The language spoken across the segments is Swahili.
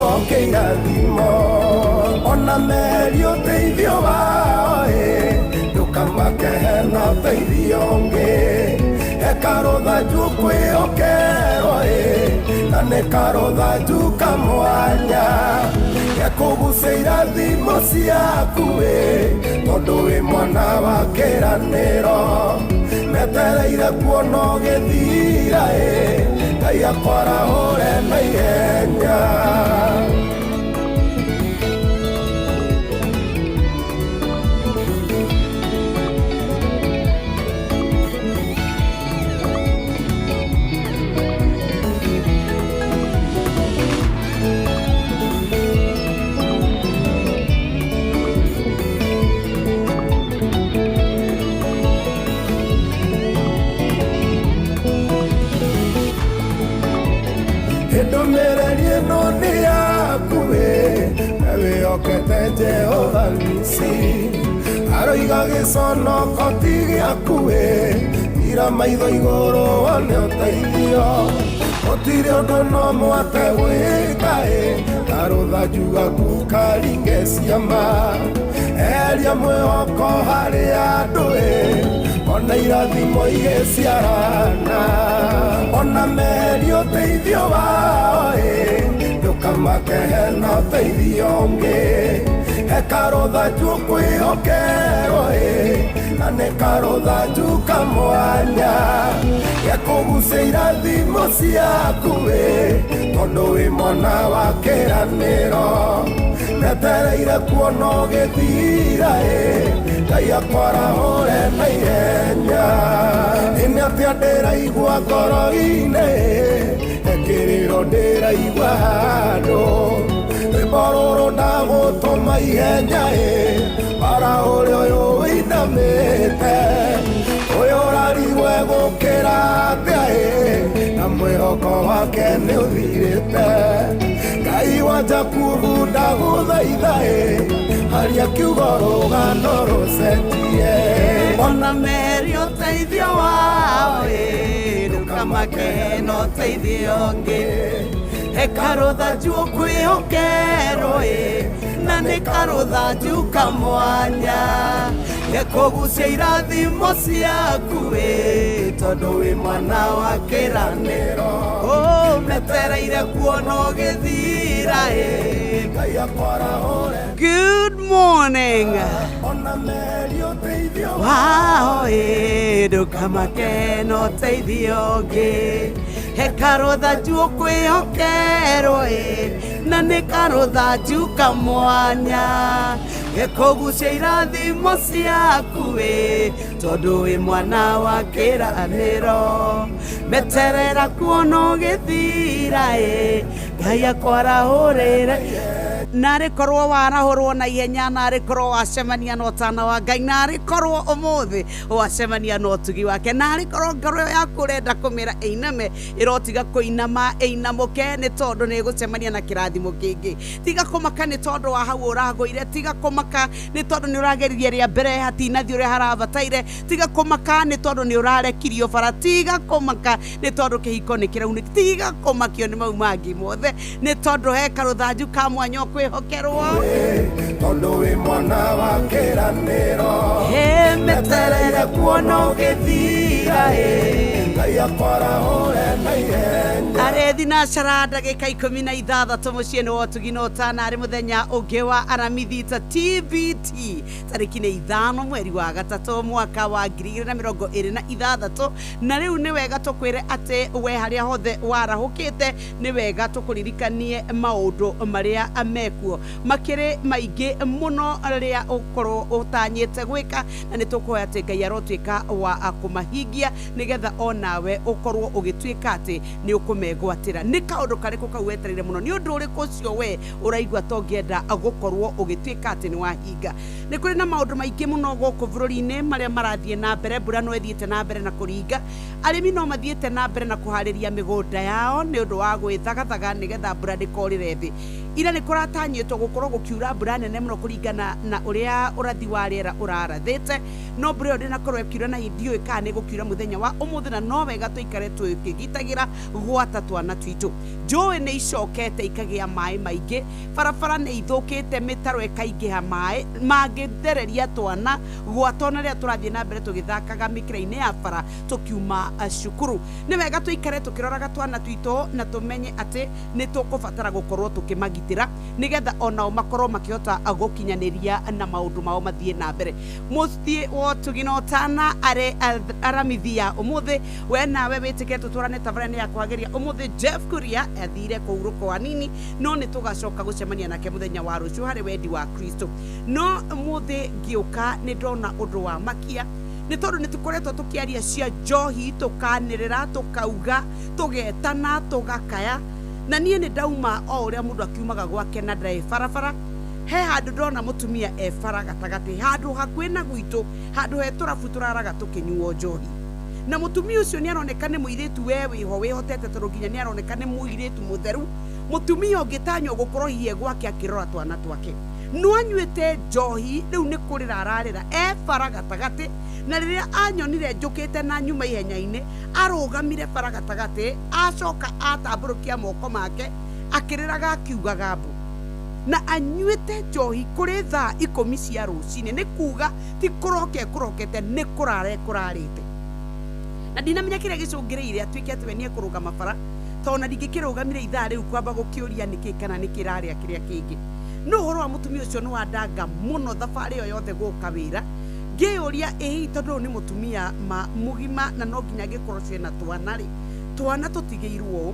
Okay, ona merio teithio wao ndukamakehena teithio ngi ekarotha njukwĩhokero na nĩ karotha njuka mwanya gekũgucĩira thimo ciaku tondũ wĩ mwana wa kĩranĩro metereire kuona ũgĩthira Ngai akwarahũre na ihenya Jehova Nisi aroiga gĩconoko ti gĩaku ira maitho igũrũ wone ũteithio gũtirĩ ũndũ no mwate gwĩka karũtha njugaku karinge ciama eria mwĩhoko harĩ andũ ona irathimo igĩciarana ona merio ũteithio wao ndukamakehena ũteithio ũngĩ ekarotha njukwĩhokero na nĩ karotha njuka mwanya gekũgucĩira thimo ciaku tondũ wĩ mwana wa kĩranĩro metereire kuona ũgĩthira Ngai akwarahũre na ihenya nĩ atĩa ndĩraigua ngoro-inĩ ekĩrĩro ndĩraigua handũ rwĩmbo rũrũ ndagũtũma ihenya bara ũrĩa ũyũ wĩinamĩte ũyũ ũrarigwo gũkĩra atĩa na mwĩhoko wake nĩ ũthirĩte Ngai wa Jakubu ndagũthaitha haria kiugo rũgano rũcenjie ona merio ũteithio wao ndukamakehena ũteithio ũngĩ ekarotha njukwĩhokero na nĩ karotha njuka mwanya gekũgucia irathimo ciaku tondũ wĩ mwana wa kĩranĩro metereire kuona ũgĩthira Ngai akwarahũre. Good morning. Wow, ndukamakehena ũteithio ũngĩ ekarotha njukwĩhokero na nĩ karotha njuka mwanya gekũgucia irathimo ciaku tondũ wĩ mwana wa kĩranĩro meterera kuona ũgĩthira Ngai akwarahũrĩre narĩ korwo warahũrwo na ihenya narĩ korwo wacemania na ũtana wa Ngai narĩ korwo ũmũthĩ wacemania na ũtugi wake narĩ korwo ngoro yaku ũrenda kũmĩra ĩiname ĩrotiga kũinama ĩinamũke nĩ tondũ nĩ gũcemania na kĩrathimo kĩngĩ tiga kũmaka nĩ tondũ wa hau ũragũire tiga kũmaka nĩ tondũ nĩ ũrageririe rĩa mbere hatinathi ũrĩa harabataire tiga kũmaka nĩ tondũ nĩ ũrarekirio bara tiga kũmaka nĩ tondũ kĩhiko nĩ kĩraunĩka tiga kũmakio nĩ mau mangĩ mothe nĩ tondũ he karũthanju ka mwanya kwĩhokerwo tondũ wĩ mwana wa kĩranĩro metereire kuona ũgĩthira Ngai akwarahũre na ihenya arethi na cara ndagĩka 16 mũciĩ nĩ wa ũtugi na ũtana arĩ mũthenya ũngĩ wa aramithi ta TBT tarĩki nĩ 5 mweri wa gatatũ mwaka wa 2026 na rĩu nĩ wega tũkwĩre atĩ we harĩa hothe warahũkĩte nĩ wega tũkũririkanie maũndũ marĩa mekuo makĩrĩ maingĩ mũno rĩrĩa ũkorwo ũtanyĩte gwĩka na nĩ tũkũhoya atĩ Ngai arotuĩka wa kũmahingia nĩgetha onawe ũkorwo ũgĩtuĩka atĩ nĩ ũkũmegwatĩra nĩ kaũndũ karĩkũ kau wetereire mũno nĩ ũndũ ũrĩkũ ũcio we ũraigua to ngĩenda gũkorwo ũgĩtuĩka atĩ nĩ wahinga nĩ kũrĩ na maũndũ maingĩ mũno gũkũ bũrũri-inĩ marĩa marathiĩ na mbere mbura no ĩthiĩte na mbere na kũringa arĩmi no mathiĩte na mbere na kũharĩria mĩgũnda yao nĩ ũndũ wa gwĩthagathaga nĩgetha mbura ndĩkorĩre thĩ ira nä kå ratanyätwo gå korwo gå kiura mbura nene må no kå ringana na å rä a å rathi wa rä era å rarathä te, no mbura ä yo ndä nakorwo äkiura na ndiå ä kana nä gå kiura må thenya wa å må thä, na no wega tå ikare tå kä gitagä ra gwata twana twitå. Njåä nä icokete ikagä a maä maingä, barabara nä ithå kä te, mä taro ĩkaingä ha maä mangä thereria twana gwata ona rä a tå rathiä na mbere tå gä thakaga mä kä ra-inä ya bara tå kiuma cukuru. Nä wega tå ikare tå kä roraga twana twitå na tå menye atä nä tå kå batara gå korwo tå kä magitä ra nä getha onao makorwo makä hota gå kinyanä ria na maå ndå mao mathiä na mbere. Må thiä wo tå gina tana aramithia å må thä we nawe wä tä ke tå twarane tabarani ya kwagä ria å må thä Jeff Kuria athire kå urå ko anini, no nä tå gacoka gå cemania nake må thenya wa rå cio harä wendi wa Kristo. No må thä ngä å ka nä ndona å ndå wa makia nä tondå nä tå koretwo tå kä aria cia njohi, tå kanä rä ra, tå kauga, tå getana, tå gakaya, na niä nä ndauma o å rä a må ndå akiumaga gwake na ndarä barabara. He handå ndona må tumia e bara gatagatä handå hakuä na gwitå, handå he tå rabu tå raraga tå kä nyuo njohi, na må tumia å cio nä aroneka nä må irä we wä ho wä hotete tondå nginya nä aroneka nä må irä må theru. Må tumia å ngä tanywo gå korwo hiä gwake akä rora twana twake no anyuä te njohi, rä u nä kå rä ra ararä ra e bara gatagatä, na rä rä a anyonire njå kä te na nyuma ihenya-inä arå gamire bara gatagatä, acoka atambå rå kia moko make akä rä raga akiugaga mbå na anyuä te njohi kå rä thaa 10 cia rå cinä, nä kuga ti kå roke kå rokete nä kå rare kå rarä te. Na ndinamenya kä rä a gä cångä rä ire atuä ke atä we nä ekå rå gama bara tondå na ndingä kä rå gamire ithaa rä u kwamba gå kä å ria nä kä kana nä kä rarä a kä rä a kä ngä. No å horo wa må tumia å cio nä wandanga må no thabarä ä yo yothe gå ka wä ra ngä å ria ä tondå nä må tumia må gima na no nginya ngä korwo ciena twana rä twana tå tigä irwo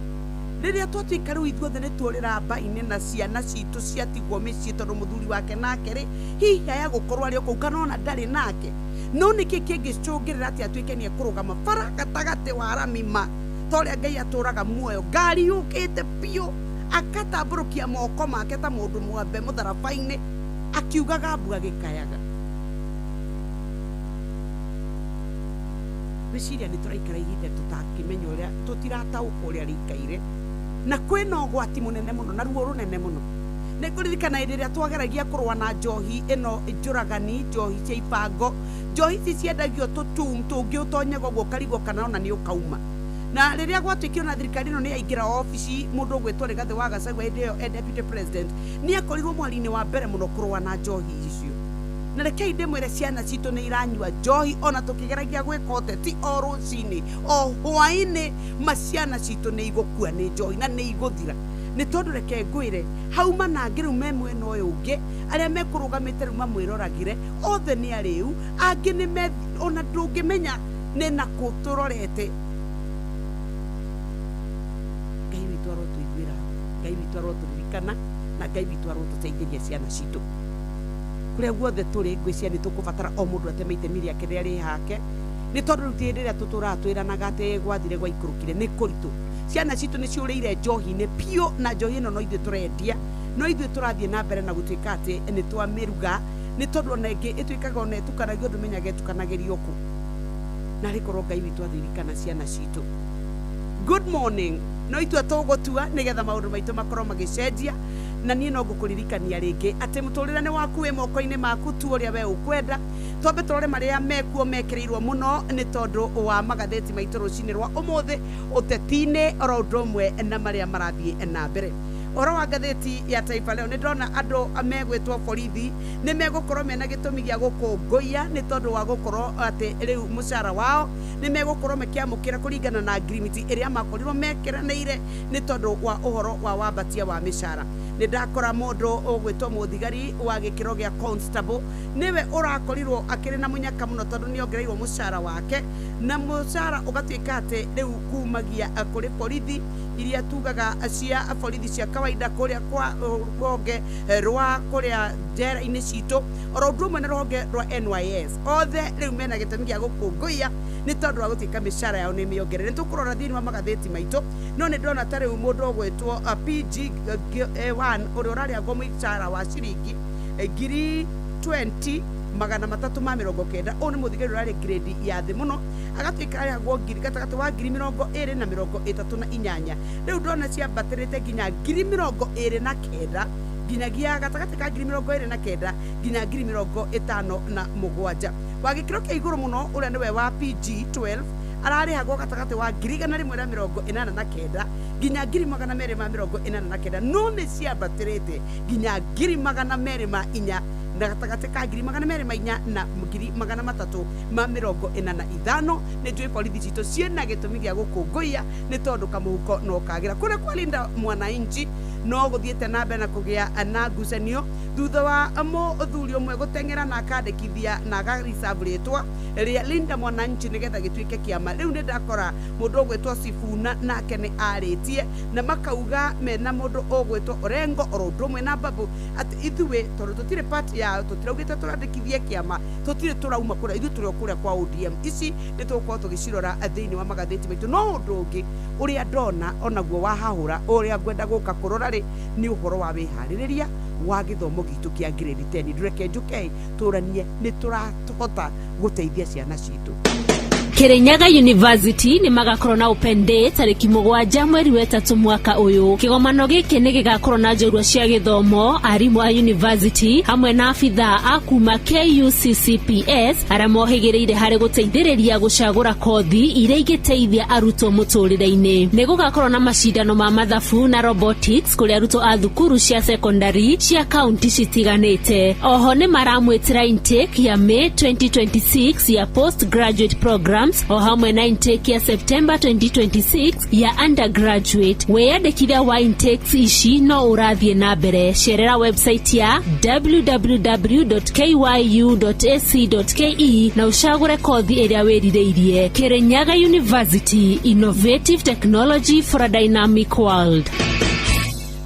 rä rä a twatuä ka rä u ithuothe nä tuorä ra mbainä na ciana citå ciatigwo mä ciä tondå må thuri wake nake rä hihi aya gå korwo arä o kå u kana ona ndarä nake, no nä kä kä ngä cångä rä ra atä atuä ke nä ekå rå gama bara gatagatä wa ramima to rä a Ngai atå raga muoyo ngari yå kä te biå akatambå rå kia moko make ta må ndå mwambe må tharabai-inä akiugaga mbu agä kayaga. Wä ciria nä tå raikara ihinda tå takä menya å rä a tå tirataå ka å rä a rä ikaire na kwä na å gwati må nene må no na ruo rå nene må no. Nä ngå ririkana hä ndä ä rä a twageragia kå rũa na njohi ä no njå ragani, njohi cia ibango, njohi ici ciendagio tå tå ngä å tonyega å guo karigwo kana ona nä å kauma. Na rä rä a gwatuä kä ona thirikari ä no nä yaingä ra obici må ndå å gwä two Rigathĩ wa Gachagua hä ndä ä yo deputy president nä akorirwo mwari-inä wa mbere må no kå rũa na njohi icio. Na rekei ndä mwä re ciana citå nä iranyua njohi ona tå kä geragia gwä ka åteti o rå cinä o hwainä maciana citå nä igå kua nä njohi na nä igå thira nä tondå reke ngwä re hauma nangä rä u me mwena å yå å ngä arä a mekå rå gamä te rä u mamwä roragä re othe nä arä u angä nä ona ndå ngä menya nä nakå tå rorete. Ngai witå arotå iguä ra, Ngai witå arotå ririkana na Ngai witå arotå teithäria ciana citå kå rä a guothe tå rä ngwä cia nä tå kå batara o må ndå ateme itemi rä ake rä a rä hake nä tondå rä u tä hä ndä ä rä a tå tå raga twä ranaga atä gwathire gwa ikå rå kire nä kå ritå. Ciana citå nä ciå rä ire njohi-inä piå na njohi ä no no ithuä tå rendia, no ithuä tå rathiä na mbere na gå tuä ka atä nä twamä ruga nä tondå ona ĩngĩ ä tuä kaga ona ĩtukanagio ndå menyaga ĩtukanagä rio kå na rä korwo Ngai witå athirikana ciana citå. Good morning, no itue tå gå tua nä getha maå ndå maitå makorwo magä cenjia na niä no ngå kå ririkania rä ngä atä må tå rä re nä waku wä moko-inä maku tu å rä a we å kwenda twambe tå rore marä a mekuo mekä rä irwo må no nä tondå wa magatheti maitå rå cinä rwa å må thä å teti-inä oro å ndå mwe na marä a marathiä na mbere. Oro wa ngatheti ya Taifa Leo nä ndona andå megwä two borithi nä megå korwo mena gä tå mi gä a gå kå ngå ia nä tondå wa gå korwo atä rä u må cara wao nä megå korwo makä amå kä ra kå ringana na ngirimiti ä rä a makorirwo mekeranä ire nä tondå wa å horo wa wambatia wa mä cara. Nä ndakora må ndå å gwä two må thigari wa gä kä ro gä a constable nä we å rakorirwo akä rä na må nyaka må no tondå nä ongereirwo må cara wake na må cara å gatuä ka atä rä u kumagia kå rä borithi iria tugaga cia borithi cia kawaida kå rä a kwa rwonge rwa kå rä a njera-inä citå oro å ndå ũmwe na rwonge rwa NYS othe rä u mena gä temi gä a gå kå ngå ia nä tondå wa gå tuä ka mä cara yao nä mä ongerere. Nä tå kå rora thä inä wa magatheti maitå no nä ndona ta rä u må ndå å gwä two PG1 å rä a å rarä agwo må icara wa ciringi ngiri 20 390 o ni muthigari rari grade ya thi muno agatuika ari agwo ngiri gatagati wa 20,38 riu ndona cia batirite ginya 29 ginyagia gatagati ka 29 ginya 57 wa gikiro kia iguru muno uria niwe wa PG 12 arari hagwo gatagati wa 189 ginya 289 no ni cia batirite ginya 204 na gatagati ka 204 na 345 ni njui borithi citũ ciena gĩtũmi gĩa gũkũngũiya nĩ tondũ kamuhuko no kagira kũrĩa kwa Linda Mwananchi no gũthiĩte na mbere na kũgĩa na ngucanio thutha wa mũthuri ũmwe gũteng'era na akandĩkithia na agarisabu rĩtwa rĩa Linda Mwananchi nĩgetha gĩtuĩke kĩama. Rĩu nĩ ndakora mũndũ ũgwĩtwo Sifuna nake nĩ arĩtie na makauga mena mũndũ ũgwĩtwo Orengo oro ũndũ ũmwe na Babu atĩ ithuĩ tondũ tũtirĩ party yao tũtiraugĩte tũrandĩkithie kĩama tũtirĩ tũrauma kũrĩa ithuĩ tũrĩ kũrĩa kwa ODM. Ici nĩ tũgũkorwo tũgĩcirora thĩinĩ wa magathĩti maitũ. No ũndũ ũngĩ ũrĩa ndona onaguo wahahũra ũrĩa ngwenda gũka kũrora rĩ nĩ ũhoro wa wĩharĩrĩria wa gĩthomo gitũ kĩa grade 10 ndureke njuke tũranie nĩ tũrahota gũteithia ciana citũ. Kirinyaga University ni magakorwo na open day tariki 7 mweri wa 3 mwaka uyu. Kigomano giki ni gigakorwo na njorua cia githomo arimu a university hamwe na afitha akuma KUCCPS aria mohigiriire hari guteithiriria gucagura kothi iria igiteithia arutwo muturire-ini. Ni gugakorwo na macindano ma mathabu na robotics kuri arutwo a thukuru cia secondary cia county citiganite. Oho ni maramwitira intake ya May 2026 ya postgraduate program o hamwe na intake ya September 2026 ya undergraduate. Weyandĩkithia wa intakes ici no ũrathiĩ na mbere. Cerera website ya www.kyu.ac.ke na ucagure kothi ĩrĩa wĩrirĩirie. Kirinyaga University, innovative technology for a dynamic world.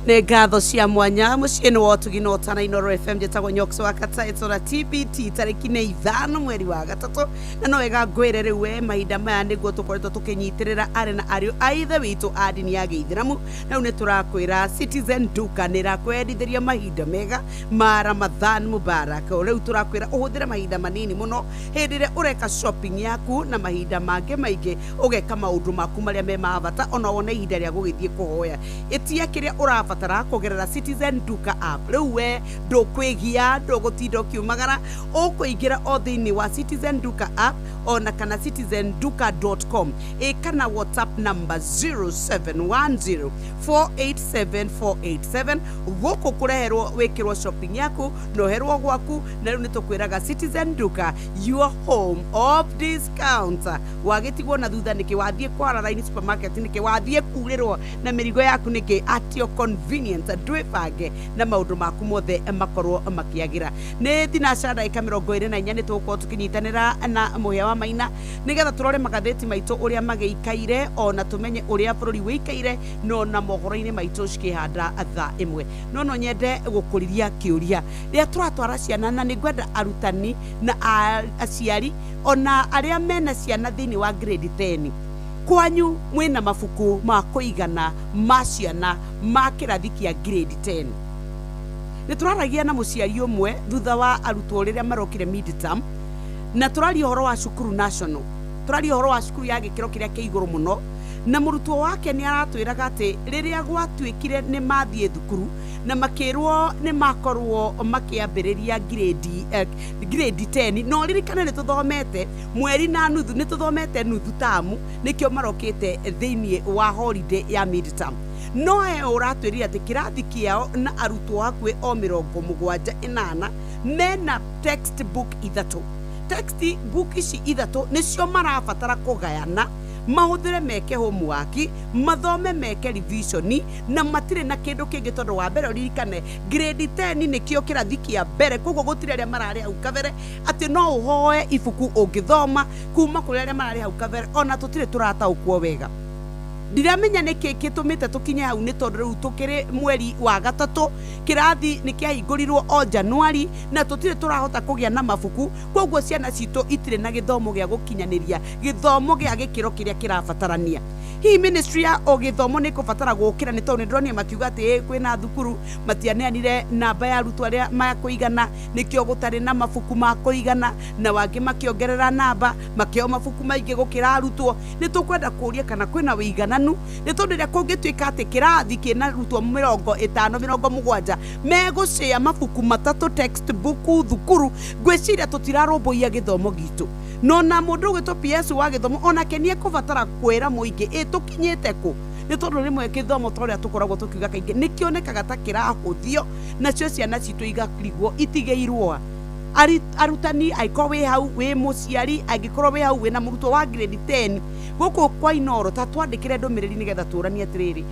Nĩ ngatho cia mwanya mũciĩ-inĩ wa ũtugi na ũtana Inooro FM njĩtagwo Nyoks wa Kataĩtwo na TBT tarĩki nĩ 5 mweri wa gatatũ na no wega ngwĩre rĩu we mahinda maya nĩguo tũkoretwo tũkĩnyitĩrĩra arĩ na ariũ a ithe witũ a ndini ya Gĩithĩramu. Rĩu nĩ tũrakwĩra Citizen Duka nĩ ĩrakwendithĩria mahinda mega ma Ramadhan Mubarak. Rĩu tũrakwĩra ũhũthĩre mahinda manini mũno hĩndĩ ĩrĩa ũreka shopping yaku na mahinda mangĩ maingĩ ũgeka maũndũ maku marĩa me ma bata ona wone ihinda rĩa gũgĩthiĩ kũhoya. Ĩtia kĩrĩa ũrabatara kugerera Citizen Duka app. Rĩu we ndũkwĩgia ndũgũtinda ũkiumagara ũkũingĩra o thĩinĩ wa Citizen Duka app ona kana citizenduka.com kana WhatsApp number 0710487487 gũkũ kũreherwo wĩkĩrwo shopping yaku noherwo gwaku. Na rĩu nĩ tũkwĩraga Citizen Duka, your home of discounts. Wagĩtigwo na thutha nĩkĩ wathiĩ kwara line supermarket nĩkĩ wathiĩ kurĩrwo na mĩrigo yaku nĩkĩ at your convenience ndwĩbange na maũndũ maku mothe makorwo makĩagĩra. Nĩ thinacara ndagĩka 24 nĩ tũgũkorwo tũkĩnyitanĩra na Mũhĩa wa Maina nĩgetha tũrore magathĩti maitũ ũrĩa magĩikaire ona tũmenye ũrĩa bũrũri wĩikaire no na mohoro-inĩ maitũ cikĩhanda thaa 1. No nyende gũkũriria kĩũria rĩrĩa tũratwara ciana na nĩ ngwenda arutani na aciari ona arĩa mena ciana thĩinĩ wa grade 10 kwanyu mwĩna mabuku ma kũigana ma ciana ma kĩrathi kĩa grade 10. Nĩ tũraragia na mũciari ũmwe thutha wa arutwo rĩrĩa marokire midterm na tũraria ũhoro wa cukuru national, tũraria ũhoro wa cukuru ya gĩkĩro kĩrĩa kĩ igũrũ mũno na mũrutwo wake nĩ aratwĩraga atĩ rĩrĩa gwatuĩkire nĩ mathiĩ thukuru na makĩrwo nĩ makorwo makĩambĩrĩria grade 10 no ririkane nĩ tũthomete mweri na nuthu, nĩ tũthomete nuthu tamu nĩkĩo marokĩte thĩinĩ wa holiday ya midterm. No ũratwĩrire atĩ kĩrathi kĩao na arutwo hakuhĩ o 78 mena textbook ithatũ. Textbook ici ithatũ nĩcio marabatara kũgayana mahũthĩre meke homework mathome meke revision na matirĩ na kĩndũ kĩngĩ tondũ wa mbere ririkane grade 10 nĩkĩo kĩrathi kĩa mbere koguo gũtirĩ arĩa mararĩ hau kabere atĩ no ũhoe ibuku ũngĩthoma kuma kũrĩ arĩa mararĩ hau kabere ona tũtirĩ tũrataũkwo wega. ndiramenya niki kitumite tukinye hau ni tondu riu tukiri mweri wa gatatu kirathi ni kiahingũrirwo o Januari na tutire turahota kugia na mabuku koguo ciana citu itire na githomo gia gukinyaniria githomo gia gikiro kiria kirabatarania. Hii ministry ya ogithomo ni kubatara gukira ni tondu ndronia makiuga ati kwina thukuru matianeanire namba ya arutwo aria makuigana nikio gutari na mabuku makuigana na wangi makiongerera namba makio mabuku maingi gukira arutwo. Ni tukwenda kuria kana kwina wigananu ni tondu ria kungituika ati kirathi kina arutwo 50-70 megucia mabuku matatu textbook thukuru gwiciria tutirarumbuia githomo gitu no na mundu gwitwo PS wa githomo ona kenie kubatara kwira muingi tukinyite ku ni tondu rimwe githomo toria tukoragwo tukiuga kaingi nikionekaga ta kirahuthio na cio ciana citu igakrigwo itigeirwo arutani aiko we hau we muciari agikorwo we hau we na murutwo wa grade 10 guku kwa Inoro tatwandikire ndumiriri nigetha turani atiriri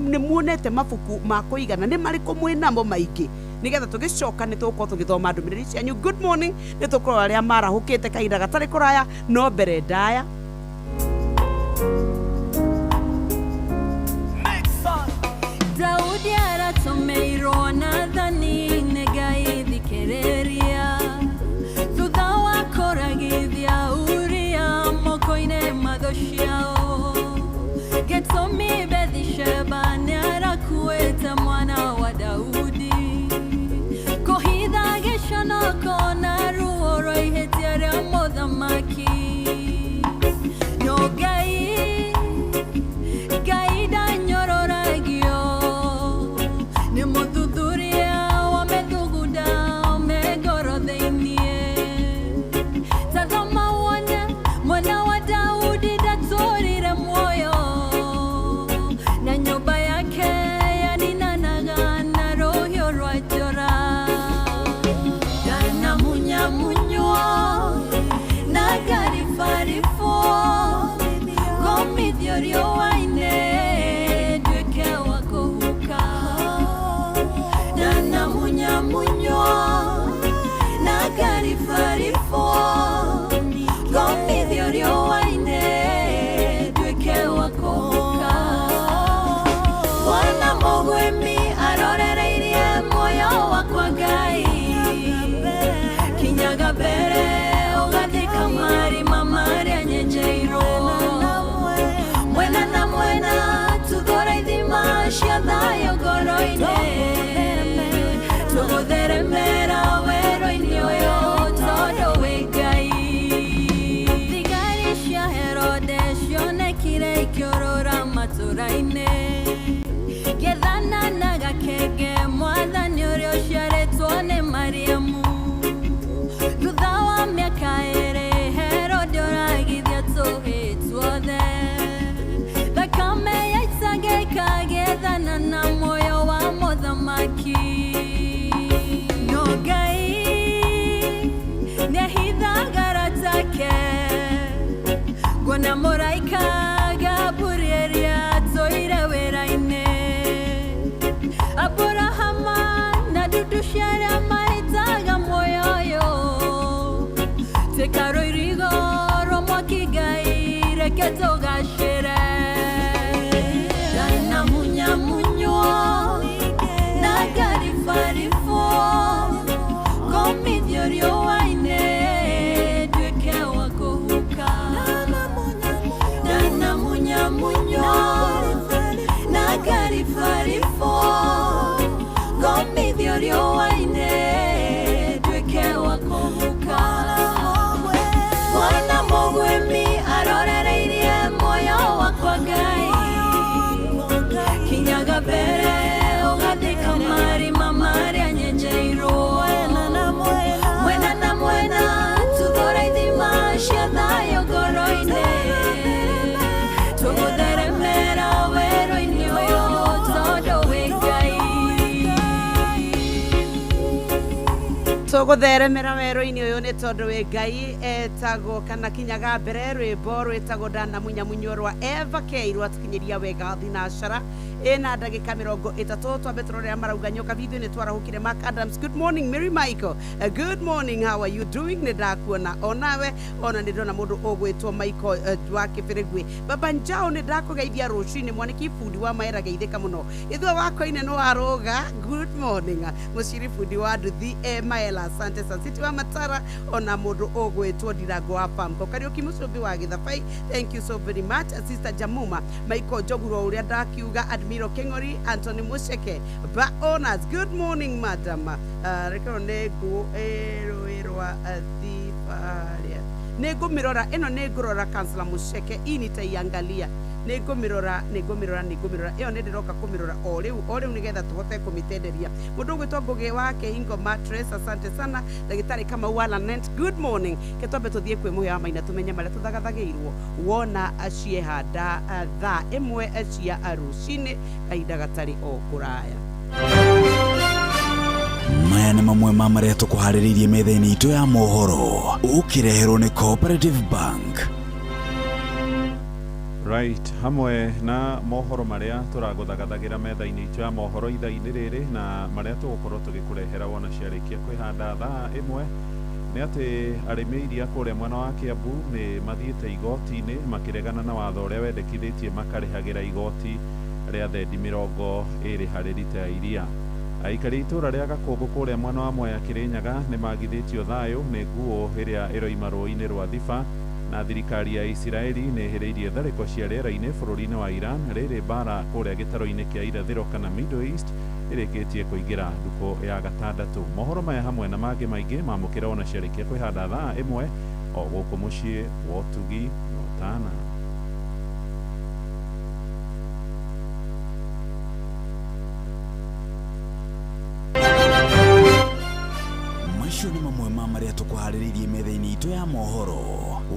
ni muonete mabuku ma kuigana ni mariko mwinamo maingi nigetha tugicoka ni tuko tugithoma ndumiriri cianyu. Good morning ni tukorwo aria marahukite kaida gatari kuraya no mbere ndaya Daudi aratomeirwo na thani negai thikereria thutha wa koragithia Uria moko-ine matho ciao Getomi Bethisheba nĩarakuĩte mwana wa Daudi kũhitha gĩconoko na ruo rwa ihĩtia rĩa mũthamaki no Ngai ndanyororagio nĩ mũthuthuria wa mĩthugunda mĩngoro thĩinĩ tathoma wone mwana wa Daudi ndatũrire muoyo na nyũmba yake yaninanaga na rũhiũ rwa njora ndanamunyamunywo na ngaribaribwo gomithio riũa-inĩ nduĩke wa kũhuka ndanamunyamunywo na ngaribaribwo gomithio riũa-inĩ nduĩke wa kũhuka wana mũgwĩmi arorereirie muoyo wakwa Ngai kinyaga mbere ũgathika marima marĩa nyenjeirwo mwena na mwena tuthore ithima cia thayũ ngoro-inĩ tũgũtheremera werũ-inĩ ũyũ tondũ wĩ Ngai. Thigari cia Herode cionekire ikĩũrũra matũra-inĩ gĩthana na gakenge mwathani ũrĩa ũciarĩtwo nĩ Mariamu thutha wa mĩaka ĩrĩ Herode ũragithia tũhĩ tuothe thakame yaitangĩka gĩthana na muoyo wa mũthamaki no Ngai nĩahithaga ratake nguona mũraika Gaburieli atũire wĩra-inĩ Aburahama na dudu ciarĩa mahitaga muoyo ũyũ tĩka rũirigo rwa mwaki Ngai reke tũgacĩre ndanamunyamunywo na ngaribaribwo ngomithio riũa-inĩ nduĩke wa kũhuka ndanamunyamunywo na ngaribaribwo ngomithio riũa-inĩ nduĩke wa kũhuka wana mũgwĩmi arorereirie muoyo wakwa Ngai kinyaga mbere ũgathika marima marĩa nyenjeirwo mwena na mwena tuthore ithima cia thayũ ngoro-inĩ tũgũtheremera werũ-inĩ ũyũ tondũ wĩ Ngai. tũgũtheremera werũ-inĩ ũyũ nĩ tondũ wĩ Ngai. Etagwo kana kinyaga mbere rwĩmbo rwĩtagwo ndanamunyamunywo rwa Eva K rwatukinyiria wega thinacara ena ndagika 30 twambe turorera marauga nyoka video ni twarahukire Mark Adams. Good morning Mary Michael. Good morning, how are you doing? Ni ndakuona onawe ona ni ndona mundu ogwitwo Michael wa Kibirigwi. Baba Njao ni ndakugeithia rucini mwaniki fundi wa maera geithika muno ithwa wako ine no aroga. Good morning muciri fundi wa nduthi Maela. Asante sana City wa Matara ona mundu ogwitwo Ndirago wa Pamko Kariuki Mucumbi wa Githabai. Thank you so very much Sister Jamuma Michael Joguro uria ndakiuga Admiral Kengori Anthony Musheke ba owners. Good morning madam. Rekero nego erwa athifaria nego mirora eno negurora Councilor Musheke inita yangalia nego mirora iyo ndiroka kumirora o riu nigetha tuhote kumitenderia mundu gwitwa Ngugi wake Ingo Mattress. Asante sana Dagitari kama wala Nent. Good morning ketwambe tuthie kwi muya maina tumenye maria tuthagathagiirwo wona acie handa tha imwe acia arucini kahinda gatari o kuraya. Maya nĩ mamwe ma marĩa tũkũharĩrĩirie metha-inĩ itũ ya mohoro ũkĩreherwo nĩ Cooperative Bank. Right, hamwe na mohoro marĩa tũragũthagathagĩra metha-inĩ itũ ya mohoro ithaa-inĩ rĩrĩ na marĩa tũgũkorwo tũgĩkũrehera wona ciarĩkia kwĩhanda thaa ĩmwe nĩ atĩ arĩmi iria kũrĩa mwena wa Kiambu nĩ mathiĩte igoti-inĩ makĩregana na watho ũrĩa wendekithĩtie makarĩhagĩra igoti rĩa thendi 20 harĩ lita ya iria. Aikari itũra rĩa Gakũngũ kũrĩa mwena wa Mwea Kĩrĩnyaga nĩ magithĩtio thayũ nĩ nguo ĩrĩa ĩroima rũĩ-inĩ rwa Thiba na thirikari ya Isiraeli nĩ ĩhĩrĩirie tharĩko cia rĩera-inĩ bũrũri-inĩ wa Iran rĩrĩ mbara kũrĩa gĩtaro-inĩ kĩa irathĩro kana Middle East ĩrĩkĩtie kũingĩra ndukũ ya gatandatũ. Mohoro maya hamwe na mangĩ maingĩ mamũkĩra ona ciarĩkia kwĩhanda thaa ĩmwe o gũkũ mũciĩ wa Ũtugi Notana. Macio nĩ mamwe ma marĩa tũkũharĩrĩirie metha-inĩ itũ ya mohoro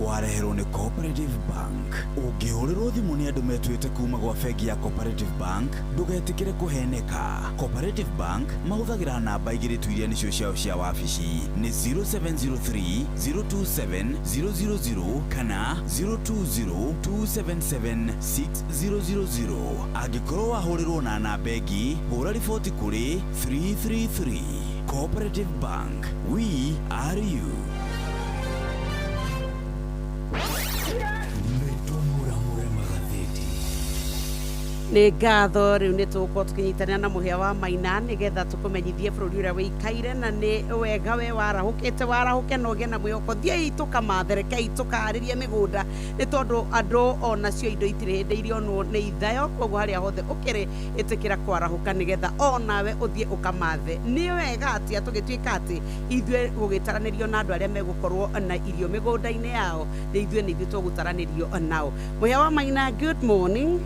wareherwo nĩ Cooperative Bank. Ũngĩhũrĩrwo thimũ nĩ andũ metuĩte kuma gwa bengi ya Cooperative Bank ndũgetĩkĩre kũheneka. Cooperative Bank mahũthagĩra namba igĩrĩ tu iria nĩcio ciao cia wabici nĩ 0703 027 000 kana 020 277 6000. Angĩkorwo wahũrĩrwo na namba ĩngĩ hũra riboti kũrĩ 333. Cooperative Bank, we are you. Nĩ ngatho rĩu nĩ tũgũkorwo tũkĩnyitanĩra na mũhĩa wa Maina nĩgetha tũkũmenyithie bũrũri ũrĩa wĩikaire na nĩ wega we warahũke na ũgĩe na mwĩhoko. Thiĩi tũkamathe, rekei tũkaharĩrie mĩgũnda nĩ tondũ andũ onacio indo itirĩ hĩndĩ irionwo nĩ ithayo, koguo harĩa hothe ũkĩrĩ ĩtĩkĩra kwarahũka nĩgetha onawe ũthiĩ ũkamathe. Nĩ wega atĩa tũgĩtuĩka atĩ ithuĩ gũgĩtaranĩrio na andũ arĩa megũkorwo na irio mĩgũnda-inĩ yao nĩ ithuĩ tũgũtaranĩrio nao. Mũhĩa wa Maina, good morning.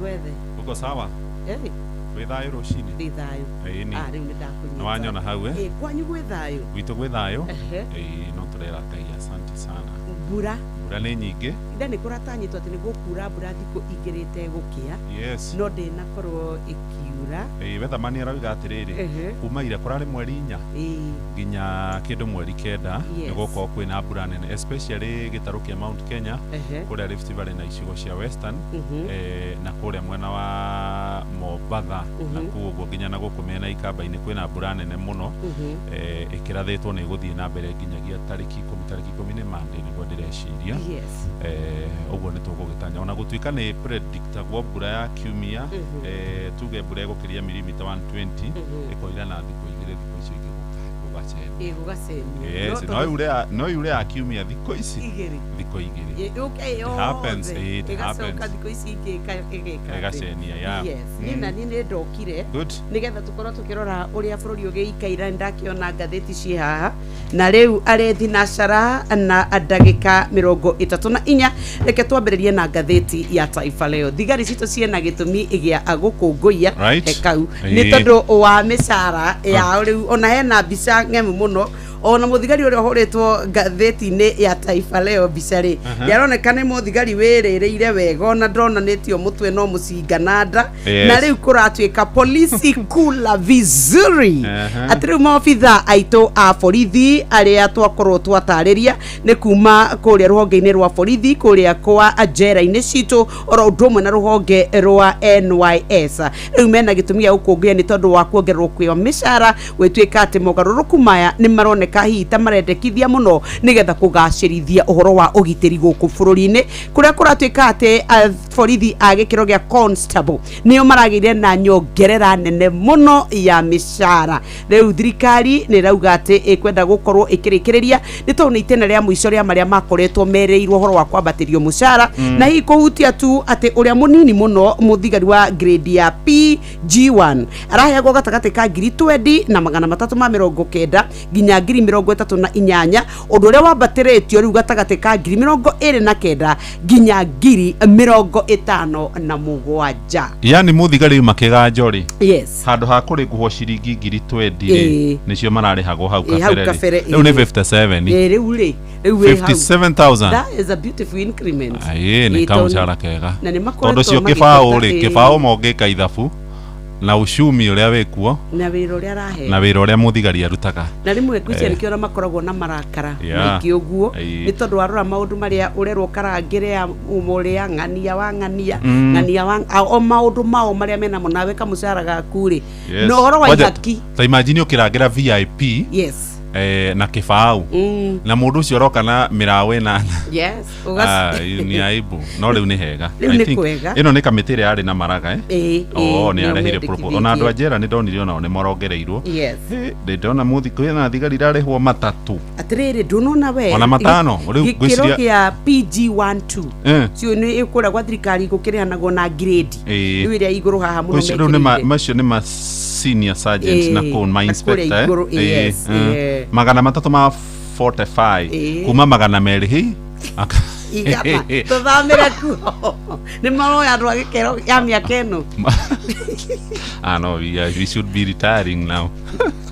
Gwethe. Uko sawa? Wĩ thayũ rũcinĩ? Ndĩ thayũ. Rĩu nĩ ndakũnyita. Nĩ wanyona hau kwanyu gwĩ thayũ? Gwitũ gwĩ thayũ? No tũrera Ngai, asante sana. Mbura nĩ nyingĩ. Nda nĩ kũratanyĩtwo atĩ nĩ gũkura mbura thikũ igĩrĩte gũkĩa. Yes. No ndĩnakorwo ĩkiura. Weatherman arauga atĩrĩrĩ kuma ira kũrarĩ mweri 4 nginya kĩndũ mweri 9 nĩ gũkorwo kwĩna mbura nene especially gĩtarũ kĩa Mount Kenya kũrĩa Rift Valley na icigo cia Western na kũrĩa mwena wa Mombasa na kuoguo nginya na gũkũ mĩena ikamba-inĩ kwĩna mbura nene mũno ĩkĩrathĩtwo nĩ gũthiĩ na mbere nginyagia tarĩki 10 nĩ Monday nĩguo ndĩreciria. Ũguo nĩ tũgũgĩtanya ona gũtuĩka nĩ predictagwo mbura ya kiumia tuge mbura ĩgũkĩria milimita 120 ĩkoira na thikũ igĩrĩ thikũ icio igũgacenia. No yure ya kiumia thikũ ici thikũ igĩrĩ. It happens. Thikũ ici ĩgacenia. Nĩ ndokire nĩgetha tũkorwo tũkĩrora ũrĩa bũrũri ũgĩikaire. Ndakiona ngathĩti ciĩ haha na rĩu arĩ thinacara na ndagĩka 34. Reke twambĩrĩrie na ngathĩti ya Taifa Leo. Thigari citũ ciĩna gĩtũmi gĩa gũkũngũiya hekau nĩ tondũ wa mĩcara ya rĩu ona hena mbica ng'emu mũno ona muthigari uria horetwo gatheti-ini ya Taifa Leo bicari yaronekana muthigari werereire wega na ndonanetio mutwe no mucingananda na riu kuratuika polisi kula vizuri atiriu maofitha aito a borithi aria twakorwo twatariria ni kuma kuria ruhonge-ini rwa borithi kuria kwa ajera-ini citu oro ndumwe na ruhonge rwa NYS riu mena gitumi gia gukungia ni tondu wa kuongererwo kwa mishara wetwika ati mogaruruku maya ni maroneka hita marendekithia muno nigetha kugacirithia uhoro wa ugitiri guku bururi-ini kuria kuratwika ati borithi a gikiro gia constable nio maragire na nyongerera nene muno ya mishara riu thirikari ni rauga ati ikwenda gukorwo ikirikiriria ni tondu ni itena ria muico ria maria makoretwo mereirwo uhoro wa kwambatirio mushara na hi kuhutia tu ati uria munini muno muthigari wa grade ya PG1 araheagwo gatagati ka 20 na 390 nginya 38 undu uria wambatiritio riu gatagati ka 29 nginya 57. Yani muthigari makega njori yes handu ha kuriguho ciringi 20 nicio mararihagwo hau kabere riu ni 57 riu 57,000 that is a beautiful increment ni kauncara kega tondu cio kibao mongika ithabu na ushumi uria wikuo na wira uria arahe na wira uria muthigari arutaga na rimwe kwiciari kiona makoragwo na marakara niki uguo ni tondu arora maundu maria urerwo karangire ya umuria ng'ania wa ng'ania wa o maundu mao maria mena munawe kamucara gakuri no horo wa ihaki ta imagine ukirangira VIP yes na kibao na mundu ucio roka na mirawe na yes ni aibu no riu ni hega I think ino ni kamitire ari na maraga ni arehire propose ona andu ajera ni ndonire ona ni morongereirwo yes ndona muthi kwina thigari rarehwo matatu atiriri ndunona we ona matano riu gwiciria ya PG12 cio ni ikura kwa thirikari gukirianagwo na grade riu iria iguru haha muno riu ni macio ni senior sergeant na con my inspector magana 345 kuma magana meri hi igana tuthamira kuo ni maroya andu agikero ya miaka ino no we should be retiring now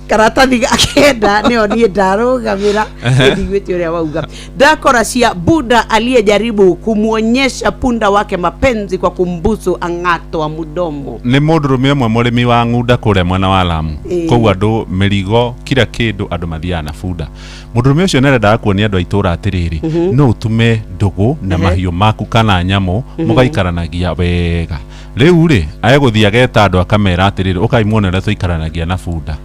karatathi akenda nio nie ndarugamira ndigwiti uria wauga ndakora cia Buddha aliyejaribu kumuonyesha punda wake mapenzi kwa kumbusu ang'ato wa mudomo ni mundurume mwe murimi wa ng'unda kuria mwena wa Lamu koguo andu mirigo kila kindu andu mathiaga na bunda mundurume ucio nerenda kuonia andu aitura atiriri no utume ndugu na mahiu maku kana nyamu mugaikaranagia wega riu ri ayeguthia geta andu akamera atiriri ukaimuonera tuikaranagia na bunda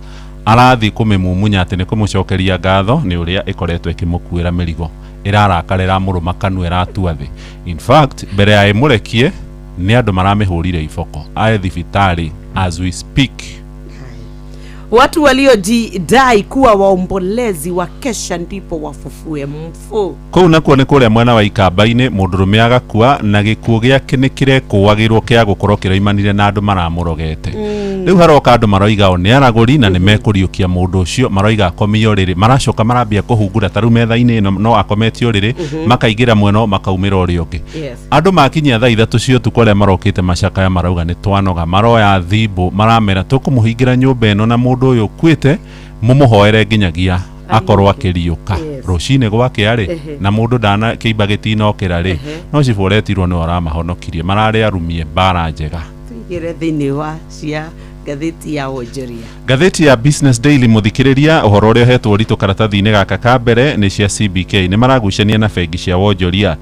arathi kumimumunya ati ni kumucokeria ngatho ni uria ikoretwo ikimukuira mirigo irarakarira muruma kanu iratua thi in fact mbere ya imurekie ni andu maramihurire iboko aye thibitari as we speak. Watu waliojidai kuwa waombolezi wa kesha ndipo wafufue mfu. Kou nakuo ni kuria mwena wa Ikamba-ini mundurume agakua na gikuo giake ni kirekuagirwo kia gukorwo kiroimanire na andu maramurogete. Riu haroka andu maroiga o ni araguri na ni mekuriukia mundu ucio maroiga akomio riri maracoka marambia kuhungura taru metha-ini ino no akometio riri makaigira mweno makaumira uri ungi. Andu makinyia thaa 3 cio tukore marokite macakaya marauga ni twanoga maroya thibu maramera tukumuhingira nyumba ino na mundu uyu kwite mumuhoere nginyagia akorwo akiriuka rucine gwake ari na mundu ndana kiimba gitinokera ri no ciboretirwo ni aramahonokirie marari arumie bara njega tigire thini wa cia gatheti ya Wonjoria. Gatheti ya Business Daily muthikiriria uhoro uria hetwo ritu karatathi-ini gaka ka mbere ni cia CBK ni maragucania na bengi cia Wonjoria.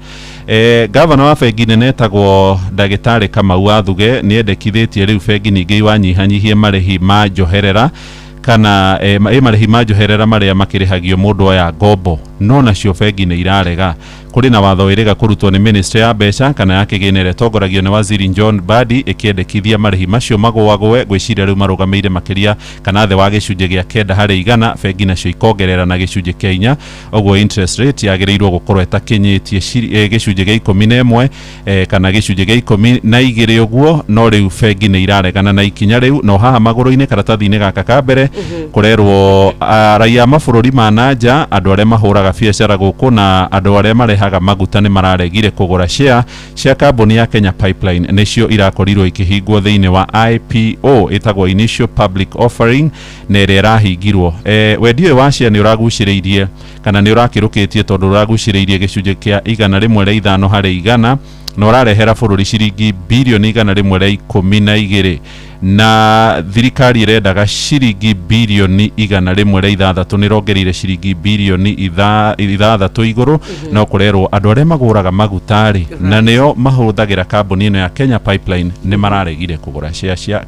Governor wa bengi netagwo Ndagitari Kamau Athuge ni endekithitie riu bengi ningi wanyihanyihie marihi ma njoherera kana marihi ma njoherera maria makirihagio mundu oya ngombo no nacio bengi ni irarega kuri na watho wirega kurutwo ni ministry ya mbeca kana ya kigenere tongoragio ni waziri John Badi ikiendekithia marihi macio magwagwe gwiciria riu marugameire makiria kana the wa gicunje gia 9 hari igana bengi nacio ikongerera na gicunje kia 4 ogwo interest rate yagirirwo gukorwo etakinyitie gicunje gia 11 kana gicunje gia 12 ogwo no riu bengi ni iraregana na ikinya riu no haha maguru-ini karatathi-ini gaka ka mbere kurerwo raia mabururi ma nanja andu aria mahuraga biacara guku na andu aria mare irehaga maguta nĩ mararegire kũgũra share cia kambuni ya Kenya Pipeline nĩcio irakorirwo ikĩhingwo thĩinĩ wa IPO ĩtagwo Initial Public Offering na ĩrĩa ĩrahingirwo. Wendio wa share nĩ ũragucĩrĩirie kana nĩ ũrakĩrũkĩtie tondũ ũragucĩrĩirie gĩcunjĩ kĩa 105 harĩ 100 na ũrarehera bũrũri ciringi birioni 112 na thirikari irendaga ciringi birioni 106 nĩrongereire ciringi birioni 6 igũrũ no kũrerwo andũ arĩa magũraga magutari na nĩo mahũthagĩra kambuni ĩno ya Kenya Pipeline nĩ mararegire kũgũra share cia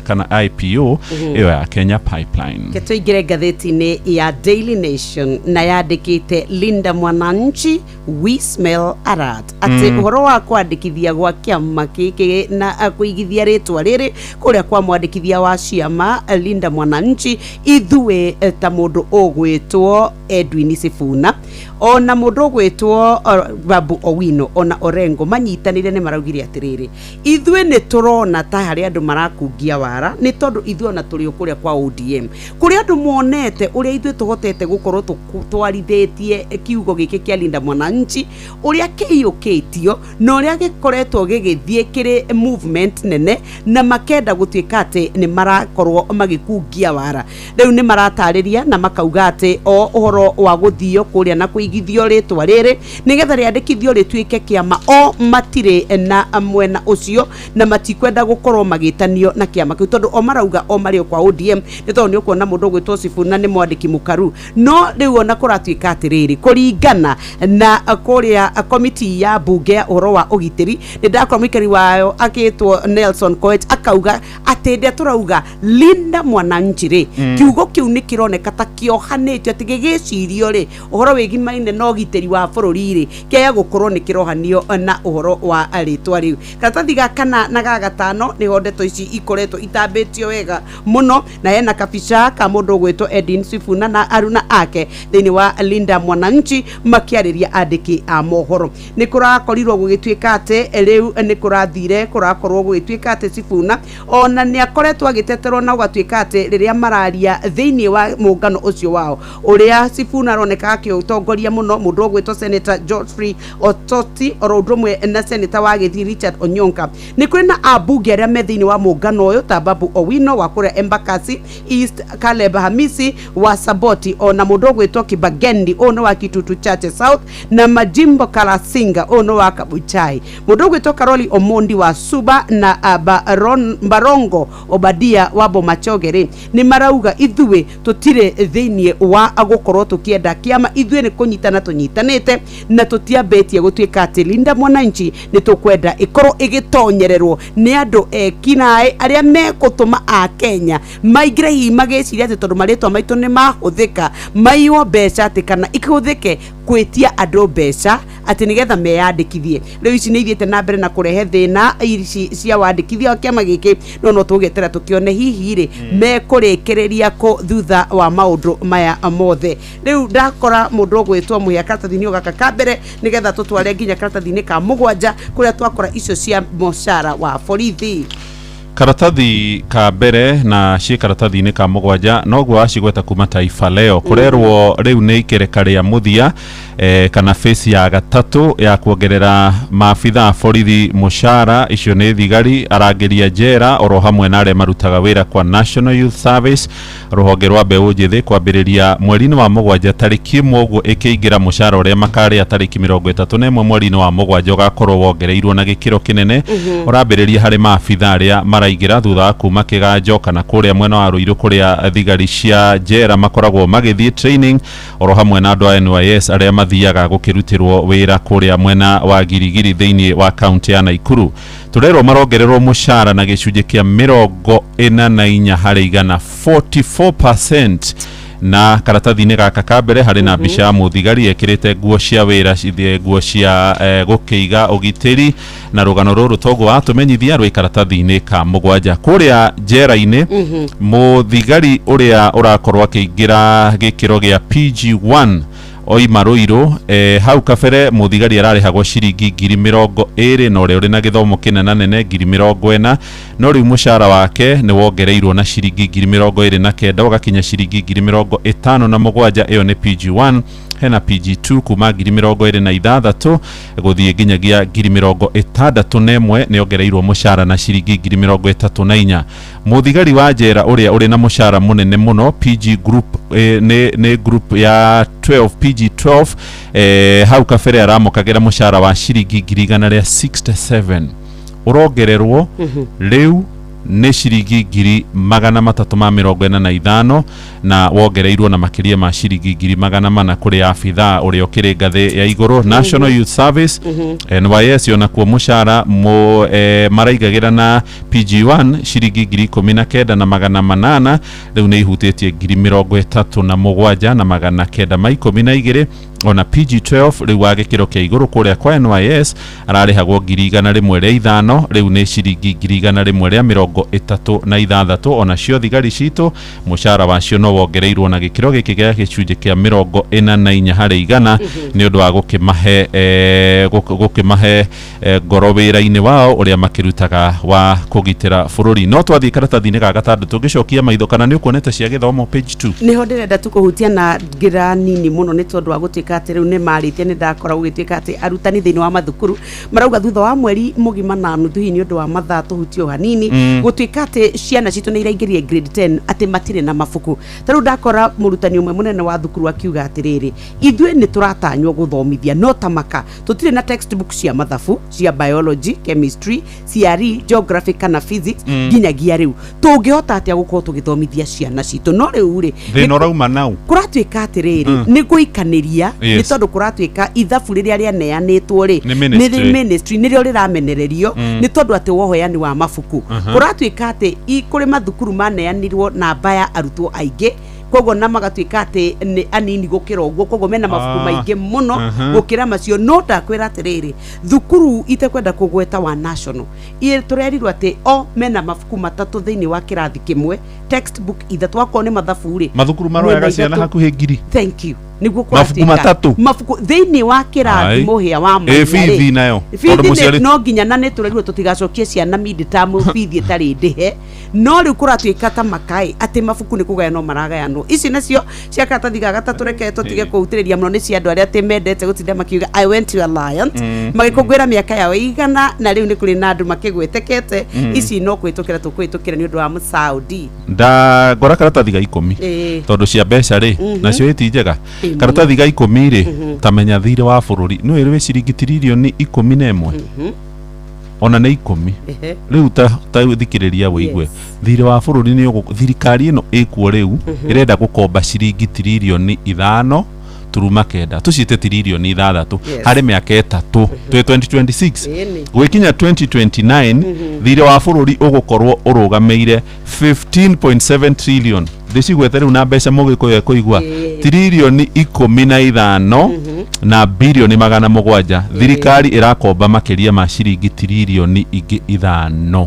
kana IPO ĩyo ya Kenya Pipeline. Ketũingĩre ngathĩti-inĩ ya Daily Nation na yandĩkĩte Linda Mwananchi we smell alert atĩ ũhoro wa kwandĩkithia gwa kĩama gĩkĩ na kũigithia rĩtwa rĩrĩ kũrĩa kwa mwandĩkithia wa ciama Linda Mwananchi ithuĩ ta mũndũ ũgwĩtwo Edwin Sifuna ona mũndũ ũgwĩtwo Babu Owino ona Orengo manyitanire nĩ maraugire atĩrĩrĩ ithuĩ nĩ turona ta harĩ andũ marakungia wara nĩ tondũ ithuĩ ona tũrĩ kũrĩa kwa ODM kũrĩa andũ monete ũrĩa ithuĩ tũhotete gũkorwo twarithĩtie kiugo gĩkĩ kĩa Linda Mwananchi ũrĩa kĩiyũkĩtio na ũrĩa gĩkoretwo gĩgĩthiĩ kĩrĩ movement nene na makenda gũtuĩka atĩ nĩ marakorwo magĩkungia wara rĩu nĩ maratarĩria na makauga atĩ o ũhoro wa gũthio kũrĩa na kũigithio rĩtwa rĩrĩ nĩgetha rĩandĩkithio rĩtuĩke kĩama o matirĩ na mwena ũcio na matikwenda gũkorwo magĩtanio na kĩama kĩu tondũ o marauga o marĩ kwa ODM nĩ tondũ nĩ ũkuona mũndũ ũgwĩtwo Sifuna nĩ mwandĩki mũkaru no rĩu ona kũratuĩka atĩrĩrĩ kũringana na kũrĩa komiti ya bunge ya ũhoro wa ũgitĩri nĩ ndakorwo mũikari wayo akĩtwo Nelson Koech akauga atĩ ndĩa tũrauga Linda Mwananchi rĩ kiugo kĩu nĩ kĩroneka ta kĩohanĩtio atĩ gĩgĩcirio rĩ ũhoro wĩgimaine na ũgitĩri wa bũrũri rĩ kĩaya gũkorwo nĩ kĩrohanio na ũhoro wa rĩtwa rĩu karatathi gakana na gagatano nĩho ndeto ici ikoretwo itambĩtio wega mũno na hena kabica ka mũndũ ũgwĩtwo Edwin Sifuna na aruna ake thĩinĩ wa Linda Mwananchi makĩarĩria andĩki a mohoro nĩ kũrakorirwo gũgĩtuĩka atĩ rĩu nĩ kũrathire kũrakorwo gũgĩtuĩka atĩ Sifuna ona nĩ akoretwo agĩteterwo na gũtuĩka atĩ rĩrĩa mararia thĩinĩ wa mũngano ũcio wao ũrĩa Sifuna aroneka akĩũtongoria mũno mũndũ ũgwĩtwo Senator Geoffrey Ototi oro ũndũ ũmwe na Senator wa Gĩthii Richard Onyonka nĩ kũrĩ na ambunge arĩa me thĩinĩ wa mũngano ũyũ ta Babu Owino wa kũrĩa Embakasi East Caleb Hamisi wa Saboti ona mũndũ ũgwĩtwo Kibagendi ono wa Kitutu Chache South na Majimbo Kalasinga ono wa Kabuchai mũndũ ũgwĩtwo Karoli Omondi wa Suba na Barongo Obadia wa Bomachogere nĩ marauga ithuĩ tũtirĩ thĩinĩ wa gũkorwo tũkĩenda kĩama ithuĩ nĩ kũnyitana tũnyitanĩte na tũtiambĩtie gũtuĩka atĩ Linda Mwananchi nĩ tũkwenda ĩkorwo ĩgĩtonyererwo nĩ andũ ekinaĩ arĩa megũtũma a Kenya maingĩre hihi magĩciria atĩ tondũ marĩtwa maitũ nĩ mahũthĩka maiywo mbeca atĩ kana ikĩhũthĩke kwĩtia andũ mbeca atĩ nĩgetha meyandĩkithie rĩu ici nĩ ithiĩte na mbere na kũrehe thĩna ici cia wandĩkithia kĩama gĩkĩ no tũgĩetera tũkĩone hihi rĩ mekũrĩkĩrĩria kũ thutha wa maũndũ maya mothe rĩu ndakora mũndũ ũgwĩtwo mũhĩa karatathi-inĩ gaka ka mbere nĩgetha tũtware nginya karatathi-inĩ ka mũgwanja kũrĩa twakora icio cia mũcara wa borithi karatathi ka mbere na ciĩ karatathi-inĩ ka mũgwanja noguo wacigweta kuma Taifa Leo kũrerwo rĩu nĩ ikereka rĩa mũthia kana face ya gatatũ ya kuongerera maabitha borithi mũcara icio nĩ thigari arangĩria njera oro hamwe na arĩa marutaga wĩra kwa National Youth Service rũhonge rwa mbeũ njĩthĩ kwambĩrĩria mweri-inĩ wa mũgwanja tarĩki 1 ũguo ĩkĩingĩra mũcara ũrĩa makarĩa tarĩki 31 mweri-inĩ wa mũgwanja ũgakorwo wongereirwo na gĩkĩro kĩnene ũrambĩrĩria harĩ maabitha arĩa maraingĩra thutha wa kuma kĩganjo kana kũrĩa mwena wa Ruiru kũrĩa thigari cia njera makoragwo magĩthiĩ training oro hamwe na andũ a NYS arĩa mathiaga gũkĩrutĩrwo wĩra kũrĩa mwena wa Girigiri thĩinĩ wa kaunti ya Naikuru turerwo marongererwo mũcara na gĩcunjĩ kĩa 44 harĩ 100 44% na karatathi-inĩ gaka ka mbere harĩ na mbica ya mũthigari ekĩrĩte nguo cia wĩra cithie nguo cia gũkĩiga ũgitĩri na rũgano rũrũ toguo watũmenyithia rwĩ karatathi-inĩ ka mũgwanja kũrĩa njera-inĩ mũthigari ũrĩa ũrakorwo akĩingĩra gĩkĩro gĩa PG1 oima Ruiru hau kabere mũthigari ararĩhagwo ciringi 20,000 na ũrĩa ũrĩ na gĩthomo kĩnenanene 40,000 no rĩu mũcara wake nĩ wongereirwo na ciringi 29,000 ũgakinya ciringi 57,000 ĩyo nĩ PG1 hena PG2 kuma 2026 guthie nginyagia 2061 ni ongereirwo mushara na ciringi 34. Muthigari wa njera uria uri na mushara munene muno PG group ne group ya 12 PG12 hau kabere aramukagira mushara wa ciringi 167 urongererwo riu ni ciringi 345 na wongereirwo na makiria ma ciringi 400 kuri afitha uria ukiri ngathi ya iguru National Youth Service NYS yona kuo mushara maraigagira na PG1 ciringi 19,800 riu ni ihutĩtie 37,912 ona PG12 riu wa gikiro kia iguru kuria kwa NYS ararihagwo 1,105 riu ni ciringi 1,136 ona cio thigari citu mushara wacio no wongereirwo na gikiro giki gia gicunje kia 44 harĩ igana ni undu wa gukimahe ngoro wira-ini wao uria makirutaga wa kugitira bururi. No twathii karatathi-ini ga gatandu tungicokia maitho kana ni ukuonete cia githomo page 2 niho ndirenda tukuhutia na ngira nini muno ni tondu wa gutuika ati riu ni maritie ni ndakora gugituika ati arutani thiini wa mathukuru marauga thutha wa mweri mugima na nuthu ni undu wa mathaa tuhutio hanini gutuika ati ciana citu ni iraingirie grade 10 ati matire na mafuku. Taru ndakora murutani umwe munene wa thukuru akiuga atiriri ithwe ni turatanywo guthomithia no tamaka tutire na textbook cia mathabu cia biology, chemistry, CRE, geography kana physics nginyagia riu tungihota atia gukorwo tugithomithia ciana citu no riu ri thina rauma nau kuratuika atiriri ni guikaniria ni tondu kuratuika ithabu riria rianeanitwo ri ni ministry nirio riramenererio ni tondu ati wohoyani wa mafuku kuratuika ati kuri mathukuru maneanirwo na baya arutwo aingi kogo na magatuika ati ni anini gukira uguo kogo mena mafuku maingi muno gukira macio no ndakwira atiriri thukuru itekwenda kugweta wa national turerirwo ati mena mafuku matatu thiini wa kirathi kimwe textbook ithatu akwo ni mathabu ri mathukuru maroyaga ciana hakuhi ngiri. Thank you niguo kwa mafuku matatu mafuku thiini wa kirathi muhia wa mwana fithi nayo fithi no nginya na ni turerirwo tutigacokie ciana mid term fithi tari ndihe no riu kuratuika ta makai ati mafuku ni kugaya no maragayanwo ici nacio cia karatathi ga gatatu reke tutige kuhutiriria muno ni cia andu aria ati mendete gutinda makiuga I went to Alliance magikugwira miaka yao igana na riu ni kuri na andu makigwetekete ici no kwitukira tukwitukira ni undu wa Saudi nda ngora karatathi ga 10 tondu cia mbeca ri nacio iti njega karatathi ga 10 ri tamenya thire wa bururi no iri ciringi trilioni 11 ona ni 10 riu ta thikiriria wigue thire wa bururi ni thirikari ino ikuo riu irenda gukomba ciringi trilioni 5 turuma kenda tucite trilioni 6 hari miaka 3 2026 gwikinya 2029 thire wa bururi ugukorwo urugameire 15.7 trillion ndicigwete riu na mbeca mugikuye kuigwa trilioni 15 na bilioni 700 thirikari irakomba makiria ma ciringi trilioni 5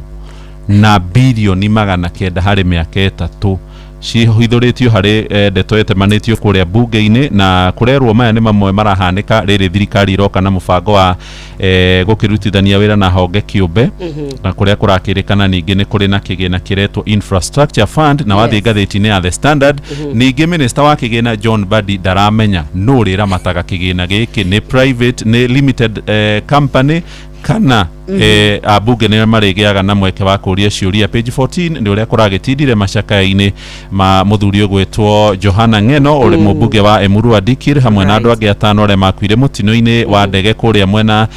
na bilioni 900 hari miaka 3 cihithuritio hari ndeto etemanitio kuria bunge-ini na kurerwo maya ni mamwe marahanika riri thirikari iroka na mubango wa gukirutithania wira na honge kiumbe na kuria kurakirikana ningi ni kuri na kigina kiretwo infrastructure fund na wathi ngathiti-ini ya The Standard ningi minister wa kigina John Badi daramenya no rira mataga kigina giki ni private ni limited company kana abunge ni marigiaga na mweke wa kuria ciuria page 14 ni uria kuragitindire macakaini ma muthuri ugwetwo Johana Ng'eno uri mubunge wa Emurua Dikir hamwe na andu angi atano aria makuire mutino-ini wa ndege kuria mwena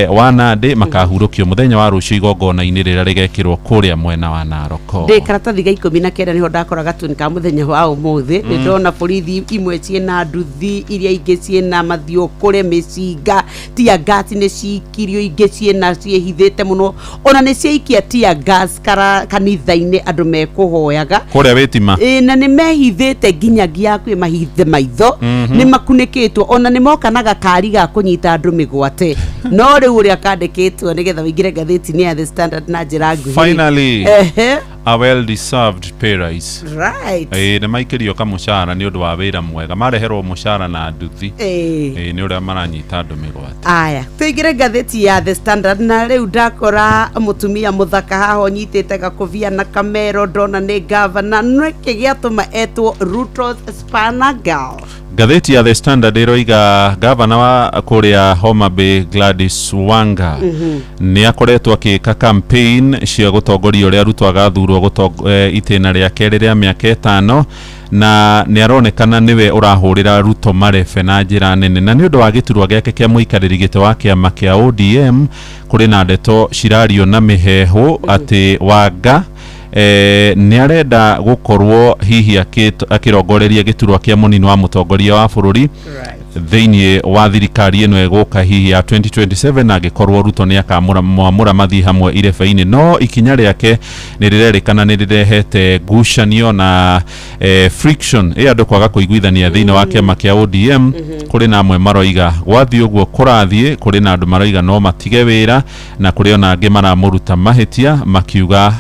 wa Nandi makahurukio muthenya wa rucio igongona-ini riria rigekirwo kuria mwena wa Naroko ndi karatathi ga 19 niho ndakora gatuni ka muthenya wa umuthi ni ndona borithi imwe ciena nduthi iria ingi ciena mathio kure micinga tia gati ni cikirio ingi ciena ciehithite muno ona ni ciaikia tia gas kanitha-ini andu mekuhoyaga kuria witima na ni mehithite nginyagia kwi mahithe maitho ni makunikitwo ona ni mokanaga kari ga kunyita andu migwate no riu uria kandikitwo nigetha wingire ngathiti-ini ya The Standard na njira nguhi finally a well deserved pay rise right ni maikirio kamushara ni undu wa wira mwega mareherwo mushara na nduthi ni uria maranyita andu migwate aya tuigire ngathiti ya The Standard na riu ndakora mutumia muthaka haho nyitite gakuvia na kamero ndona ni governor nweke giatuma etwo Ruto Spana Girl Gatheti ya The Standard iroiga gavana wa kuria Homa Bay Gladys Wanga ni akoretwo akika campaign cia gutongoria uria Ruto agathurwo itena ria keri ria miaka 5 na ni aronekana niwe urahurira Ruto marebe na njira nene na ni undu wa giturwa giake kia muikariri gite wa kiama kia ODM kuri na ndeto cirario na miheho ati Wanga ni arenda gukorwo hihi akirongoreria giturwa kia munini wa mutongoria wa bururi thini wa thirikari eno egoka hihi ya 2027 na gikorwo Ruto ni akamura mathi hamwe irebe-ini no ikinya riake ni rirerikana ni rirehete gucanio na friction andu kwaga kuiguithania thini wa kiama kia ODM kuri na amwe maroiga gwathi uguo kurathie kuri na andu maroiga no matige wira na kuri ona angi maramuruta mahitia makiuga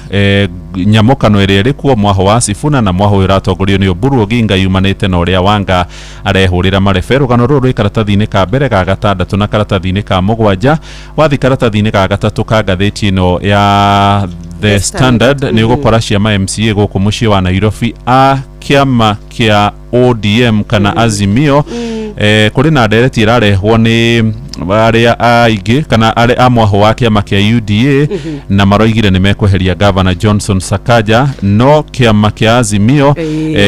nyamukano iri rikuo mwaho wa Sifuna na mwaho iratongorio ni Oburu Oginga yumanite na uria Wanga arehurira marebe rugano ruru ikaratathi-ini ka mbere ka 6 na karatathi-ini ka 7 wathi karatathi-ini ka 3 ka gatheti ino ya The Standard ni ugukora ciama MCA guku mucii wa Nairobi a kiama kia ODM kana Azimio kuri na ndereti irarehwo ni aria aingi kana ari amwaho wa kiama kia UDA na maroigire ni mekweheria Governor Johnson Sakaja no kiama kia Azimio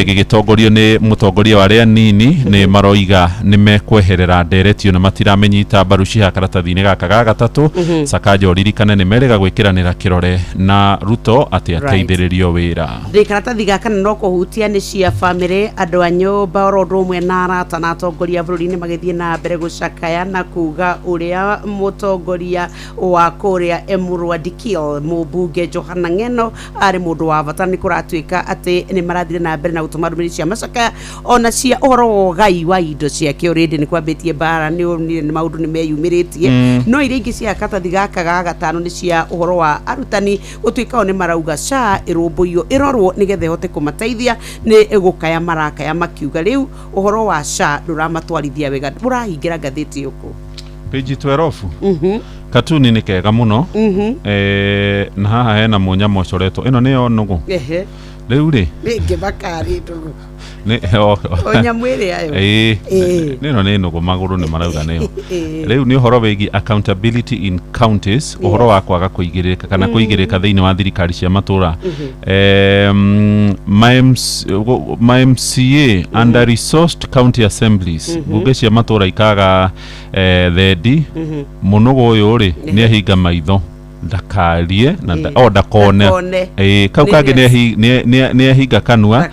gigitongorio ni mutongoria wa ria nini ni maroiga ni mekweherera ndereti na matiramenyita mbaru ciha karatathi-ini gaka ga 3 Sakaja oririkane ni merega gwikiranira kirore na Ruto ati ateithiririo wira karatathi gaka no kuhutia ni cia family andu a nyumba oro umwe na arata na atongoria bururi-ini magithie na mbere gucakaya na kuga uria mutongoria wa kuria Emuru wa Dikil mubunge Johana Ng'eno ari mundu wa bata ni kuratuika ati ni marathire na mbere na gutuma ndumiri cia macaka ona cia uhoro gai wa indo cia kiurindi ni kwambitie bara ni maundu ni meyumiritie no iria ingi cia karatathi gaka ga 5 ni cia uhoro wa arutani gutuika ni marauga SHA irumbuyo irorwo nigethe hote kumateithia ni egukaya maraka ya makiuga riu uhoro wa SHA nduramatwarithia wega burahingira gatheti yuko page 12 katuni ni kega muno na haha hena munyama ucoretwo ino niyo nugu riu ri ngi bakari ndugu ni onyamwire ayo nino ni nugu maguru ni marauga niyo riu ni uhoro wigi accountability in counties uhoro wa kwaga kuigirika kana kuigirika thiini wa thirikari cia matura my MCA under resourced county assemblies bunge cia matura ikaga thedi munugo uyu ri ni ahinga maitho ndakarie na ndakone kau kage ni ahinga kanua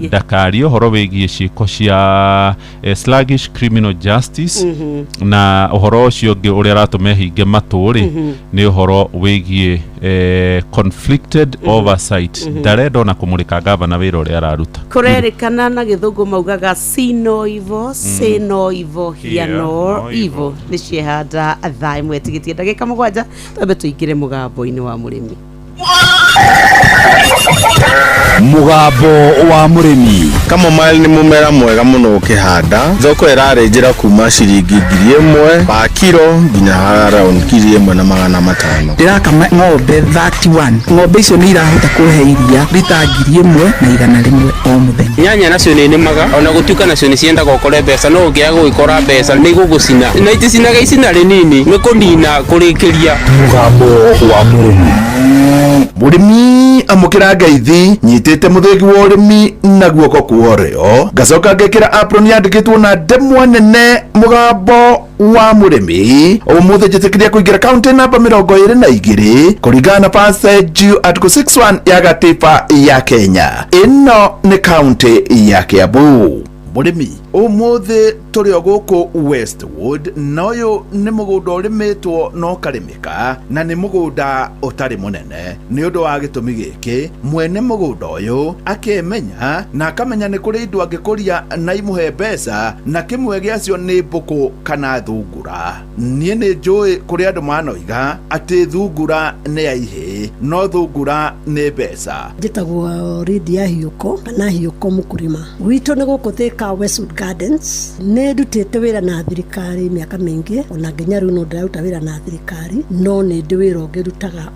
ndakarie uhoro wigie ciiko cia sluggish criminal justice na uhoro ucio ungi uria ratume hinge maturi ni uhoro wigie conflicted oversight ndarendo na kumurika governor wira uria araruta kurerikana na githungu maugaga sino ivo sino ivo hiano ivo ni ciehanda athai mwetigitie ndagika 7 twambe tuingire mugambo-ini wa murimi mugambo wa murimi kama mali ni mumera mwega muno ukihanda thoko irarenjera kuma ciringi 1,000 pa kilo nginya around 1,500 ndirakama ng'ombe 31 ng'ombe icio ni irahota kuhe iria lita 1,100 o muthenya nyanya nacio ni nemaga ona gutuka nacio ni cienda gukore mbeca no ngia gwikora mbeca ni gugucina na iticinaga icina rinini ni kunina kurikiria mugambo wa murimi murimi amukira ngaithi nyitite muthegi wa urimi na guoko kuorio ngacoka ngekira apron yandikitwo na ndemwa nene mugambo wa murimi umuthe jitikiria kuingira county namba 22 kuringana na passage article 61 ya gatiba ya Kenya ino ni county ya Kiambu murimi umuthe turi guku Westwood noyo ni mugunda urimitwo no karimika na ni mugunda utari munene ni undu wa gitumi giki mwene mugunda uyu akemenya na akamenya ni kuri indu angikuria na imuhe mbeca na kimwe giacio ni mbuku kana thungura nie ni njui kuri andu manoiga ati thungura ni aihi no thungura ni mbeca njitagwo Lydia Hiuko kana Hiuko mukurima gwitu ni guku Thika Westwood Gardens. Nĩ ndutĩte wĩra na thirikari mĩaka mĩingĩ, ona nginya rĩu no ndĩraruta wĩra na thirikari, no nĩ ndĩ wĩra ũngĩ ndutaga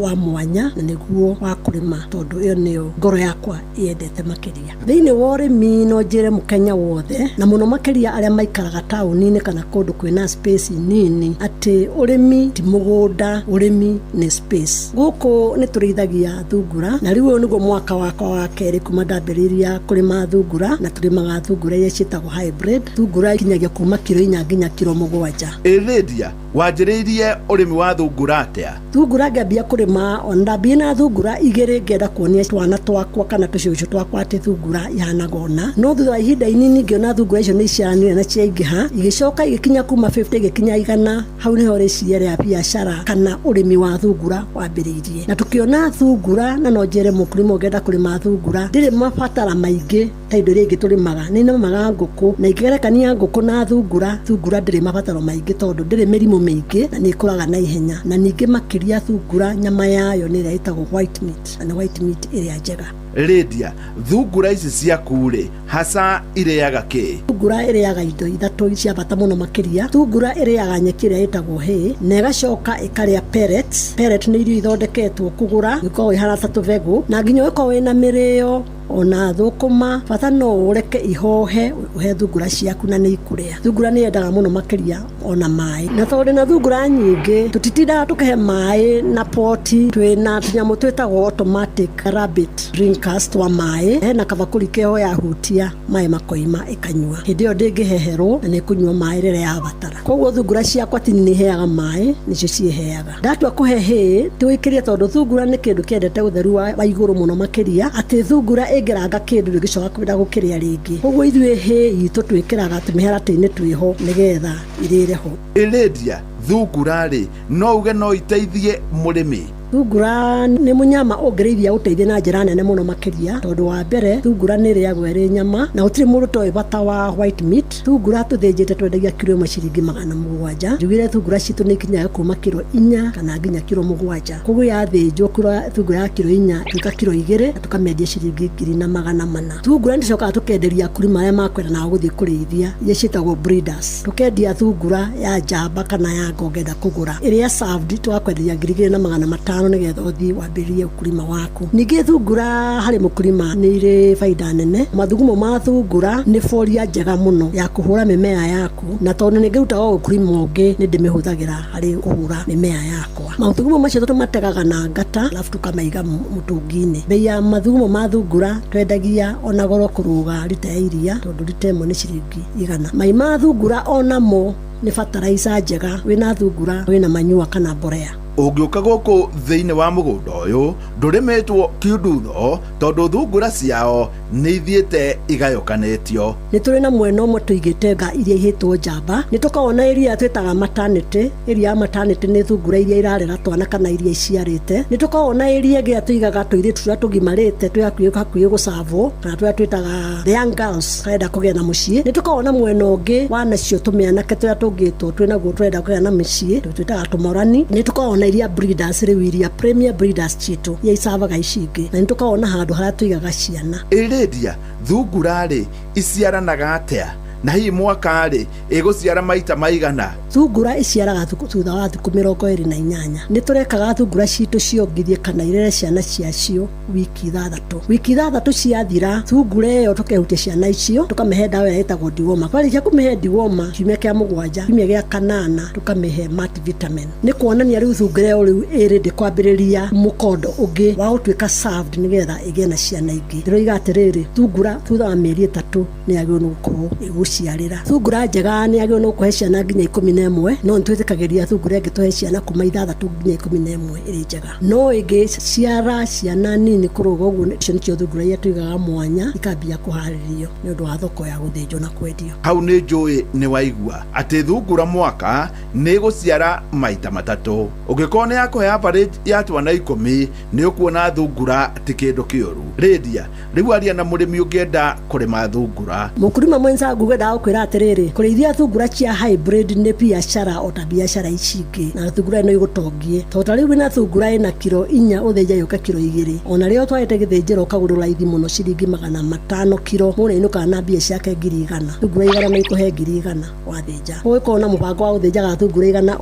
wa mwanya na nĩguo wa kũrĩma, tondũ ĩyo nĩyo ngoro yakwa yendete makĩria. Thĩinĩ wa ũrĩmi no njĩre Mũkenya wothe, na mũno makĩria arĩa maikaraga taũni-inĩ kana kũndũ kwĩna space nini, atĩ ũrĩmi ti mũgũnda, ũrĩmi nĩ space. Gũkũ nĩ tũrĩithagia thungura, na rĩu ũyũ nĩguo mwaka wakwa wa kerĩ kuma ndambĩrĩria kũrĩma thungura, na tũrĩmaga thungura iria ciĩtagwo hybrid. Thungura ikinyagia kuma kilo 4 nginya kilo 7. Lydia, wanjĩrĩirie ũrĩmi wa thungura atĩa? Thungura ngĩambia kũrĩma, ona ndambia na thungura 2 ngĩenda kuonia twana twakwa kana tũcũcũ twakwa atĩ thungura ihanaga ũna. No thutha wa ihinda inini ngĩona thungura icio nĩ iciaranire na ciaingĩha, igĩcoka igĩkinya kuma 50 igĩkinya 100. Hau nĩho rĩciria rĩa biacara kana ũrĩmi wa thungura wambĩrĩirie. Na tũkĩona thungura, na no njĩre mũkũrĩma ũngĩenda kũrĩma thungura, ndĩrĩ mabatara maingĩ ta indo iria ingĩ tũrĩmaga. Nĩ nĩmaga ngũkũ, na ingĩgerekania ngũkũ na thungura ndĩrĩ mabataro maingĩ tondũ ndĩrĩ mĩrimũ mĩingĩ na nĩ ĩkũraga na ihenya. Na ningĩ makĩria thungura nyama yayo nĩ ĩrĩa ĩtagwo white meat, na white meat ĩrĩa njega. Lydia, thungura ici ciaku-rĩ, haca irĩaga kĩ? Thungura ĩrĩaga indo 3 cia bata mũno makĩria. Thungura ĩrĩaga nyeki ĩrĩa ĩtagwo hay, na ĩgacoka ĩkarĩa pellets. Pellet nĩ irio ithondeketwo kũgũra, ikoragwo ihana ta tũbegũ, na nginya ũkorwo wĩna mĩrĩo ona thũkũma, bata no ũreke ihohe uhe thungura ciaku na nĩ ikũrĩa. Thungura nĩ yendaga mũno makĩria ona maĩ, na tondũ na thungura nyingĩ tũtitindaga tũkĩhe maĩ na poti. Twĩna tũnyamũ twĩtagwo automatic rabbit drinkers twa maĩ, hena kabakũri keho yahutia maĩ makoima ĩkanyua. Hĩndĩ ĩyo ndĩngĩheherwo na nĩ kũnyua maĩ rĩrĩa yabatara. Koguo thungura ciakwa ti nĩ heaga maĩ, nĩcio ciĩheaga. Ndatua kũhe hay twĩkĩrie, tondũ thungura nĩ kĩndũ kĩendete ũtheru wa igũrũ mũno makĩria, atĩ thungura ĩngĩranga kĩndũ rĩgĩcoka kwenda gũkĩrĩa rĩngĩ. Koguo ithuĩ hay itũ twĩkĩraga tũmĩharatĩ-inĩ twĩho nĩgetha irĩre ho. Lydia, thungura-rĩ no uge no iteithie mũrĩmi? Thungura nĩ mũnyama ũngĩrĩithia ũteithie na njĩra nene mũno makĩria, tondũ wa mbere thungura nĩ ĩrĩagwo ĩrĩ nyama, na gũtirĩ mũndũ toĩ bata wa white meat. Thungura tũthĩnjĩte twendagia kilo 1,700. Njugire thungura citũ nĩ ikinyaga kuma kilo 4 kana nginya kilo 7. Koguo yathĩnjwo thungura ya kilo 4 tuka kilo 2 na tũkamendia ciringi 1,400. Thungura nĩ tũcokaga tũkenderia akurima arĩa makwenda na gũthiĩ kũrĩithia, iria ciĩtagwo breeders. Tũkendia thungura ya njamba kana ya ngongenda kũgũra, ĩrĩa served tũgakwenderia 2,500 nĩgetha ũthiĩ wambĩrĩrie ũkurima waku. Ningĩ thungura harĩ mũkurima nĩ irĩ faida nene. Mathugumo ma thungura nĩ boria njega mũno ya kũhũra mĩmea yaku, na tondũ nĩngĩruta o ũkurima ũngĩ nĩ ndĩmĩhũthagĩra harĩ kũhũra mĩmea yakwa. Mathugumo macio tũmategaga na ngata, alafu tũkamaiga mũtũngi-inĩ. Bei ya mathugumo ma thungura twendagia ona goro kũrũga lita ya iria, tondũ lita ĩmwe nĩ ciringi 100. Mai ma thungura onamo nĩ fertilizer njega wĩna thungura, wĩna manyua kana mborea. Ũngĩũka gũkũ thĩinĩ wa mũgũnda ũyũ ndũrĩmĩtwo kiundutho, tondũ thungura ciao nĩ ithiĩte igayũkanĩtio. Nĩ tũrĩ na mwena ũmwe tũigĩte nga iria ihĩtwo njamba. Nĩ tũkoragwo na iria twĩtaga maternity. Iria ya maternity nĩ thungura iria irarera twana kana iria iciarĩte. Nĩ tũkoragwo na iria ĩngĩ tũigaga tũirĩtu tũrĩa tũgimarĩte hakuhĩ gũcavwo, kana tũrĩa twĩtaga the young girls arenda kũgĩa na mũciĩ. Nĩ tũkoragwo na mwena ũngĩ wa nacio tũmĩanake tũrĩa tũngĩtwo twĩnaguo tũrenda kũgĩa na mĩciĩ, twĩtaga tũmorani. Nĩ tũkoragwo na iria breeders, rĩu iria premier breeders citũ iria icavaga ici ingĩ, na nĩ tũkoragwo na handũ harĩa tũigaga ciana. Lydia, thungura-rĩ iciaranaga atĩa? Na hihi mwaka-rĩ ĩgũciara maita maigana? Thungura iciaraga thutha wa thikũ 28. Nĩ tũrekaga thungura citũ ciongithie kana irere ciana ciacio wiki 6. Wiki 6 ciathira, thungura ĩyo tũkehutia ciana icio, tũkamĩhe ndawa ĩrĩa ĩtagwo dewormer. Twarĩkia kũmĩhe dewormer kiumia kĩa 7, kiumia gĩa 8 tũkamĩhe multivitamin. Nĩ kuonania rĩu thungura ĩyo rĩu ĩrĩndĩ kwambĩrĩria mũkondo ũngĩ wa gũtuĩka served nĩgetha ĩgĩe na ciana ingĩ. Ndĩroiga atĩrĩrĩ, thungura thutha wa mĩeri 3 nĩ yagĩrĩirwo gũkorwo ĩgũciarĩra. Thungura njega nĩ yagĩrĩirwo kũhe ciana nginya 11, no nĩtwĩtĩkagĩria thungura ĩngĩtũhe ciana kuma 6 nginya 11 ĩrĩ njega. No ĩngĩciara ciana nini kũrũga ũguo, icio nĩcio thungura iria tũigaga mwanya ikambia kũharĩrio nĩ ũndũ wa thoko ya gũthĩnjwo na kwendio. Hau nĩ njũĩ nĩ waigua atĩ thungura mwaka nĩ ĩgũciara maita 3. Ũngĩkorwo nĩ yakũhe average ya twana 10, nĩ ũkuona thungura ti kĩndũ kĩũru. Lydia, rĩu aria na mũrĩmi ũngĩenda kũrĩma thungura. Mũkurima mwenzangu kwendaga gukwira atiriri kurithia thungura cia hybrid ni biashara o ta biashara ici ingi na thungura ino igutongie tota riu wina thungura ina kilo 4 uthĩnja yuka kilo 2 ona rĩo twarĩte gĩthĩnjĩro kagũrũ raithi mũno ciringi 500 kilo mũna inuka na mbia ciake 100 thungura 100 na ikuhe 100 wathĩnja ũgĩkorwo na mũbango wa gũthĩnjaga thungura 100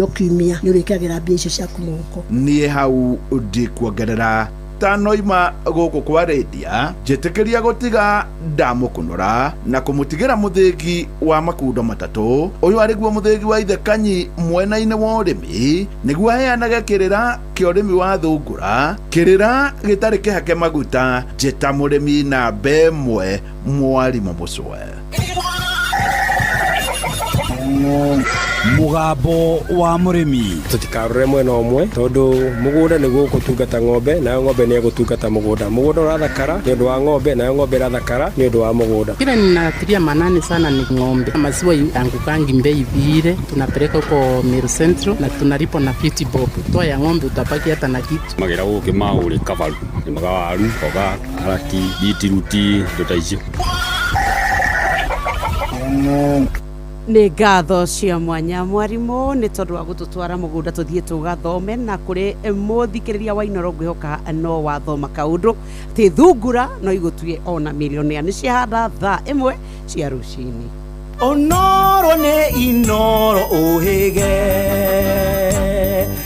o kiumia nĩ ũrĩkagĩra mbia icio ciaku mũhuko niĩ hau ndikuongerera tanoima gũkũ kwa rendia njĩtĩkĩria gũtiga ndamũkũnũra na kũmũtigĩra mũthĩgi wa makundo matatũ ũyũ arĩguo mũthĩgi wa ithe Kanyi mwena-inĩ wa ũrĩmi nĩguo aheanage kĩrĩra kĩa ũrĩmi wa thungura kĩrĩra gĩtarĩ kĩhake maguta njĩta mũrĩmi namba 1 Mwarimũ Mũcwe. Mugambo wa mũrĩmi tutikarore mwena ũmwe tondu mugunda niguo gũtungata ng'ombe nayo ng'ombe nĩ gũtungata mugunda ũrathakara nĩ ũndũ wa ng'ombe nayo ng'ombe ĩrathakara nĩ ũndũ wa mugunda. Kile ninatilia manani sana ni ng'ombe. Maziwa yangukangi mbei vile tunapeleka huko Meru Central na tunalipo na 50 bob. Toa ya ng'ombe utapaki hata na kitu. Magera gũkĩ maũrĩ kabaru nĩ magawaru koga araki bitiruti tutaicio. Nĩ ngatho cia mwanya mwarimũ nĩ tondũ wa gũtũtwara mũgũnda tũthiĩ tũgathome na kũrĩ mũthikĩrĩria wa Inoro ngwĩhoka no wathoma kaũndũ atĩ thungura no igũtue ona milionea nĩ ciahanda thaa 1 cia rũcinĩ. Onoro nĩ Inoro ũhĩge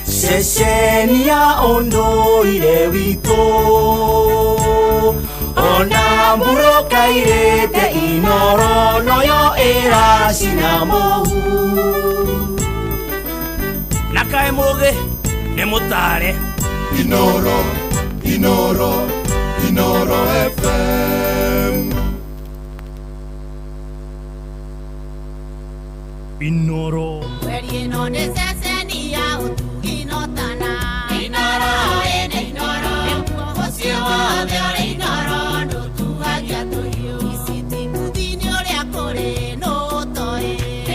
ceceni ya ũndũire witũ ona mburoka irĩte Inoro noyo ĩracina mũhu na kaĩ mũgĩ nĩ mũtare Inoro FM Inoro Weri ĩno nĩ ceceni ya ũtugi no tana Inoro ĩnĩ Inoro ũcio wothe ũrĩ Inoro ndũtugagia tũhiũ icitikuthi-inĩ ũrĩa kũrĩ nũtoĩ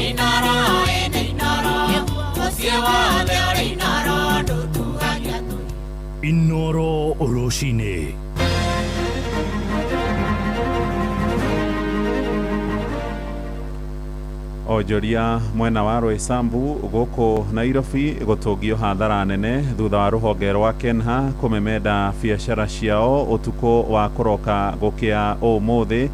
Inoro ĩnĩ Inoro ũcio wothe ũrĩ Inoro ndũtugagia tũhiũ Inoro rũcinĩ. Onjoria mwena wa Roysambu gũkũ Nairobi gũtũngio hathara nene thutha wa rũhonge rwa Kenha kũmemenda biacara ciao ũtukũ wa kũroka gũkĩa ũmũthĩ.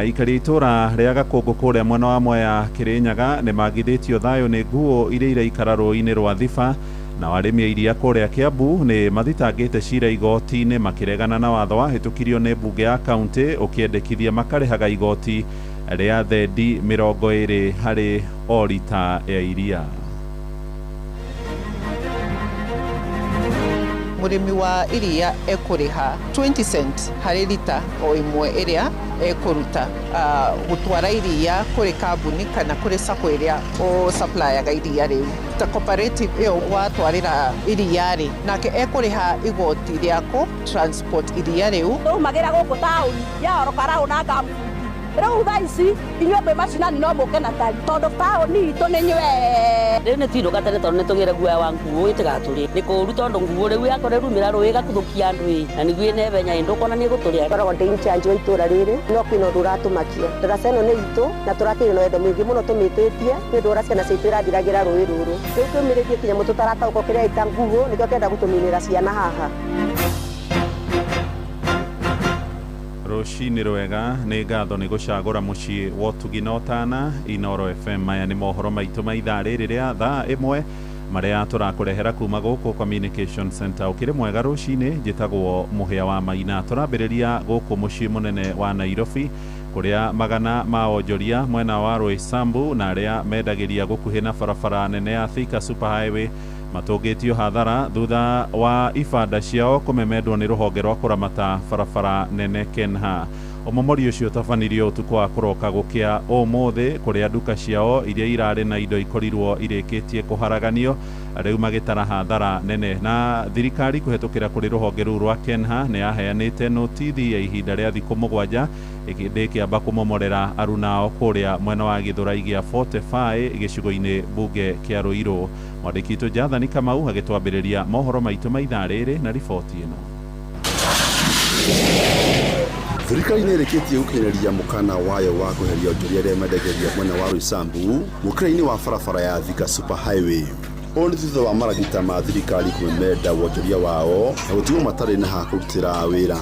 Ikari itũra rĩa Gakũngũ kũrĩa mwena wa Mwea Kĩrĩnyaga nĩ magithĩtio thayũ nĩ nguo iria iraikara rũĩ-inĩ rwa Thiba na arĩmi a iria kũrĩa Kiambu nĩ mathitangĩte cira igoti-inĩ makĩregana na watho wahĩtũkirio nĩ mbunge ya kaunti ũkĩendekithia makarĩhaga igoti rĩa thendi 20 harĩ o rita ya iria. Mũrĩmi wa iria ekũrĩha 20 cent harĩ rita o ĩmwe ĩrĩa ekũruta gũtwara iria kũrĩ kambuni kana kũrĩ sacco ĩrĩa supplyaga iria rĩu. Ta cooperative ĩyo watwarĩra iria rĩ nake ekũrĩha igoti rĩa transport iria rĩu. Tũmagĩra gũkũ taũni yaoroka raũna ngamu rĩu thaa ici inyuĩ macinani no mũke na tari tondũ taũni itũ nĩ nyue. Rĩu nĩ twinũka tene tondũ nĩ tũgĩre guoya wa nguo ĩtigatũrĩe nĩ kũũru tondũ nguo rĩu yakora rumĩra rũĩ ĩgatuthũkia andũ na nĩguo ĩna ĩbenya ndũkona nĩ ĩgũtũrĩa. Koragwo ndĩ inchange wa itũra rĩrĩ no kwĩna ũndũ ũratũmakia. Ndaraca ĩno nĩ itũ na tũrakĩrĩ na wendo mũingĩ mũno tũmĩtĩtie nĩ ũndũ ũrĩa ciana citũ irathiragĩra rũĩ rũrũ. Rĩu twĩmĩrĩtie kĩnyamũ tũtarataũkwo kĩrĩa ĩta nguo nĩkĩo kĩenda gũtũminĩra ciana haha. Rũcinĩ rwega nĩ ngatho nĩ gũcagũra mũciĩ wa ũtugi na ũtana Inoro FM. Maya nĩ mohoro maitũ ma ithaa rĩrĩ rĩa thaa 1 marĩa tũrakũrehera kuma gũkũ Communication Center. Ũkĩrĩ mwega rũcinĩ, njĩtagwo Mũhĩa wa Maina. Tũrambĩrĩria gũkũ mũciĩ mũnene wa Nairobi kũrĩa magana ma onjoria mwena wa Roysambu na arĩa mendagĩria gũkuhĩ na barabara nene ya Thika Superhighway matũngĩtio hathara thutha wa ibanda ciao kũmemendwo nĩ rũhonge rwa kũramata barabara nene Kenha. Omomori ũcio ũtabanirio ũtukũ wa kũroka gũkĩa ũmũthĩ kũrĩa nduka ciao iria irarĩ na indo ikorirwo irĩkĩtie kũharaganio rĩu magĩtara hathara nene, na thirikari kũhetũkĩra kũrĩ rũhonge rũu rwa Kenha nĩ yaheanĩte notithi ya ihinda rĩa thikũ 7 ĩkĩamba kũmomorera arunao kũrĩa mwena wa Gĩthũrai gĩa 45 gĩcigo-inĩ mbunge kĩa Ruiru. Mwandĩki witũ Jathani Kamau agĩtwambĩrĩria mohoro maitũ ma ithaa rĩrĩ na riboti ĩno. Thirikari nĩ ĩrĩkĩtie gũkinyanĩria mũkana wayo wa kweheria onjoria arĩa mendageria mwena wa Roysambu mũkĩra-inĩ wa barabara ya Thika Super Highway. Ũũ nĩ thutha wa maragita ma thirikari kwĩmenda wonjoria wao na gũtigwo matarĩ na ha kũrutĩra wĩra.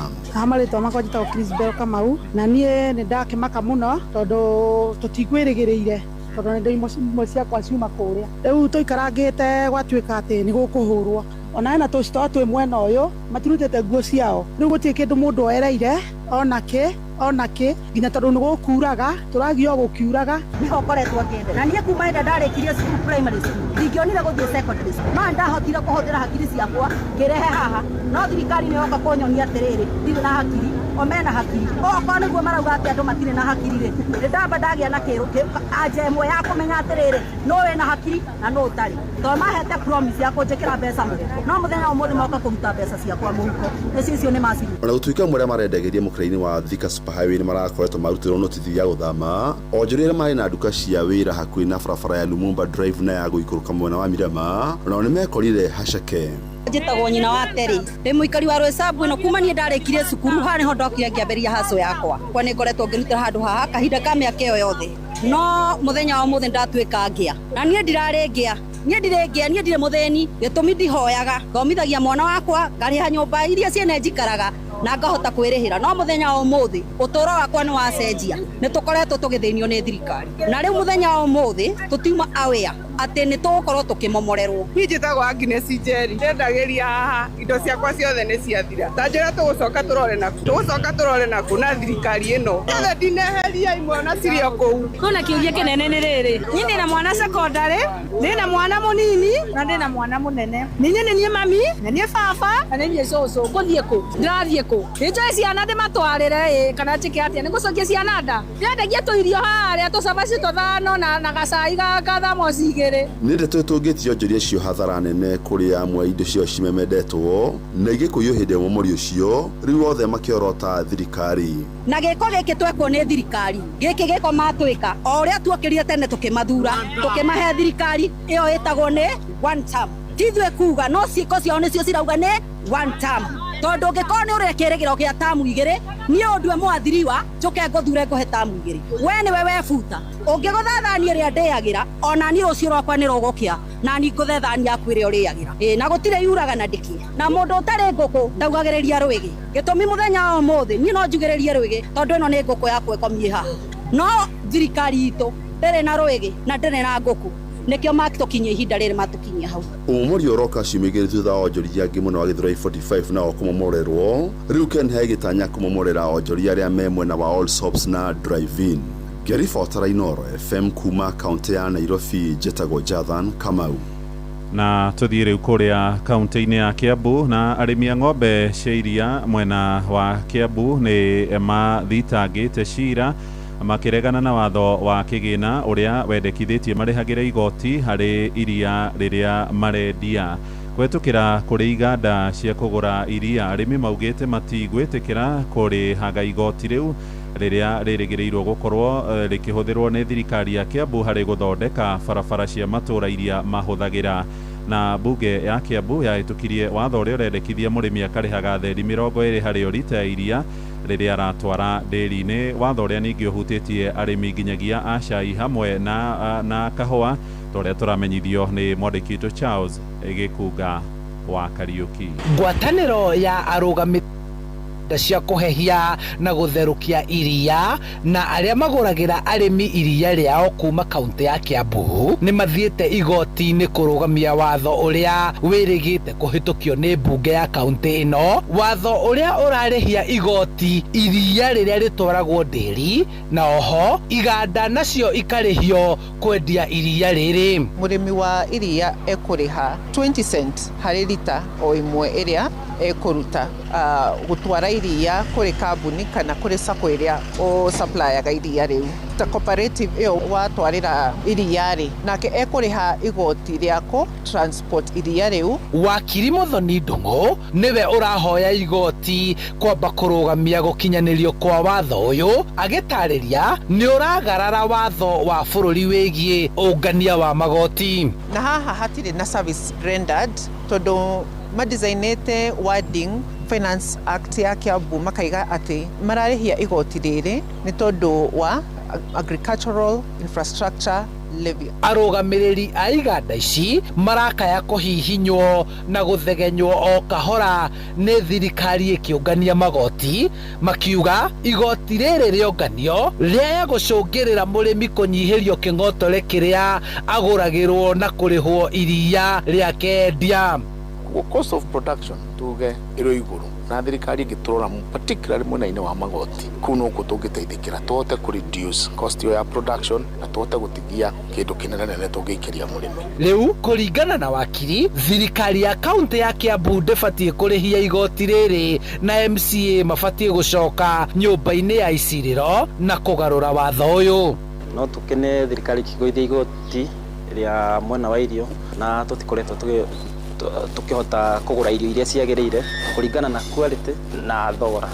Marĩtwa makwa njĩtagwo Chrisbel Kamau na niĩ nĩ ndakĩmaka mũno tondũ tũtigwĩrĩgĩrĩire tondũ nĩ ndĩ imwe ciakwa ciuma kũrĩa. Rĩu tũikarangĩte gwatuĩka atĩ nĩ gũkũhũrwo. Ona hena tũcitoo twĩ mwena ũyũ matirutĩte nguo ciao. Rĩu gũtirĩ kĩndũ mũndũ oereire onakĩ nginya tondũ nĩ gũkuraga tũragio gũkiuraga niho ngoretwo ngĩenda na niĩ kuma hĩndĩ ndarĩkirie cukuru primary school ndingĩonire gũthiĩ secondary school no ndahotire kũhũthĩra hakiri ciakwa ngĩrehe haha no thirikari nĩ yoka kũnyonia atĩrĩrĩ ndirĩ na hakiri o mena hakiri okorwo nĩguo marauga atĩ andũ matirĩ na hakiri rĩ nĩ ndamba ndagĩa na anja ĩmwe ya kũmenya atĩrĩrĩ no wĩna hakiri na no ũtarĩ tondũ mahete promise ya kũnjĩkĩra mbeca mũhuko no mũthenya ũmũthĩ moka kũruta mbeca ciakwa mũhuko icio nĩ macini. Ona gũtuĩka amwe arĩa marendagĩria mũkĩra-inĩ wa Thika Super Highway nĩ marakoretwo marutĩrwo notithi ya gũthama onjoria arĩa marĩ na nduka cia wĩra hakuhĩ na barabara ya Lumumba Drive na ya gũikũrũka mwena wa Mirama nao nĩ mekorire haceke. Njĩtagwo nyina wa Terry ndĩ mũikari wa Roysambu ĩno kuma niĩ ndarĩkirie cukuru haha nĩho ndokire ngĩambĩrĩria haco yakwa kwa nĩ ngoretwo ngĩrutĩra handũ haha kahinda ka mĩaka ĩyo yothe no mũthenya wa ũmũthĩ ndatuĩka ngĩa na niĩ ndirarĩ ngĩa niĩ ndirĩ mũthĩni gĩtũmi ndihoyaga thomithagia mwana wakwa ngarĩha nyũmba iria ciene njikaraga na ngahota kwĩrĩhĩra no mũthenya wa ũmũthĩ ũtũũro wakwa nĩ wacenjia nĩ tũkoretwo tũgĩthĩnio nĩ thirikari na rĩu mũthenya wa ũmũthĩ tũtiuma aware atĩ nĩ tũgũkorwo tũkĩmomorerwo. Niĩ njĩtagwo Agnes Njeri ndendagĩria haha indo ciakwa ciothe nĩ ciathira ta njĩra tũgũcoka tũrore naku na thirikari ĩno othe ndineheria imwe ona cirĩ o kũu. Kuna kĩũria kĩnene nĩ rĩrĩ niĩ ndĩ na mwana secondary ndĩ na mwana mũnini na ndĩ na mwana mũnene niĩ nĩ niĩ mami na niĩ baba na nĩ niĩ cũcũ ngũthiĩ kũ ndĩrathiĩ kũ nĩnjoe ciana ndĩmatwarĩre kana njĩke atĩa nĩ gũcokia ciana nda ndĩendagia tũirio harĩa tũcabaci tũthano na gacai gaka thamoci igĩrĩ. Nĩ ndeto tũngĩtio onjoria cio hathara nene kũrĩ amwe indo cio cimemendetwo na igĩkũiywo hĩndĩ ya ũmomori ũcio rĩu othe makĩorota thirikari. Na gĩko gĩkĩ twekwo nĩ thirikari gĩkĩ gĩko matwĩka o ũrĩa tuokĩrire tene tũkĩmathura tũkĩmahe thirikari ĩyo ĩtagwo nĩ one term tithuĩ kuga no ciĩko ciao nĩcio cirauga nĩ one term tondũ ũngĩkorwo nĩ ũrĩa kĩrĩgĩro gĩa tamu igĩrĩ niĩ ũndue mwathiriwa njoke ngũthure ngũhe tamu igĩrĩ we nĩwe webuta ũngĩgũthathania ĩrĩa ndĩagĩra ona niĩ rũciũ rwakwa nĩ rũgũkĩa na niĩ ngũthethania yaku ĩrĩa ũrĩagĩra na gũtirĩ yuraga na ndĩkĩ na mũndũ ũtarĩ ngũkũ ndaugagĩrĩria rwĩgĩ gĩtũmi mũthenya wa ũmũthĩ niĩ no njugĩrĩrie rwĩgĩ tondũ ĩno nĩ ngũkũ yakwa ĩkomie haha no thirikari itũ ndĩrĩ na rwĩgĩ na ndĩrĩ na ngũkũ nĩkĩo matũkinyia ihinda rĩrĩ matũkinyia hau. Ũmũmori ũroka ciumia igĩrĩ thutha wa onjoria angĩ mũno wa Gĩthũrai 45 nao kũmomorerwo rĩu Kenhae gĩtanya kũmomorera onjoria arĩa me mwena wa Allsops na Drive-In. Ngĩribotera Inooro FM kuma kaunti ya Nairobi njĩtagwo Jathan Kamau. Na tũthiĩ rĩu kũrĩa kaunti-inĩ ya Kiambu na arĩmi a ng'ombe cia iria mwena wa Kiambu nĩ mathitangĩte cira makĩregana na watho wa kĩgĩna ũrĩa wendekithĩtie marĩhagĩre igoti harĩ iria rĩrĩa marendia. Kũhetũkĩra kũrĩ iganda cia kũgũra iria arĩmi maugĩte matigwĩtĩkĩra kũrĩhaga igoti rĩu rĩrĩa rĩrĩgĩrĩirwo gũkorwo rĩkĩhũthĩrwo nĩ thirikari ya Kiambu harĩ gũthondeka barabara cia matũra iria mahũthagĩra. Na mbunge ya Kiambu yahĩtũkirie watho ũrĩa ũrendekithia mũrĩmi akarĩhaga thendi 20 harĩ o lita ya iria rĩrĩa aratwara ndĩri-inĩ, watho ũrĩa ningĩ ũhutĩtie arĩmi nginyagia a cai hamwe na kahũa torĩa tũramenyithio nĩ mwandĩki witũ Charles Gĩkunga wa Kariuki. Ngwatanĩro ya arũgamĩrĩri cia kũhehia na gũtherũkia iria na arĩa magũragĩra arĩmi iria rĩao kuma kaunti ya Kiambu nĩ mathiĩte igoti-inĩ kũrũgamia watho ũrĩa wĩrĩgĩte kũhĩtũkio nĩ mbunge ya kaunti ĩno, watho ũrĩa ũrarĩhia igoti iria rĩrĩa rĩtwaragwo ndĩri na oho iganda nacio ikarĩhio kwendia iria rĩrĩ. Mũrĩmi wa iria ekũrĩha 20 cent harĩ lita o ĩmwe ĩrĩa ekũruta gũtwara iria kũrĩ kambuni kana kũrĩ sako ĩrĩa o supplyaga iria rĩu. Ta cooperative ĩyo watwarĩra iria rĩ nake ekũrĩha igoti rĩako transport iria rĩu. Wakiri Muthoni Ndung'u nĩwe ũrahoya igoti kwamba kũrũgamia gũkinyanĩrio kwa watho ũyũ, agĩtarĩria nĩ ũragarara watho wa bũrũri wĩgiĩ ũngania wa magoti. Na haha hatirĩ na service rendered tondũ madesignate wording Finance Act ya Kiambu makaiga ati mararihia igoti riri ni tondu wa agricultural infrastructure levy. Arugamiriri a iganda ici marakaya kuhihinywo na guthegenywo o kahora ni thirikari ikiungania magoti, makiuga igoti riri rionganio ria gucungirira murimi kunyihirio king'otore kiria aguragirwo na kurihwo iria ria kendia. Cost of production tuge iro iguru na thirikari igiturora particularly mwena-ini wa magoti kuno kutungiteithikira tuhote ku reduce cost ya production na tuhote gutithia kindu kinene nene tungikiria murimi. Riu kuringana na wakiri, thirikari ya kaunti ya Kiambu ndĩbatie kurihia igoti riri na MCA mabatie gucoka nyumba-ini ya iciriro na kugarura watho uyu. No tukene thirikari kigoithia igoti ria mwena wa irio na tutikoretwo tukihota kugura irio iria ciagirire kuringana na quality na thogora.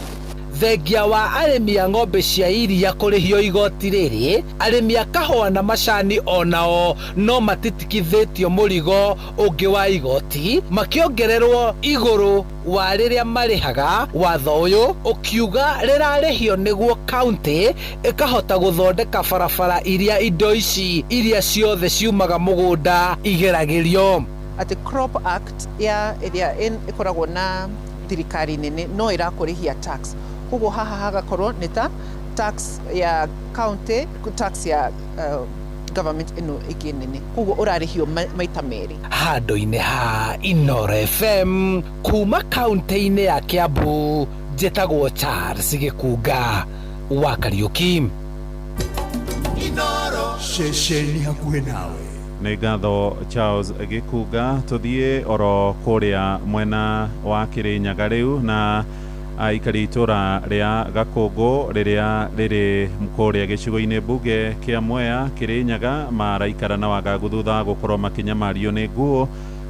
Thengia wa arimi a ng'ombe cia iria kurihio igoti riri, arimi a kahũa na macani onao no matitikithĩtio mũrigo ũngĩ wa igoti, makiongererwo igũrũ wa rĩrĩa marihaga. Watho ũyũ ũkiuga rĩrarĩhio nĩguo kaunti ĩkahota gũthondeka barabara iria indo ici iria ciothe ciumaga mũgũnda igeragĩrio. At the Crop Act ya area ikoragwo na thirikari nene no irakurihia tax. Koguo haha hagakorwo ni ta tax ya county, tax ya government ino ingĩ nene. Koguo urarihio maita meri. Handũ-inĩ ha Inooro FM kuma kaunti-inĩ ya Kiambu, njĩtagwo Charles Gĩkunga wa Kariũki. Inooro ceceni hakuhĩ nawe. Nĩ ngatho Charles Gĩkunga. Tuthie oro kuria mwena wa Kĩrĩnyaga rĩu na aikari itura ria Gakungu riria riri kuria gicigo-ini mbunge kia Mwea Kĩrĩnyaga maraikara na wagagu thutha gukorwo makinyamario ni nguo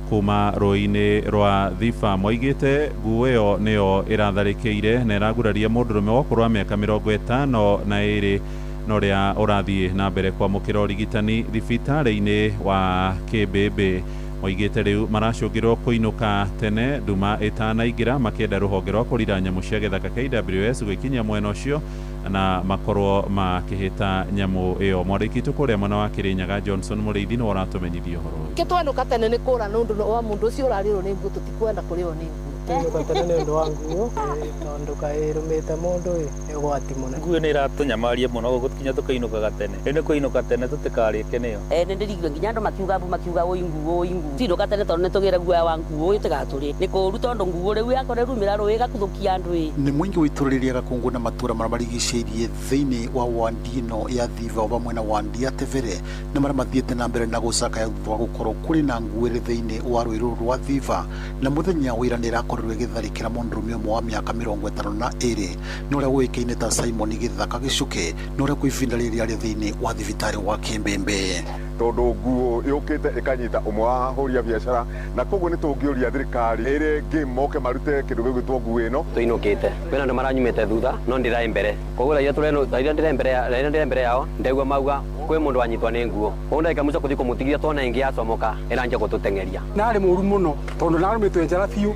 kuma rũĩ-inĩ rwa Thiba. Moigĩte nguo ĩyo nĩyo ĩratharĩkĩire na ĩraguraria mũndũrũme wa ũkũrũ wa mĩaka 52 no ria ũrathiĩ na mbere kwamũkĩra ũrigitani thibitarĩ-inĩ wa Kĩmbĩmbĩ. Moigĩte rĩu maracũngĩrwo kũinũka tene nduma ĩtanaingĩra makĩenda rũhonge rwa kũrira nyamũ cia gĩthaka KWS gwĩkinyia mwena ũcio na makorwo makĩhĩta nyamũ ĩyo. Mwandĩki witũ kũrĩa mwena wa Kĩrĩnyaga Johnson Mũrĩithi nĩwe ũratũmenyithia ũhoro ũyũ. Twanũka tene nĩ kũra nĩ ũndũ wa mũndũ ũcio ũrarĩrwo nĩ nguo, tũtikwenda kũrĩo nĩ nguo. Twanũka tene nĩ ũndũ wa nguo tondũ kaĩrũmĩte mũndũ nĩ ũgwati mũno. Nguo nĩ iratũnyamaria mũno gũkinya tũkainũkaga tene. Nĩ kũinũka tene tũtikarĩke nĩyo. Nĩ ndĩrigire nginya andũ makiuga ũyũ nguo. Tinũka tene tondũ nĩ tũgĩre nguo wa nguo ũyũ tigatũrĩ. Nĩ kũũru tondũ nguo rĩu yakore rumĩra rũĩ gakuthũkia andũ. Nĩ mũingĩ wa itũra rĩrĩa Gakungu na matũra marĩa marigicĩirie thĩinĩ wa wandi ĩno ya Thiva o hamwe na wandi ya Tevere nĩ marĩa mathiĩte na mbere na gũcakaya thutha wa gũkorwo kũrĩ na nguo ĩrĩ thĩinĩ wa rũĩ rũrũ rwa Thiva, na mũthenya wa ira nĩ ĩrakorirwo ĩgĩtharĩkĩra mũndũrũme ũmwe wa mĩaka 52 na ũrĩa ũĩkaine ta Simon Gĩthaka Gĩcuke na ũrĩa kwa ihinda rĩrĩ arĩ thĩinĩ wa thibitarĩ wa Kĩmbĩmbĩ. Tondu nguo yukite ikanyita umwe wa ahũri a biacara na koguo nĩ tũngĩũria thirikari ĩrĩ ngĩmoke marute kĩndũ gĩgwĩtwo nguo ĩno. Tũinũkĩte kwĩna andũ maranyumĩte thutha no ndĩraĩ mbere, koguo rĩrĩa ndĩraĩ mbere yao ndaigua mauga kwĩ mũndũ wanyitwa nĩ nguo, koguo ndagĩka mũico gũthiĩ kũmũtigithia twona ĩngĩ yacomoka ĩranjia gũtũteng'eria. Narĩ mũru mũno tondũ narumĩte njara biũ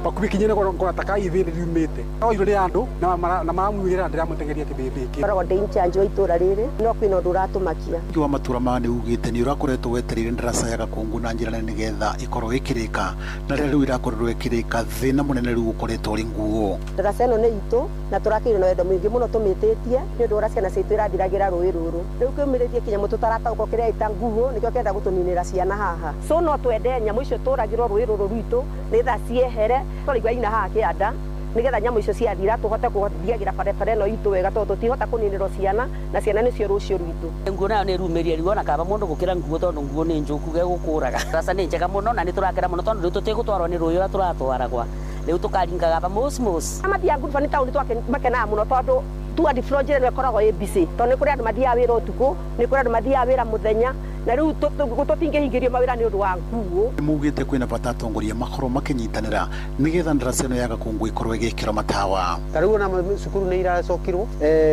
bakuhĩ kinyĩre kũrataka ithĩ riumĩte oirwo nĩ andũ na maramuĩra ndĩramũteng'eria kĩmbĩmbĩ kĩ. Koragwo ndĩ inchange wa itũra rĩrĩ no kwĩna ũndũ ũratũmakia. Matura ma nĩ ugĩte nĩ ũrakoretwo wetereire ndaraca ya Gakungu na njĩra nene nĩgetha ĩkorwo ĩkĩrĩka na rĩrĩa rĩu ĩrakorirwo ĩkĩrĩka thĩna mũnene rĩu ũkoretwo ũrĩ nguo. Ndaraca ĩno nĩ itũ na tũrakĩrĩ na wendo mũingĩ mũno tũmĩtĩtie nĩ ũndũ wa ciana citũ irathiragĩra rũĩ rũrũ. Rĩu kĩũmĩrĩrie kinyamũ tũtarataũkwo kĩrĩa ĩta nguo nĩkĩo kĩenda gũtũninĩra ciana haha. So no twende nyamũ icio tũragĩrwo rũĩ rũrũ rwitũ nĩgetha ciehere tũraigua ina haha kĩanda nĩgetha nyamũ icio ciathira tũhote kũthiagĩra barabara ĩno itũ wega tondũ tũtihota kũninĩrwo ciana na ciana nĩcio rũciũ rwitũ. Nguo nayo nĩ rumĩria riuo na kaba mũndũ gũkĩra nguo tondũ nguo nĩ njũku gegũkũraga. Ndaraca nĩ njega mũno na nĩ tũrakĩra mũno tondũ rĩu tũtigũtwarwo nĩ rũĩ ũrĩa tũratwaragwa. Rĩu tũkaringaga ba mos. Amathiaga nguruba nĩ taũni twakenaga mũno tondũ tua diflogire nĩ ĩkoragwo ĩ busy tondũ nĩ kũrĩ andũ mathiaga wĩra ũtukũ, nĩ kũrĩ andũ mathiaga wĩra mũthenya, na riu tutingihingĩrio mawĩra nĩ ũndũ wa nguo. Mugĩte kwĩna bata atongoria makorwo makinyitanĩra nĩgetha ndarasa ĩno ya Gakungu ĩkorwo ĩgĩkĩrwo matawa. Tarĩu ona cukuru nĩ iracokirwo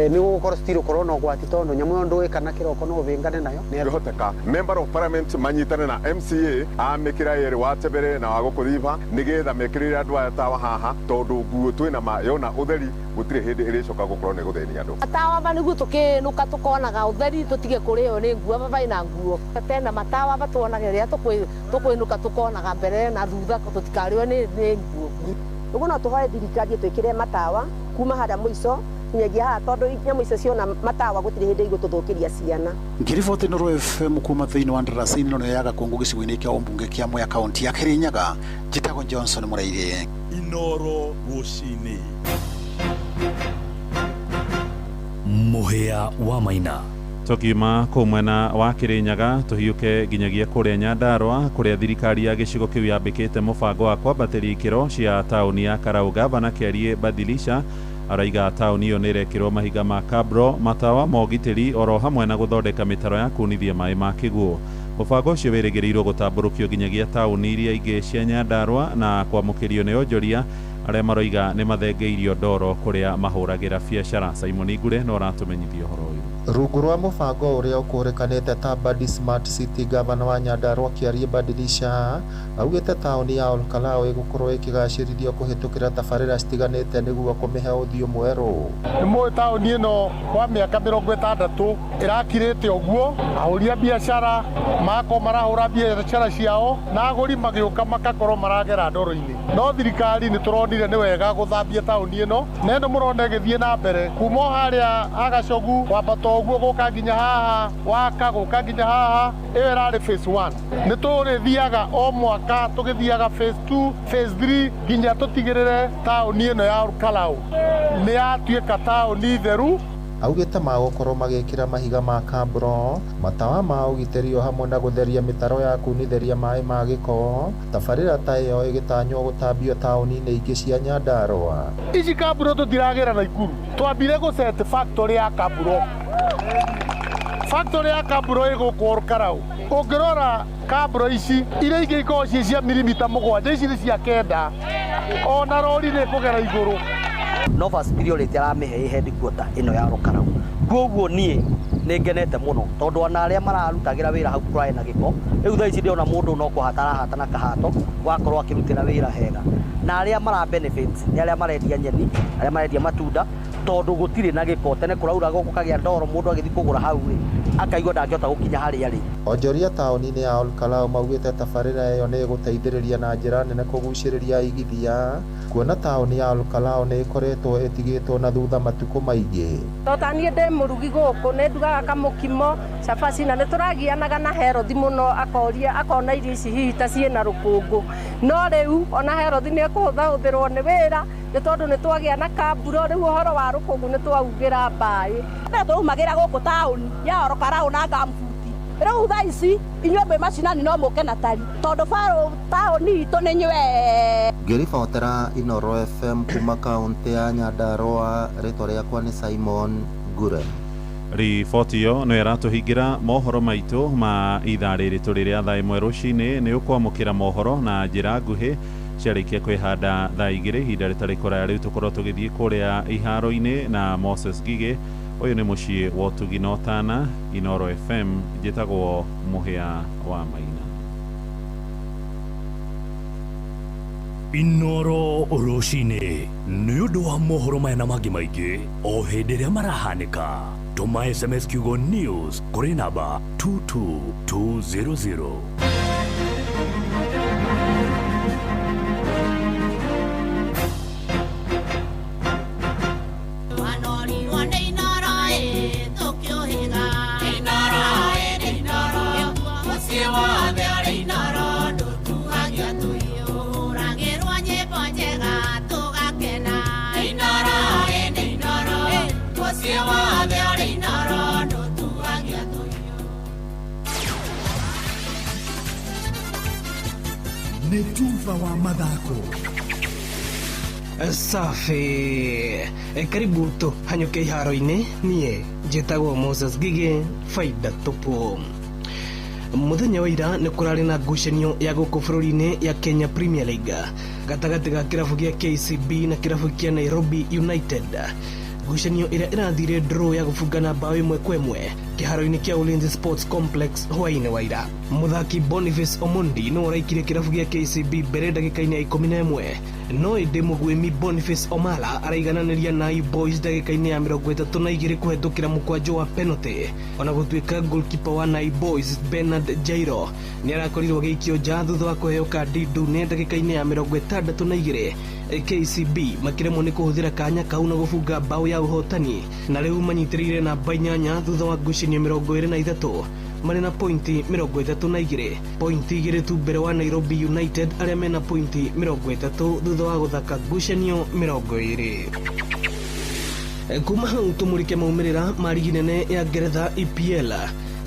nĩ gũgũkorwo citiri ũkorwo na ũgwati tondũ nyamũ ĩyo ndũĩkana kĩroko no ũbĩngane nayo. Nĩhoteka member of parliament manyitane na MCA amĩkĩra yerĩ wa Tebere na wa Gũkũthiba nĩgetha mekĩrĩre andũ aya tawa haha tondũ nguo twĩna ma yona ũtheri gũtirĩ hĩndĩ ĩrĩcoka gũkorwo nĩ gũthĩnia andũ. Matawa nĩguo tũkĩnũka tũkonaga ũtheri tũtige kũrĩo nĩ nguo baba ina nguo. Tena matawa batuonaga rĩrĩa tũkwĩnũka tũkonaga mbere na thutha tũtikarĩo nĩ nguo. Ũguo no tũhoe thirikari twĩkĩre matawa kuma harĩa mũico nginyagia haha tondũ nyamũ icio ciona matawa gũtirĩ hĩndĩ igũtũthũkĩria ciana. Ngiriboti Inooro FM kuma thĩinĩ wa ndarasa ĩno ya Gakungu gĩcigo-inĩ kĩa ũmbunge kĩa Mwea kaunti ya Kirinyaga, njĩtagwo Johnson Mũraire. Inooro rũcinĩ. Mũhĩa wa Maina. Tũkiuma kũu mwena wa Kirinyaga tũhiũke nginyagia kũrĩa Nyandarua kũrĩa thirikari ya gĩcigo kĩu yambĩkĩte mũbango wa kwambatĩria ikĩro cia taũni ya Karauga. Bana Kĩarie Badilisha araiga taũni ĩyo nĩ ĩrekĩrwo mahiga ma kabro, matawa ma ũgitĩri oro hamwe na gũthondeka mĩtaro ya kunithia maĩ ma kĩguũ. Mũbango ũcio wĩrĩgĩrĩirwo gũtambũrũkio nginyagia taũni iria ingĩ cia Nyandarua na kwamũkĩrio nĩ onjoria arĩa maroiga nĩ mathengeirio ndoro kũrĩa mahũragĩra biacara. Simon Igure no aratũmenyithia ũhoro ũyũ. Rungu rwa mũbango ũrĩa ũkũrĩkanĩte ta Badi Smart City, gavana wa Nyandarua Kĩarie Badilisha augĩte taũni ya Olkalau ĩgũkorwo ĩkĩgacĩrithio kũhĩtũkĩra tabarĩra citiganĩte nĩguo kũmĩhe ũthiũ mwerũ. Nĩ mũĩ taũni ĩno kwa mĩaka 60 ĩrakirĩte ũguo, ahũria biacara mako marahũra biacara ciao na agũri magĩũka makakorwo maragera ndoro-inĩ. No thirikari nĩ tũronire nĩ wega gũthambia taũni ĩno na ĩno mũrona ĩgĩthiĩ na mbere kuma harĩa Agacogu wambata ũguo gũka nginya haha Waka gũka nginya haha, ĩyo ĩrarĩ phase 1. Nĩ tũrĩthiaga o mwaka tũgĩthiaga phase 2 phase 3 nginya tũtigĩrĩre taũni ĩno ya Olkalau nĩ yatuĩka taũni theru. Augĩte magũkorwo magĩkĩra mahiga ma kabro, matawa ma ũgitĩri o hamwe na gũtheria mĩtaro ya kunithĩria maĩ ma gĩko. Tabarĩra ta ĩyo ĩgĩtanywo gũtambio taũni-inĩ ingĩ cia Nyandarua. Ici kabro tũtiragera Naikuru, twambire gũcete factory ya kabro. Factory ya kabro ĩgũkũ Olkalau. Ũngĩrora kabro ici iria ingĩ ikorwo ciĩ cia milimita 7, ici nĩ cia 9, ona rori nĩ kũgera igũrũ. No first priority aramĩhe headquarter ĩno ya Olkalau. Koguo niĩ nĩ ngenete mũno tondũ ona arĩa mararutagĩra wĩra hau kũraya na gĩko rĩu thaa ici ndĩona mũndũ no kũhata na kahato wakorwo akĩrutĩra wĩra hega, na arĩa mara benefits nĩ arĩa marendia nyeni, arĩa marendia matunda tondũ gũtirĩ na gĩko. Tene kũraura gũkũ kagĩa ndoro, mũndũ agĩthiĩ kũgũra hau akaigua ndangĩhota gũkinya harĩa arĩ. Onjoria taũni-inĩ ya Olkalau maugĩte tabarĩra ĩyo nĩ ĩgũteithĩrĩria na njĩra nene kũgucĩrĩria aigithia, kuona taũni ya Olkalau nĩ ĩkoretwo ĩtigĩtwo na thutha matukũ maingĩ. Tota niĩ ndĩ mũrugi gũkũ nĩ ndugaga kamũkimo, cabaci na nĩ tũragianaga na Herothi mũno, akona irio ici hihi ta ciĩna rũkũngũ. No rĩu ona Herothi nĩ ekũhũthahũthĩrwo nĩ wĩra nĩ tondũ nĩ twagĩa na kaburo, rĩu ũhoro wa rũkũngũ nĩ twaugĩra mbaĩ. Tũrumagĩra gũkũ taũni ya Olkalau na Gambuti. Rĩu thaa ici inyuĩ mwĩ macinani no mũke na tari tondũ taũni itũ nĩ nywe. Ngĩribotera Inooro FM kuma kaunti ya Nyandarua, rĩtwa rĩakwa nĩ Simon Ngure. Riboti ĩyo no ĩratũhingĩra mohoro maitũ ma ithaa rĩrĩ tũrĩ rĩa thaa 1 rũcinĩ. Nĩ ũkwamũkĩra mohoro na njĩra nguhĩ ciarĩkia kwĩhanda thaa 2 ihinda rĩtarĩ kũraya. Rĩu tũkorwo tũgĩthiĩ kũrĩa iharo-inĩ na Moses Gige. Ũyũ nĩ mũciĩ wa Ũtugi na Ũtana. Inooro FM, njĩtagwo Mũhĩa wa Maina. Inooro rũcinĩ nĩ ũndũ wa mohoro maya na mangĩ maingĩ o hĩndĩ ĩrĩa marahanĩka. Tũma SMS kiugo news kũrĩ namba 22200. Nĩ Tuva wa mathako. Safi. Karibu tuhanyũke iharo-inĩ. Niĩ njĩtagwo Moses Gige, faida tupu. muthenya wa ira nĩ kũrarĩ na ngucanio ya gũkũ bũrũri-inĩ ya Kenya Premier League gatagatĩ ga kĩrabu gĩa KCB na kĩrabu kĩa Nairobi United. Ngucanio ĩrĩa ĩrathire draw ya gũbungana bao 1-1 kĩharo-inĩ kĩa Ulinzi Sports Complex hwaĩ-inĩ wa ira. Mũthaki Boniface Omondi nĩ ũraikire kĩrabu gĩa KCB mbere ndagĩka-inĩ ya 11, no ĩndĩ mũgwĩmi Boniface Omala araigananĩria na Boys ndagĩka-inĩ ya 32 kũhetũkĩra mũkwanjũ wa penalty, ona gũtuĩka goalkeeper wa Boys Bernard Jairo nĩ arakorirwo gĩikio nja thutha wa kũheo kandi ndune ndagĩka-inĩ ya 62. KCB makĩremwo nĩ kũhũthĩra kanya kau na gũbunga bao ya ũhotani, na rĩu manyitĩrĩire namba 8 thutha wa ngucanio 23 marĩ na pointi 32, pointi 2 tu mbere wa Nairobi United arĩa mena pointi 30 thutha wa gũthaka ngucanio 20. Kuma hau tũmũrĩke maumĩrĩra ma rigi nene ya Ngeretha EPL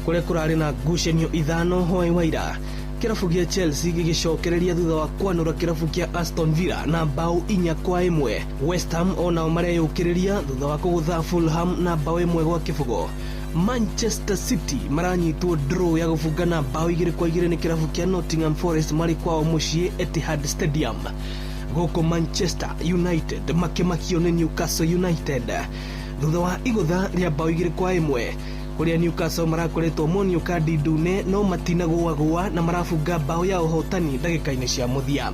kũrĩa kũrarĩ na ngucanio 5 hwaĩ wa ira. Kĩrabu gĩa Chelsea gĩgĩcokereria thutha wa kwanũra kĩrabu kĩa Aston Villa na bao 4-1. West Ham onao mareyũkĩrĩria thutha wa kũgũtha Fulham na bao 1-0. Manchester City maranyitwo draw ya gũbungana bao 2-2 nĩ kĩrabu kĩa Nottingham Forest marĩ kwao mũciĩ Etihad Stadium. Gũkũ Manchester United makĩmakio nĩ Newcastle United thutha wa igũtha rĩa bao 2-1 kũrĩa Newcastle marakoretwo monio kandi ndune no matinagũagũa na marabunga bao ya ũhotani ndagĩka-inĩ cia mũthia.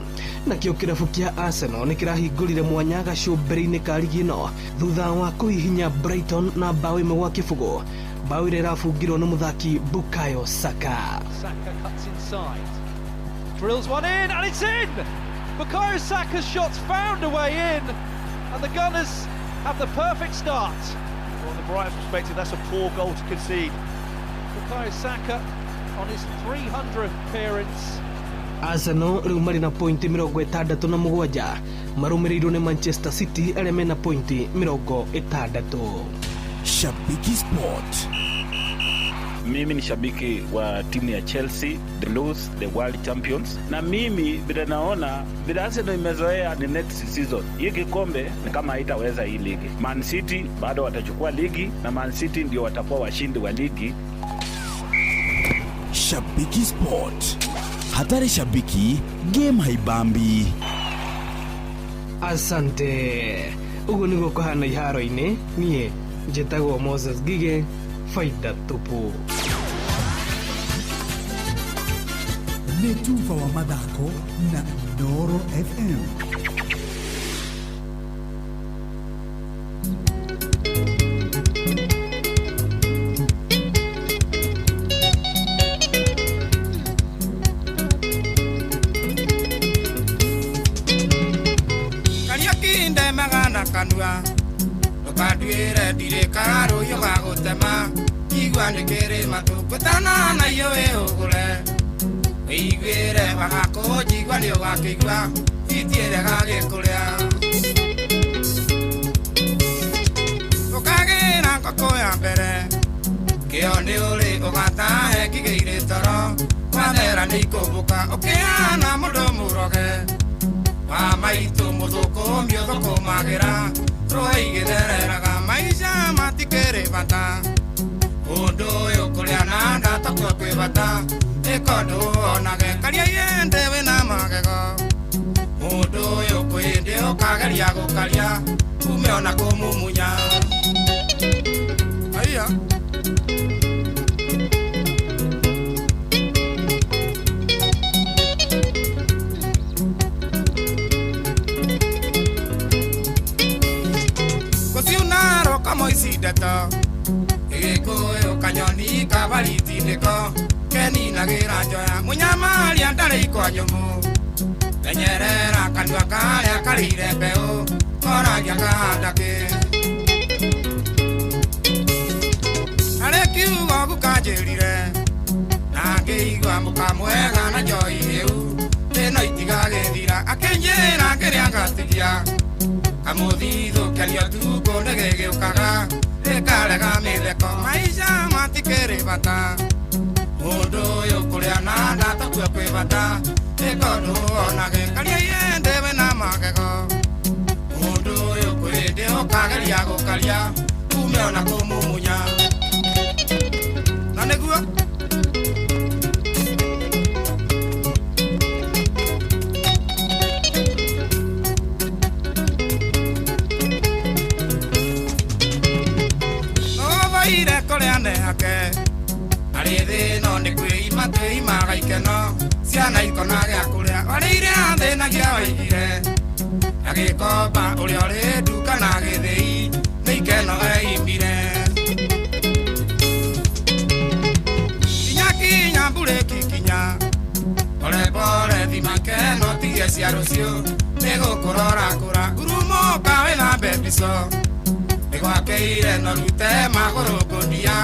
Nakĩo kĩrabu kĩa Arsenal nĩ kĩrahingũrire mwanya gacũmbĩrĩ-inĩ ka rigi ĩno thutha wa kũhihinya Brighton na bao 1-0, bao ĩrĩa ĩrabungirwo nĩ mũthaki Bukayo Saka. Saka cuts inside, drills one in and it's in. Bukayo Saka's shots found a way in and the Gunners have the perfect start. From the Brighton perspective, that's a poor goal to concede. Bukayo Saka on his 300th appearance. Arsenal rĩu marĩ na pointi 67 marũmĩrĩirwo nĩ Manchester City arĩa mena pointi 60. Shabiki Sport. Mimi ni shabiki wa timu ya Chelsea, the Blues, the world champions. Na mimi vile naona vile Arsenal imezoea ni next season. Hii kikombe ni kama haitaweza hii ligi. Man City bado watachukua ligi na Man City ndio watakuwa washindi wa ligi. Shabiki Sport. Hatari shabiki, game haibambi. Asante. Ugu niguo kũhana iharo-inĩ, niĩ njĩtagwo Moses Gige, faida tupu. Nĩ Tufa wa mathako na Noro FM. Kariakinde magana kanua Ndukanduĩre ndirikaro yogagũtema igua ndĩkĩrĩ matũkũtana na iyo ũgũre wĩiguĩre wagako njigua nĩ ũgakĩigua itiĩre gagĩkũrĩa ũkagĩra ngoko ya mbere kĩo nĩ ũrĩ ũgatahe kĩgĩire toro wathera nĩ ikũmbũka ũkĩhana mũndũ mũroge wa maitũ mũthũkũmi ũthũkũmagĩra rũĩ igĩthereraga maica matikĩrĩ bata ũndũ ũyũ kũrĩa na ndatakwo kwĩ bata ĩkondũ onage karia yende wĩna magego mũndũ ũyũ kwĩndĩ ũkageria gũkaria ume ona kũmumunya aiya gũciunaro kamoicindeto ĩgĩkũyũ kanyoni kabariti-nĩko keninagĩra njoya mũnyamaria ndarĩ ikwa nyũmũ tenyerera kanua karĩa karĩire mbeũ koragia kahanda kĩ harĩ kiugo gũkanjĩrire na ngĩigua mũka mwega na njoi hĩu ĩno itigagĩthira akĩnjĩra kĩrĩa ngatigia kamũthithũkĩrio tuko nĩgĩgĩũkaga ĩkarega mĩtheko maica matikĩrĩ bata mũndũ ũyũ kũrĩa na ndatakua kwĩ bata ĩkondũ onage karia yende wĩna magego mũndũ ũyũ kwĩndĩ ũkageria gũkaria ume ona kũmumunya na nĩguo yake arĩ thĩno nĩ kwĩima gaikeno ciana ikona gĩa kũrĩa arĩ iria thĩnagia waigire agĩkomba ũrĩa ũrĩ nduka na gĩthĩi nĩ ikeno eimire kinya mburĩki kinya pole thima keno tigia cia rũciũ nĩ gũkũrorakũra urumũka wĩna mbebico nĩ gwakeire no rute magũrũ ngũnia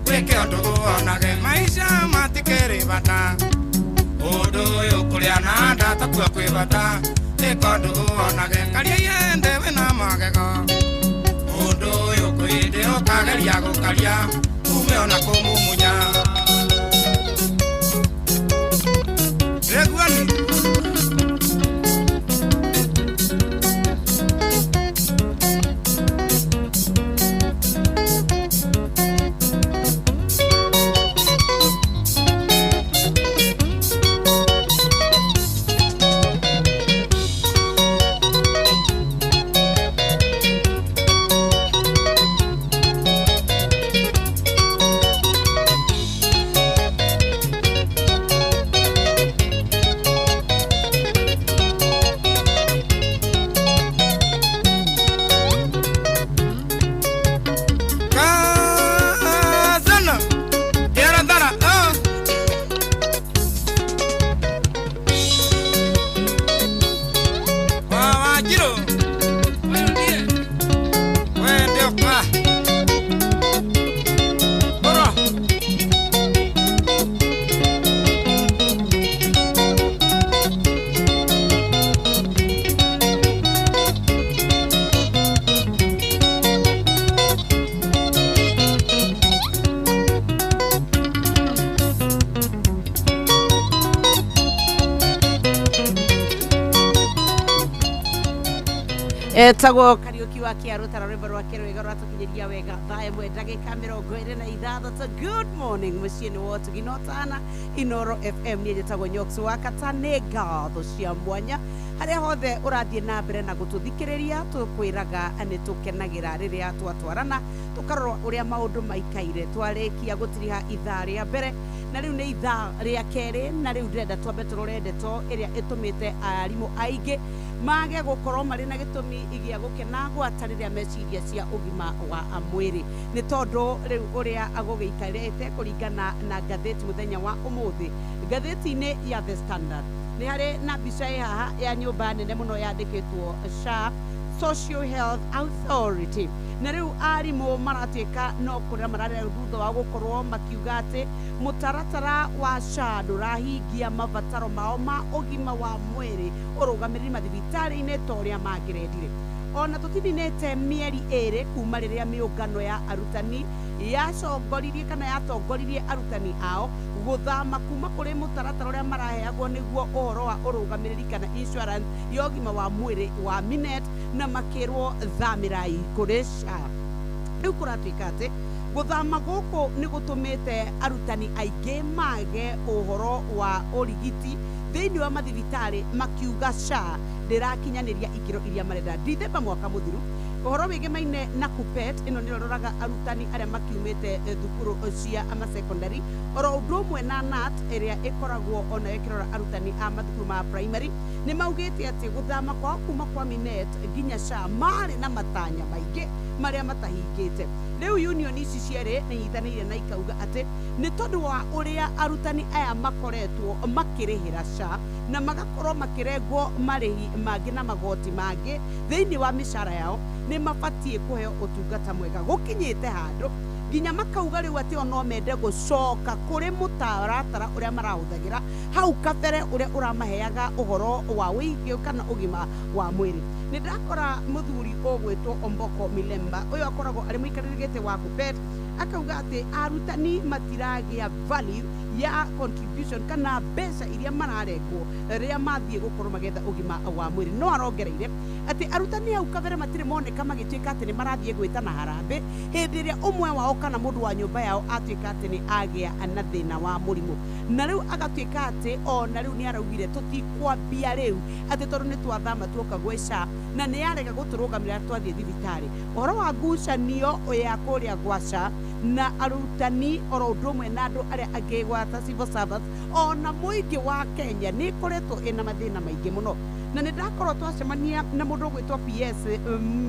gwĩke ũndũ ũonage maica matikĩrĩ bata ũndũ ũyũ kũrĩa na nda takuo kwĩ bata ĩka ũndũ ũonage karia yende wĩna magego ũndũ ũyũ kwĩndĩ ũkageria gũkaria ume ona kũmumunya Reguani etagwo Kariuki wa Kiaru tara rwimbo rwake rwega rwatukinyiria wega thaa ĩmwe ndagĩka 26. Good morning mũciĩ-inĩ wa Tuginotana Inoro FM niĩ njĩtagwo Nyox wa Kata nĩ ngatho cia mwanya harĩa hothe ũrathiĩ na mbere na gũtũthikĩrĩria tũkwĩraga nĩ tũkenagĩra rĩrĩa twatwarana tũkarora ũrĩa maũndũ maikaire twarĩkia gũtiriha ithaa rĩa mbere na rĩu nĩ ithaa rĩa kerĩ na rĩu ndĩrenda twambe tũrore ndeto ĩrĩa ĩtũmĩte arimũ aingĩ mage gũkorwo marĩ na gĩtũmi gĩa gũkena gwata rĩrĩa meciria cia ũgima wa mwĩrĩ nĩ tondũ rĩu ũrĩa agũgĩikarĩte kũringana na ngathĩti mũthenya wa ũmũthĩ ngathĩti-inĩ ya The Standard nĩ harĩ na mbica haha ya nyũmba nene mũno yandĩkĩtwo SHA Social Health Authority na rĩu arimũ maratuĩka no kũrĩa mararĩa thutha wa gũkorwo makiuga atĩ mũtaratara wa SHA ndũrahingia mabataro mao ma ũgima wa mwĩrĩ ũrũgamĩrĩri mathibitarĩ-inĩ ta ũrĩa mangĩrendire ona tũtininĩte mĩeri ĩrĩ kuma rĩrĩa mĩũngano ya arutani yacongoririe kana yatongoririe arutani ao gũthama kuma kũrĩ mũtaratara ũrĩa maraheagwo nĩguo ũhoro wa ũrũgamĩrĩri kana insurance ya ũgima wa mwĩrĩ wa Minet na makĩrwo thamĩrai kũrĩ SHA rĩu kũratuĩka atĩ gũthama gũkũ nĩ gũtũmĩte arutani aingĩ mage ũhoro wa ũrigiti thĩinĩ wa mathibitarĩ makiuga SHA ndĩrakinyanĩria ikĩro iria marenda Dithemba mwaka mũthiru ũhoro wĩgemaine na KUPPET ĩno nĩ roraga arutani arĩa makiumĩte thukuru cia amasekondari oro ũndũ ũmwe na NAT ĩrĩa ĩkoragwo ona ĩkĩrora arutani a mathukuru ma primary nĩ maugĩte atĩ gũthama kwao kuma kwa Minet nginya SHA marĩ na matanya maingĩ marĩa matahingĩte rĩu union ici cierĩ nĩ nyitanĩire na ikauga atĩ nĩ tondũ wa ũrĩa arutani aya makoretwo makĩrĩhĩra SHA na magakorwo makĩrengwo marĩhi mangĩ na magoti mangĩ thĩinĩ wa mĩcara yao nĩ mabatiĩ kũheo ũtungata mwega gũkinyĩte handũ nginya makauga rĩu atĩ no mende gũcoka kũrĩ mũtaratara ũrĩa marahũthagĩra hau kabere ũrĩa ũramaheaga ũhoro wa wĩigũ kana ũgima wa mwĩrĩ nĩ ndakora mũthuri ũgwĩtwo Omboko Milemba ũyũ akoragwo arĩ mũikarĩri gĩtĩ wa KUPPET akauga atĩ arutani matiragĩa value ya contribution kana mbeca iria mararengwo rĩrĩa mathiĩ gũkorwo magetha ũgima wa mwĩrĩ no arongereire atĩ arutani hau kabere matirĩ moneka magĩtuĩka atĩ nĩ marathiĩ gwĩtana harambĩ hĩndĩ ĩrĩa ũmwe wao kana mũndũ wa nyũmba yao atuĩka atĩ nĩ agĩa na thĩna wa mũrimũ na rĩu agatuĩka atĩ ona rĩu nĩ araugire tũtikwambia rĩu atĩ tondũ nĩ twathama tuoka gwĩ SHA na nĩ yarega gũtũrũgamĩrĩra twathiĩ thibitarĩ ũhoro wa ngucanio ya kũrĩa gwa SHA na arutani oro ndumwe na andu aria angi gwata civil servants ona muingi wa Kenya ni koretwo ina mathina maingi muno na nä ndakorwo twacemania na må ndå å gwä two PS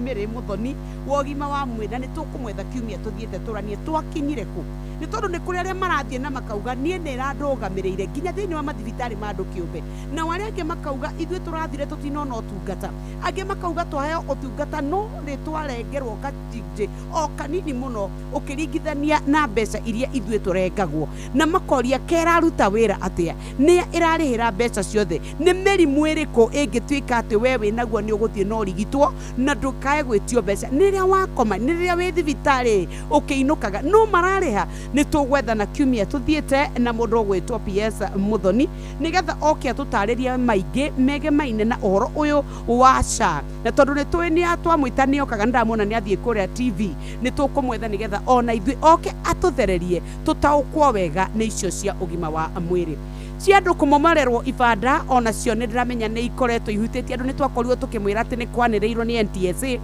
Mary Muthoni wa ũgima wa mwĩrĩ na nĩ tũkũmwetha kiumia tũthiĩte tũranie twakinyire kũ nĩ tondũ nĩ kũrĩ arĩa marathiĩ na makauga niĩ nĩ ĩrandũgamĩrĩire nginya thĩinĩ wa mathibitarĩ ma andũ kĩũmbe na arĩa angĩ makauga ithuĩ tũrathire tũtinona ũtungata angĩ makauga twaheo ũtungata no nĩ twarengerwo gatinjĩ o kanini mũno ũkĩringithania na mbeca iria ithuĩ tũrengagwo na makoria keraruta wĩra atĩa nĩ ĩrarĩhĩra mbeca ciothe nĩ mĩrimũ ĩrĩkũ gĩtuĩka atĩ we wĩnaguo nĩ ũgũthiĩ na ũrigitwo na ndũkae gwĩtio mbeca nĩ rĩrĩa wakoma nĩ rĩrĩa wĩ thibitarĩ ũkĩinũkaga no mararĩha nĩ tũgwethana kiumia tũthiĩte na mũndũ ũgwĩtwo PS Muthoni nĩgetha oke atũtarĩrie maingĩ megemaine na ũhoro ũyũ wa SHA na tondũ nĩ tũĩ nĩ atwamwĩta nĩ okaga ndamwona nĩ athiĩ kũrĩa TV nĩ tũkũmwetha nĩgetha ona ithuĩ oke atũthererie tũtaũkwo wega nĩ icio cia ũgima wa mwĩrĩ cia andũ kũmomorerwo ibanda ona cio nĩ ndĩramenya nĩ ikoretwo ihutĩtie andũ nĩ twakorirwo tũkĩmwĩra atĩ nĩ kwanĩrĩirwo nĩ NTSA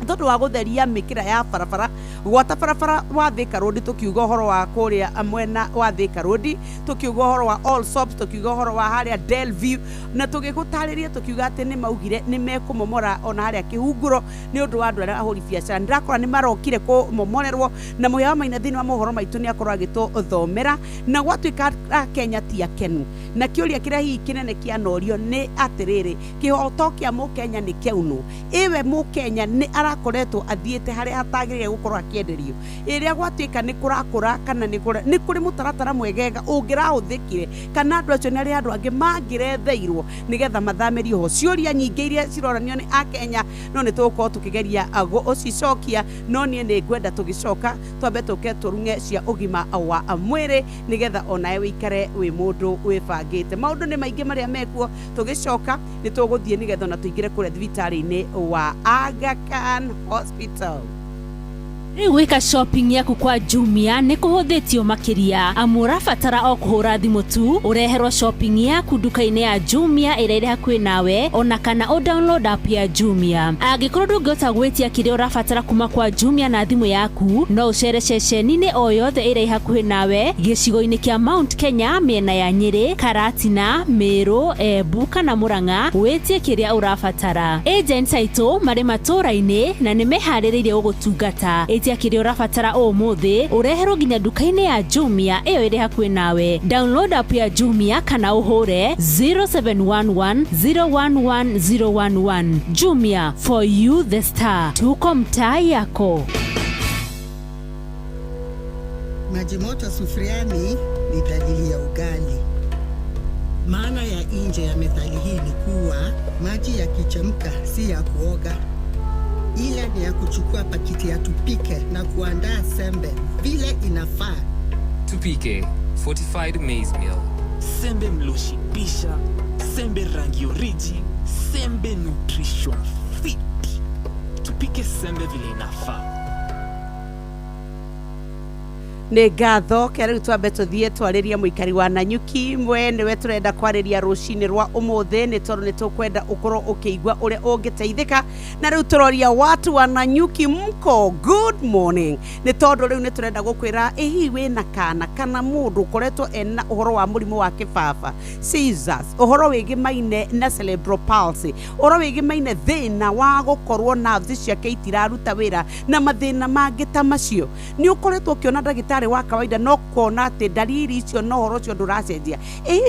tondũ wa gũtheria mĩkĩra ya barabara gwata barabara wa Thika Road tũkiuga ũhoro wa kũrĩa mwena wa Thika Road tũkiuga ũhoro wa Allsops tũkiuga ũhoro wa harĩa Delview na tũgĩgũtarĩria tũkiuga atĩ nĩ maugire nĩ mekũmomora ona harĩa Kĩhunguro nĩ ũndũ wa andũ arĩa ahũri biacara ndĩrakora nĩ marokire kũmomorerwo na mũhĩa wa Maina thĩinĩ wa mohoro maitũ nĩ akorwo agĩtũthomera na gwatuĩka Kenya ti akenu na kĩũria kĩrĩa hihi kĩnene kĩanorio nĩ atĩrĩrĩ kĩhoto kĩa mũkenya nĩ kĩaunũ ĩwe mũkenya nĩ arakoretwo athiĩte harĩa hatagĩrĩire gũkorwo akĩenderio ĩrĩa gwatuĩka nĩ kũrakũra kana nĩ kũrĩ mũtaratara mwegega ũngĩrahũthĩkire kana andũ acio nĩ arĩa andũ angĩ mangĩretheirwo nĩgetha mathamĩrio ho ciũria nyingĩ iria ciroranio nĩ Akenya no nĩ tũgũkorwo tũkĩgeria gũcicokia no niĩ nĩ ngwenda tũgĩcoka twambe tũke tũrunge cia ũgima wa mwĩrĩ nĩgetha onawe wĩikare wĩ mũndũ wĩbangĩte maũndũ nĩ maingĩ marĩa mekuo tũgĩcoka nĩ tũgũthiĩ nĩgetha ona tũingĩre kũrĩa thibitarĩ-inĩ wa Aga Khan Hospital. Rĩu gwĩka shopping yaku kwa Jumia nĩ kũhũthĩtio makĩria amu ũrabatara o kũhũra thimũ tu ũreherwo shopping yaku nduka-inĩ ya Jumia ĩrĩa ĩrĩ hakuhĩ nawe ona kana download app ya Jumia angĩkorwo ndũngĩhota gwĩtia kĩrĩa ũrabatara kuma kwa Jumia na thimũ yaku no ũcere ceceni-inĩ o yothe ĩrĩ hakuhĩ nawe gĩcigo-inĩ kĩa Mount Kenya mĩena ya Nyĩrĩ, Karatina, Meru, Embu kana Murang'a wĩtie kĩrĩa ũrabatara agents aitũ marĩ matũra-inĩ na nĩ meharĩrĩirie gũgũtungata ĩtia kĩrĩa ũrabatara ũmũthĩ ũreherwo nginya nduka-inĩ ya Jumia ĩyo ĩrĩ hakuhĩ nawe download app ya Jumia kana ũhũre 0711011011 Jumia for you the star tuko mtaa yako. Maji moto sufuriani ni dalili ya ugali. Maana ya nje ya methali hii ni kuwa maji yakichemka si ya kuoga, ila ni ya kuchukua pakiti ya tupike na kuandaa sembe vile inafaa. Tupike fortified maize meal. Sembe mloshibisha, sembe rangi oriji, sembe nutrition fit. Tupike sembe vile inafaa. nĩ ngatho kĩa rĩu twambe tũthiĩ twarĩria mũikari wa Nanyuki mwe nĩwe tũrenda kwarĩria rũcinĩ rwa ũmũthĩ nĩ tondũ nĩ tũkwenda ũkorwo ũkĩigua ũrĩa ũngĩteithĩka na rĩu tũroria watu wa Nanyuki mko good morning nĩ tondũ rĩu nĩ tũrenda gũkwĩra hihi wĩna kana mũndũ ũkoretwo ena ũhoro wa mũrimũ wa kĩbaba seizures ũhoro wĩgimaine na cerebral palsy ũhoro wĩgimaine thĩna wa gũkorwo nerves ciake itiraruta wĩra na mathĩna mangĩ ta macio nĩ ũkoretwo ũkĩona ndagĩtarĩ wa kawaida no kuona atĩ dalili icio no horo cio ndũracenjia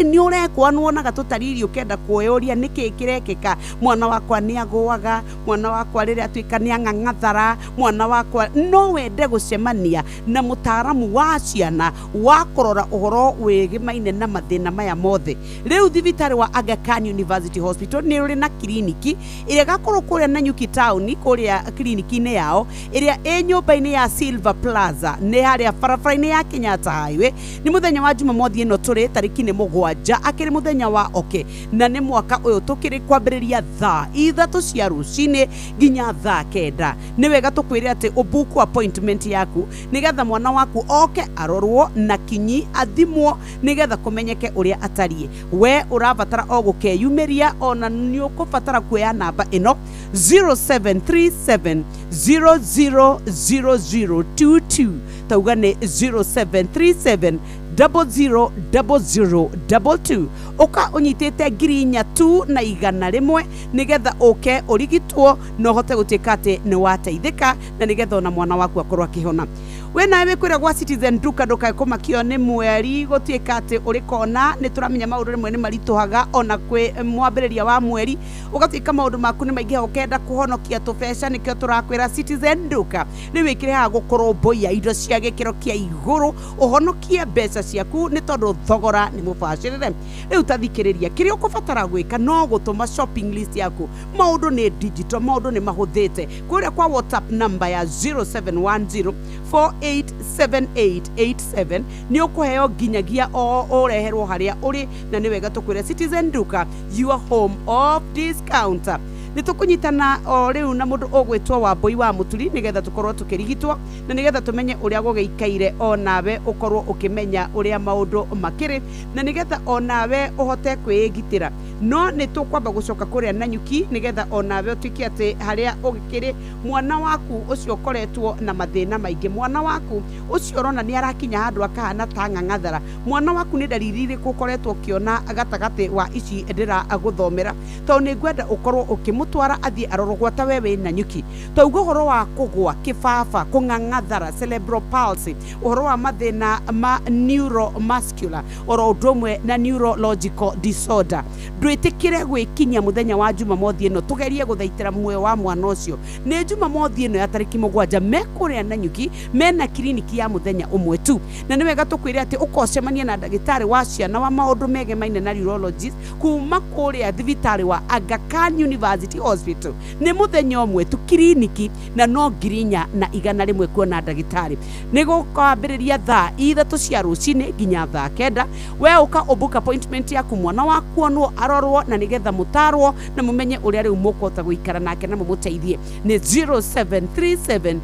nĩ ũrekwo nuonaga tũtariri ũkenda kuoyoria nĩkĩ kĩrekĩka mwana wakwa nĩ agũaga mwana wakwa rĩrĩa atuĩka nĩ ang'ang'athara mwana wakwa no wende gũcemania na mũtaaramu wa ciana wa kũrora ũhoro wĩgimaine na mathĩna maya mothe rĩu thibitarĩ wa Aga Khan University Hospital nĩ ũrĩ na kliniki ĩrĩa gakorwo kũrĩa Nanyuki town kũrĩa kliniki-inĩ yao ĩrĩa nyũmba-inĩ ya Silver Plaza nĩ harĩa barabara-inĩ ya Kenyatta Highway. Ni muthenya wa Jumamothi ĩno tũrĩ tarĩki nĩ 7 akĩrĩ muthenya wa oke na nĩ mwaka ũyũ tũkĩrĩ kwambĩrĩria thaa 3 cia rũcinĩ nginya thaa 9. Nĩ wega tũkwĩre atĩ ũbuku appointment yaku nĩgetha mwana waku oke arorwo na kinyi athimwo nĩgetha kũmenyeke ũrĩa atariĩ. We ũrabatara o gũkeyumĩria ona nĩ ũkũbatara kuoya namba ĩno 0737 000022 tauga nĩ 0737 000022 uka unyitite ngirinya tu na igana rimwe nigetha uke urigitwo no hote gutika ati ni wateithika na nigetha ona mwana waku akorwo akihona. We nawe kwira gwa Citizen Duka ndukae kumakio ni mweri gutuika ati urikona ni turamenya maundu rimwe ni marituhaga ona kwi mwambiriria wa mweri ugatuika maundu maku ni maingi ukenda kuhonokia tubeca nikio turakwira Citizen Duka ni wikire ha gukorwo boya indo cia gikiro kia iguru uhonokie mbeca ciaku ni tondu thogora ni mubashirire. Riu tathikiriria kiria ukubatara gwika no gutuma shopping list yaku. Maundu ni digital, maundu ni mahuthite kuria kwa WhatsApp number ya 0710 487887 ni ukuheo ginyagia o ureherwo haria uri na ni wega tukwire Citizen Duka, your home of discount. Ni tukunyitana o riu na mundu ogwitwo wa Boi wa Muturi nigetha tukorwo tukirigitwo na nigetha tumenye uria gugeikaire onawe ukorwo ukimenya uria maundu makiri na nigetha onawe uhote kwigitira. No ni tukwamba gucoka kuria Nanyuki nigetha onawe utiki ati haria ugikiri mwana waku ucio koretwo na mathina maingi. Mwana waku ucio rona ni arakinya handu akahana ta ng'ang'athara. Mwana waku ni dalili iriku ukoretwo kiona gatagati wa ici ndira aguthomera to ni ngwenda ukorwo ukimutwara athie arorogwa ta wewe Nanyuki. Tauga uhoro wa kugwa kibaba kung'ang'athara cerebral palsy uhoro wa mathina ma neuromuscular oro udomwe na neurological disorder. Ndwitikire gwikinya muthenya wa Jumamothi ino tugerie guthaitira muoyo wa mwana ucio. Ni Jumamothi ino ya tariki 7 mekuria Nanyuki mena kliniki ya muthenya umwe tu na ni wega tukwire ati ukocemania na ndagitari wa ciana wa maundu mege maine na neurologist kuma kuria thibitari wa Aga Khan University Hospital. Ni muthenya umwe tu kliniki na no ngirinya na igana rimwe kuona ndagitari. Ni gukwambiriria thaa 3 cia rucini nginya thaa 9. We uka ubuka appointment yaku mwana waku no arorwo na nigetha mutarwo na mumenye uria riu mukota guikara nake na mumuteithie. Ni 0737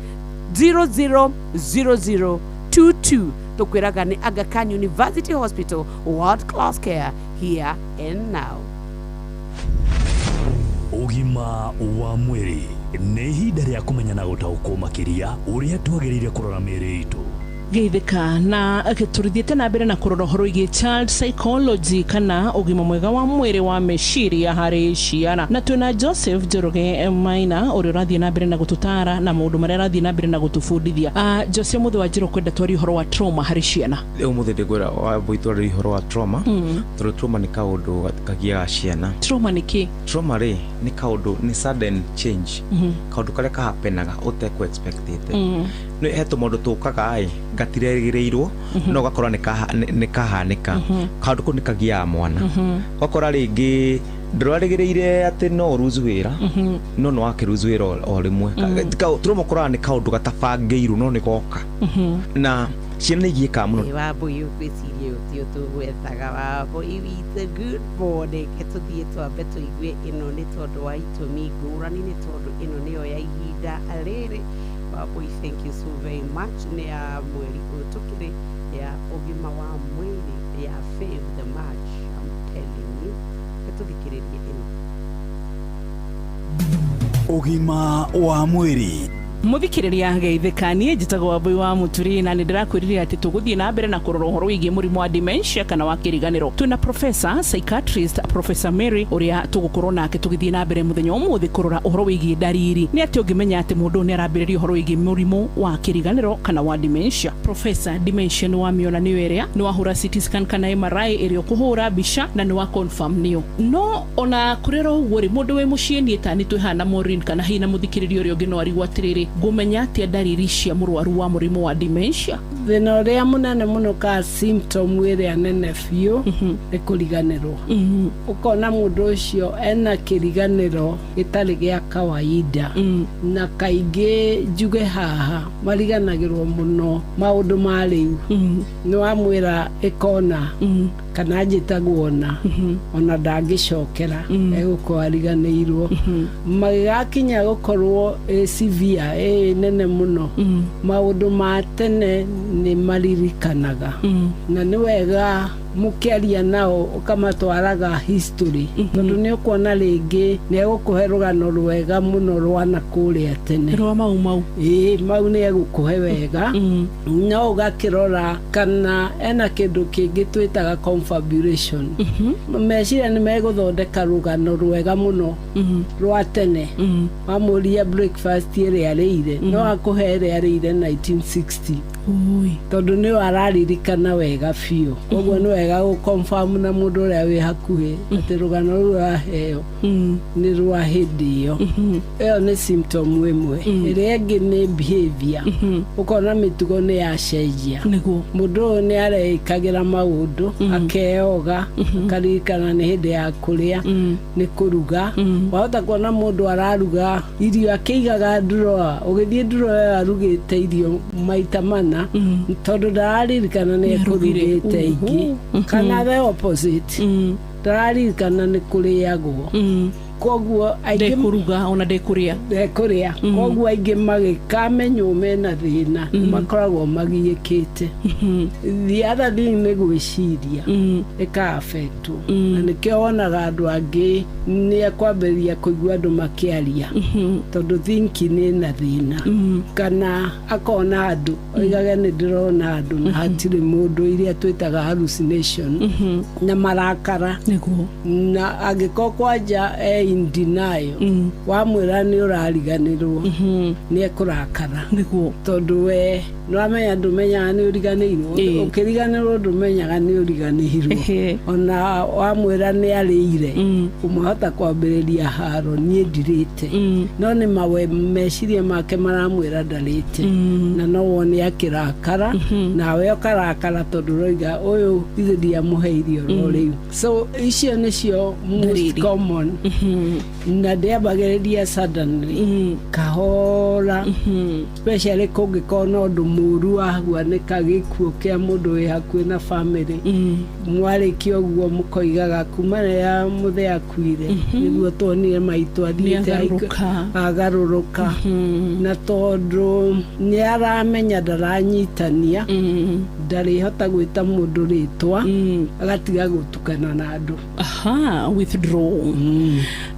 000022 tukwiraga ni Aga Khan University Hospital, world class care here and now. Ugima wa mwiri nĩ ihinda rĩa kũmenya na gũtaũkwo makĩria ũrĩa twagĩrĩire kũrora mĩĩrĩ itũ. Geithika na turithiete na mbere na kurora horo igi child psychology kana ugima mwega wa mwiri wa meciria hari ciana na twina Joseph Njoroge Maina uri rathie na mbere na gututara na maundu maria rathie na mbere na gutufundithia. Joseph muthe wa njiro kwenda twari horo wa trauma hari ciana. Muthe ndegwira wa boitwari horo wa trauma. Trauma ni kaundu kagia ciana. Trauma ni ki? Trauma ri ni kaundu ni sudden change. Kaundu karia kahapenaga utekwa expected. No heto mondo tukaga ai gatiregereirwo no gakora ni kahanika kaundu ko nikagia mwana gakora ringi nduraregereire ati no ruzuira no akiruzuira o rimwe turomokora ni kaundu gatabangeirwo no ni goka na ciana igieka muno wa Boi ukwicirie utio tugwetaga wa Boi witũ good morning tuthie twambe tuigue ino ni tondu wa itumi ngũrani ni tondu ino niyo ya ihinda rĩrĩ. Boi, thank you so very much. Ni ya mweri utukire ya ugima wa mwili ya Fave the March. I'm telling you. Ketudhikiririe ino. Ugima wa mwili. Muthikiriria geithika nie njitagwo Boi wa Muturi na ndirakwiriria ati tuguthie na mbere na kurora horo wigi murimu wa dementia kana wa kiriganiro. Tuna professor psychiatrist Professor Mary uria tugukorwo nake tugithie na mbere muthenya umuthi kurora horo wigi dariri ni ati ungimenya ati mundu ni arambiriria horo wigi murimu wa kiriganiro kana wa dementia. Professor dementia ni wa miona ni weria ni wa hura CT scan kana MRI irio kuhura bisha na ni wa confirm niyo. No ona kurero wori mundu we mucieni eta ni twihana Maureen kana hina muthikiriria uria ungi no ari gwatiriri ngumenya atia ndariri cia mũrwaru wa mũrimũ wa dementia? Thĩna ũrĩa mũnene mũno ka symptom ĩrĩa nene biũ nĩ kũriganĩrwo. Ũkona mũndũ ũcio ena kĩriganĩro gĩtarĩ gĩa kawaida, na kaingĩ njuge haha mariganagĩrwo mũno maũndũ ma rĩu. Nĩ wamwĩra ĩkona kana njĩtaguona ona ndangĩcokera egũkorwo ariganĩirwo. Magĩgakinya gũkorwo severe nene mũno, maũndũ ma tene nĩ maririkanaga, na nĩ wega mũkĩaria nao ũkamatwaraga history, tondũ nĩ ũkuona rĩngĩ nĩ egũkũhe rũgano rwega mũno rwa nakũrĩa tene. Rwa mau mau? Mau nĩ egũkũhe wega, no ũgakĩrora kana ena kĩndũ kĩngĩ twĩtaga confabulation. Meciria nĩ megũthondeka rũgano rwega mũno rwa tene. Wamũria breakfast ĩrĩa arĩire, no akũhe ĩrĩa arĩire 1960. Tondũ nĩ araririkana wega biũ. Koguo nĩ wega gũconfirm na mũndũ ũrĩa wĩ hakuhĩ atĩ rũgano rũu rwaheo nĩ rwa hĩndĩ ĩyo. Ĩyo nĩ symptom ĩmwe. Ĩrĩa ĩngĩ nĩ behavior. Ũkona mĩtugo nĩ yacenjia. Mũndũ ũyũ nĩ areĩkagĩra maũndũ, akeoga, akaririkana nĩ hĩndĩ ya kũrĩa, nĩ kũruga. Wahota kuona mũndũ araruga irio akĩigaga drawer, ũgĩthiĩ drawer arugĩte irio maita mana, tondũ ndararirikana nĩ ekũrugĩte ingĩ. Kana the opposite, ndararirikana nĩ kũrĩagwo. Koguo aingĩ kuruga ona ndekũrĩa. Koguo aingĩ magĩkamenywo mena thĩna makoragwo magiĩkĩte. The other thing nĩ gwĩciria ĩka-affect. Na nĩkĩo wonaga andũ angĩ nĩ akwambĩrĩria kũigua andũ makĩaria, tondũ thinking ĩna thĩna. Kana akona andũ, oigage nĩ ndĩrona andũ na hatirĩ mũndũ, iria twĩtaga hallucination, na marakara. Na angĩkorwo kwanja in denial, wamwĩra nĩ ũrariganĩrwo, nĩ ekũrakara. Tondũ we nĩwamenya ndũmenyaga nĩ ũriganĩirwo. Ũkĩriganĩrwo ndũmenyaga nĩ ũriganĩirwo. Ona wamwĩra nĩ arĩire, ũmahota kwambĩrĩria haro, niĩ ndirĩte. No nĩ meciria make maramwĩra ndarĩte, na no wone akĩrakara, nawe ũkarakara tondũ ũroiga ũyũ ithe ndiamũhe oro rĩu. So icio nĩcio most common, na ndĩambagĩrĩria suddenly, kahora, especially kũngĩkorwo na ũndũ mũru wahanĩka, gĩkuũ kĩa mũndũ wĩ hakuhĩ na family. Mwarĩkia ũguo mũkoigaga kuma rĩrĩa mũthee akuire nĩguo tuonire maitũ athiĩte agarũrũka, na tondũ nĩ aramenya ndaranyitania, ndarĩhota gwĩta mũndũ rĩtwa, agatiga gũtukana na andũ. Withdraw.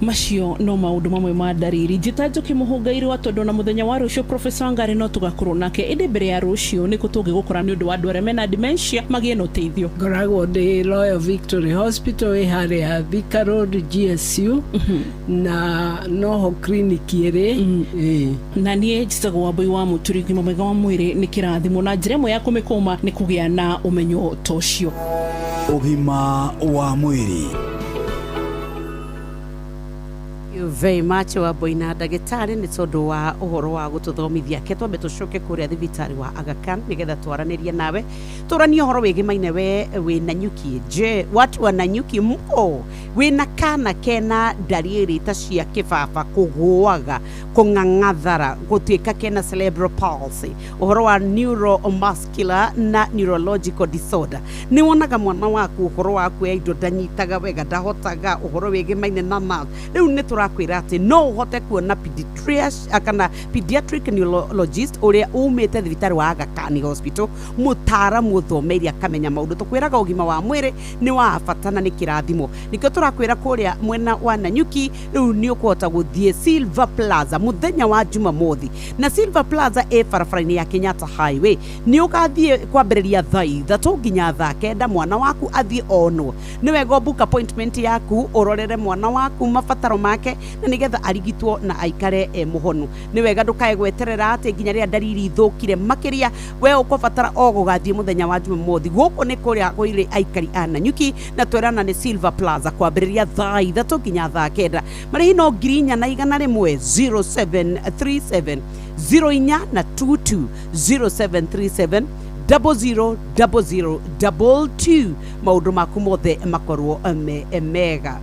Macio no maũndũ mamwe ma ndariri. Njĩta Njoki Mũhũngairwo, tondũ na mũthenya wa rũciũ Professor Wangari no tũgakorwo nake. Ĩndĩ mbere ya rũciũ nĩ kũ tũngĩgũkora nĩ ũndũ wa andũ arĩa mena dementia magĩe na ũteithio? Ngoragwo ndĩ Royal Victory Hospital ĩ harĩa Thika Road GSU, na noho clinic ĩrĩ. Na niĩ njĩtagwo Wambui wa Mũturi. Ũgima mwega wa mwĩrĩ nĩ kĩrathimo, na njĩra ĩmwe ya kũmĩkũma nĩ kũgĩa na ũmenyo ta ũcio. Ũgima wa mwĩrĩ. Very much wa boina ndagĩtarĩ nĩ tondũ wa ũhoro wa gũtũthomithia. Ke twambe tũcoke kũrĩa thibitarĩ wa Aga Khan nĩgetha twaranĩrie nawe, tũranie ũhoro wĩgimaine we wĩ Nanyuki. Je, watu wa Nanyuki mko wĩna kana kena ndariri ta cia kĩbaba, kũgũaga, kũng'ang'athara, gũtuĩka kena cerebral palsy, ũhoro wa neuromuscular na neurological disorder? Nĩ wonaga mwana waku ũhoro waku indo ndanyitaga wega, ndahotaga, ũhoro wĩgimaine na nerve. Rĩu nĩ tũrakwĩra atĩ no ũhote kuona pediatric neurologist ũrĩa umĩte thibitarĩ wa Aga Khan Hospital, mũtaaramu ũthomeire akamenya maũndũ. Tũkwĩraga ũgima wa mwĩrĩ nĩ wa bata na nĩ kĩrathimo. Nĩkĩo tũrakwĩra kũrĩa mwena wa Nanyuki rĩu nĩ ũkũhota gũthiĩ Silver Plaza mũthenya wa Jumamothi, na Silver Plaza ĩ barabara-inĩ ya Kenyatta Highway. Nĩ ũgathiĩ kwambĩrĩria thaa ithatũ nginya thaa kenda, mwana waku athiĩ onwo. Nĩ wega book appointment yaku, ũrorere mwana waku mabataro make, na nigetha arigitwo na aikare muhonu. Ni wega ndukae gweterera ati nginya ria ndariri ithukire makiria we ukubatara o gugathie muthenya wa Jumamothi guku ni kuria kuire aikari ana nyuki na twerana ni Silver Plaza kwambiriria thaa 3 nginya thaa 9 mari no ngirinya na igana rimwe 0737 0 na 22 0737 000022 maundu maku mothe makorwo mega.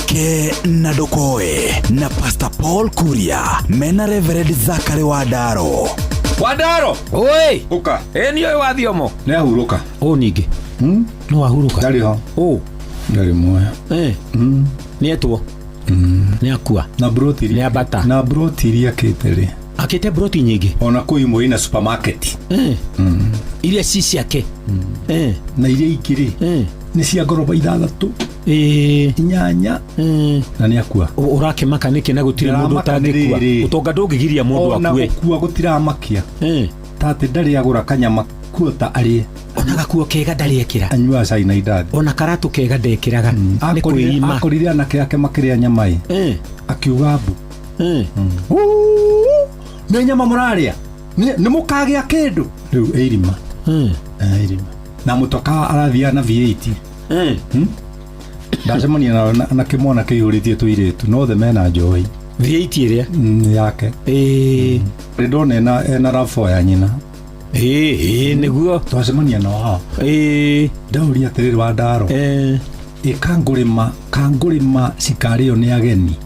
Ke Nadokoe na Pastor Paul Kuria mena Reverend Zachary Wadaro. Wadaro oi uka ni oi wathiomo ne ahuruka o ningi no ahuruka ndari ho o ndari moya ni etwo ni akua na brotiri ni abata na brotiri aketele akete broti nyingi ona kuimo ina supermarket ile sisi yake na ile ikiri ni cia ngoroba ithathatu inyanya na ni akua urake makanike na gutire mundu tangikua utonga ndungigiria mundu akue ona gukua gutiramakia tate ndari agura kanyama kuota ari ona gakuo kega ndari ekira anyua cai na idadi ona karatu kega ndekiraga ni kuima akorire anake yake makiria nyamai akiuga mbu ni nyama muraria ni mukagia kindu riu irima irima na mutoka arathia na V8 ndacemania na kimwana kiyuritie tuiretu no the mena joy V8 iria yake ndone na rafo ya nyina niguo twacemania no ha ndauria atiriri wa ndaro kangurima cikario ni ageni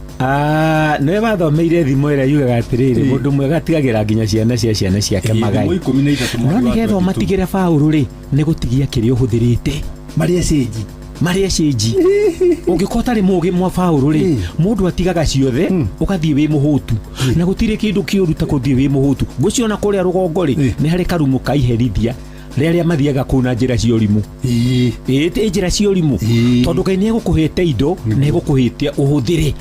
nwe bathomeire thimo ira yugaga atiriri mundu mwega atigagira nginya ciana ciake magai no nigetha matigire Paulu ri ni gutigia kirio huthirite maria cenji ungikota ri mugi mwa Paulu ri mundu atigaga ciothe ugathie wi muhutu na gutire kindu kiuruta kuthie wi muhutu guciona kuria rugongo ri ni hari karumu kaiherithia riria mathiaga kuna njira cia urimu njira cia urimu tondu Ngai ni egukuhete indo na egukuhitia uhuthire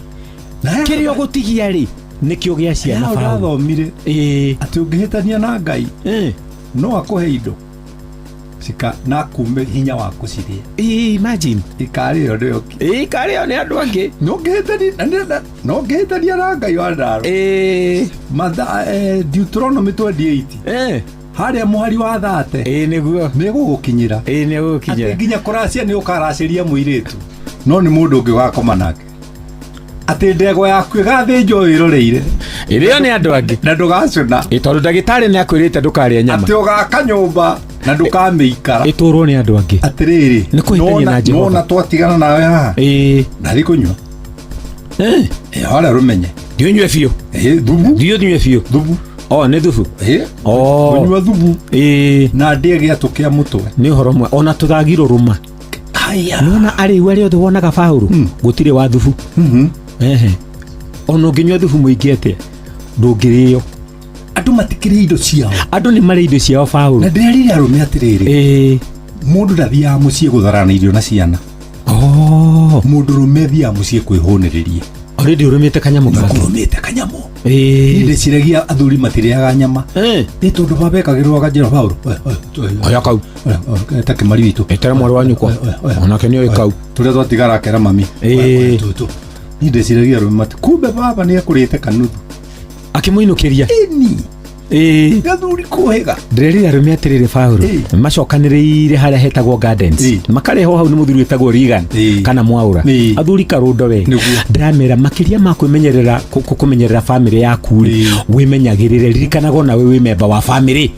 kirio gutigia ri nikio gia ciana Paulu thomire ati ungihitania na Ngai no akuhe indo sika na kume hinya wa kuciria imagine ikari ondo ikari one andu angi no ngihitania na Ngai wa ndaro matha Deuteronomy 28 haria muhari wa thate niguo nigugukinyira nigugukinyira ati nginya kuracia ni ukaraciria muiritu no ni mundu ungi wakoma nake ati ndego yaku igathinjo iroreire irio ni andu angi na ndugacuna tondu ndagitari ni akwirite ndukaria nyama ati ugaka nyumba na ndukameikara iturwo ni andu angi atiriri ni kuhitania na Jehova nona twatigana nawe ha ndari kunywa wala rumenye ndio nywe fio thubu ndio nywe fio thubu ni thubu kunywa thubu na ndege atukia mutwe ni horo mwe ona tuthagiro ruma haya nona ari wale othe wonaga Paulu gutire wa thubu ono nginywa thubu muingete ndungirio andu matikire indo ciao andu ni mari indo ciao Paulu na ndiriri arume atiriri mundu ndathia mucie gutharana irio na ciana mundu rume thia mucie kwihuniriria already urumite kanyamu urumite kanyamu ndiciragia athuri matiriaga nyama ni tondu babekagirwo gajira Paulu oya kau etake mari witu etera mwari wanyu kwa onake ni oyekau turia twatigara kera mami ni ndiciragia arume kumbe baba ni akurite kanuthu akimuinukiria gathuri kuhega ndiriri arume atiriri Paulu macokaniriire haria hetagwo gardens makareho hau ni muthuri wetagwo Regan kana Mwaura athuri karundo we ndamera makiria ma kwimenyerera kumenyerera family yaku wimenyagirire ririkanago nawe wi member wa family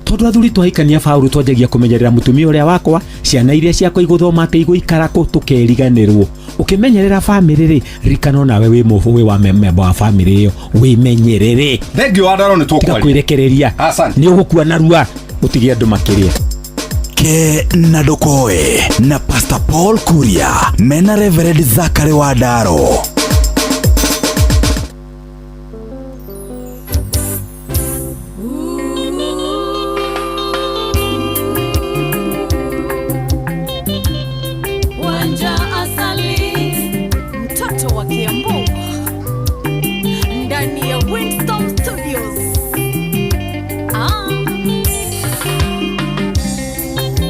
tondu athuri twahikania Paulu twanjagia kumenyerera mutumia uria wakwa ciana iria ciakwa iguthoma ati iguikara ku tukeriganirwo ukimenyerera family ri ririkana nawe wi mufu wi wa member wa family iyo wimenyerere thengio Wadaro ni tukwirekereria ni ugukua narua utigia andu makiria Ke Nadokoe na Pastor Paul Kuria mena Reverend Zachary Wadaro.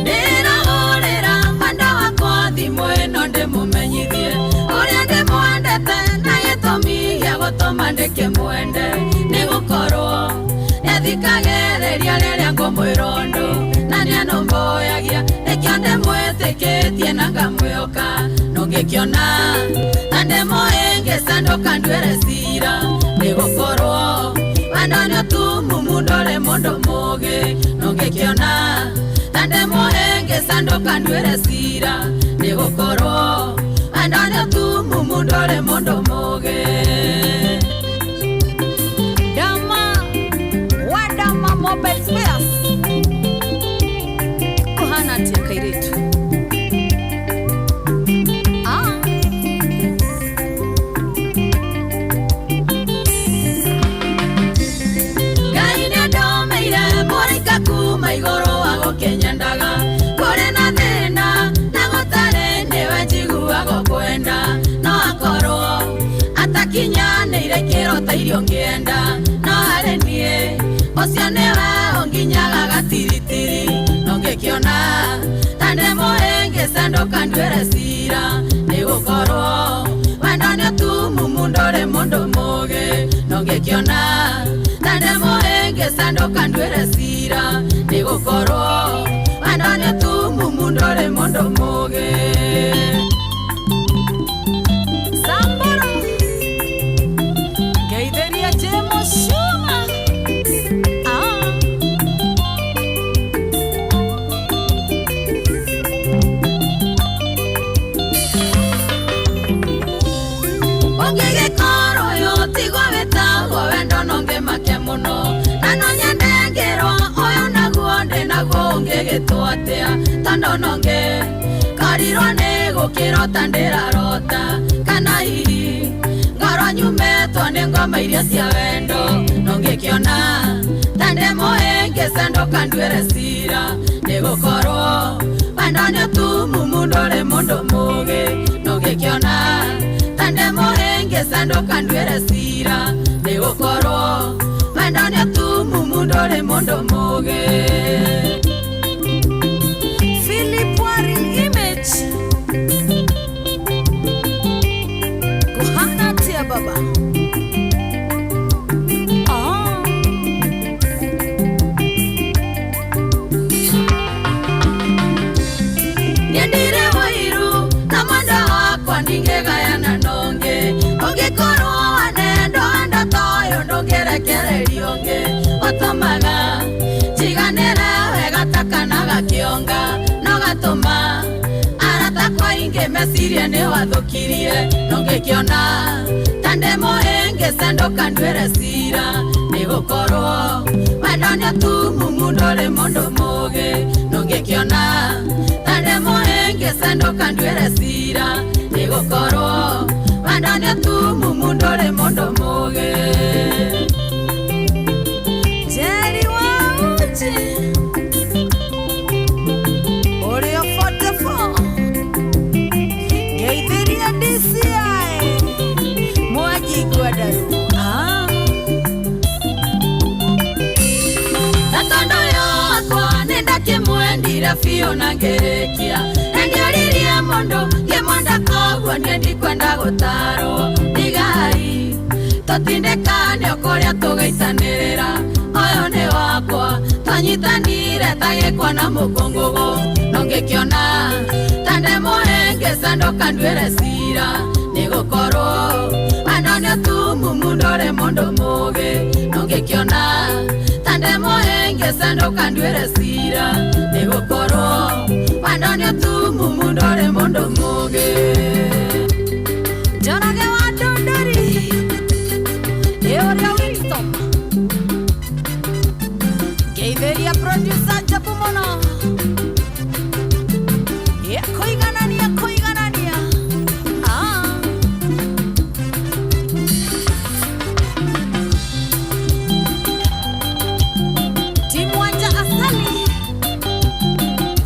Ndĩrahũrĩra mwendwa wakwa thimũ ĩno ndĩmũmenyithie ũrĩa thikagereria riria ngumwirondo na nianomboyagia nikio ndimwitikitie na ngamwioka nongikiona na ndimoingisanduka ndwire cira nigukorwo wanonio tu mumundore mondo mugi nongikiona na ndimoingisanduka ndwire cira nigukorwo wanonio tu mumundore mondo mugi. Mobile spares kuhana tia kairetu gaine domeire morika kuma igoro wago kenyandaga kore na thina na gotare niwe njiguago kwenda no akorwo atakinyanĩire kĩrota irio ngĩenda no harĩ niĩ ocio nĩwe ũnginyaga gatiritiri no ngĩkĩona na ndĩmũhĩngĩcanduka nduĩre cira nĩgũkorwo wendo nĩũtumumu ndũrĩ mũndũ mũũgĩ no ngĩkĩona na ndĩmũhĩngĩcanduka nduĩre cira nĩgũkorwo wendo nĩũtumumu ndũrĩ mũndũ mũũgĩ. Gĩtwatea tondũ nonge korirwo nĩ gũkĩrota ndĩrarota kana hihi ngoro nyumetwo nĩ ngoma iria cia wendo no ngĩkĩona ta ndĩmũhĩngĩcanduka nduĩre cira nĩgũkorwo wendo nĩũtumumu ndũrĩ mũndũ mũũgĩ no ngĩkĩona ta ndĩmũhĩngĩcanduka nduĩre cira nĩgũkorwo wendo nĩũtumumu ndũrĩ mũndũ mũũgĩ. Baba Nyendire wairu na mwendo wakwa ningegayana nonge ũngĩkorwo wanendo wendo toyo ndũngĩrekererio ũngĩ ũtũmaga njiganĩre wega takanaga kĩonga no gatũma arata kwa ingĩ meciria nĩ wathũkirie no ngĩkĩona ta ndĩmũhĩngĩcanduka nduĩre cira nĩgũkorwo wendo nĩũtumumu ndũrĩ mũndũ mũũgĩ no ngĩkĩona ta ndĩmũhĩngĩcanduka nduĩre cira nĩgũkorwo wendo nĩũtumumu ndũrĩ mũndũ mũũgĩ. Jerry Wauchi Oreo 44 Geithiria DCI Mwaji Gwadaru Natondo yakwa nĩndakĩmwendire biũ na ngĩrĩkia nĩngĩoririe mũndũ ngĩmwenda koguo nĩndikwenda gũtarwo ndigai tũtindĩkane kũrĩa tũgĩitanĩrĩra ũyũ nĩ wakwa twanyitanire ta gĩkwa na mũkũngũgũ no ngĩkĩona ta ndĩmũhĩngĩcanduka nduĩre cira nĩgũkorwo wendo nĩũtumumu ndũrĩ mũndũ mũũgĩ no ngĩkĩona ta ndĩmũhĩngĩcanduka nduĩre cira nĩgũkorwo wendo nĩũtumumu ndũrĩ mũndũ mũũgĩ. Njoroge wa Ndũndũri ũrĩa Winston Geithiria producer Jabu mũno kũiganania Timu Wanja Asali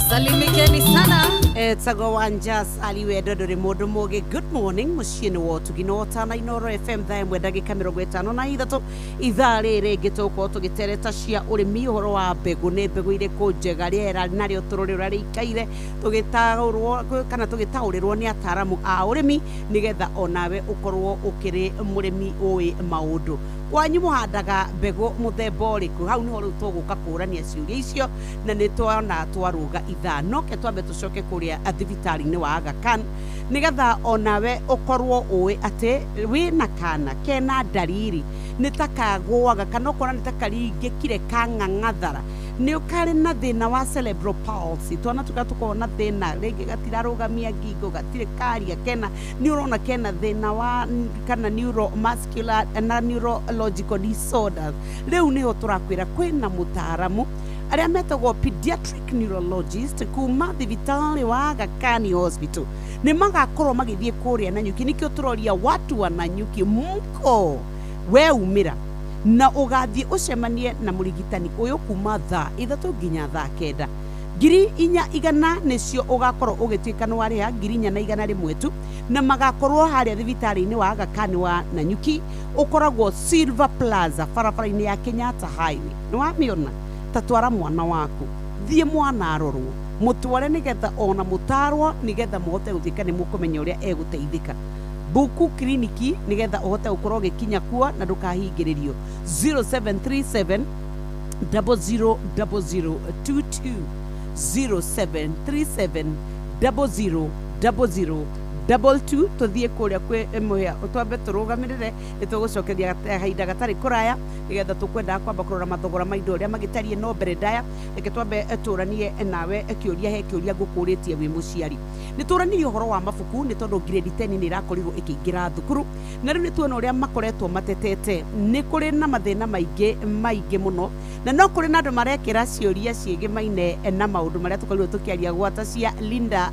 salimikeni sana etagwo Wanja Asali wendo ndũrĩ mũndũ mũũgĩ. Good morning mũciĩ-inĩ wa ũtugi no tana Inoro FM thaa ĩmwe ndagĩka 53 ithaa rĩrĩ ngĩtũkorwo tũgĩtereta cia ũrĩmi ũhoro wa mbegũ nĩ mbegũ irĩkũ njega rĩera narĩo tũrũrĩ ũrĩa rĩikaire tũgĩtaũrwo kana tũgĩtaũrĩrwo nĩ ataramu a ũrĩmi nĩgetha onawe ũkorwo ũkĩrĩ mũrĩmi ũĩ maũndũ wanyu muhandaga mbegu muthemba uriku hau niho riu tuguka kurania ciuria icio na ni twona twaruga ithano ke twambe tucoke kuria thibitarĩ-inĩ wa Aga Khan nigetha onawe ukorwo uĩ atĩ wĩna kana kena ndariri nĩ takagwaga kana ukona nĩ takaringĩkire kang'ang'athara nĩ ũkarĩ na thĩna wa cerebral palsy twana tukorwo na thĩna rĩngĩ gatirarũgamia ngingo gatirĩ karia kena nĩ ũrona kena thĩna wa kana neuromuscular na neurological disorders rĩu nĩho tũrakwĩra kwĩna mũtaaramu arĩa metagwo pediatric neurologist kuma thibitarĩ wa Aga Khan Hospital nĩ magakorwo magĩthiĩ kũrĩa Nanyuki nĩkĩo tũroria watu wa Nanyuki mko we umĩra na ũgathiĩ ũcemanie na mũrigitani ũyũ kuma thaa 3 nginya thaa 9 4,100 nĩcio ũgakorwo ũgĩtuĩka nĩ warĩha 4,100 tu na magakorwo harĩa thibitarĩ-inĩ wa Aga Khan wa Nanyuki ũkoragwo Silver Plaza barabara-inĩ ya Kenyatta Highway nĩ wamĩona ta twara mwana waku thiĩ mwana arorwo mũtware nĩgetha ona mũtarwo nĩgetha mũhote gũtuĩka nĩ mũkũmenya ũrĩa egũteithĩka buku kliniki nĩgetha ũhote gũkorwo ũgĩkinya kuo na ndũkahingĩrĩrio 0737 000022 0737 000022 tuthiĩ kũrĩa kwĩ mũhĩa ũtwambe tũrũgamĩrĩre nĩ tũgũcokeria kahinda gatarĩ kũraya nĩgetha tũkwendaga kwamba kũrora mathogora ma indo ũrĩa magĩtariĩ no mbere ndaya reke twambe tũranie nawe kĩũria he kĩũria ngũkũrĩtie wĩ mũciari nĩ tũranirie ũhoro wa mabuku nĩ tondũ grade 10 nĩ irakorirwo ĩkĩingĩra thukuru na rĩu nĩ tuona ũrĩa makoretwo matetete nĩ kũrĩ na mathĩna maingĩ mũno na no kũrĩ na andũ marekĩra ciũria ciĩgĩmaine na maũndũ marĩa tũkorirwo tũkĩaria gwata cia Linda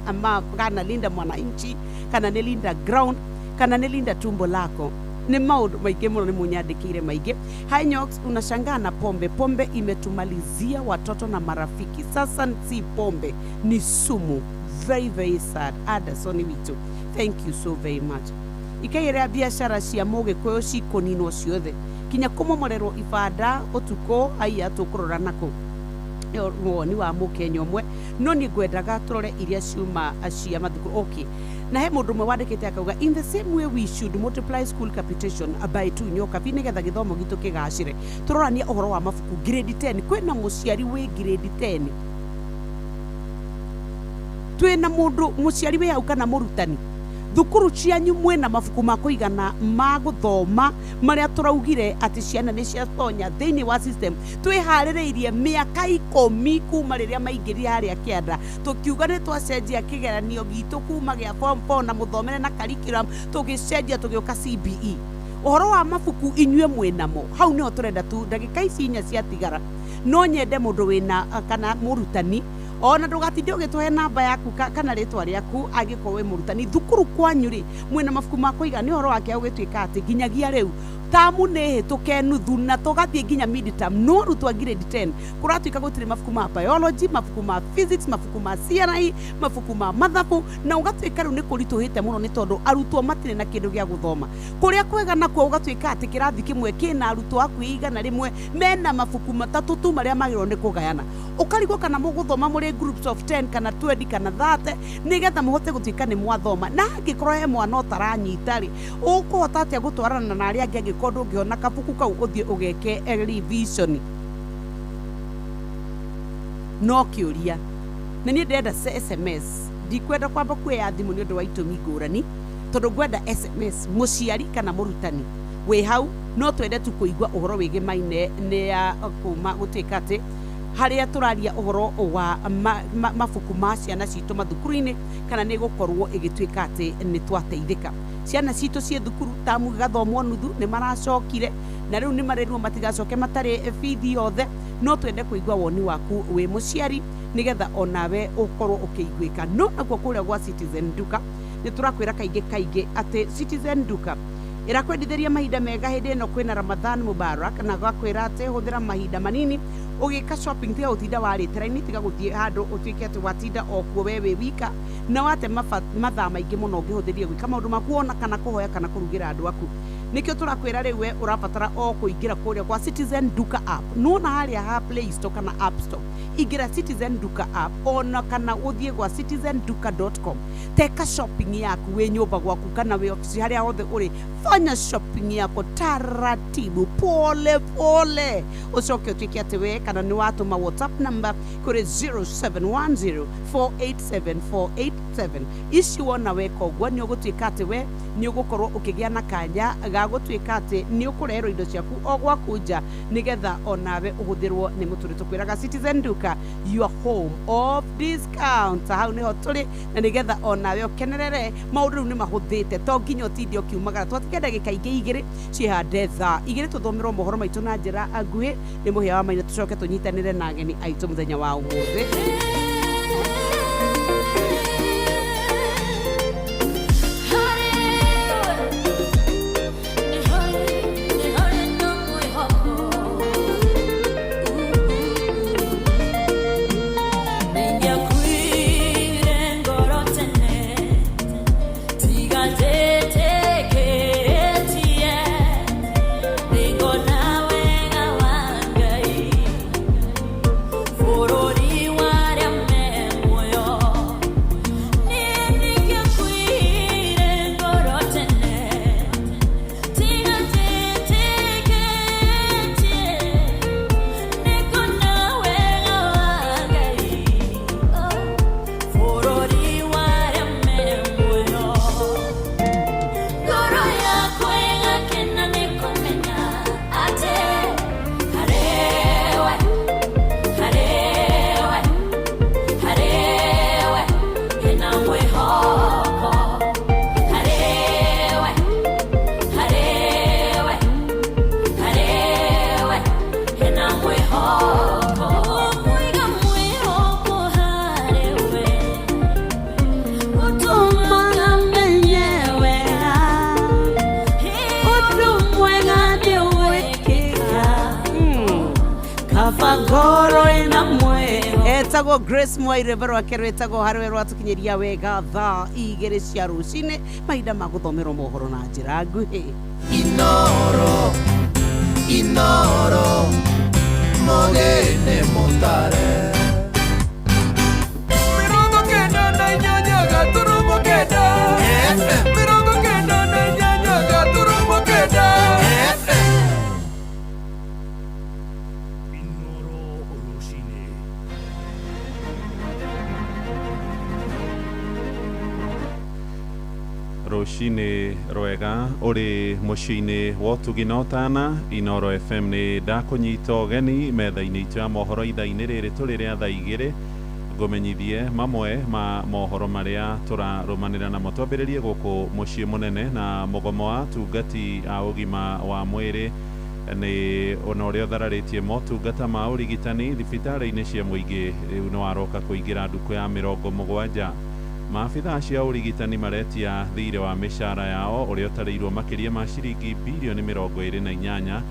kana Linda Mwananchi kana nĩ Linda Ground kana nĩ Linda Tumbo Lako ni maundu maingĩ mũno nĩ munyandĩkĩire maingĩ. Hinyox, unashangaa na pombe imetumalizia watoto na marafiki. Sasa si pombe, ni sumu. Very very sad. Anderson Witu, thank you so very much. Ikaira biashara cia mũgĩkũyũ cikoninwo ciothe kinya kũmomorerwo ibanda ũtukũ haiya tũkũrora nako woni wa mũkenya ũmwe no nĩ ngwendaga tũrore iria ciuma cia mathukuru. Okay, na he mũndũ ũmwe wandĩkĩte akauga in the same way we should multiply school capitation by 2 nyoka bi nĩgetha gĩthomo gitũ kĩgacĩre. Tũrorania ũhoro wa mabuku grade 10 kwĩna mũciari wĩ grade 10 twĩna mũndũ mũciari wĩ hau kana mũrutani thukuru cianyu mwena mabuku ma kũigana ma gũthoma marĩa tũraugire atĩ ciana nĩ ciatonya thĩinĩ wa system twĩharĩrĩirie mĩaka 10 kuma rĩrĩa maingĩrire harĩa kĩanda tũkiuga nĩ twacenjia kĩgeranio gitũ kuma gĩa form 4 na mũthomere na curriculum tũgĩcenjia tũgĩũka CBE. Ũhoro wa mabuku inyuĩ mwĩnamo hau nĩho tũrenda tu ndagĩka ici 4 ciatigara no nyende mũndũ wĩna kana mũrutani ona ndũgatinde ũgĩtũhe namba yaku kana rĩtwa rĩaku angĩkorwo wĩ mũrutani thukuru kwanyu rĩ mwĩna mabuku ma kũiga nĩ ũhoro wake ũgĩtuĩka atĩ nginyagia rĩu tamu nĩ hĩtũke nuthu na tũgathiĩ nginya mid term no arutwo grade 10 kũratuĩka gũtirĩ mabuku ma biology, mabuku ma physics, mabuku ma CRE, mabuku ma mathabu na ũgatuĩka rĩu nĩ kũritũhĩte mũno nĩ tondũ arutwo matirĩ na kĩndũ gĩa gũthoma. Kũrĩa kwega nakuo ũgatuĩka atĩ kĩrathi kĩmwe kĩna arutwo hakuhĩ 100 mena mabuku 3 tu marĩa magĩrĩirwo nĩ kũgayana. Ũkarigwo kana mũgũthoma mũrĩ groups of 10 kana 20 kana 30 nĩgetha mũhote gũtuĩka nĩ mwathoma. Na angĩkorwo he mwana ũtaranyita rĩ ũkũhota atĩa gũtwarana na arĩa angĩ kondo ũngĩona kabuku kau ũthiĩ ũgeke revision. No kĩũria na niĩ ndĩrenda SMS ndikwenda kwamba kuoya thimũ nĩ ũndũ wa itũmi ngũrani tondũ ngwenda SMS mũciari kana mũrutani wĩ hau no twende tu kũigua ũhoro wĩgĩmaine nĩ ya kuma gũtuĩka atĩ harĩa tũraria ũhoro wa mabuku ma ciana citũ mathukuru-inĩ kana nĩ gũkorwo ĩgĩtuĩka atĩ nĩ twateithĩka. Ciana citũ ciĩ thukuru tamu gathomwo nuthu nĩ maracokire na rĩu nĩ marerwo matigacoke matarĩ bithi yothe no twende kũigua woni waku wĩ mũciari nĩgetha onawe ũkorwo ũkĩiguĩka. No nakuo kũrĩa gwa Citizen Duka nĩ tũrakwĩra kaingĩ atĩ Citizen Duka irakwendithĩria mahinda mega hĩndĩ ĩno kwĩna Ramadhan Mubarak na gakwĩra atĩ hũthĩra mahinda manini ũgĩka shopping tiga ũtinda warĩte raini tiga gũthiĩ handũ ũtuĩke atĩ watinda o kuo we wĩ wika na wate mathaa maingĩ mũno ũngĩhũthĩria gwĩka maũndũ maku ona kana kũhoya kana kũrugĩra andũ aku. nikio turakwira riwe urabatara o kuingira kuria kwa Citizen Duka app nuna haria ha Play Store kana App Store igira Citizen Duka app ona kana uthie gwa citizenduka.com teka shopping yaku we nyumba gwaku kana we ofisi haria hothe uri fanya shopping yako taratibu pole pole ucoke utwike ati we kana ni watuma WhatsApp number kuri 0710487487 ici wona weka ũguo nĩ ũgũtuĩka atĩ we nĩ ũgũkorwo ũkĩgĩa na kanya ga gũtuĩka atĩ nĩ ũkũreherwo indo ciaku o gwaku nja nĩgetha onawe ũhũthĩrwo nĩ mũtũrĩ tũkwĩraga Citizen Duka your home of discount hau nĩho tũrĩ na nĩgetha onawe ũkenerere maũndũ rĩu nĩ mahũthĩte to nginya ũtinde ũkiumagara twatige ndagĩka ingĩ igĩrĩ cihande thaa igĩrĩ tũthomerwo mohoro maitũ na njĩra nguhĩ nĩ mũhĩa wa maina tũcoke tũnyitanĩre na ageni aitũ mũthenya wa ũmũthĩ. Etagwo Grace Mwaire bero akerwo etagwo harwe rwatukinyeria wega thaa igĩrĩ cia rũcinĩ mahinda ma gũthomerwo mohoro na njĩra nguhĩ. Inoro Mogene Montare Mirongo kenda na inyanya gaturumo kenda Mirongo kenda na inyanya gaturumo kenda Rũcinĩ rwega ũrĩ mũciĩ-inĩ wa ũtugi na ũtana Inoro FM nĩ ndakũnyita ũgeni metha-inĩ itũ ya mohoro ithaa-inĩ rĩrĩ tũrĩ rĩa thaa igĩrĩ ngũmenyithie mamwe ma mohoro marĩa tũrarũmanĩra namo twambĩrĩrie gũkũ mũciĩ mũnene na mũgomo wa atungati a ũgima wa mwĩrĩ nĩ ona ũrĩa ũthararĩtie motungata ma ũrigitani thibitarĩ-inĩ cia mũingĩ rĩu nĩ waroka kũingĩra ndukũ ya 70. Maabitha cia ũrigitani maretia thirĩ wa mĩcara yao ũrĩa ũtarĩirwo makĩria ma ciringi bilioni 28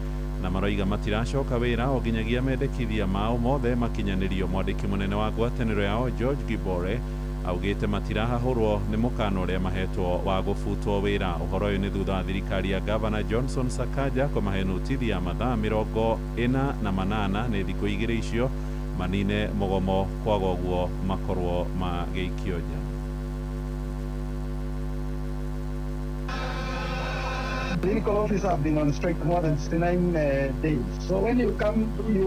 na maroiga matiracoka wĩra o nginyagia mendekithia mao mothe makinyanĩrio. Mwandĩki mũnene wa ngwatanĩro yao George Gibore augĩte matirahahũrwo nĩ mũkana ũrĩa mahetwo wa gũbutwo wĩra. Ũhoro ũyũ nĩ thutha wa thirikari ya Governor Johnson Sakaja kũmahe notithi ya mathaa 48 nĩ thikũ igĩrĩ icio manine mũgomo kwaga ũguo makorwo magĩikio nja. Clinical officers have been on strike more than 69 days. So when you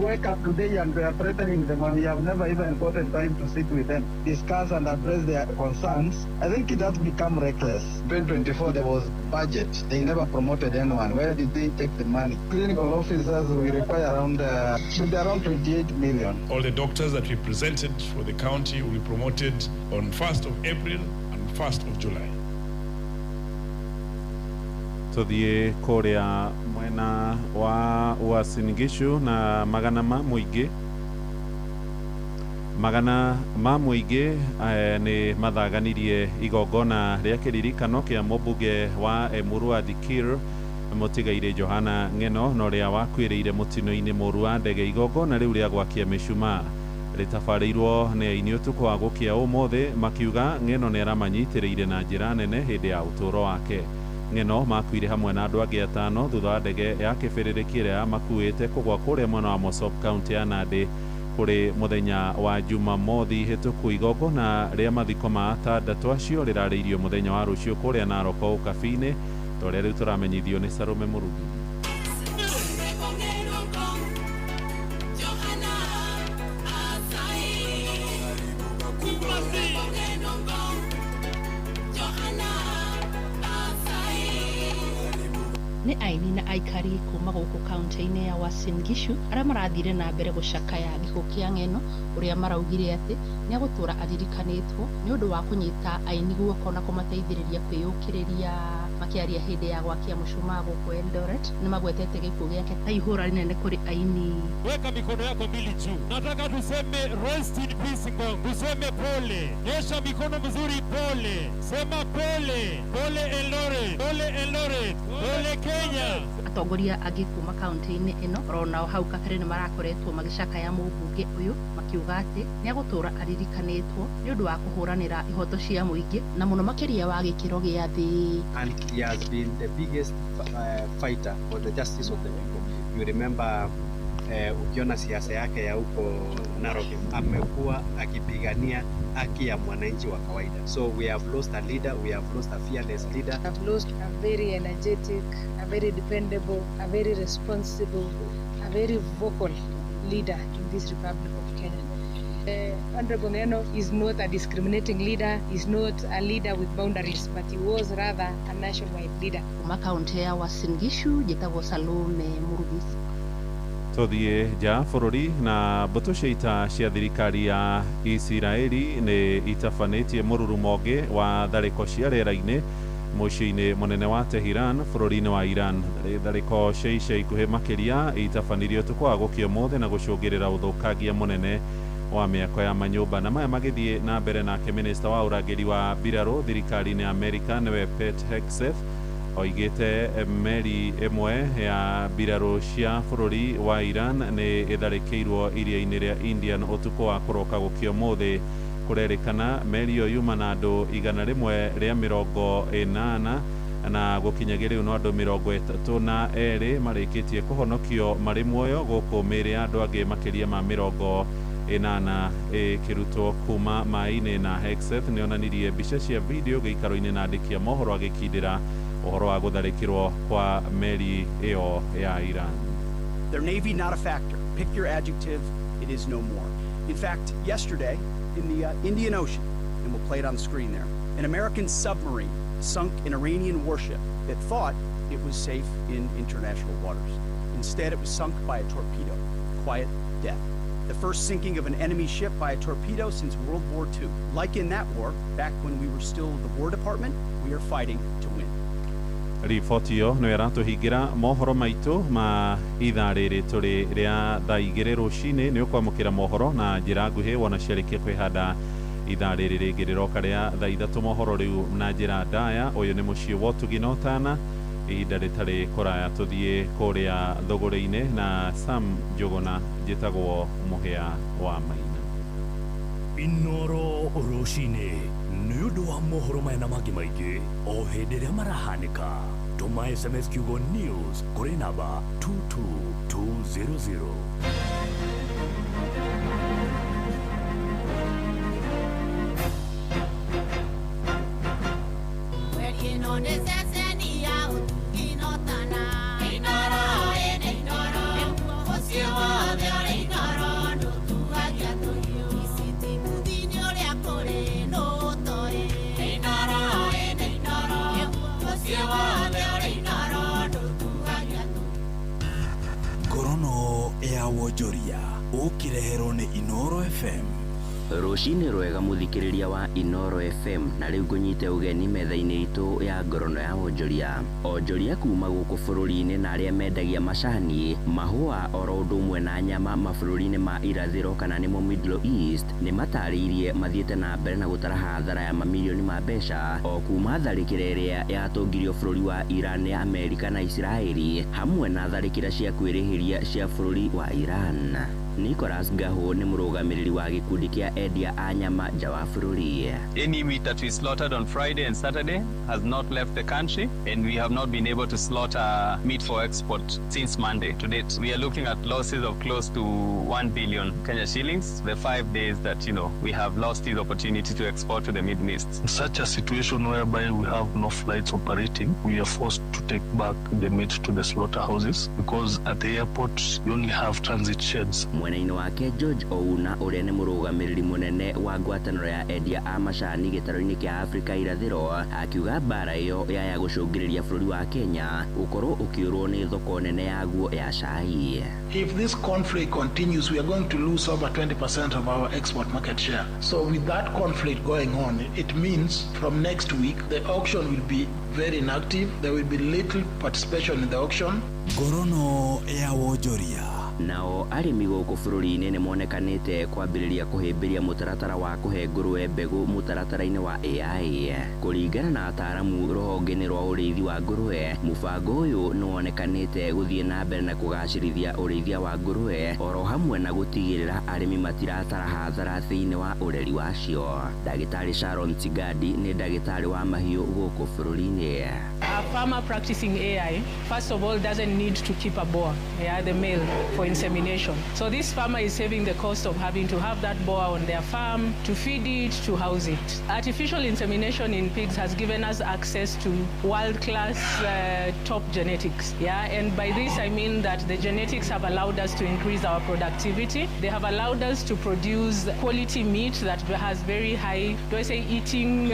wake up today and we are threatening them and you have never even gotten time to sit with them, discuss and address their concerns, I think it has become reckless. 2024 there was budget. They never promoted anyone. Where did they take the money? Clinical officers we require around 28 million. All the doctors that we presented for the county will be promoted on 1st of April and 1st of July. Tuthiĩ kũrĩa mwena wa Uasin Gishu na magana ma mũingĩ nĩ mathaganirie igongona rĩa kĩririkano kĩa mũmbunge wa Emurua Dikir mũtigaire Johana Ng'eno na ũrĩa wakuĩrĩire mũtino-inĩ mũru wa ndege. Igongona rĩu rĩa gwakia mĩcumaa rĩtabarĩirwo nĩ aini ũtukũ wa gũkĩa ũmũthĩ makiuga Ng'eno nĩ aramanyitĩrĩire na njĩra nene hĩndĩ ya ũtũũro wake. ng'eno makuire hamwe na andũ angĩ atano thutha wa ndege ya kĩbĩrĩrĩki ĩrĩa yamakuĩte kũgwa kũrĩa mwena wa Mosop kaunti ya Nandi kũrĩ mũthenya wa Jumamothi hĩtũku. Igongona rĩa mathiko ma atandatũ acio rĩrarĩirio mũthenya wa rũciũ kũrĩa Narok Ukabi-inĩ, torĩa rĩu tũramenyithio nĩ Sarume Mũrugi. nĩ aini na aikari kuma gũkũ kaunti-inĩ ya Uasin Gishu arĩa marathire na mbere gũcakaya gĩkuũ kĩa Ng'eno ũrĩa maraugire atĩ nĩagũtũra aririkanĩtwo nĩ ũndũ wa kũnyita aini guoko na kũmateithĩrĩria kwĩyũkĩrĩria makiaria hĩndĩ ya gwakia mũcumaa gũkũ Eldoret. Nĩ magwetete gĩkuũ gĩake ta ihũra rĩnene kũrĩ aini. Weka mikono yako mbili juu, nataka tuseme rest in peace Ngong, tuseme pole, nyosha mikono mzuri, pole, sema pole, pole Eldoret, pole Eldoret, pole Kenya. Atongoria angĩ kuma kaunti-inĩ ĩno oronao hau kabere nĩ marakoretwo magĩcakaya mũmbunge ũyũ makiuga atĩ nĩagũtũra aririkanĩtwo nĩ ũndũ wa kũhũranĩra ihoto cia mũingĩ na mũno makĩria wa gĩkĩro gĩa thĩ. And he has been the biggest fighter for the justice of the people. You remember ukiona siasa yake ya huko Narok, amekuwa akipigania haki ya mwananchi wa kawaida. So we have lost a leader, we have lost a fearless leader. We have lost a very energetic, a very dependable, a very responsible, a very vocal leader in this Republic of Kenya. Honorable Ng'eno is not a discriminating leader, is not a leader with boundaries, but he was rather a nationwide leader. Kuma kaunti ya Uasin Gishu, njĩtagwo Salume Mũrugi. Tũthiĩ nja bũrũri na mbũtũ cia ita cia thirikari ya Isiraeli nĩ itabanĩtie mũrurumo ũngĩ wa tharĩko cia rĩera-inĩ mũciĩ-inĩ mũnene wa Tehran bũrũri-inĩ wa Iran. Tharĩko cia ica ikuhĩ makĩria itabanirio ũtukũ wa gũkĩa ũmũthĩ na gũcũngĩrĩra ũthũkangia mũnene wa mĩako ya manyũmba. Na maya magĩthiĩ na mbere nake minista wa ũrangĩri wa mbirarũ thirikari-inĩ ya Amerika nĩwe Pete Hegseth oigĩte meri ĩmwe ya mbirarũ cia bũrũri wa Iran nĩ ĩtharĩkĩirwo iria-inĩ rĩa Indian ũtukũ wa kũroka gũkĩa ũmũthĩ. Kũrerĩkana meri ĩyo yuma na andũ 180 na gũkinyagia rĩu no andũ 32 marĩkĩtie kũhonokio marĩ muoyo gũkũ mĩĩrĩ ya andũ angĩ makĩria ma 80 ĩkĩrutwo kuma maĩ-inĩ. Na Hegseth nĩ onanirie mbica cia video gĩikaro-inĩ na andĩki a mohoro agĩkindĩra ũhoro wa gũtharĩkĩrwo kwa meri ĩyo ya Iran. Their navy not a factor. Pick your adjective, it is no more. In fact, yesterday in the Indian Ocean, and we'll play it on the screen there, an American submarine sunk an Iranian warship that thought it was safe in international waters. Instead, it was sunk by a torpedo. Quiet death. The first sinking of an enemy ship by a torpedo since World War II. Like in that war, back when we were still the War Department, we are fighting to win. Riboti ĩyo nĩ ĩratũhingĩra mohoro maitũ ma ithaa rĩrĩ tũrĩ rĩa thaa 2 rũcinĩ. Nĩ ũkwamũkĩra mohoro na njĩra nguhĩ wona ciarĩkia kwĩhanda ithaa rĩrĩ rĩngĩ rĩroka rĩa thaa 3 mohoro rĩu na njĩra ndaya. Ũyũ nĩ mũciĩ wa Ũtugi na Ũtana, ihinda rĩtarĩ kũraya tũthiĩ kũrĩa thũgũrĩ-inĩ na Sam Njũgũna njĩtagwo mũhĩa wa Maina. Inoro rũcinĩ nĩ ũndũ wa mohoro maya na mangĩ maingĩ o hĩndĩ ĩrĩa marahanĩka. Tũma SMS kiugo news kũrĩ namba 22200. Ngorono ya wonjoria ũkĩreherwo nĩ Inoro FM. Rũcinĩ rwega mũthikĩrĩria wa Inoro FM, na rĩu ngũnyite ũgeni metha-inĩ itũ ya ngorono ya wonjoria. Onjoria kuma gũkũ bũrũri-inĩ na arĩa mendagia macani, mahũa oro ũndũ ũmwe na nyama mabũrũri-inĩ ma irathĩro kana nĩmo Middle East nĩ matarĩirie mathiĩte na mbere na gũtara hathara ya mamirioni ma mbeca o kuma tharĩkĩra ĩrĩa yatongirio bũrũri wa Iran ya Amerika na Israeli hamwe na tharĩkĩra cia kwĩrĩhĩria cia bũrũri wa Iran. Nicholas Gaho ni murugamiriri wa gikundi kia endia a nyama nja wa bururi. Any meat that we slaughtered on Friday and Saturday has not left the country, and we have not been able to slaughter meat for export since Monday to date. We are looking at losses of close to 1 billion Kenya shillings the 5 days that we have lost this opportunity to export to the Middle East. In such a situation whereby we have no flights operating, we are forced to take back the meat to the slaughterhouses because at the airport we only have transit sheds. Mwenaini wake George Ouna uria ni murugamiriri munene wa ngwataniro ya endia a macani gitaro-ini kia Afrika irathiro akiuga bara iyo ya gucungiriria bururi wa Kenya ukorwo ukiurwo ni thoko nene ya guo ya cai. If this conflict continues, we are going to lose over 20% of our export market share. So with that conflict going on, it means from next week the auction will be very inactive. There will be little participation in the auction. Ngorono ya wonjoria. Nao arimi guku bururi-ini ni monekanite kwambiriria kuhimbiria mutaratara wa kuhe ngurwe mbegu mutaratara-ini wa AI. Kuringana na ataramu ruhonge-ini rwa urithi wa ngurwe, mubango uyu ni wonekanite guthie na mbere na kugacirithia urithia wa ngurwe oro hamwe na gutigirira arimi matiratara hathara thiini wa ureri wacio. Dagitari Sharon Tigadi ni dagitari wa mahiu guku bururi-ini. A farmer practicing AI, first of all, doesn't need to keep a boar, the male, for insemination. So this farmer is saving the cost of having to have that boar on their farm, to feed it, to house it. Artificial insemination in pigs has given us access to world-class top genetics. And by this I mean that the genetics have allowed us to increase our productivity. They have allowed us to produce quality meat that has very high, eating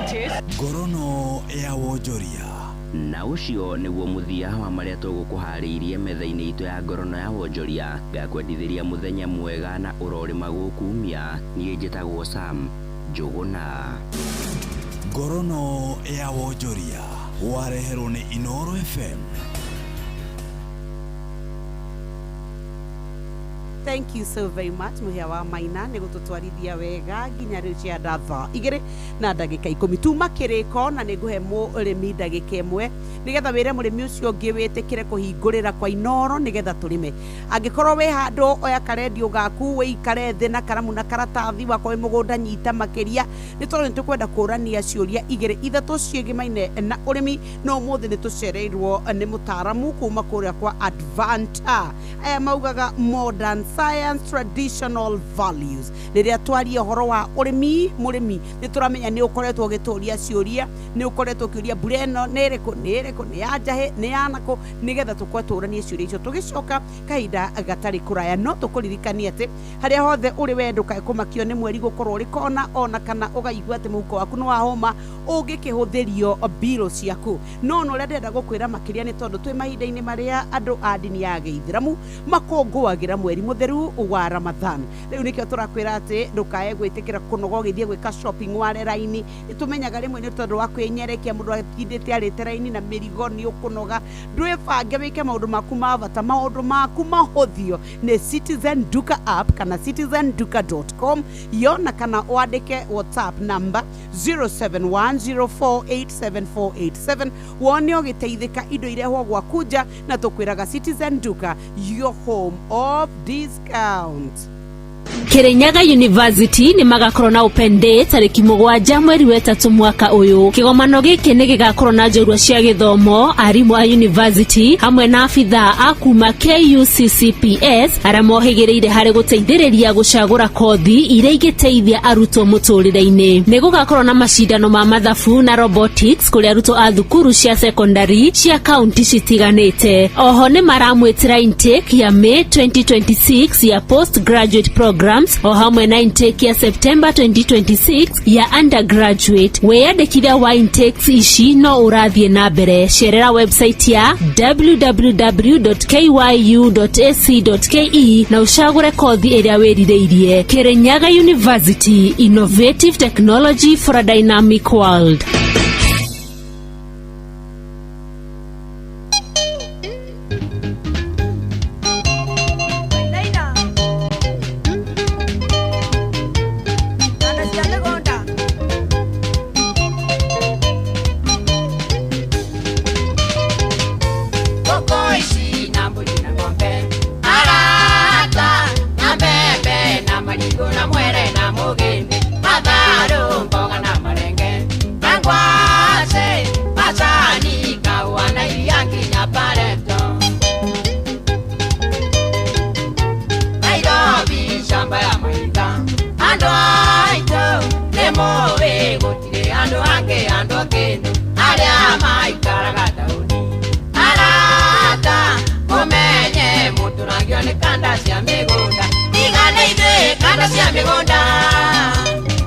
taste. Ngorono ya wonjoria. Na ucio niguo muthia wa maria tugukuhariirie metha-ini itu ya ngorono ya wonjoria ngakwendithiria muthenya mwega na urorima gukumia. Nie njitagwo Sam Njuguna. Ngorono ya wonjoria wareherwo ni Inoro FM. Thank you so very much muhia wa maina ni gututwarithia wega nginya riu cia ndatha igiri na ndagika 10 tu makiriko na ni nguhe murimi ndagika imwe nigetha wire murimi ucio ungi witikire kuhingurira kwa Inoro nigetha turime. Angikorwo we handu oya karedio gaku we ikare thi na karamu na karatathi wakwa mugunda nyita makiria ni tondu tukwenda kurania ciuria igiri ithatu ciegimaine na urimi no muthi ni tucereirwo ni mutaramu kuma kuria kwa Advanta aya maugaga modern science traditional values. Riria twaria horo wa urimi murimi ni turamenya ni ukoretwo gituria ciuria ni ukoretwo kiuria bureno nereko ni ajahe ni anako nigetha tukwaturanie ciuria icio tugicoka kahinda gatari kuraya no tukuririkania ati haria hothe uri wenduka kumakio ni mweri gukorwo rikona ona kana ugaigua ati muhuko waku no wahoma ungikihuthirio biro ciaku no no ndenda gukwira makiria ni tondu twi mahinda-ini maria andu a dini ya Gĩithĩramu makongoagira mweri mutheru wa Ramadhan. Riu nikio turakwira ati ndukae gwitikira kunogo githie gwika shopping ware raini itumenyaga rimwe ni tondu wa kwinyerekia mundu akindite arite raini na mirigo ni ukunoga ndwibange wike maundu maku ma bata maundu maku mahuthio ni Citizen Duka app kana citizenduka.com yona kana wandike WhatsApp number 0710487487 wonio giteithika indo irehwo gwakuja na tukwiraga Citizen Duka your home of discount. Kirinyaga University ni magakorwo na open day tariki 7 mweri wa 3 mwaka uyu. Kigomano giki ni gigakorwo na njorua cia githomo arimu a university hamwe na afitha akuma KUCCPS aria mohigireire hari guteithiriria gucagura kothi iria igiteithia arutwo muturire-ini. Ni gugakorwo na mashindano ma mathabu na robotics kuri arutwo a thukuru cia secondary cia county citiganite. Oho ni maramwitira intake ya May 2026 ya postgraduate programs o hamwe na intake ya September 2026 ya undergraduate. Weyandikithia wa intakes ici no urathie na mbere. Sherera website ya www.kyu.ac.ke na ucagure kothi iria wirireirie. Kirinyaga University, innovative technology for a dynamic world. Andu aitu nemowe gutire andu ange andu kindu aria maikaraga tauni arata mumenye muturagio ni kanda cia migunda igane ithe kanda cia migunda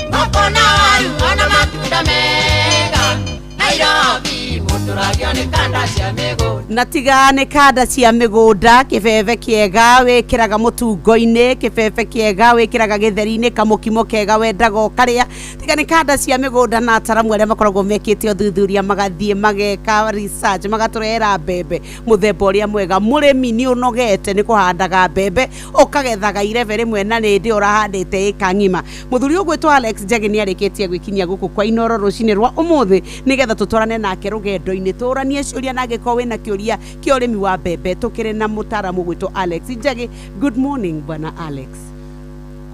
ngokona waru ona matunda mega Nairobi muturagio ni kanda cia migunda na tiga nĩ kanda cia mĩgũnda kĩbebe kĩega wĩkĩraga mũtungo-inĩ kĩbebe kĩega wĩkĩraga gĩtheri-inĩ kamũkimo kega wendaga ũkarĩa tiga nĩ kanda cia mĩgũnda na ataramu arĩa makoragwo mekĩte ũthuthuria magathiĩ mageka research magatũrehera mbembe mũthemba ũrĩa mwega mũrĩmi nĩ ũnogete nĩ kũhandaga mbembe ũkagethaga irebe rĩmwe na rĩndĩ ũrahandĩte ĩka ng'ima mũthuri ũgwĩtwo Alex Njagi nĩ arĩkĩtie gwĩkinyia gũkũ kwa Inooro rũcinĩ rwa ũmũthĩ nĩgetha tũtwarane nake rũgendo-inĩ tũranie ciũria na angĩkorwo wĩna kĩũria kia ũrĩmi wa mbembe tukire na mutaramu gwitwo Alex Njagi. Good morning bwana Alex.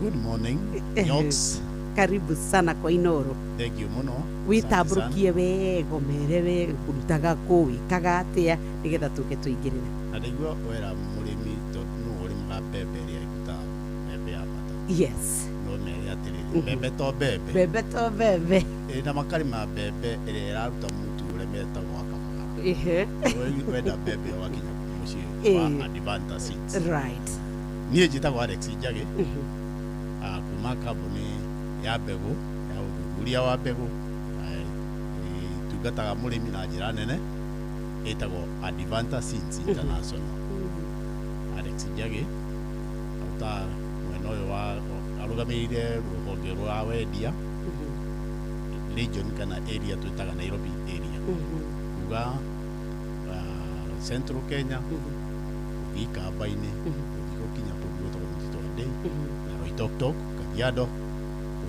Good morning Nyox. Karibu sana kwa Inooro. Thank you muno. Witamburukie wega umere wega kurutaga ku wikaga atia nigetha tuke tuingirire. Adigwa wera murimi to no urima mbembe ria ikuta mbembe ya bata. Yes. No mere atiri mbembe to mbembe. Mbembe to mbembe. Na makarima mbembe ria iraruta mutu uremeta gwaka. Wenda mbembe wakinya muciĩ wa Advanta Seeds. Right. Niĩ njĩtagwo Alex Njagi kuma kambuni ya mbegũ ya ũthuthuria wa mbegũ tungataga mũrĩmi na njĩra nene ĩtagwo Advanta Seeds International. Alex Njagi auta mwena ũyũ wa arũgamĩrĩire rũhonge rwa wendia region kana area twĩtaga Nairobi area kuga Central Kenya Ikamba-inĩ gũkinya kũndũ gwĩtagwo Mũtitũ wa Ndei na Loitoktok Kajiado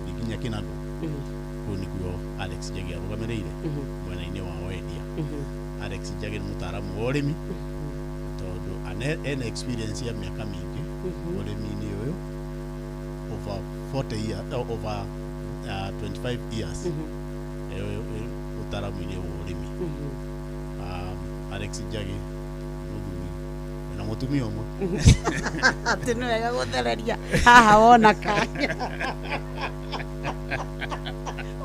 gũkinya Kinango kũu nĩkuo Alex Njagi arũgamĩrĩire mwena-inĩ wa wendia. Alex Njagi nĩ mũtaaramu wa ũrĩmi tondũ ena experience ya mĩaka mĩingĩ ũrĩmi-inĩ ũyũ over 40 years over 25 years ũtaaramu-inĩ wa ũrĩmi. Alex Njagi muthuri na mutumia umwe ati nĩ wega gũthereria haha wona kanya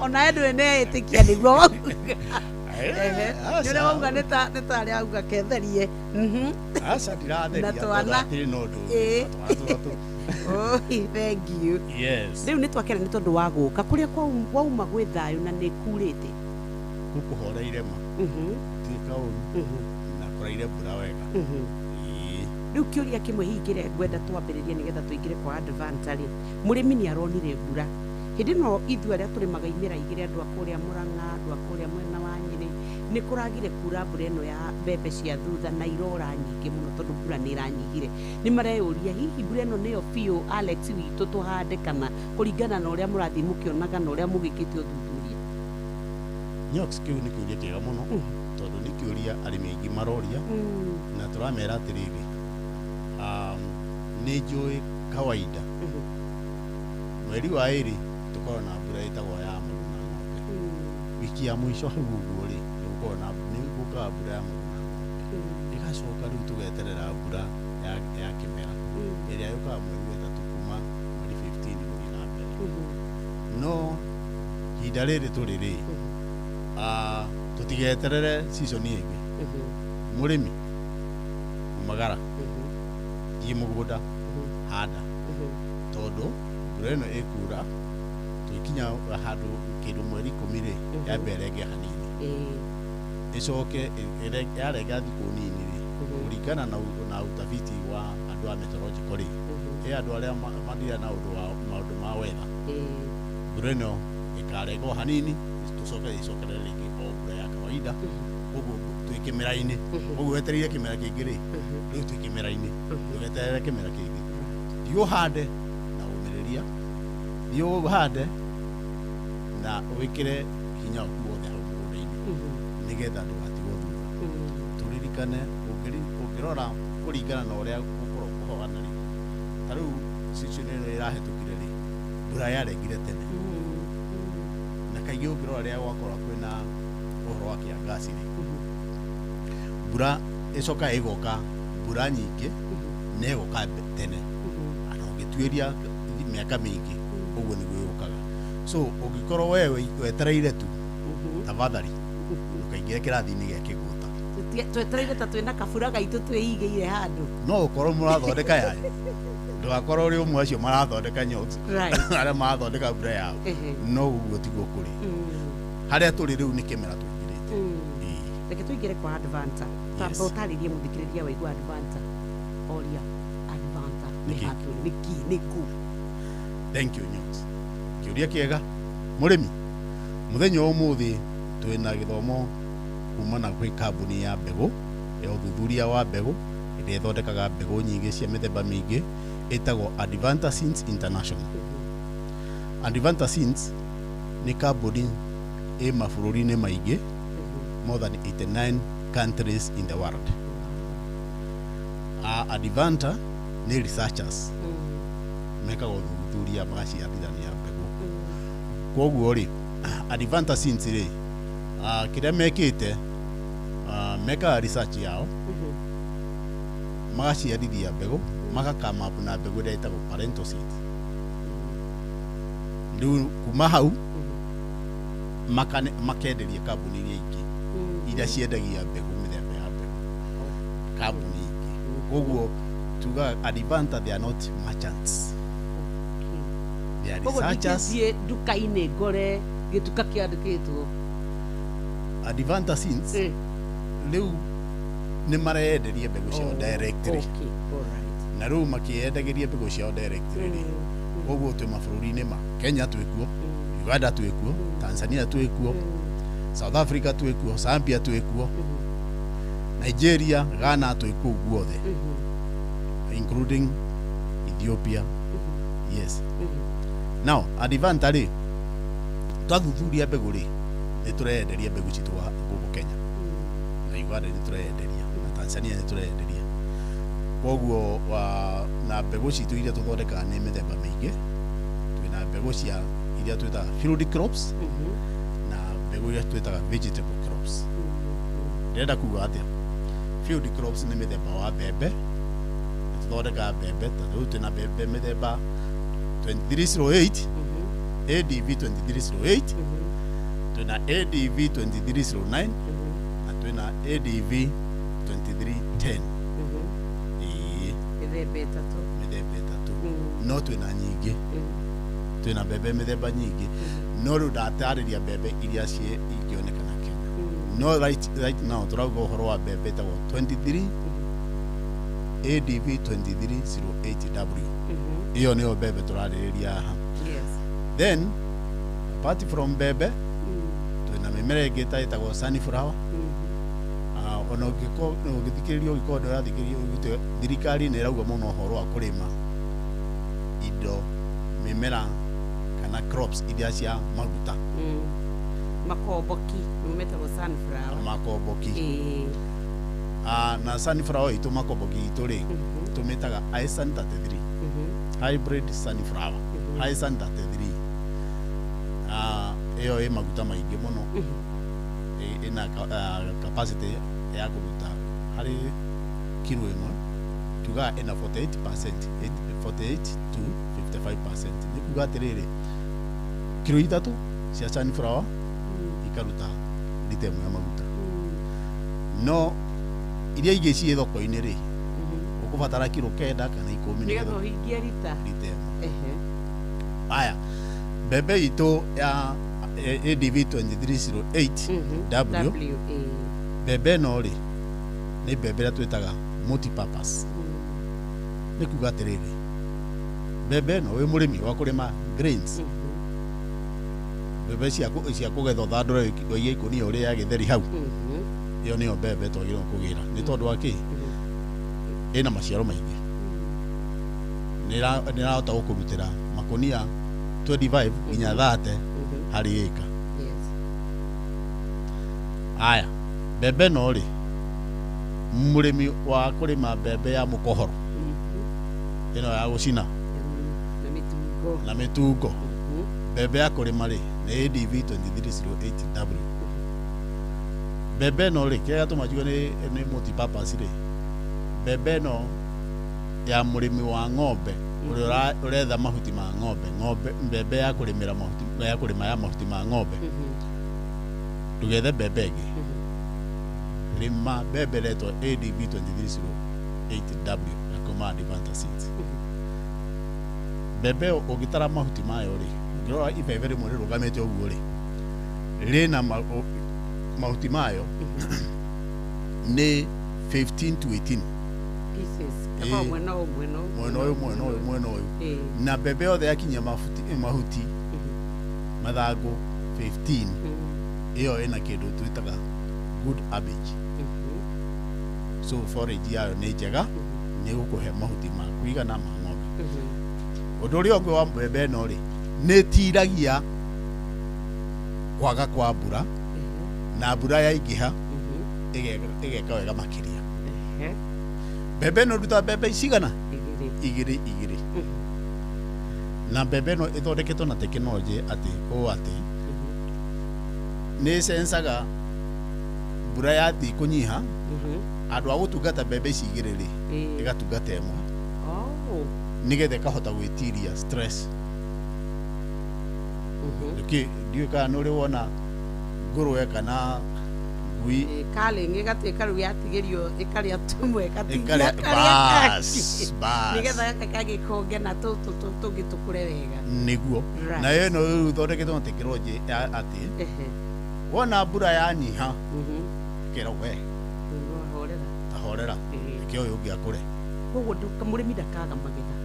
ona endwe nĩ ĩtĩkia nĩguo nĩũrĩa wauga nĩ ta arĩa auga ketherie aca ndiratheria tondũ no ũndũ oh thank you. Yes. Rĩu nĩ twakena nĩ tondũ wa gũka kũrĩa kwauma gwĩ thayũ na nĩ kurĩte gũkũhoreire ma tuĩka ũru na kũraire mbura wega. Rĩu kĩũria kĩmwe hihi kĩrĩa ngwenda twambĩrĩrie nĩgetha tũingĩre kwa Advanta rĩ mũrĩmi nĩ aronire mbura hĩndĩ ĩno ithuĩ arĩa tũrĩmaga imera igĩrĩ andũ a kũrĩa Mũrang'a andũ a kũrĩa mwena wa Nyĩrĩ nĩ kũragire kura mbura ĩno ya mbembe cia thutha na irora nyingĩ mũno tondũ mbura nĩ iranyihire. Nĩ mareyũria hihi mbura ĩno nĩyo biũ Alex witũ tũhande kana kũringana na ũrĩa mũrathiĩ mũkĩonaga na ũrĩa mũgĩkĩte ũthuthuria. Nyox kĩu nĩ kĩũria kĩega mũno tondũ nĩ kĩũria arĩmi aingĩ maroria na tũramera atĩrĩrĩ nĩ njũĩ kawaida mweri wa ĩrĩ tũkorwo na mbura ĩtagwo ya Mũgu na Ng'ombe. Wiki ya mũico hau ũguo rĩ nĩ gũkaga mbura ya Mũgu na Ng'ombe ĩgacoka rĩu tũgeterera mbura ya kĩmera ĩrĩa yũkaga mweri wetatũ kuma mweri 15 gũthiĩ na mbere. No ihinda rĩrĩ tũrĩ rĩ tũtigeterere season ĩngĩ. Mũrĩmi umagara thiĩ mũgũnda handa tondũ mbura ĩno ĩkura twĩkinya handũ kĩndũ mweri 10 rĩ yambe ĩrenge hanini ĩcoke yarenga thikũ nini rĩ kũringana na utafiti wa andũ a meteorological rĩ andũ arĩa mathira na maũndũ ma weather mbura ĩno ĩkarengwo hanini tũcoke ĩcokerere rĩngĩ o mbura ya kawaida ũguo twĩ kĩmera-inĩ ũguo wetereire kĩmera kĩngĩ rĩ rĩu twĩ kĩmera-inĩ tũgeterere kĩmera kĩngĩ thiĩ ũhande na ũmĩrĩria thiĩ ũhande na wĩkĩre hinya wothe hau mũgũnda-inĩ nĩgetha ndũgatigwo thutha. Tũririkane ũngĩrora kũringana na ũrĩa gũkorwo kũhana rĩ ta rĩu season ĩno ĩrahĩtũkire rĩ mbura yarengire tene na kaingĩ ũngĩrora rĩrĩa gwakorwo kwĩna ũhoro wa kĩangaci rĩ mbura ĩcoka ĩgoka mbura nyingĩ na ĩgoka tene ana ũngĩtuĩria mĩaka mĩingĩ uguo niguo yukaga so ugikorwo wewe wetereire tu tafadhali ukaingia kirathi-ini gya kiguta twetereire ta twina kabura gaitu twĩigĩire handũ no ukorwo murathondeka yayo ndugakorwo uri umwe acio marathondeka nyots aria marathondeka mbura yao no uguo tiguo kuri haria turi riu ni kimera twingirite reke tuingire kwa Advanta tamba utarĩrie mũthikĩrĩria waigua Advanta oria Advanta ni hapo ni ku thank you nyots kiuria kiega murimi muthenya umuthi twina githomo kumana gwĩ kambuni ya mbegu ya uthuthuria wa mbegu ĩrĩa ĩthondekaga mbegu nyingĩ cia mĩthemba mĩingĩ ĩtagwo Advanta Seeds International. Advanta Seeds nĩ kambuni ĩ mabũrũri-inĩ maingĩ more than 89 countries in the world. Advanta nĩ researchers mekaga uthuthuria magaciarithania mbegu koguo rĩ Advanta Seeds rĩ kĩrĩa mekĩte mekaga research yao magaciarithia mbegu magakama na mbegu ĩrĩa ĩtagwo parental seed rĩu kuma hau makenderia kambuni iria ingĩ iria ciendagia mbegu mĩthemba ya mbegu kambuni ingĩ koguo tuga Advanta they are not merchants they are researchers duka-inĩ ngore gĩtuka kĩandĩkĩtwo Advanta Seeds rĩu nĩ marenderia mbegu ciao directly na rĩu makĩendagĩria mbegu ciao directly koguo twĩ mabũrũri-inĩ ma Kenya twĩkuo Uganda twĩkuo Tanzania twĩkuo South Africa twĩkuo Zambia twĩkuo Nigeria Ghana twĩkuo guothe including Ethiopia yes now Advanta rĩ twathuthuria mbegu rĩ nĩ tũrenderia mbegu citũ gũkũ Kenya na Uganda nĩ tũrenderia na Tanzania nĩ tũrenderia koguo na mbegu citũ iria tũthondekaga nĩ mĩthemba mĩingĩ twĩna mbegu cia iria twĩtaga field crops na mbegu iria twĩtaga vegetable crops ndĩrenda kuga atĩa field crops nĩ mĩthemba wa mbembe tũthondekaga mbembe ta rĩu twĩna mbembe mĩthemba 2308 ADV 2308 twina ADV 2309 na twina ADV 2310 mĩthemba ĩtatũ no twina nyingĩ twina mbembe mĩthemba nyingĩ no rĩu ndatarĩria mbembe iria ingĩonekana Kenya no right now tũrauga ũhoro wa mbembe ĩtagwo 23 ADV 2308W iyo nĩyo mbembe tũrarĩrĩria haha then apart from mbembe twina mĩmera ĩngĩ ĩtagwo sunflower ona ũngĩthikĩrĩria ũgĩkorwo nĩ ũrathikĩrĩria thirikari nĩ ĩrauga mũno ũhoro wa kũrĩma indo mĩmera kana crops iria cia maguta makomboki metagwo sunflower makomboki na sunflower itũ makomboki itũ rĩ tũmĩtaga ISAN 33 hybrid sunflower ISAN 33 iyo ĩ maguta maingĩ mũno ĩna capacity ya kũruta harĩ kilo ĩmwe tuga ĩna 48% 48 to 55% nĩ kuga atĩrĩrĩ kilo ithatũ cia sunflower ikaruta lita ĩmwe ya maguta no iria ingĩ ciĩ thoko-inĩ rĩ ũkũbatara kilo 9 kana 10 nĩgetha ũhingie lita aya mbembe itũ ya ADV 2308W mbembe ĩno rĩ nĩ mbembe ĩrĩa twĩtaga multi-purpose nĩ kuga atĩrĩrĩ mbembe ĩno wĩ mũrĩmi wa kũrĩma grains mbembe cia kũgethwo thandũre waiye ikũnia ũrĩa ya gĩtheri hau iyo nĩyo mbembe twagĩrĩirwo kũgĩra nĩ tondũ wa kĩ ĩna maciaro maingĩ nĩ ĩrahota gũkũrutĩra makũnia 25 nginya 30 harĩ ĩka aya mbembe no rĩ mũrĩmi wa kũrĩma mbembe ya mũkohoro ĩno ya gũcina na mĩtungo mbembe ya kũrĩma rĩ nĩ ADV 2308W mbembe no rĩ kĩrĩa tũmajuga nĩ multi-purpose rĩ mbembe no ya mũrĩmi wa ng'ombe uretha mahuti ma ng'ombe mbembe ya kurimira mahuti ya kurima ya mahuti ma ng'ombe tugethe mbembe ĩngĩ rima mbembe retwo ADB 2308W ya kuma Advanta Seeds mbembe ũgĩtara mahuti mayo rĩ ngĩrora ibebe rĩmwe rĩrũgamĩte ũguo rĩ rĩna mahuti mayo nĩ 15 to 18 pieces kama mwena ũyũ na mbembe yothe yakinyia mahuti mathangũ 15 ĩyo ĩna kĩndũ twĩtaga good herbage so forage yayo nĩ njega nĩ gũkũhe mahuti ma kũigana ma ng'ombe ũndũ ũrĩa ũngĩ wa mbembe ĩno rĩ nĩ tiragia kwaga kwa mbura na mbura yaingĩha ĩgeka wega makĩria mbembe ĩno nduta mbembe icigana igĩrĩ na mbembe ĩno ĩthondeketwo na tekinoronjĩ atĩ nĩ sensaga mbura yathi kũnyiha andũ a gũtungata mbembe ici igĩrĩ rĩ ĩgatungata ĩmwe nĩgetha ĩkahota gwĩtiria stress ndiũĩ kana nĩ ũrĩ wona ngũrwe kana ngui kalĩng'i ĩgatuĩka rĩu yatigĩrio ĩkarĩa tumwe nĩgetha gakagĩkonge na tũtũ tũngĩ tũkũre wega nĩguo nayo ĩno rĩu ĩthondeketwo na tekinoronjĩ atĩ wona mbura yanyiha kĩra we tahorera ĩkĩ ũyũ ũngĩ akũre koguo mũrĩmi ndakaga magetha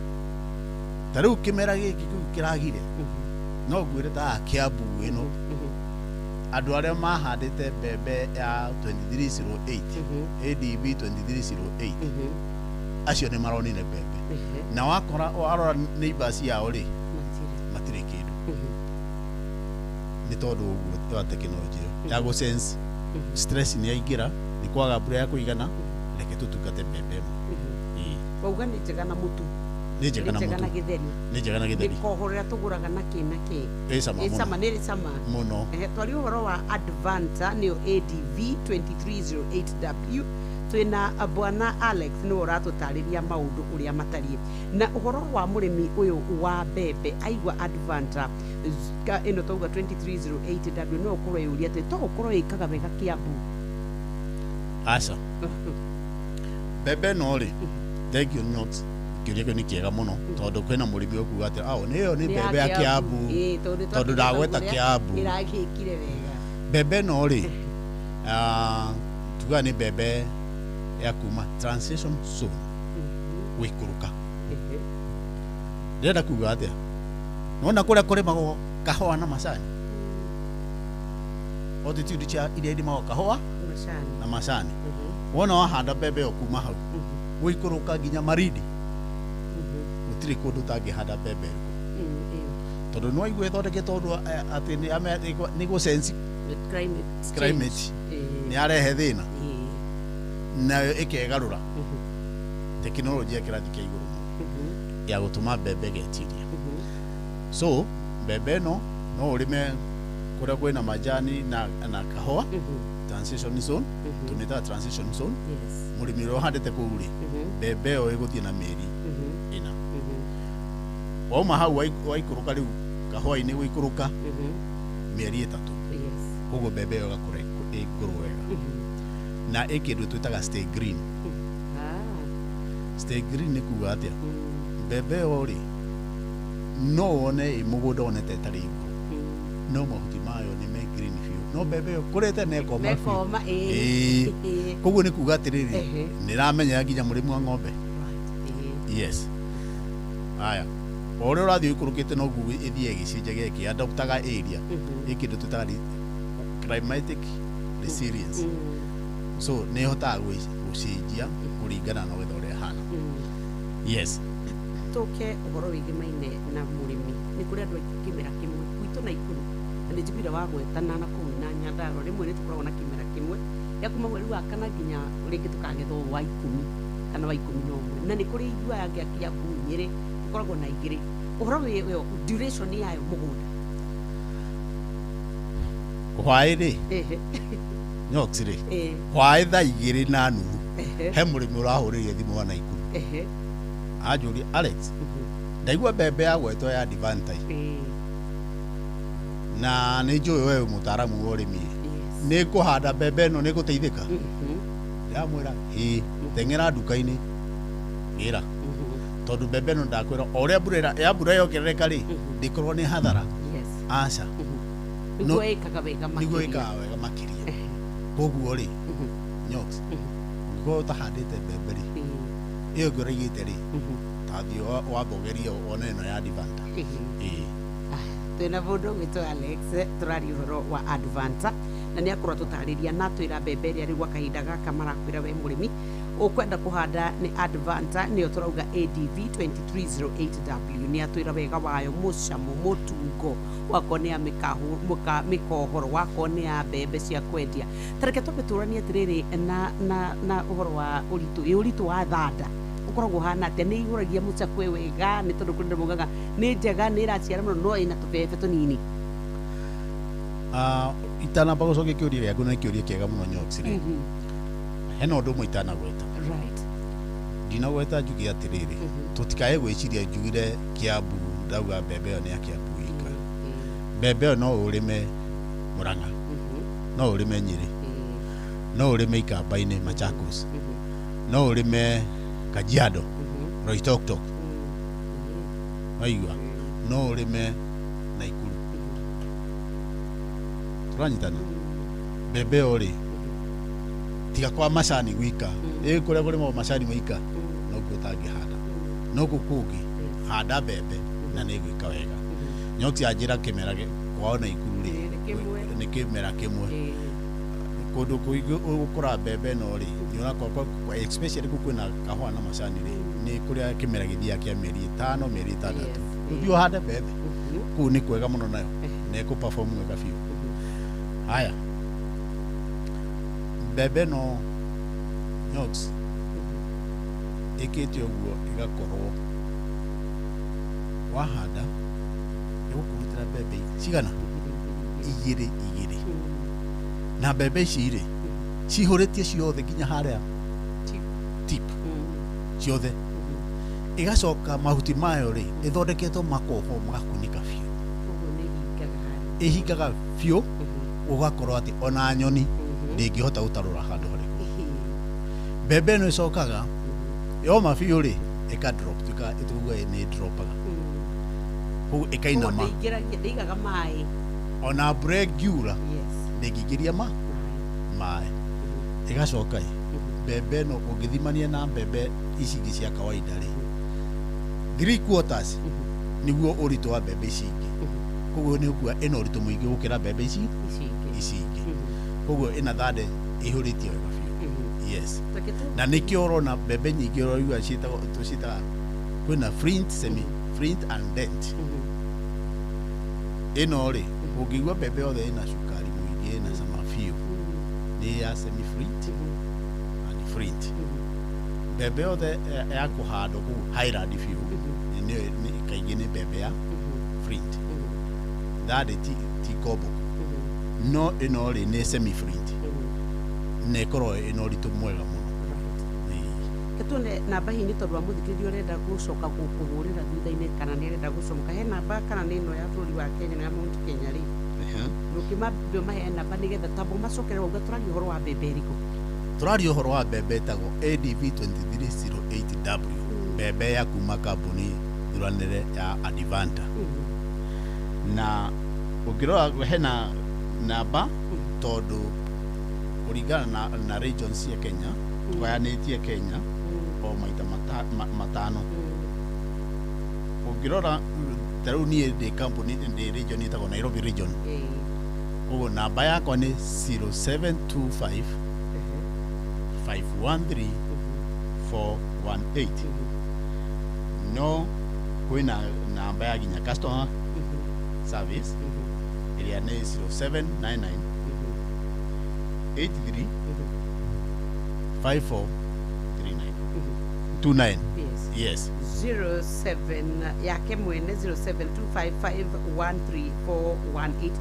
ta rĩu kĩmera gĩkĩ kĩragire no ngwĩre ta Kiambu ĩno andũ arĩa mahandĩte mbembe ya 2308 ADB 2308 acio nĩ maronire mbembe na warora neighbors yao rĩ matirĩ kĩndũ nĩ tondũ ũguo wa tekinoronjĩ ya gũsense stress nĩ yaingĩra nĩ kwaga mbura ya kũigana reke tũtungate mbembe ĩmwe wauga nĩ njega na mũtu nĩ njega na gĩtheri nĩ njega na gĩtheri nĩkohorera tũgũraga na kĩ ĩ sama nĩ sama mũno twari ũhoro wa Advanta nĩyo ADV 2308W twĩna bwana Alex nĩwe ũratũtarĩria maũndũ ũrĩa matariĩ na ũhoro wa mũrĩmi ũyũ wa mbembe aigua Advanta ĩno twauga 2308W no ũkorwo yũria atĩ to ũkorwo ĩkaga wega Kiambu aca mbembe no rĩ thank you not kĩũria kĩu nĩ kĩega mũno tondũ kwĩna mũrĩmi ũkuga atĩ nĩyo nĩ mbembe ya Kiambu tondũ ndagweta Kiambu ĩragĩkire wega mbembe no rĩ tuga nĩ mbembe ya kuma transition zone gwĩkũrũka ndĩrenda kuga atĩa nona kũrĩa kũrĩmagwo kahũa na macani altitude cia iria irĩmagwo kahũa na macani wona wahanda mbembe ĩyo kuma hau gwĩkũrũka nginya Marindi gũtirĩ kũndũ ũtangĩhanda mbembe ĩrĩkũ tondũ nĩ waigua ĩthondeketwo ũndũ atĩ nĩ gũsensi climate nĩ arehe thĩna nayo ĩkegarũra tekinoronjĩ ya kĩrathi kĩa igũrũ ya gũtũma mbembe getiria so mbembe ĩno no ũrĩme kũrĩa kwĩna majani na kahũa transition zone tunĩtaga transition zone mũrĩmi ũrĩa ũhandĩte kũu rĩ mbembe ĩyo ĩgũthiĩ na mĩeri ĩna wauma hau waikũrũka rĩu kahũa-inĩ gũikũrũka mĩeri ĩtatũ koguo mbembe ĩyo ĩgakũra ĩngũrũ wega na ĩkĩndũ twĩtaga stay green stay green nĩ kuga atĩa mbembe ĩyo rĩ no wone mũgũnda wonete ĩtarĩ igũrũ no mahuti mayo nĩ me green biũ no mbembe ĩyo kũrĩte na ĩkoma biũ koguo nĩ kuga atĩrĩrĩ nĩ ĩramenyera nginya mũrĩmi wa ng'ombe yes haya o ũrĩa ũrathiĩ ũikũrũkĩte noguo ĩthiĩ ĩgĩcenjagia ĩkĩadaptaga area ĩkĩndũ twĩtaga climatic resilience so nĩ ĩhotaga gũcenjia kũringana na weather ũrĩa hana yes tũke ũhoro wĩgĩmaine na mũrĩmi nĩ kũrĩ andũ aingĩ kĩmera kĩmwe gwitũ na ikũrũ na nĩ njiguire wa gwetana na kũu na Nyandarua rĩmwe nĩ tũkoragwo na kĩmera kĩmwe gĩa kuma mweri wa kana nginya rĩngĩ tũkagethwo wa 10 kana wa 11 na nĩ kũrĩ igua yangĩ ya Kiambu Nyĩrĩ tũkoragwo na igĩrĩ ũhoro wĩyo duration yayo mũgũnda hwaĩ rĩ nyoksi rĩ hwaĩ thaa 2:30 he mũrĩmi ũrahũrĩire thimũ wa Naikuru anjũria Alex ndaigua mbembe ya gwetwo ya Advanta na nĩ njũĩ wewe mũtaaramu wa ũrĩmi nĩ kũhanda mbembe ĩno nĩ gũteithĩka ndamwĩra teng'era nduka-inĩ wĩra tondũ mbembe ĩno ndakwĩra o ũrĩa mbura yongerereka rĩ ndĩkorwo nĩ hathara aca nĩguo ĩkaga wega makĩria koguo rĩ Nyox ũngĩkorwo ũtahandĩte mbembe rĩ ĩyo ngĩ ũraigĩte rĩ tathiĩ wambogeria one ĩno ya Advanta twina mundu witwa Alex turaria uhoro wa Advanta na ni akorwo tutariria na twira mbembe ria riu kahinda gaka marakwira we murimi ukwenda kuhanda ni Advanta niyo turauga ADV 2308W ni atwira wega wayo mucamo mutungo wako ni mikohoro wako ni ya mbembe cia kwendia tareke tubiturania atiriri na uhoro wa uritu wa thanda ukoragwo hana ate ni iguragia mucakwe wega ni tondu kuri mugaga ni njega ni iraciara muno no ina tubebe tunini itana bago soke kiuria yaku na kiuria kiega muno Nyox ri hena undu mwe itana gweta dina gweta njugi atiriri tutikae gwiciria njugire Kiambu ndauga mbembe yo ni ya Kiambu ika mbembe yo no urime Murang'a no urime Nyeri no urime Ikamba-ini Machakos no urime Kajiado Roitoktok maigua no urime Naikuru turanyitana mbembe ori tiga kwa macani gwika kuria kurima macani maika no kutangihanda no kukuki handa mbembe na ni gwika wega Nyox ajira kimera kwao Naikuru ri ni kimera kimwe kundu kura mbembe no ri niona kwa especially kukwina kahua na macani ri ni kuria kimera githia kia mieri 5 mieri 6 ndio handa mbembe ku ni kwega muno nayo ne ku perform wega fiu haya mbembe no Nyox ikitio guo igakorwo wahanda igukurutira mbembe cigana igiri na mbembe ici ri cihuritie ciothe nginya haria tip ciothe igacoka mahuti mayo ri ithondeketwo makoho magakunika fiu ihingaga fiu ugakorwo ati ona nyoni ndingihota gutarura handu hariku mbembe no icokaga yoma fiu ri ika drop ituga ni dropaga ku ikainama ndingigaga mai ona bregiura ndingigiria mai igacoka mbembe no ungithimania na mbembe ici ingi cia kawaida ri 3/4 niguo uritu wa mbembe ici ingi koguo ni ukua ina uritu muingi gukira mbembe ici ingi koguo ina thande ihuritie wega fiu yes na nikio urona mbembe nyingi uraiwa tucita kwina flint semi flint and dent ino ri ungigwa mbembe yothe ina sukari muingi ina sama fiu ni ya semi flint and flint mbembe yothe ya kuhandwo ku Highland fiu ni kaingi ni mbembe ya flint that ti kobo no ino ri ni semi flint ne koro ino ritu mwega muno ketune namba hii ni tondu wa muthikiriria urenda gucoka gukuhurira thutha-ini kana ni urenda gucomoka he namba kana ni ino ya bũrũri wa Kenya na ya Mount Kenya ri ndukimambio mahe namba nigetha tambo macokere uga turaria uhoro wa mbembe iriku turaria uhoro wa mbembe tagwo ADV 2308W mbembe ya kuma kambuni thuranire ya Advanta na ukirora hena namba tondu kuringana na regions ya Kenya twayanitie Kenya o maita matano ukirora taru ni de company de region itago Nairobi region ugo namba yako ni 0725 513 418 no kwina namba ya ginya customer service iria ni 0799 83 5439 29 Yes. yes 07 yake mwene 0725513418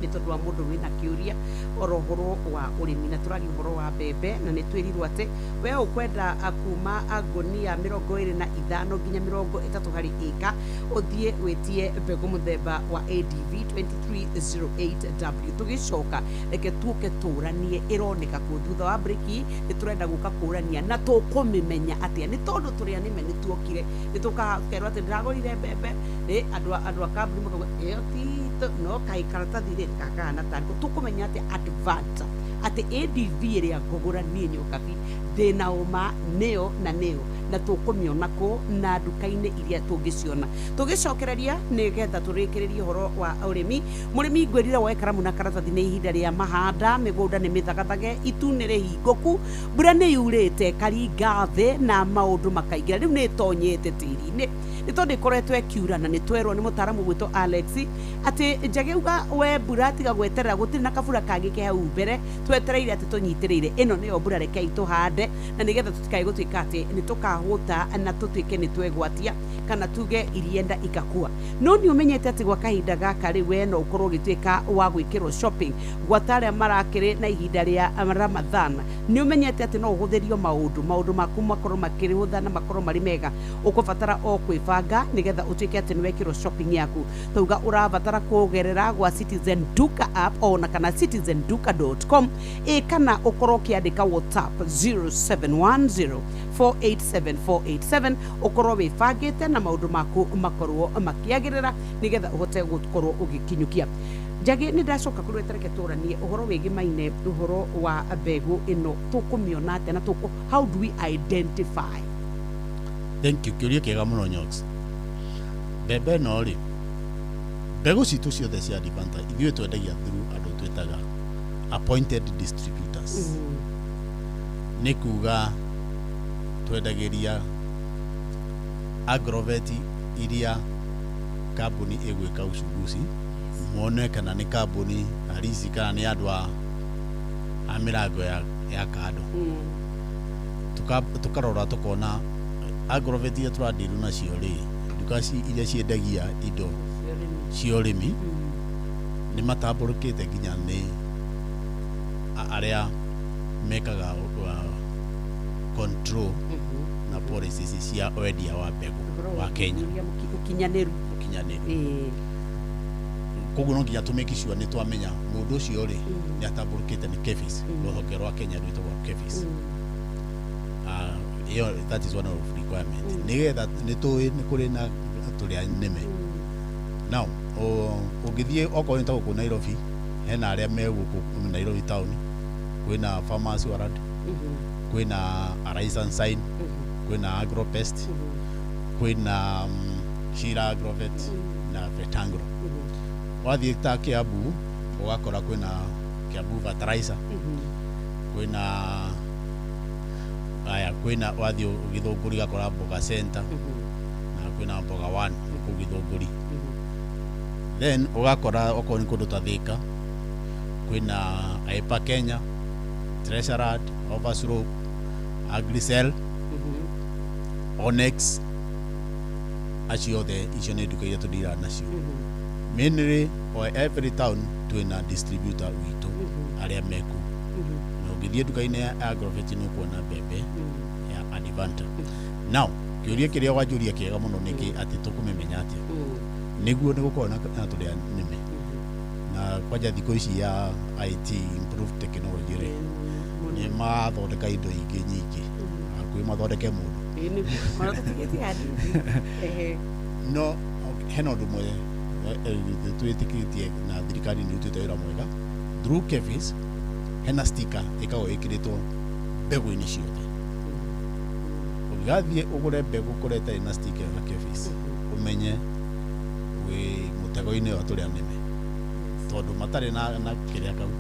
nä tondå wa må ndå wä na kä å ria orohoro wa å rä mi na tå ragi å horo wa mbembe na nä twä rirwo atä we å kwenda kuma ngonia 25 nginya 30 harä ĩka å thiä wä tie mbegå må themba wa ADV 2308W tå gä coka reke tuoke tå ranie ä roneka kå thutha wa breki nä tå renda gå ka kå rania na tå kå mä menya atä nä tondå tå rä a nä me nä tuokire nä tå kerwo atä ndä ragårire mbembe andå a kambuni makauga ä yo tito no kaä karatathi rä kakana tariko tå kå menya atä advance atä ADV ä rä a ngågå ra niä nyokabi ndä na å ma nä yo na tå kå mä ona kå na nduka-inä iria tå ngä ciona tå gä cokereria nä getha tå rä kä rä rie horo wa å rä mi må rä mi ngwä rire woe karamu na karatathi nä ihinda rä a mahanda mä gå nda nä mä thagathage itu nä rä hingå ku mbura nä yurä te karinga thä na maå ndå makaingä ra rä u nä tonyä te tä ri-inä nä tondå ĩkoretwo ĩkiura na nä twerwo nä må taramu gwä two Alex atä njage uga we mbura tiga gweterera gå tirä na kabura kangä ke hau mbere twetereire atä tå nyitä rä ire ä no nä yo mbura rekei tå hande na nä getha tå tikae gå tuä ka atä nä tå kahå ta na tå tuä ke nä twegwatia kana tuge irienda ikakua no nä å menyete atä gwa kahinda gaka rä we no å korwo å gä tuä ka wa gwä kä rwo shopping gwata arä a marakä rä na ihinda rä a Ramadhan nä å menyete atä no å hå thä rio maå ndå maku makorwo makä rä hå tha na makorwo marä mega å kå batara o kwä banga nä getha å tuä ke atä nä wekä rwo shopping yaku tauga å rabatara kå gerera gwa Citizen Duka app ona kana citizenduka.com kana å korwo å kä andä ka WhatsApp 0710487487 å korwo wä bangä te na maå ndå maku makorwo makä agä rä ra nä getha å hote gå korwo å gä kinyukia njagä nä ndacoka kå rwetereke tå ranie å horo wä gä maine å horo wa mbegå ä no tå kå mä ona atä na how do we identify thank you kä å ria kä ega må no Nyox mbembe no rä mbegå citå ciothe cia Advanta ithuä twendagia through andå twätaga appointed distributors nä kuga twendagä ria Agrovet iria kambuni ä gwä ka ucuguci mone kana nä kambuni harisi kana nä andå a mä rango ya kando tå karora tå kona Agrovet iria tå randiru nacio rä nduka iria ciendagia indo cia å rä mi nä matambå rå kä te nginya nä arä a mekaga control na policies cia wendia wa mbegå wa Kenya ukinyanĩru koguo no nginya tå make sure nä twamenya må ndå å cio rä nä atambå rå kä te nä KEPHIS rũhonge rwa Kenya rwĩtagwo KEPHIS that is one of requirement nä getha nä tå nä kå rä na tå rä a neme now å ngä thiä okorwo nä ta gå kå Nairobi hena arä a me gå kå Nairobi town kwä na Farmers Warrant kwä na Arise and Sign kwä na Agropest kwä na Shira Agrovet na Vetangro wathiä ta Kiambu ũgakora kwä na Kiambu Fertilizer kwä na aya kwä na wathiĩ Gĩthũngũri gakora Mboga Center na kwä na Mboga One kũu Gĩthũngũri then ũgakora okorwo nĩ kũndũ ta Thĩka kwĩ na AIPA Kenya Treasured Overslope Agricel Onyx acio othe icio nĩ nduka iria tũndira nacio mainly or every town twĩna distributor witũ arĩa meku na ũngĩthiĩ nduka-inĩ ya Agrovet nĩ ũkuona mbembe ya Advanta now kĩũria kĩrĩa wanjũria kĩega mũno nĩkĩ atĩ tũkũmĩmenya atĩa nĩguo nĩ gũkorwo na tũrĩa nĩme na kwanja thikũ ici ya IT improved technology rĩ nĩ mathondeka indo ingĩ nyingĩ hakuhĩ mathondeke mũndũ no hena ũndũ mwe twĩtĩkĩtie na thirikari nĩ ĩrutĩte wĩra mwega through KEPHIS hena sticker ĩkoragwo ĩkĩrĩtwo mbegũ-inĩ ciothe ũngĩgathiĩ ũgũre mbegũ kũrĩa ĩtarĩ na sticker ya KEPHIS ũmenye wĩ mũtego-inĩ wa tũrĩa nĩme tondũ matarĩ na kĩrĩa kau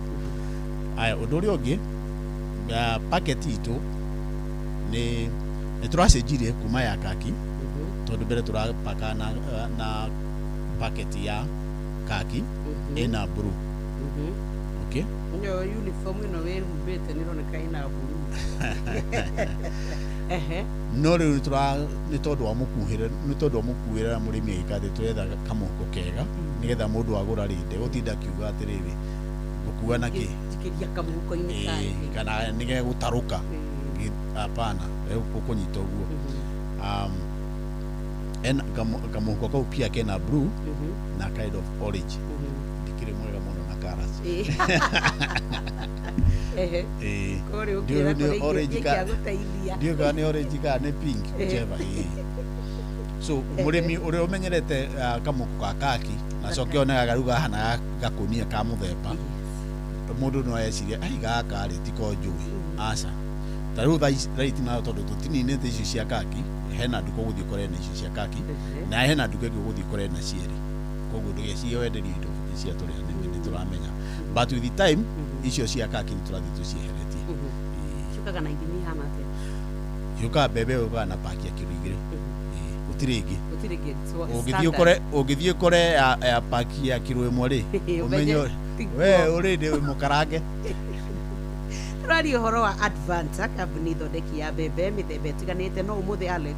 aya ũndũ ũrĩa ũngĩ packet itũ nĩ tũracenjirie kuma ya kaki tondũ mbere tũrapaka na packet ya kaki ĩna blue Okay. Nyo uniform ino we humbete nironeka ina buru. No riu ni tondu wa mukuhira murimi ikathe twetha kamoko kega nigetha mundu agura rinde gutinda kiuga atiriri gukua na ki tikiria kamoko ini kai kana nige gutaruka hapana ukunyita uguo en kamoko kau pia kena blue na kind of orange dikire mwega muno na karas kore ukira kore orange ka ndio gani orange ka ne pink whichever so murimi uri umenyerete kamoko ka kaki na coke ona garuga hana gakunia ka muthemba mundu no ayeciria ai gaka ri tiko njui aca taru right na tondu tutininite icio cia kaki hena nduko guthii kore na icio cia kaki na hena nduko guthii kore na cieri koguo ndugecio wenderio indo cia turi ni turamenya but with the time icio cia kaki turathi tucieheretie chukaga na ithimi hana ate yuka bebe uga na paki ya kilo 2 utirigi ugithie kore ya paki ya kilo 1 ri umenyo we urinde mukarange rari horo wa Advanta kambuni thondeki ya bebe mithemba itiganite no umuthi Alex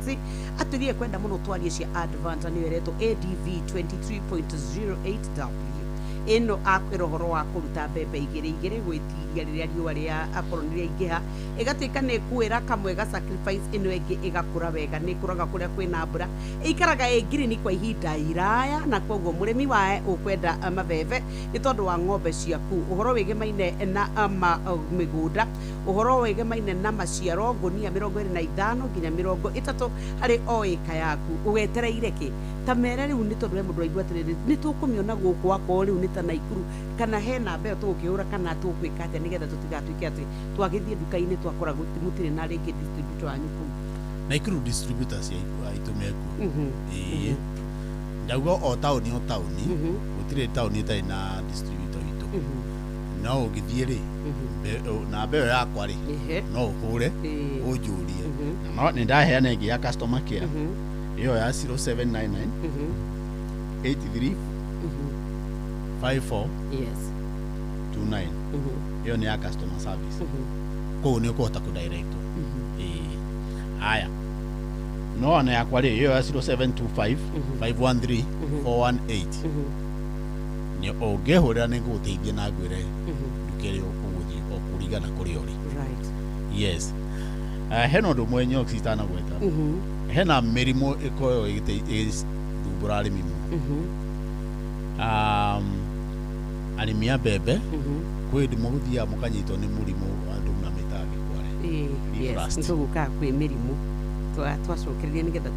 aturie kwenda muno twarie cia Advanta ni wereto ADV 23.08W ino akwira horo wa kuruta bebe igire gwitiria riria riua ria akoroniria ingiha igatuika ni kwira kamwe ga sacrifice ino ingi igakura wega ni kuraga kuria kwina mbura ikaraga green kwa ihinda iraya na koguo murimi wae ukwenda mabebe ni tondu wa ng'ombe ciaku uhoro wigemaine na migunda uhoro wigemaine na maciaro ngunia 25 nginya 30 hari o ika yaku ugetereire ki tamere riu ni tondu we mundu aigua atiriri ni tukumiona guku akwo riu ni ta Naikuru kana hena mbeo tukiura kana tukwika ate nigetha tutigatuike ati twagithie duka-ini twakora mutire na ringi distributor wanyu ku Naikuru distributors aitumeku ndauga o tauni gutire tauni tai na distributor itu no ugithie ri na mbeo yakwa ri no uhure ujurie no ni ndaheana ingi ya customer care iyo ya 0799 83 54 yes 29 iyo ni ya customer service ko ni ko ta ku direct haya no na yakwa ri iyo ya 0725 513 418 ni ogehura ni guteithia na gwire ndukere okuguthi okuriga na kuri ori right yes heno ndo mwenyo kisitana gweta hena mirimo ikoyo thumbura arimi arimia bebe kwindi muguthia mukanyitwo ni murimu andu na mitangi kware yes ntuguka kwi mirimu twacokereria nigetha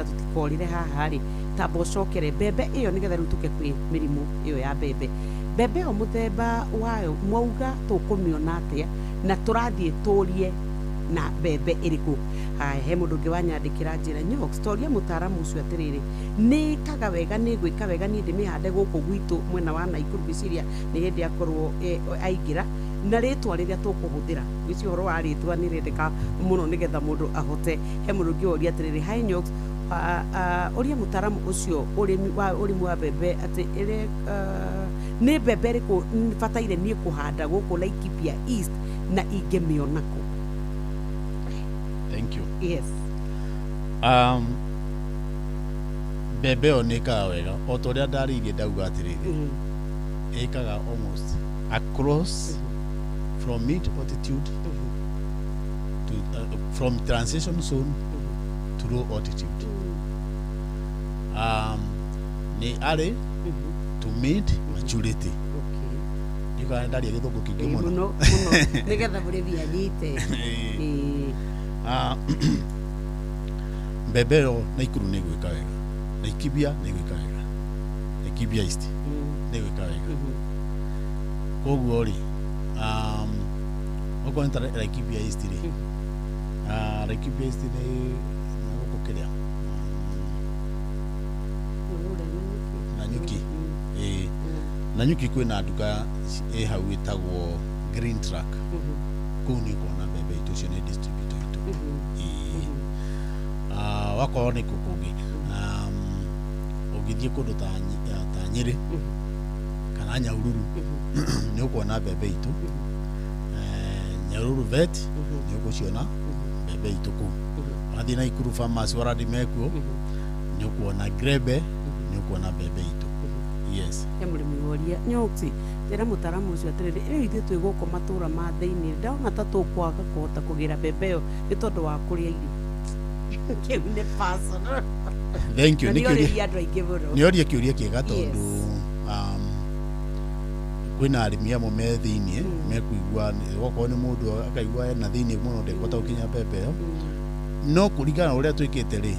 tutikorire haha ri tamba ucokere bebe iyo nigetha riu tuke kwi mirimu iyo ya bebe o muthemba wayo mwauga tukumiona atia na turathie turie na bebe iriku he mundu ungi wanyandikira njira Nyox storia mutaramu ucio atiriri ni kaga wega ni gwika wega ni ndimihande guku gwitu mwena wa Naikuru biciria ni hindi akorwo aingira na ritwa riria tukuhuthira wici horo wa ritwa ni rendeka muno nigetha mundu ahote he mundu ungi oria atiriri hi Nyox oria mutaramu ucio urimi wa bebe ati ire ni bebe riku fataire ni kuhanda guku Laikipia East na ingemiona ku. Thank you. Yes. Bebe onika wega otoria ndaririe ndauga atiriri ikaga almost across from mid altitude to from transition zone to low altitude ni are to mid maturity yuka ndaria githuku kingi muno nigetha murithi anyite Bebeo Naikuru ni gwika wega Laikipia ni gwika wega Laikipia East ni gwika wega koguo ri okonta Laikipia East ri Laikipia East ni gukukiria Nanyuki Nanyuki kwina nduka hau itagwo Green Truck kuu ni kona bebe itucio ni distributor itu wako ni kukungi ugithie kundu ta Nyeri kana kana Nyahururu nĩ ũkuona mbembe itũ Nyahururu vet nĩ ũgũciona mbembe itũ kũu wathiĩ Naikuru farmers warandi mekuo nĩ ũkuona Grebe nĩ ũkuona mbembe itũ yes mũrĩmi woria Nyoxi tera mũtaramu ũcio atĩrĩrĩ rĩu ithuĩ twĩ gũkũ matũra ma thĩinĩ ndona ta tũkwaga kũhota kũgĩra mbembe ĩyo nĩ tondũ wa kũrĩa irio kĩu nĩ personal. Thank you. Nĩoria kĩũria kĩega tondũ kwĩna arĩmi amwe me thĩinĩ mekuigua okorwo nĩ mũndũ akaigua ena thĩinĩ mũno ndekũhota gũkinya mbembe ĩyo no kũringana ũrĩa twĩkĩte rĩ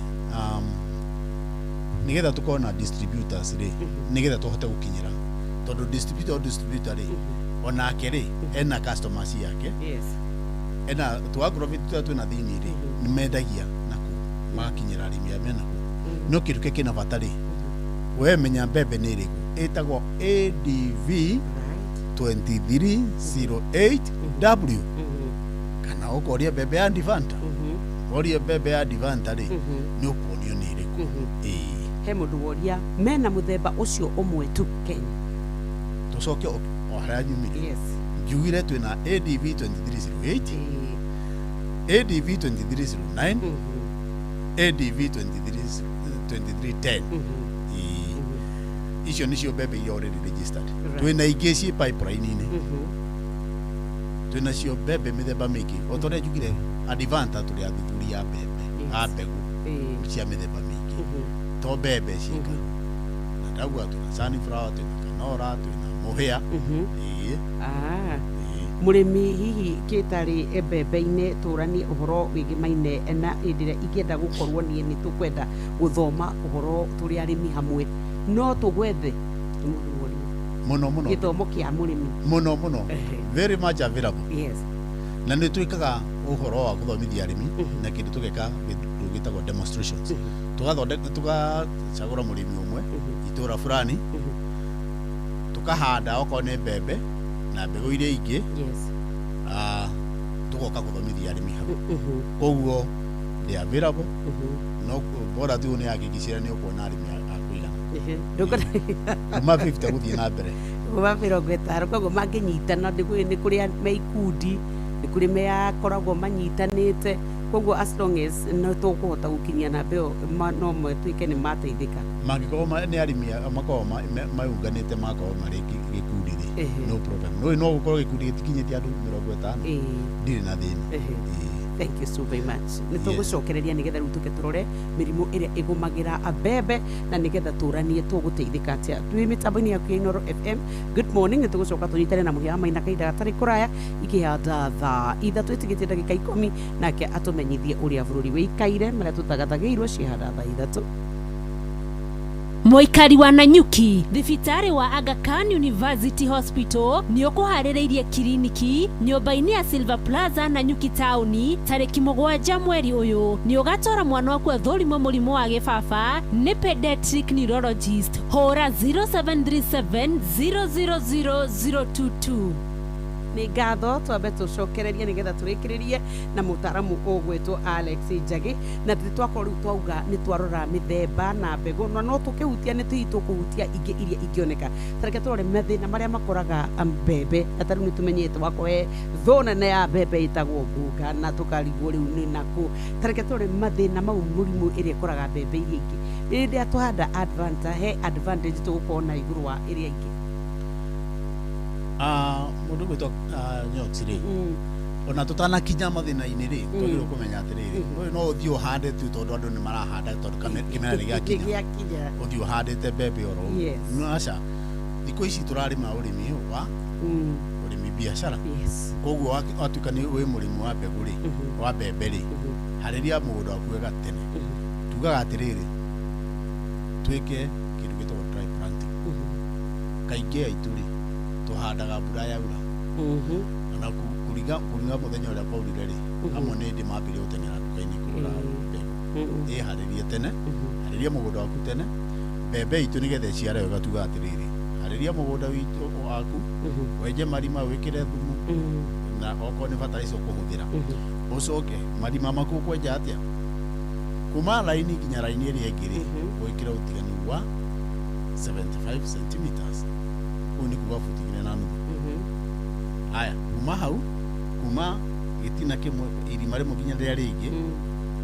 nĩgetha tũkorwo na distributors rĩ nĩgetha tũhote gũkinyĩra tondũ distributor rĩ onake rĩ ena customers yake ena twakorwo vitu twĩna thĩinĩ rĩ nĩ mendagia naku magakinyĩra arĩmi amwe naku no kĩndũ kĩna bata rĩ we menya mbembe nĩ ĩrĩkũ ĩtagwo ADV 2308W kana ũkoria mbembe ya Advanta oria mbembe ya Advanta rĩ nĩ ũkuonio nĩ ĩrĩkũ he mũndũ woria mena mũthemba ũcio ũmwe tu Kenya tũcoke o harĩa nyumire njugire twĩna ADV 2308 ADV 2309 ADV 2310 icio nĩcio mbembe iria already registered twĩna ingĩ ciĩ pipeline-inĩ twĩna cio mbembe mĩthemba mĩingĩ o tondũ njugire Advanta tũrĩ athuthuria ya mbembe a mbegũ cia mĩthemba mĩingĩ to mbembe ciĩka na ndagua twĩna sunflower twĩna kanora twĩna mũhĩa mũrĩmi hihi kĩtarĩ mbembe-inĩ tũranie ũhoro wĩgĩmaine na hĩndĩ ĩrĩa ingĩenda gũkorwo niĩ nĩ tũkwenda gũthoma ũhoro tũrĩ arĩmi hamwe no tũgwethe mũno gĩthomo kĩa mũrĩmi mũno very much available na nĩ twĩkaga ũhoro wa gũthomithia arĩmi na kĩndũ tũgeka gĩtagwo demonstrations tũgacagũra mũrĩmi ũmwe itũra fulani tukahanda okorwo nĩ mbembe na mbegũ iria ingĩ tugoka gũthomithia arĩmi hau koguo they available no bora tu nĩ hakikishira nĩ ũkuona arĩmi kuma 50 gũthiĩ na mbere kuma 50 koguo mangĩnyitana nĩ kũrĩa me ikundi nĩ kũrĩ meakoragwo manyitanĩte koguo as long as no tũkũhota gũkinyia na mbeo no matuĩke nĩ mateithĩka mangĩkorwo nĩ arĩmi makorwo maunganĩte makorwo marĩ gĩkundi rĩ no problem no gũkorwo gĩkundi gĩtikinyĩtie andũ 50 ndirĩ na thĩna thank you so very much nĩ tũgũcokereria nĩgetha rĩu tũke tũrore mĩrimũ ĩrĩa ĩgũmagĩra mbembe na nĩgetha tũranie tũgũteithĩka atĩa twĩ mĩtambo-inĩ yaku ya Inooro FM good morning nĩ tũgũcoka tũnyitane na mũhĩa Maina kahinda gatarĩ kũraya ikĩhanda thaa ithatũ ĩtigĩtie ndagĩka 10 nake atũmenyithie ũrĩa bũrũri wĩikaire marĩa tũtagathagĩirwo ciĩhanda thaa ithatũ Mũikari wa Nanyuki thibitarĩ wa Aga Khan University Hospital nĩ ũkũharĩrĩirie kiriniki nyũmba-inĩ ya Silver Plaza Nanyuki Town tarĩki 7 mweri ũyũ nĩ ũgatwara mwana waku athũrimwo mũrimũ wa gĩbaba nĩ pediatric neurologist hũra 0737 000 022 nĩ ngatho twambe tũcokererie nĩgetha tũrĩkĩrĩrie na mũtaramu ũgwĩtwo Alex Njagi na twakorwo rĩu twauga nĩ twarora mĩthemba na mbegũ no tũkĩhutia nĩ tũkũhutia ingĩ iria ingĩoneka tareke tũrore mathĩna marĩa makoraga mbembe na tarĩu nĩ tũmenyete wakoe thũ nene ya mbembe ĩtagwo ngũnga na tũkarigwo rĩu nĩ nakũ tareke tũrore mathĩna mau mũrimũ ĩrĩa ĩkoraga mbembe iria ingĩ rĩrĩa twahanda Advanta he advantage tũgũkorwo na igũrũ wa ĩrĩa ingĩ mũndũ gwĩtwo Nyoxi rĩ ona tũtanakinya mathĩna-inĩ rĩ twagĩrĩirwo kũmenya atĩrĩrĩ ũyũ no ũthiĩ ũhande tu tondũ andũ nĩ marahanda tondũ kĩmera nĩ gĩakinya ũthiĩ ũhandĩte mbembe oro no aca thikũ ici tũrarĩma ũrĩmi wa ũrĩmi biacara koguo watuĩka nĩ wĩ mũrĩmi wa mbegũ rĩ wa mbembe rĩ harĩria mũgũnda waku wega tene tugaga atĩrĩrĩ twĩke kĩndũ gĩtagwo dry planting kaingĩ aitũ rĩ tuhandaga mbura yaura na kũringa mũthenya ũrĩa kwaurire rĩ amwe nĩ ndĩ mambĩrĩria gũteng'era nduka-inĩ kũgũra mbembe harĩria tene harĩria mũgũnda waku tene mbembe itũ nĩgetha ĩciare wega tuga atĩrĩrĩ harĩria mũgũnda witũ waku wenje marima wĩkĩre thumu na okorwo nĩ fertilizer ũkũhũthĩra ũcoke marima maku ũkwenja atĩa kuma raini nginya raini ĩrĩa ĩngĩ rĩ wĩkĩre ũtiganu wa 75 centimeters kuu ni kuga futi 2 na nuthu haya kuma hau kuma gitina kimwe irima rimwe nginya rĩrĩa rĩngĩ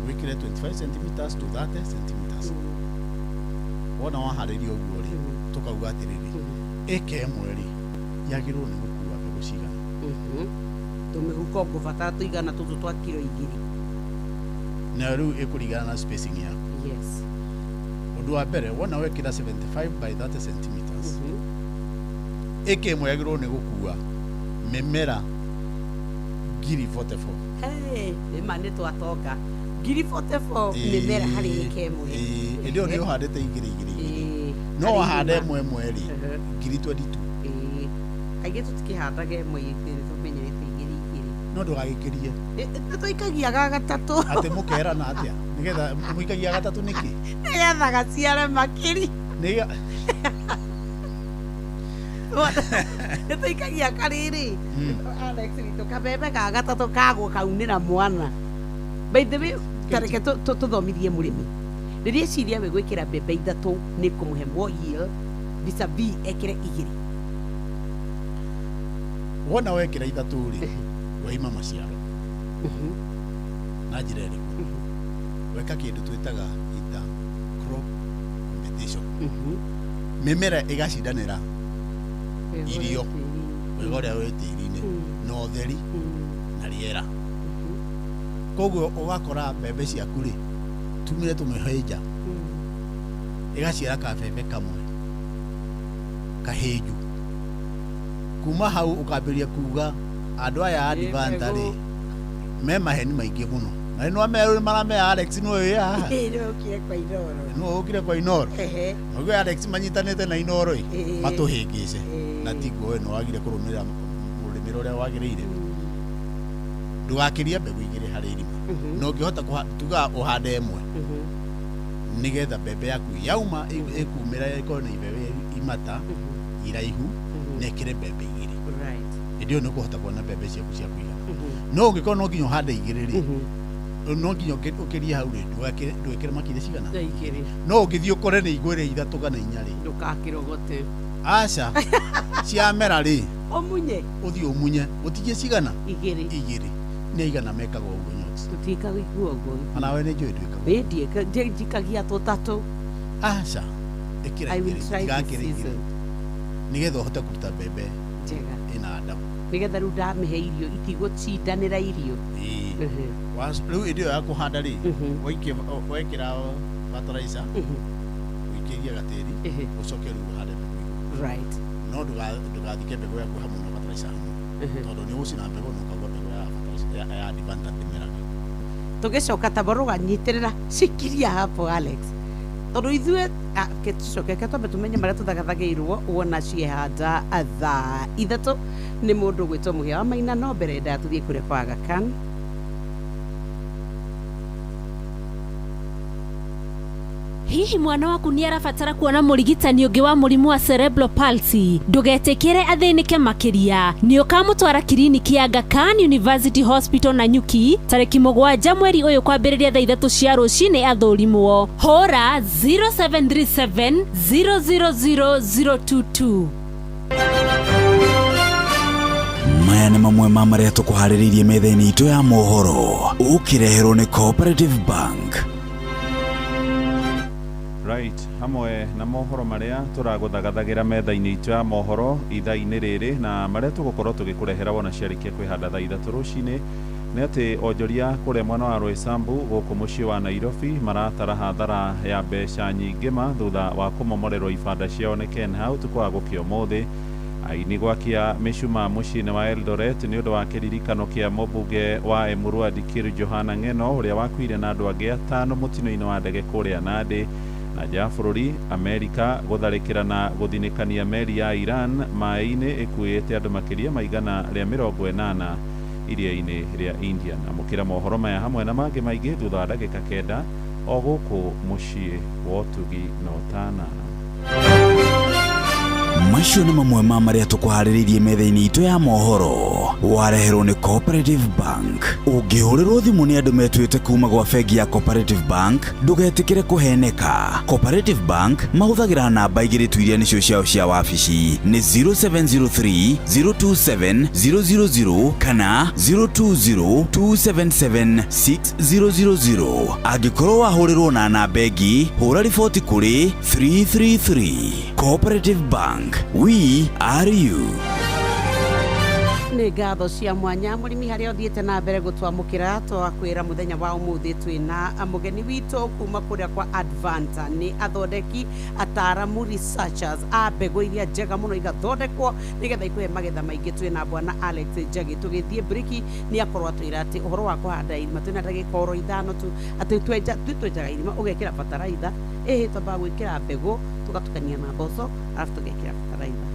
wikire 25 centimeters to 30 centimeters wona waharĩria ũguo rĩ tukauga atĩrĩrĩ ĩka ĩmwe rĩ yagĩrĩrwo nĩ gũkua mbegũ cigana tũmĩhuko ngũbatara tũigana tũtũ twa kilo 2 na rĩu ĩkũringana na spacing yaku yes ũndũ wa mbere wona wekĩra 75 by 30 centimeters ĩka ĩmwe yagĩrĩrwo nĩ gũkua mĩmera ngiri 44 ĩma nĩ twatonga ngiri 44 mĩmera harĩ ĩka ĩmwe ĩndĩ ĩyo nĩ ũhandĩte igĩrĩ no wahanda ĩmwe rĩ ngiri 22 kaingĩ tũtikĩhandaga ĩmwe tũmenyerete igĩrĩ no ndũgagĩkĩrie tũikagia gatatũ atĩ mũkerana atĩa nĩgetha mũikagia gatatũ nĩkĩ nĩgetha gaciare makĩri nĩtũikagia karĩrĩ Alex witũ kabebe ga gatatũ kagwo kaunĩra mwana by the way tareke tũthomithie mũrĩmi rĩrĩa eciria we gwĩkĩra mbembe ithatũ nĩ kũmũhe more yield vis-a-vis ekĩre igĩrĩ wona wekĩra ithatũ rĩ waima maciaro na njĩra ĩrĩkũ weka kĩndũ twĩtaga ita crop competition mĩmera ĩgacindanĩra irio wega ũrĩa wĩ tĩri-inĩ na ũtheri na rĩera koguo ũgakora mbembe ciaku rĩ tumire tũmĩhĩnja ĩgaciara kabebe kamwe kahĩnju kuma hau ũkambĩrĩria kuga andũ aya advanta rĩ me maheni maingĩ mũno na nĩ amerũ maramea Alex nĩ ũĩ haha nĩ ũkire kwa Inoro ũguo Alex manyitanĩte na Inoro matũhĩngĩce na tiguo we nĩ wagire kũrũmĩrĩra mũrĩmĩre ũrĩa wagĩrĩire ndũgakĩrie mbegũ igĩrĩ harĩ irima no ũngĩhota tuga ũhande ĩmwe nĩgetha mbembe yaku yauma ĩkumĩra ĩkorwo na ibebe imata iraihu na ĩkĩre mbembe igĩrĩ hĩndĩ ĩyo nĩ ũkũhota kuona mbembe ciaku cia kũigana no ũngĩkorwo no nginya ũhande igĩrĩ rĩ no nginya ũkĩrie hau rĩ ndũgekĩre makĩria cigana no ũngĩthiĩ ũkore nĩ igwĩre ithatũ kana inya rĩ ndũgakĩrogote aca ciamera rĩ ũmunye ũthiĩ ũmunye ũtigie cigana igĩrĩ nĩ igana mekaga ũguo nyots tũtikaga igua ũguo ona we nĩ njũĩ ndwĩkaga njikagia tũtatũ aca ĩkĩra igĩrĩ igakĩra igĩrĩ nĩgetha ũhote kũruta mbembe njega ĩna ndamu nĩgetha rĩu ndamĩhe irio itigũcindanĩra irio rĩu hĩndĩ ĩyo ya kũhanda rĩ wekĩra fertilizer wĩkĩria gatĩri ũcoke rĩu ũhande mbegũ no ndũgathike mbegũ yaku hamwe na fertilizer hamwe tondũ nĩ ũgũcina mbegũ na ũkagua mbegũ ya advanta ndĩmeraga tũgĩcoka tabarũga nyitĩrĩra cikiria hapo Alex tondũ ithuĩ tucoke twambe tumenye marĩa tũthagathagĩirwo wona ciehanda thaa ithatũ nĩ mũndũ gwĩtwo Mũhĩa wa Maina no mbere nda tũthiĩ kũrĩa kwa Aga Khan hihi mwana waku nĩ arabatara kuona mũrigitani ũngĩ wa mũrimũ wa cerebral palsy ndũgetĩkĩre athĩnĩke makĩria nĩ ũkamũtwara kiriniki ya Aga Khan University Hospital na Nyuki tarĩki 7 mweri ũyũ kwambĩrĩria thaa 3 cia rũcinĩ athũrimwo hũra 0737 000 maya nĩ mamwe ma marĩa tũkũharĩrĩirie metha-inĩ itũ ya mohoro ũkĩreherwo nĩ Cooperative Bank. Right, hamwe na mohoro marĩa tũragũthagathagĩra metha-inĩ itũ ya mohoro ithaa-inĩ rĩrĩ na marĩa tũgũkorwo tũgĩkũrehera wona ciarĩkia kwĩhanda thaa 3 rũcinĩ nĩ atĩ onjoria kũrĩa mwena wa Roysambu gũkũ mũciĩ wa Nairobi maratara hathara ya mbeca nyingĩ ma thutha wa kũmomorerwo ibanda ciao nĩ KenHa ũtukũ wa gũkĩa ũmũthĩ. Aini gwakia mĩcuma mũciĩ-inĩ wa Eldoret nĩ ũndũ wa kĩririkano kĩa mũmbunge wa Emuru Adikir Johana Ng'eno ũrĩa wakuire na andũ angĩ 5 mũtino-inĩ wa ndege kũrĩa Nandi. Na nja ya bũrũri Amerika gũtharĩkĩra na gũthinĩkania meri ya Iran maĩ-inĩ ĩkuĩte andũ makĩria ma igana rĩa 80 iria-inĩ rĩa India. Na mũkĩra mohoro maya hamwe na mangĩ maingĩ thutha wa ndagĩka 9 o gũkũ mũciĩ wa Ũtugi na Ũtana. macio nĩ mamwe ma marĩa tũkũharĩrĩirie metha-inĩ itũ ya mohoro. Wareherwo nĩ Cooperative Bank. Ũngĩhũrĩrwo thimũ nĩ andũ metuĩte kuma gwa bengi ya Cooperative Bank, ndũgetĩkĩre kũheneka. Cooperative Bank mahũthagĩra namba igĩrĩ tu iria nĩcio ciao cia wabici nĩ 0703 027 000 kana 020 277 6000. Angĩkorwo wahũrĩrwo na namba ĩngĩ, hũra riboti kũrĩ 333. Cooperative Bank, we are you. Nĩ ngatho cia mwanya mũrĩmi harĩa ũthiĩte na mbere gũtwamũkĩra twakwĩra mũthenya wa ũmũthĩ twĩna mũgeni witũ kuma kũrĩa kwa Advanta. Nĩ athondeki ataramu researchers a mbegũ iria njega mũno igathondekwo nĩgetha ikũhe magetha maingĩ. Twĩna bwana Alex Njagi. Tũgĩthiĩ briki nĩ akorwo atwĩra atĩ ũhoro wa kũhanda irima twĩna ndagĩka oro ithano tu atĩ twenjaga irima ũgekĩra bataraitha ĩhĩ twambaga gwĩkĩra mbegũ tũgatukania na mboco arabu tũgekĩra bataraitha.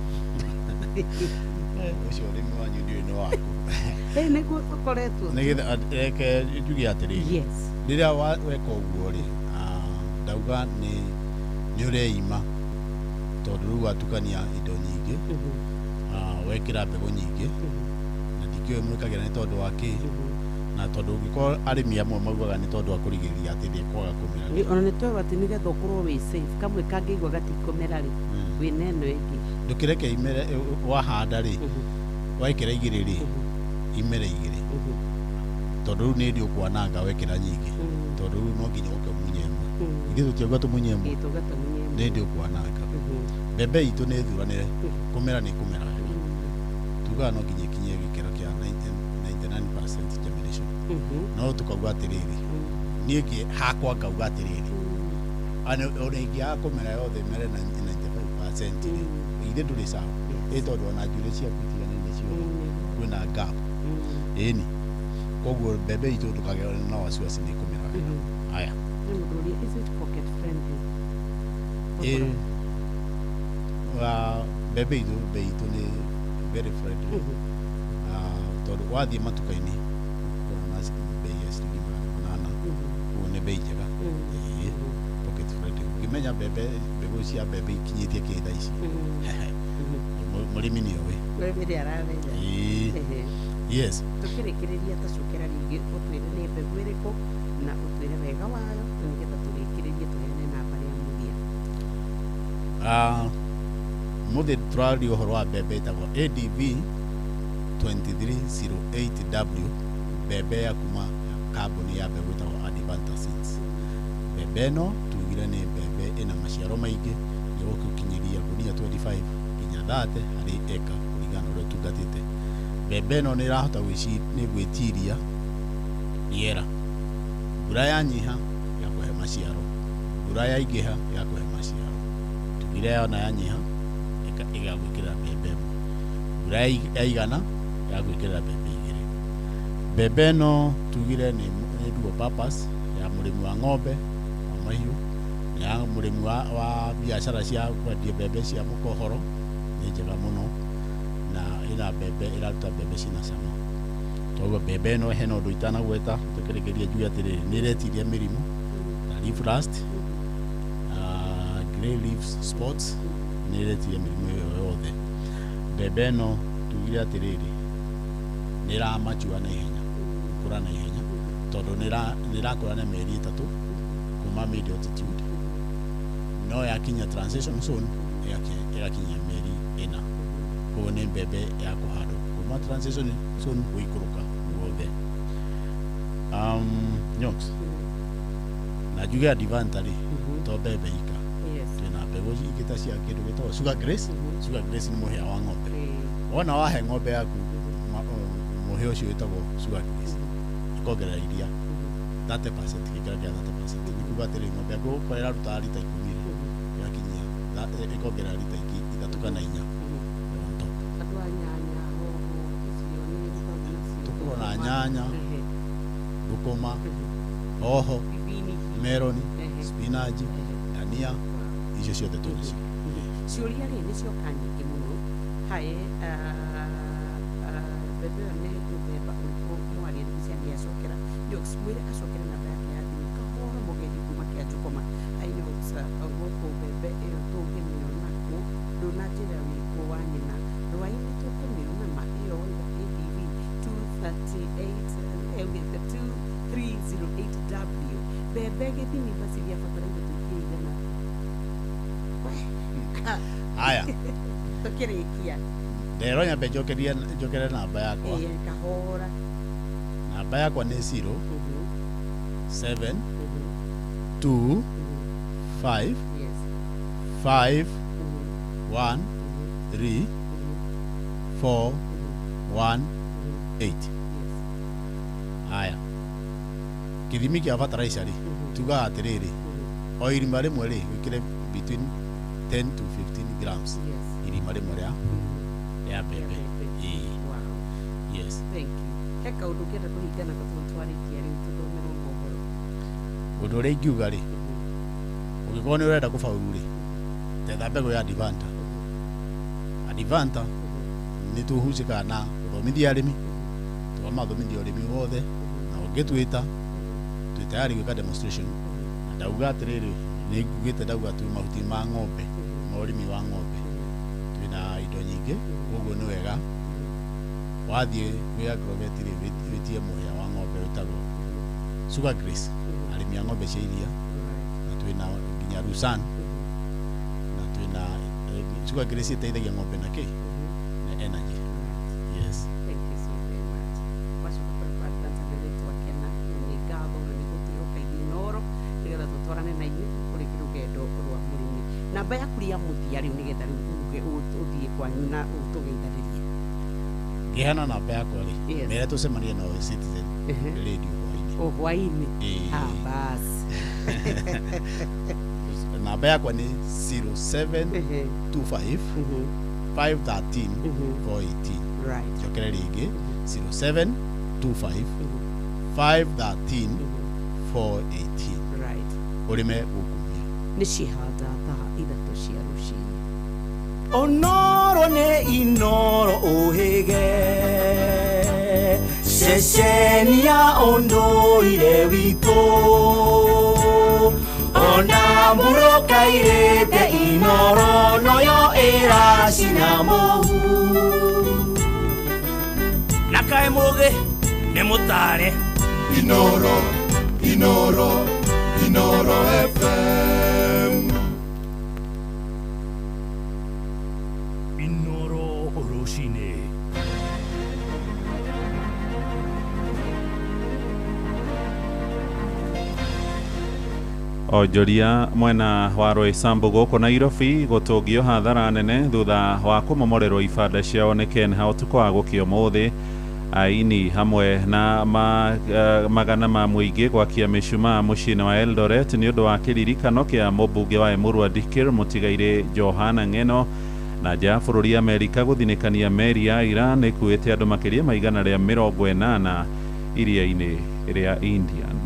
Ucio ũrĩmi wanyu ndio nĩ waku. Nĩguo tũkoretwo nĩgetha reke njuge atĩrĩrĩ, rĩrĩa weka ũguo rĩ, ndauga nĩ ũreima tondũ rĩu watukania indo nyingĩ, wekĩra mbegũ nyingĩ na ndikĩũĩ mwĩkagĩra nĩ tondũ wa kĩ, na tondũ ũngĩkorwo arĩmi amwe maugaga nĩ tondũ wa kũrigĩrĩria atĩ ndĩkwaga kũmera. Ona nĩ tondũ atĩ nĩgetha ũkorwo wĩ safe, kamwe kangĩigua gatikũmera rĩ, wĩna ĩno ĩngĩ ndũkĩreke imere wahanda rĩ, waikĩra igĩrĩ rĩ, imere igĩrĩ, tondũ rĩu nĩ ndĩ ũkwananga wekĩra nyingĩ, tondũ rĩu no nginya ũke munye ĩmwe, ingĩ tũtiauga tũmunye ĩmwe, nĩ ndĩ ũkwananga. Mbembe itũ nĩ thuranĩre, kũmera nĩ kũmera wega, tugaga no nginya ikinyie gĩkĩro kĩa 99% germination, no tũkauga atĩrĩrĩ, niĩ hakwa ngauga atĩrĩrĩ, ona ingĩaga kũmera yothe mere na 95% rĩ, ithe ndũrĩ sawa, tondũ ona njuĩrĩ ciaku itiganĩte ciothe kwĩna gap. Ĩni koguo mbembe itũ ndũkagĩa na wasiwasi nĩ kũmera wega. Haya, mbembe itũ bei itũ nĩ very friendly, tondũ wathiĩ matuka-inĩ bei ya ciringi 800, ũguo nĩ bei njega, pocket friendly. Ũngĩmenya mbegũ cia mbembe ikinyĩtie kĩtha ici, mũrĩmi nĩ oĩ. Yes. Tũkĩrĩkĩrĩria tacũkĩra rĩngĩ ũtwĩre nĩ mbegũ ĩrĩkũ na ũtwĩre wega wayo nĩgetha tũrĩkĩrĩrie tũheane namba ya mũthia. Mũthĩ tũraria ũhoro wa mbembe ĩtagwo ADV 2308W, mbembe ya kuma kambuni ya mbegũ ĩtagwo Advanta Seeds. Mbembe ĩno tugire nĩ mbembe ĩna maciaro maingĩ, nĩgũkinyĩria gunia 25 nginya 30 harĩ eka kũringana na ũrĩa tungatĩte. Mbembe ĩno nĩ ĩrahota gwĩtiria rĩera, mbura yanyiha ya kũhe maciaro, mbura yaingĩha ya kũhe maciaro. Tugire yona yanyiha ĩgagwĩkĩrĩra mbembe ĩmwe, mbura yaigana ya gwĩkĩrĩra mbembe igĩrĩ. Mbembe ĩno tugire nĩ dual purpose, ya mũrĩmi wa ng'ombe wa mahiũ, ya mũrĩmi wa biacara cia kwendia mbembe cia mũkohoro, nĩ njega mũno na ĩna mbembe, ĩraruta mbembe cina cama. Toguo mbembe ĩno hena ũndũ itanagweta, tũkĩrĩkĩria njuge atĩrĩrĩ, nĩ ĩretiria mĩrimũ ta leaf rust, grey leaves spots, nĩ ĩretiria mĩrimũ ĩyo yothe. Mbembe ĩno tugire atĩrĩrĩ, nĩ ĩramachua na ihenya, kũra na ihenya, tondũ nĩ ĩrakũra na mĩeri 3 kuma mid altitude, no yakinya transition zone ĩgakinya mĩeri 4. Koguo nĩ mbembe ya kũhandwo kuma transition zone gũikũrũka guothe. Nyox, na njuge Advanta rĩ, to mbembe ika, twĩna mbegũ ingĩ ta cia kĩndũ gĩtagwo Sugar Grace. Sugar Grace nĩ mũhĩa wa ng'ombe, wona wahe ng'ombe yaku mũhĩa ũcio wĩtagwo Sugar Grace, ĩkongerera iria 30%, gĩkĩra kĩa 30%. Nĩ kuuga atĩrĩ ng'ombe yaku ũkorera ĩrarutaga lita 10 yakinyia ĩkongerera lita 3 kana 4. Tukorwo na nyanya, thũkũma, hoho, meroni, spinach, dania, icio ciothe twĩnacio. Ciũria rĩ nĩcioka nyingĩ mũno. Haĩ mbembe ĩyo nĩ mũthemba ũrĩkũ mwarĩrĩria nĩ acokera? Nyox, mwĩre acokere namba yake ya thimũ kahora mũgeni kuma Kĩanjũkoma. Haĩ Nyox, gũkũ mbembe ĩyo tũngĩmĩona kũ, ndũnanjĩra 2308W bebe githimi basi ya fataraitha tukiigana Haya. Tukirikia. Ndero nyambe njokere namba yakwa. Kahora. Namba yakwa ni 0 7 2 5 5 1 3 4 1 8. Haya. Kithimi kia fertilizer ri tuga atiriri o irima rimwe ri wikire between 10 to 15 grams. Irima rimwe ria ya bebe. Yes. Thank you. Heka undu kenda kuhingana kwa twarikia ri tuthomera mohoro. Undu uri ngiuga ri ugikorwo ni urenda kufaulu ri tetha mbegu ya Advanta. Advanta ni tuhucika na guthomithia arimi tumathomithia urimi wothe na ungitwita twi tayari gwika demonstration na ndauga atiriri ni ngugite ndauga tu mahuti ma ng'ombe ma urimi wa ng'ombe twina indo nyingi uguo ni wega wathie kwi agrovet ri witie muhia wa ng'ombe witagwo Sugar Grace arimi a ng'ombe cia iria na twina nginya Rusan na twina Sugar Grace iteithagia ng'ombe na ki na energy. Yes. Thank you so very much. Washuka kwa Tanzania wetu wa Kenya ni gabo na nigutuyo kaidinoro nigetha tutwarane na inyuĩ kuri rugendo rwa murimi. Namba ya kuria muthia riu nigetha riu uthie kwanyu na utugeithanirie. Ngihana namba yakwa ri mere tucemanie na Citizen radio hwaini. Basi. Namba yakwa ni 0725 513 418. Right. Jokere ringi 0725 513 418. Right. Urime ukumia. Ni cihanda thaa ithatũ cia rũcinĩ. Onoro ne inoro ohege Ceceni ya ondoire witũ Ona muroka irete inoro noyo iracina mũhu Nakae mũgĩ nĩ mũtare Inoro, Inoro, Inoro FM Inoro Oroshine. Onjoria mwena wa Roysambu gũkũ Nairobi gũtũngio hathara nene thutha wa kũmomorerwo ibanda ciao nĩ Kenha ũtukũ wa gũkĩa ũmũthĩ. Aini hamwe na magana ma mũingĩ gwakia mĩcumaa mũciĩ-inĩ wa Eldoret nĩ ũndũ wa kĩririkano kĩa mũmbunge wa Emurua Dikir mũtigairĩ Johana Ng'eno na nja bũrũri Amerika gũthinĩkania meri ya Iran ĩkuĩte andũ makĩria ma igana rĩa 80 iria-inĩ rĩa Indian.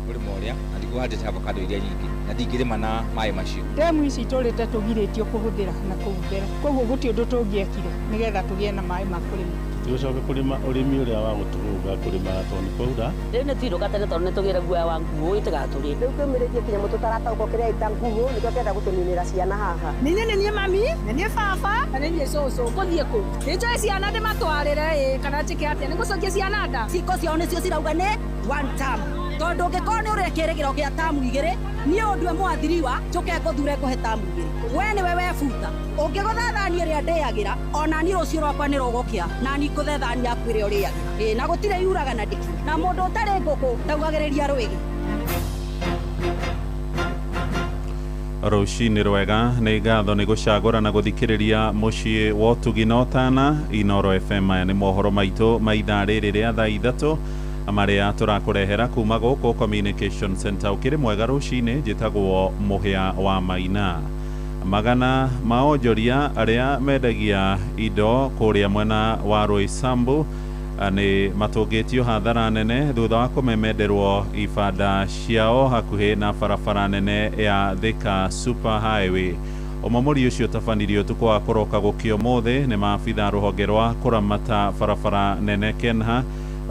Mũrĩmo ũrĩa na ndikuhandĩte avocado iria nyingĩ na ndingĩrĩma na maĩ macio. Ndemu ici tũrĩte tũgirĩtio kũhũthĩra na kũhumbĩra, koguo gũtirĩ ũndũ tũngĩekire nĩgetha tũgĩe na maĩ ma kũrĩma. Tũcoke kũrĩma ũrĩmi ũrĩa wa gũtũrũga kũrĩma tondũ nĩ kwaura. Rĩu nĩ tuirũka tene tondũ nĩ tũgĩre guoya wa nguo itigatũrĩe. Rĩu twĩmĩrĩtie kinya mũtũ tarataũkwo kĩrĩa ita nguo nĩkĩo kenda gũtũninĩra ciana haha. Nĩ niĩ mami, na niĩ baba, na niĩ cũcũ, gũthiĩ kũ? Nĩnjoe ciana ndĩmatwarĩre kana njĩke atĩa nĩ gũcokia ciana nda. Ciiko ciao nĩcio cirauga nĩ one term. Tondũ ũngĩkorwo nĩ ũrĩa kĩrĩgĩro gĩa tamu igĩrĩ niĩ ũndue mwathiriwa njoke ngũthure ngũhe tamu igĩrĩ. We nĩwe webuta ũngĩgũtha thani ĩrĩa ndĩagĩra ona niĩ rũciũ rwakwa nĩ rũgũkĩa na niĩ ngũthe thani yaku ĩrĩa ũrĩagĩra. Na gũtirĩ yuraga na ndĩki na mũndũ ũtarĩ ngũkũ ndaugagĩrĩria rwĩgĩ. Rũcinĩ rwega nĩ ngatho nĩ gũcagũra na gũthikĩrĩria mũciĩ wa ũtugi na ũtana Inoro FM. Aya nĩ mohoro maitũ ma ithaa rĩrĩ rĩa thaa ithatũ marĩa tũrakũrehera kuma gũkũ Communication Center. Ũkĩrĩ mwega rũcinĩ, njĩtagwo Mũhĩa wa Maina. Magana ma onjoria arĩa mendagia indo kũrĩa mwena wa Roysambu nĩ matũngĩtio hathara nene thutha wa kũmemenderwo ibanda ciao hakuhĩ na barabara nene ya Thika Super Highway. Ũmomori ũcio ũtabanirio ũtukũ wa kũroka gũkĩa ũmũthĩ nĩ maabitha rũhonge rwa kũramata barabara nene Kenha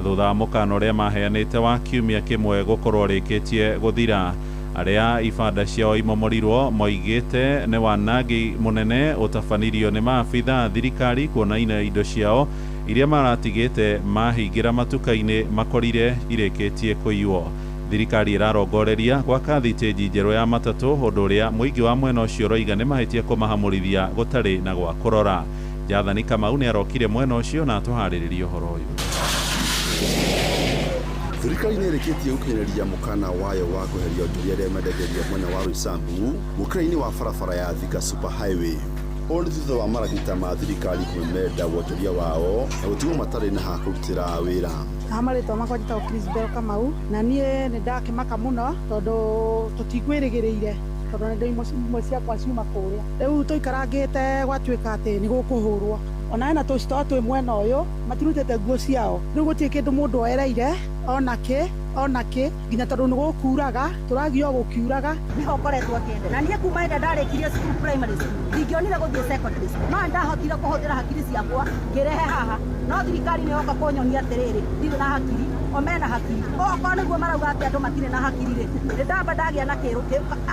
thutha wa mũkana ũrĩa maheanĩte wa kiumia kĩmwe gũkorwo rĩkĩtie gũthira. Arĩa ibanda ciao imomorirwo moigĩte nĩ wanangi mũnene ũtabanirio nĩ maabitha thirikari kuonaina indo ciao iria maratigĩte mahingira matuka-inĩ makorire irĩkĩtie kũiywo. Thirikari ĩrarongoreria gwaka thitĩnji njerũ ya matatũ, ũndũ ũrĩa mũingĩ wa mwena ũcio ũroiga nĩ mahĩtia kũmahamũrithia gũtarĩ na gwa kũrora. Jathani Kamau nĩ arokire mwena ũcio na atũharĩrĩria ũhoro ũyũ. Thirikari nĩ ĩrĩkĩtie gũkinyĩria mũkana wayo wa kweheria onjoria arĩa mendagĩria mwena wa Roysambu mũkĩra-inĩ wa barabara ya Thika Super Highway. Ũũ nĩ thutha wa maragita ma thirikari kũmemenda wonjoria wao na gũtigwo matarĩ na ha kũrutĩra wĩra. Marĩtwa makwa njĩtagwo Chrisbel Kamau, na niĩ nĩ ndakĩmaka mũno tondũ tũtikwĩrĩgĩrĩire tondũ nĩ ndĩ imwe ciakwa ciuma kũrĩa. Rĩu tũikarangĩte gwatuĩka atĩ nĩ gũkũhũrwo. Ona ena tũcitoo twĩ mwena ũyũ matirutĩte nguo ciao. Rĩu gũtirĩ kĩndũ mũndũ oereire onakĩ nginya tondũ nĩ gũkuraga tũragio gũkiuraga niho ngoretwo akĩenda. Na niĩ kuma hĩndĩ ndarĩkirie cukuru primary school ndingĩonire gũthiĩ secondary school, no ndahotire kũhũthĩra hakiri ciakwa ngĩrehe haha, no thirikari nĩ yoka kũnyonia atĩrĩrĩ ndirĩ na hakiri, o mena hakiri. Okorwo nĩguo marauga atĩ andũ matirĩ na hakiri-rĩ, nĩ ndamba ndagĩa na kĩrũ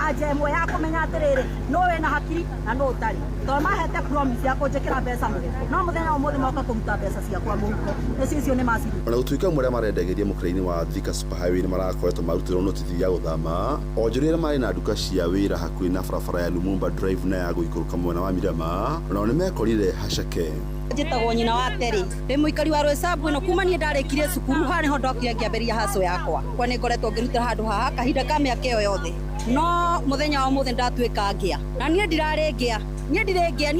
anja ĩmwe ya kũmenya atĩrĩrĩ no wĩna hakiri na no ũtarĩ, tondũ mahete promise ya kũnjĩkĩra mbeca mũhuko, no mũthenya ũmũthĩ moka kũruta mbeca ciakwa mũhuko, icio nĩ maciru. Ona gũtuĩka marĩa marendagĩria mũkĩra-inĩ wa Thika Super Highway nĩ marakoretwo marutĩrwo notithi ya gũthama, onjoria arĩa marĩ na nduka cia wĩra hakuhĩ na barabara ya Lumumba Drive na ya gũikũrũka mwena wa Mirama, nao nĩ mekorire hacake. Njĩtagwo nyina wa Terry, ndĩ mũikari wa Roysambu ĩno, kuma niĩ ndarĩkirie cukuru haha nĩho ndokire ngĩambĩrĩria haco yakwa, kwa nĩ ngoretwo ngĩrutĩra handũ haha kahinda ka mĩaka ĩyo yothe, no mũthenya wa ũmũthĩ ndatuĩka ngĩa, na niĩ ndirarĩ ngĩa, niĩ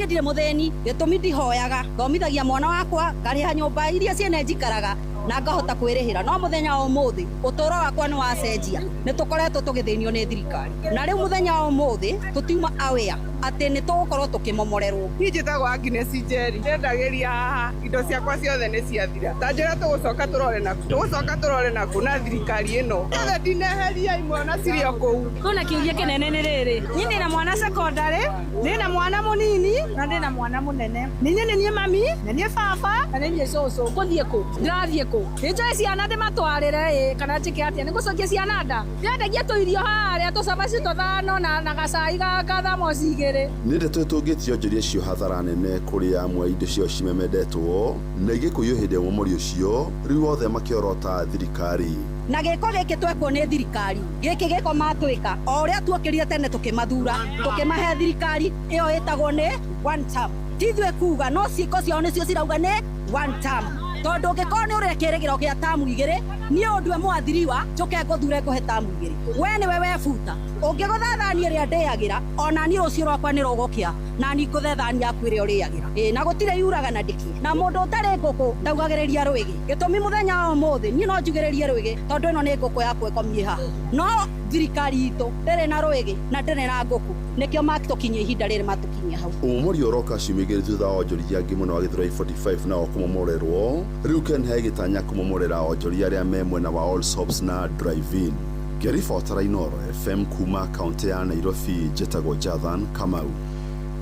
ndirĩ mũthĩni, gĩtũmi ndihoyaga, thomithagia mwana wakwa, ngarĩha nyũmba iria ciene njikaraga na ngahota kwĩrĩhĩra, no mũthenya wa ũmũthĩ ũtũũro wakwa nĩ wacenjia, nĩ tũkoretwo tũgĩthĩnio nĩ thirikari, na rĩu mũthenya wa ũmũthĩ tũtiuma aware atĩ nĩ tũgũkorwo tũkĩmomorerwo. Niĩ njĩtagwo Agnes Njeri, ndendagĩria haha, indo ciakwa ciothe nĩ ciathira, ta njĩra tũgũcoka tũrore naku na thirikari ĩno othe ndineheria imwe na cirĩ o kũu. Kuna kĩũria kĩnene nĩ rĩrĩ, niĩ ndĩna mwana secondary, ndĩna mwana mũnini na ndĩna mwana mũnene, nĩ niĩ mami na niĩ baba na niĩ cũcũ, ngũthiĩ kũ, ndĩrathiĩ kũ, nĩnjoe ciana ndĩmatwarĩre kana njĩke atĩa, nĩ gũcokia ciana nda, ndendagia tũirio harĩa tũcabaci tũthano na gacai gaka thamos igĩrĩ. Nĩ ndeto ĩtũngĩtie onjoria cio hathara nene kũrĩ amwe indo ciao cimemendetwo na igĩkũiywo hĩndĩ ya ũmũri ũcio, rĩu othe makĩorota thirikari. Na gĩko gĩkĩ twekwo nĩ thirikari, gĩkĩ gĩko matwĩka o ũrĩa tuokĩrire tene tũkĩmathura tũkĩmahe thirikari ĩyo ĩtagwo nĩ one term, ti ithuĩ kuga, no ciĩko ciao nĩcio cirauga nĩ one term, tondũ ũngĩkorwo nĩ ũrĩa kĩrĩgĩro gĩa tamu igĩrĩ, niĩ ũndue mwathiriwa njoke ngũthure ngũhe tamu igĩrĩ, we nĩwe webuta, ũngĩgũthathania ĩrĩa ndĩagĩra ona niĩ rũciũ rwakwa nĩ rũgũkĩa na ningũthethania yaku ĩrĩa ũrĩagĩra, na gũtirĩ yuraga na ndĩki, na mũndũ ũtarĩ ngũkũ ndaugagĩrĩria rwĩgĩ, gĩtũmi mũthenya wa ũmũthĩ niĩ no njugĩrĩrie rwĩgĩ tondũ ĩno nĩ ngũkũ yakwa ĩkomie haha, no thirikari itũ ndĩrĩ na rwĩgĩ na ndĩrĩ na ngũkũ, nĩkĩo matũkinyia ihinda rĩrĩ matũkinyia hau. Ũmũri ũroka ciumia igĩrĩ thutha wa onjoria angĩ mwena wa Gĩthũrai 45 nao kũmomorerwo, rĩu KenHa ĩgĩtanya kũmomorera onjoria arĩa me mwena wa Allsops na Drive-In. Ngĩribotera Inooro FM kuma kaunti ya Nairobi, njĩtagwo Jathan Kamau.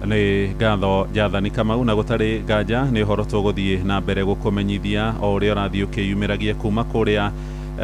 Nĩ ngatho Jathani Kamau, na gũtarĩ nganja nĩ ũhoro tũgũthiĩ na mbere gũkũmenyithia o ũrĩa ũrathiĩ ũkĩyumĩragia kuma kũrĩa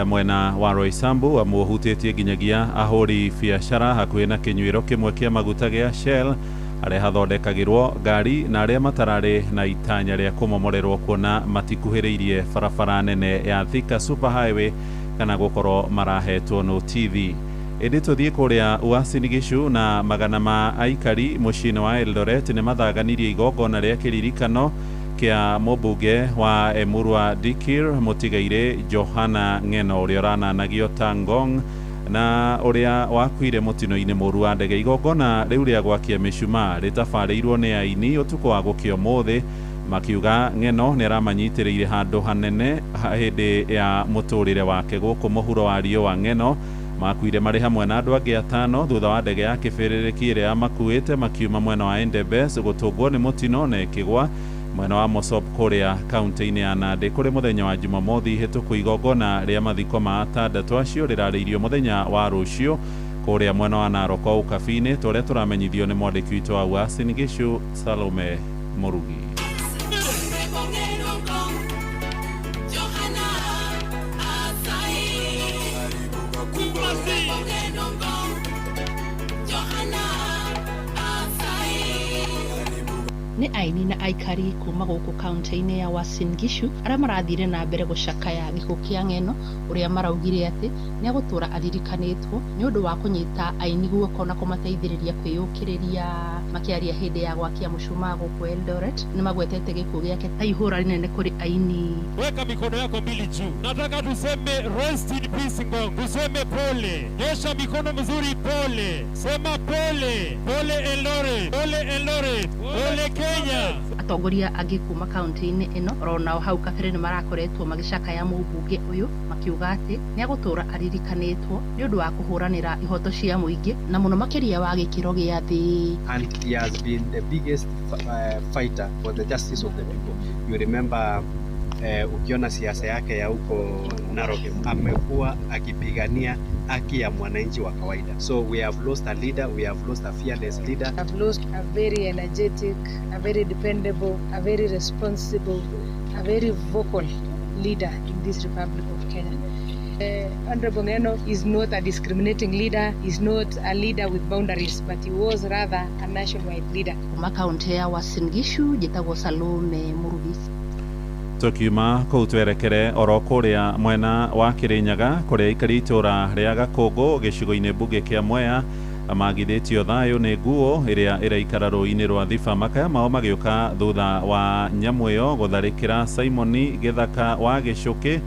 mwena wa Roysambu, amwe ũhutĩtie nginyagia ahũri biacara hakuhĩ na kĩnyuĩro kĩmwe kĩa maguta gĩa Shell arĩa hathondekagĩrwo ngari na arĩa matararĩ na itanya rĩa kũmomorerwo kuona matikuhĩrĩirie barabara nene ya Thika Super Highway kana gũkorwo marahetwo notithi. Ĩndĩ tũthiĩ kũrĩa Uasin Gishu na magana ma aikari mũciĩ-inĩ wa Eldoret nĩ mathaganirie igongona rĩa kĩririkano kĩa mũmbunge wa Emurua Dikir mũtigairĩ Johana Ng'eno ũrĩa ũrananagio Tangong na ũrĩa wakuire mũtino-inĩ mũru wa ndege. Igongona rĩu rĩa gwakia mĩcumaa rĩtabarĩirwo nĩ aini ũtukũ wa gũkĩa ũmũthĩ, makiuga Ng'eno nĩ aramanyitĩrĩire handũ hanene hĩndĩ ya mũtũrĩre wake gũkũ mũhuro wa riũa. Ng'eno makuire marĩ hamwe na andũ angĩ atano thutha wa ndege ya kĩbĩrĩrĩki ĩrĩa yamakuĩte makiuma mwena wa Endebess gũtũngwo nĩ mũtino na ĩkĩgwa mwena wa Mosop kũrĩa kaunti-inĩ ya Nandi kũrĩ mũthenya wa Jumamothi hĩtũku. Igongona rĩa mathiko ma atandatũ acio rĩrarĩirio mũthenya wa rũciũ kũrĩa mwena wa Narok o Ukabi-inĩ, tũrĩa tũramenyithio nĩ mwandĩki witũ wa Uasin Gishu Salome Murugi. nĩ aini na aikari kuma gũkũ kaunti-inĩ ya Uasin Gishu arĩa marathire na mbere gũcakaya gĩkuũ kĩa Ng'eno ũrĩa maraugire atĩ nĩ agũtũra aririkanĩtwo nĩ ũndũ wa kũnyita aini guoko na kũmateithĩrĩria kwĩyũkĩrĩria makĩaria hĩndĩ ya gwakia mũcumaa gũkũ Eldoret. Nĩ magwetete gĩkuũ gĩake ta ihũra rĩnene kũrĩ aini. Weka mikono yako mbili juu. Nataka tuseme rest in peace Ngong. Tuseme pole. Nyosha mikono mzuri pole. Sema pole. Pole Eldoret. Pole Eldoret. Pole Kenya. Atongoria angĩ kuma kaunti-inĩ ĩno ronao hau kabere nĩ marakoretwo magĩcakaya mũmbunge ũyũ makiuga atĩ nĩ agũtũra aririkanĩtwo nĩ ũndũ wa kũhũranĩra ihoto cia mũingĩ na mũno makĩria wa gĩkĩro gĩa thĩ. And he has been the biggest fighter for the justice of the people. You remember ukiona siasa yake ya huko Narok, amekuwa akipigania haki ya mwananchi wa kawaida. So we have lost a leader, we have lost a fearless leader. I've lost a very energetic, a very dependable, a very responsible, a very vocal leader in this Republic of Kenya. Honorable Ng'eno is not a discriminating leader, is not a leader with boundaries, but he was rather a nationwide leader. Kuma kaunti ya Uasin Gishu, njĩtagwo Salome Murugisi. Tukiuma kũu twerekere oro kũrĩa mwena wa Kĩrĩnyaga kũrĩa aikari itũra rĩa Gakũngũ gĩcigo-inĩ mbunge kĩa Mwea magithĩtio thayũ nĩ nguo ĩrĩa ĩraikara rũĩ-inĩ rwa Thiba. Makaya mao magĩũka thutha wa nyamũ ĩyo gũtharĩkĩra Simon Gĩthaka wa Gĩcũkĩ,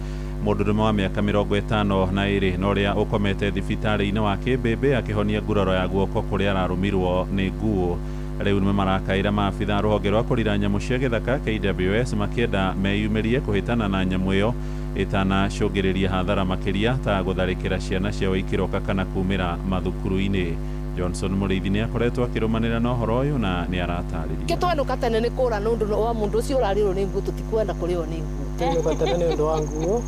mũndũrũme wa mĩaka 52 na ũrĩa ũkomete thibitarĩ-inĩ wa Kĩmbĩmbĩ akĩhonia nguraro ya guoko kũrĩa ararũmirwo nĩ nguo. Rĩu nĩ marakaĩra maabitha rũhonge rwa kũrira nyamũ cia gĩthaka KWS makĩenda meyumĩrie kũhĩtana na nyamũ ĩyo ĩtanacũngĩrĩria hathara makĩria ta gũtharĩkĩra ciana cia Waikĩroka kana kumĩra mathukuru-inĩ. Johnson Mũrĩithi nĩ akoretwo akĩrũmanĩra na ũhoro ũyũ na nĩ aratarĩria. Gĩtwenũka tene nĩ kũra nĩ ũndũ wa mũndũ ũcio ũrarirwo nĩ nguo tũtikwenda kũrĩo nĩ nguo. Twenũka tene nĩ ũndũ wa nguo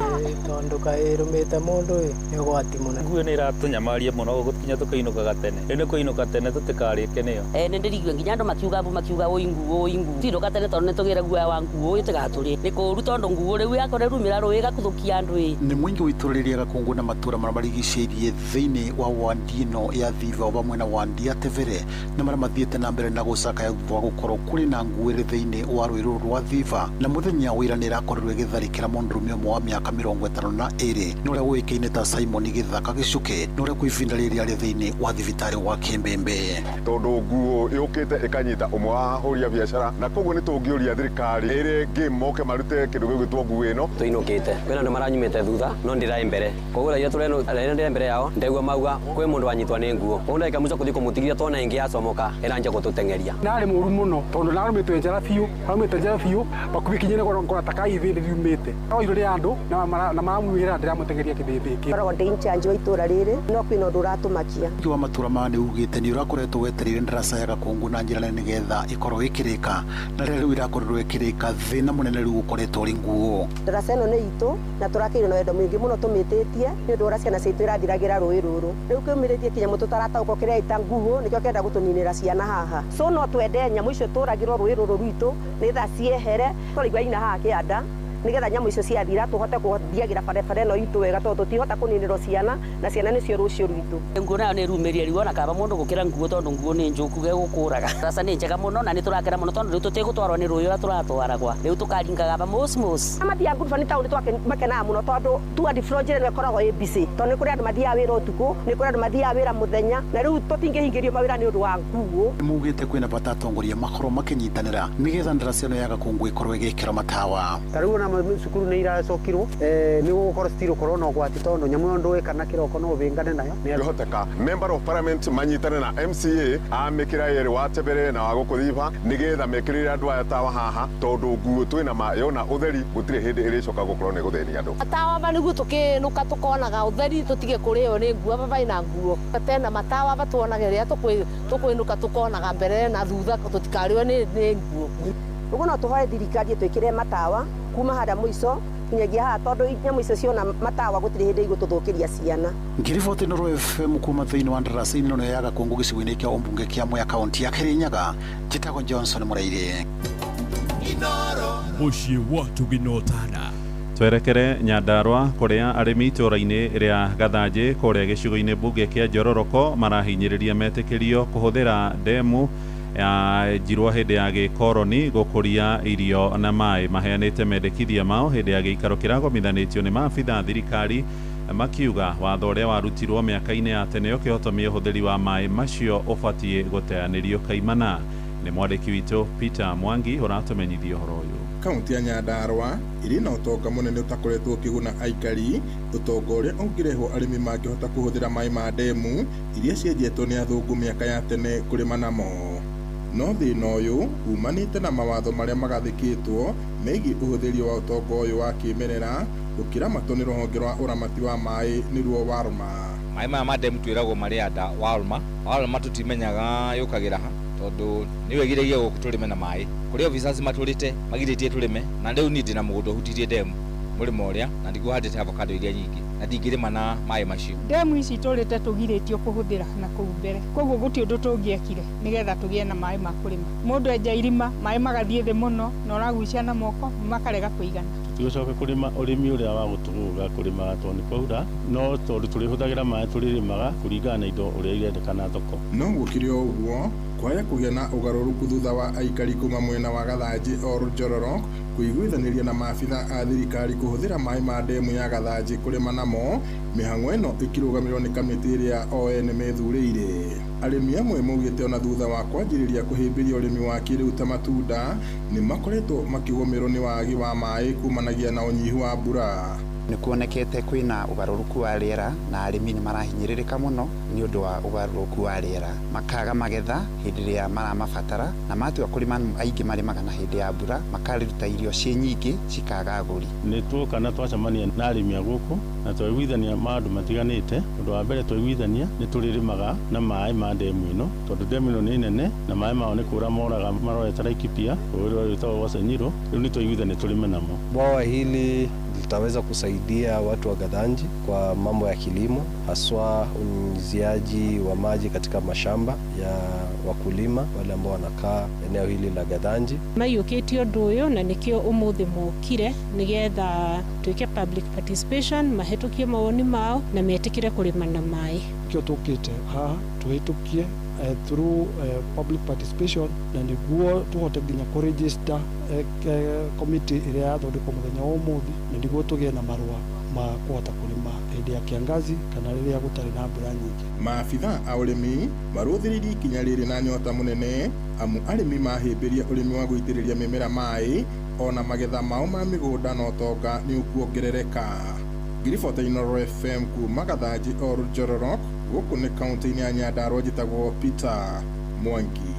tondũ kaĩrũmĩte mũndũ nĩ ũgwati mũno. Nguo nĩ iratũnyamaria mũno gũkinya tũkĩinũkaga tene. Rĩu nĩ kũinũka tene tũtikarĩke nĩyo. Nĩ ndĩrigua nginya andũ makiuga ũi nguo. Twinũka tene tondũ nĩ tũgĩre guoya wa nguo ĩtigatũrĩ. Nĩ kũũru tondũ nguo rĩu yakorwo rumĩra rũĩ ĩgakũthũkia andũ. Nĩ mũingĩ wa itũra rĩrĩa Gakũngũ na matũra marĩa marigicĩirie thĩinĩ wa wandi ĩno ya Thiva hamwe na wandi ya Tevere nĩ marĩa mathiĩte na mbere na gũcakaya thutha wa gũkorwo kũrĩ na nguo ĩrĩ thĩinĩ wa rũĩ rũrũ rwa Thiva. Na mũthenya wa ira nĩ ĩrakorirwo ĩgĩtharĩkĩra mũndũrũme ũmwe wa mĩaka 52 na ũrĩa ũĩkaine ta Simon Gĩthaka Gĩcũkĩ na ũrĩa kwa ihinda rĩrĩ arĩ thĩinĩ wa thibitarĩ wa Kĩmbĩmbĩ. Tondũ nguo yũkĩte ĩkanyita ũmwe wa ahũri a biacara na koguo nĩ tũngĩũria thirikari ĩrĩ ngĩ moke marute kĩndũ gĩgwĩtwo nguo ĩno. Tũinũkĩte kwĩna andũ maranyumĩte thutha no ndĩraĩ mbere koguo rĩrĩa tũrĩ mbere yao ndegua mauga kwĩ mũndũ wanyitwa nĩ nguo koguo ndagĩka mũico kũthiĩ kũmũtigithia tona ĩngĩ yacomoka ĩranjia gũtũteng'eria. Narĩ mũru mũno tondũ narũmĩte njara biũ bakuhĩ kinyĩre ngona ta kaithĩ riumĩte oire andũ na maramwĩra ndĩramũteng'eria kĩmbĩmbĩ kĩ. Koragwo ndĩ inchange wa itũra rĩrĩ no kwĩna ũndũ ũratũmakia. Ũngĩ wa matũra maya nĩ ugĩte nĩ ũrakoretwo wetereire ndaraca ya Gakũngũ na njĩra nene nĩgetha ĩkorwo ĩkĩrĩka na rĩrĩa rĩu ĩrakorirwo ĩkĩrĩka thĩna mũnene rĩu ũkoretwo ũrĩ nguo. Ndaraca ĩno nĩ itũ na tũrakĩrĩ na wendo mũingĩ mũno tũmĩtĩtie nĩ ũndũ ũrĩa ciana citũ irathiragĩra rũĩ rũrũ. Rĩu kĩumĩrĩtie kinyamũ tũtarataũkwo kĩrĩa ita nguo nĩkĩo kĩenda gũtũninĩra ciana haha. So no twende nyamũ icio tũragĩrwo rũĩ rũrũ rwitũ nĩgetha ciehere tũraigua ina haha kĩanda nĩgetha nyamũ icio ciathira tũhote gũthiagĩra barabara ĩno itũ wega tondũ tũtihota kũninĩrwo ciana na ciana nĩcio rũciũ rwitũ. Nguo nayo nĩ rumĩria riu ona kaba mũndũ gũkĩra nguo tondũ nguo nĩ njũku gegũkũraga. Ndaraca nĩ njega mũno na nĩ tũrakena mũno tondũ rĩu tũtigũtwarwo nĩ rũĩ ũrĩa tũratwaragwa rĩu tũkaringaga ba mos. Amathiaga nguruba nĩ taũni makenaga mũno tondũ tuandi flow njĩra nĩ ĩkoragwo ĩ busy tondũ nĩ kũrĩ andũ mathiaga wĩra ũtukũ nĩ kũrĩ andũ mathiaga wĩra mũthenya na rĩu tũtingĩhingĩrio mawĩra nĩ ũndũ wa nguo. Mugĩte kwĩna bata atongoria makorwo makĩnyitanĩra nĩgetha ndaraca ĩno ya Gakũngũ ĩkorwo ĩgĩkĩra matawa. Tarĩu ona cukuru nĩ iracokirwo nĩ gũkorwo citirũkorwo na ũgwati tondũ nyamũ ĩyo ndũĩkana kĩroko no ũbĩngane nayo. Ngĩhoteka member of parliament manyitane na MCA amĩkĩra yerĩ wa Tebere na wa gũkũ Thiva nĩgetha mekĩrĩre andũ aya tawa haha tondũ nguo twĩna yona ũtheri gũtirĩ hĩndĩ ĩrĩcoka gũkorwo nĩ gũthĩnia andũ. Tawa ba nĩguo tũkĩnũka tũkonaga ũtheri tũtige kũrĩo nĩ nguo baba ina nguo tena matawa batuonaga rĩrĩa tũkwĩnũka tũkonaga mbere na thutha tũtikarĩo nĩ nguo. Ũguo no tũhoe thirikari twĩkĩre matawa kuma hada mũico kinyagia haha tondũ nyamũ icio ciona matawa gũtirĩ hĩndĩ igũtũthũkĩria ciana. Ngiriboti Noro FM kuma thĩinĩ wa ndaraca-inĩ ĩno ya Gakũngũ gĩcigo-inĩ kĩa ũmbunge kĩa Mwea kaunti ya Kĩrĩnyaga njĩtagwo Johnson Mũraire. Mũciĩ wa Tũginotana. Twerekere Nyandarua kũrĩa arĩmi itũra-inĩ rĩa Gathanjĩ kũrĩa gĩcigo-inĩ mbunge kĩa Njororoko marahinyĩrĩria metĩkĩrio kũhũthĩra ndemu njirwo hĩndĩ ya gĩkoroni gũkũria irio na maĩ. Maheanĩte mendekithia mao hĩndĩ ya gĩikaro kĩragomithanĩtio nĩ maabitha thirikari, makiuga watho ũrĩa warutirwo mĩaka-inĩ ya tene ũkĩhotomia ũhũthĩri wa maĩ macio ũbatiĩ gũteanĩrio kaimana. Nĩ mwandĩki witũ Peter Mwangi ũratũmenyithia ũhoro ũyũ. Kaunti ya Nyandarua ĩrĩ na ũtonga mũnene ũtakoretwo ũkĩguna aikari, ũtonga ũrĩa ũngĩrehwo arĩmi mangĩhota kũhũthĩra maĩ ma ndemu iria cienjetwo nĩ athũngũ mĩaka ya tene kũrĩma namo. No thĩna ũyũ umanĩte na mawatho marĩa magathĩkĩtwo megiĩ ũhũthĩri wa ũtonga ũyũ wa kĩmerera ũkĩramatwo nĩ rũhonge rwa ũramati wa maĩ nĩruo WARUMA. Maĩ maya ma ndemu twĩragwo marĩ anda WARUMA tũtimenyaga yũkagĩra ha tondũ nĩ wegiragia gũkũ tũrĩme na maĩ kũrĩa officers matũrĩte magirĩtie tũrĩme, na rĩu niĩ ndĩna mũgũnda ũhutirie ndemu mũrĩmo ũrĩa na ndikuhandĩte avocado iria nyingĩ na ndingĩrĩma na maĩ macio. Ndemu ici tũrĩte tũgirĩtio kũhũthĩra na kũu mbere, koguo gũtirĩ ũndũ tũngĩekire nĩgetha tũgĩe na maĩ ma kũrĩma. Mũndũ enja irima maĩ magathiĩ thĩ mũno na ũragucia na moko makarega kũigana. Tũcoke kũrĩma ũrĩmi ũrĩa wa gũtũgũga kũrĩma tondũ nĩ kwaura, no tondũ tũrĩhũthagĩra maĩ tũrĩrĩmaga kũringana na indo ũrĩa irendekana thoko. No gũkĩrĩ o ũguo kwaya kũgĩa na ũgarũrũku thutha wa aikari kuma mwena wa Gathanji Old Njororok kũiguithanĩria na maabitha a thirikari kũhũthĩra maĩ ma ndemu ya Gathanji kũrĩma namo, mĩhang'o ĩno ĩkĩrũgamĩrĩrwo nĩ kamĩtĩ ĩrĩa o ene methurĩire. Arĩmi amwe maugĩte ona thutha wa kwanjĩrĩria kũhĩmbĩria ũrĩmi wa kĩrĩu ta matunda nĩ makoretwo makĩgũmĩrwo nĩ wagi wa maĩ kumanagia na ũnyihu wa mbura. Nĩ kuonekete kwĩna ũgarũrũku wa rĩera na arĩmi nĩ marahinyĩrĩrĩka mũno nĩ ũndũ wa ũgarũrũku wa rĩera, makaga magetha hĩndĩ ĩrĩa maramabatara, na matua kũrĩma aingĩ marĩmaga na hĩndĩ ya mbura makaruta irio ciĩ nyingĩ cikaga agũri. Nĩ tuoka na twacemania na arĩmi a gũkũ na twaiguithania maũndũ matiganĩte. Ũndũ wa mbere twaiguithania nĩ tũrĩrĩmaga na maĩ ma ndemu ĩno tondũ ndemu ĩno nĩ nene na maĩ mao nĩ kũra moraga marorete Laikipia ũrĩa wĩtagwo Uasin Gishu. Rĩu nĩ twaiguithania tũrĩme namo. Bwawa hili litaweza kusaidia watu wa Gathanji kwa mambo ya kilimo, haswa unyunyiziaji wa maji katika mashamba ya wakulima wale ambao wanakaa eneo hili la Gathanji. Maiyũkĩtio ũndũ ũyũ na nĩkĩo ũmũthĩ mokire nĩgetha twĩke public participation, mahĩtũkie mawoni mao na metĩkĩre kũrĩma na maĩ. Kĩo tũkĩte haha tuhĩtũkie through public participation na nĩguo tũhote nginya kũregister committee ĩrĩa yathondekwo mũthenya wa ũmũthĩ na nĩguo tũgĩe na marũa ma kũhota kũrĩma hĩndĩ ya kiangazi kana rĩrĩa gũtarĩ na mbura nyingĩ. Maabitha a ũrĩmi marũthĩrĩirie ikinya rĩrĩ na nyota mũnene amu arĩmi mahĩmbĩria ũrĩmi wa gũitĩrĩria mĩmera maĩ ona magetha mao ma mĩgũnda na ũtonga nĩ ũkuongerereka. Ngiribota Inooro FM kuma Gathanji Old Njororok, gũkũ nĩ kaunti-inĩ ya Nyandarua, njĩtagwo Peter Mwangi.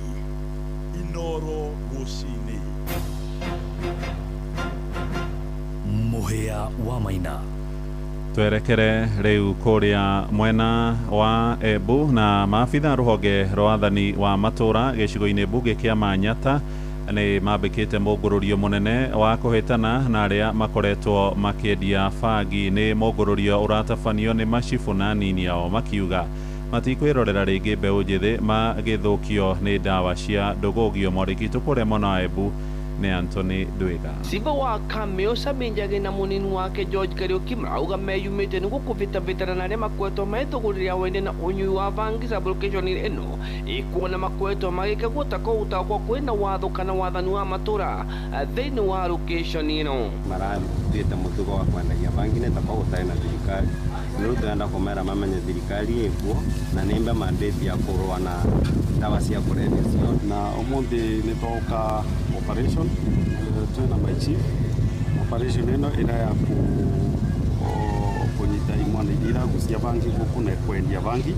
Inooro rũcinĩ. Mũhĩa wa Maina. Twerekere rĩu kũrĩa mwena wa Embu na maabitha rũhonge rwa wathani wa matũra gĩcigo-inĩ mbunge kĩa Manyata nĩ mambĩkĩte mũngũrũrio mũnene wa kũhĩtana na arĩa makoretwo makĩendia bangi. Nĩ mũngũrũrio ũratabanio nĩ macibu na nini ao, makiuga matikwĩrorera rĩngĩ mbeũ njĩthĩ magĩthũkio nĩ ndawa cia ndũgũgio. Mwandĩki kũrĩa mwena wa Embu nĩ Anthony Ndwiga. Simba wa Kameo Saminjage na munini wake George Kariuki marauga meyumĩte nĩguo kũbĩtabĩtana na arĩa makoretwo magĩtũgũrĩra wende na ũnyui wa bangi sublocation ĩno ĩkuona makoretwo magĩkagũta kũuta kwa kwĩna watho kana wathani wa matũra thĩinĩ wa location ĩno. Marathiĩte mũtugo wa kwendagia bangi nĩ takwa gũtarĩ na thirikari. Rĩu tũrenda kũmera mamenye thirikari ĩkuo na nĩmbe mandate ya kũrũa na ndawa cia kũrebia cio. Na ũmũthĩ nĩ twoka operation twĩna my chief. Operation ĩno ĩrĩa ya kũnyita imwana iria iragucia bangi gũkũ na kwendia bangi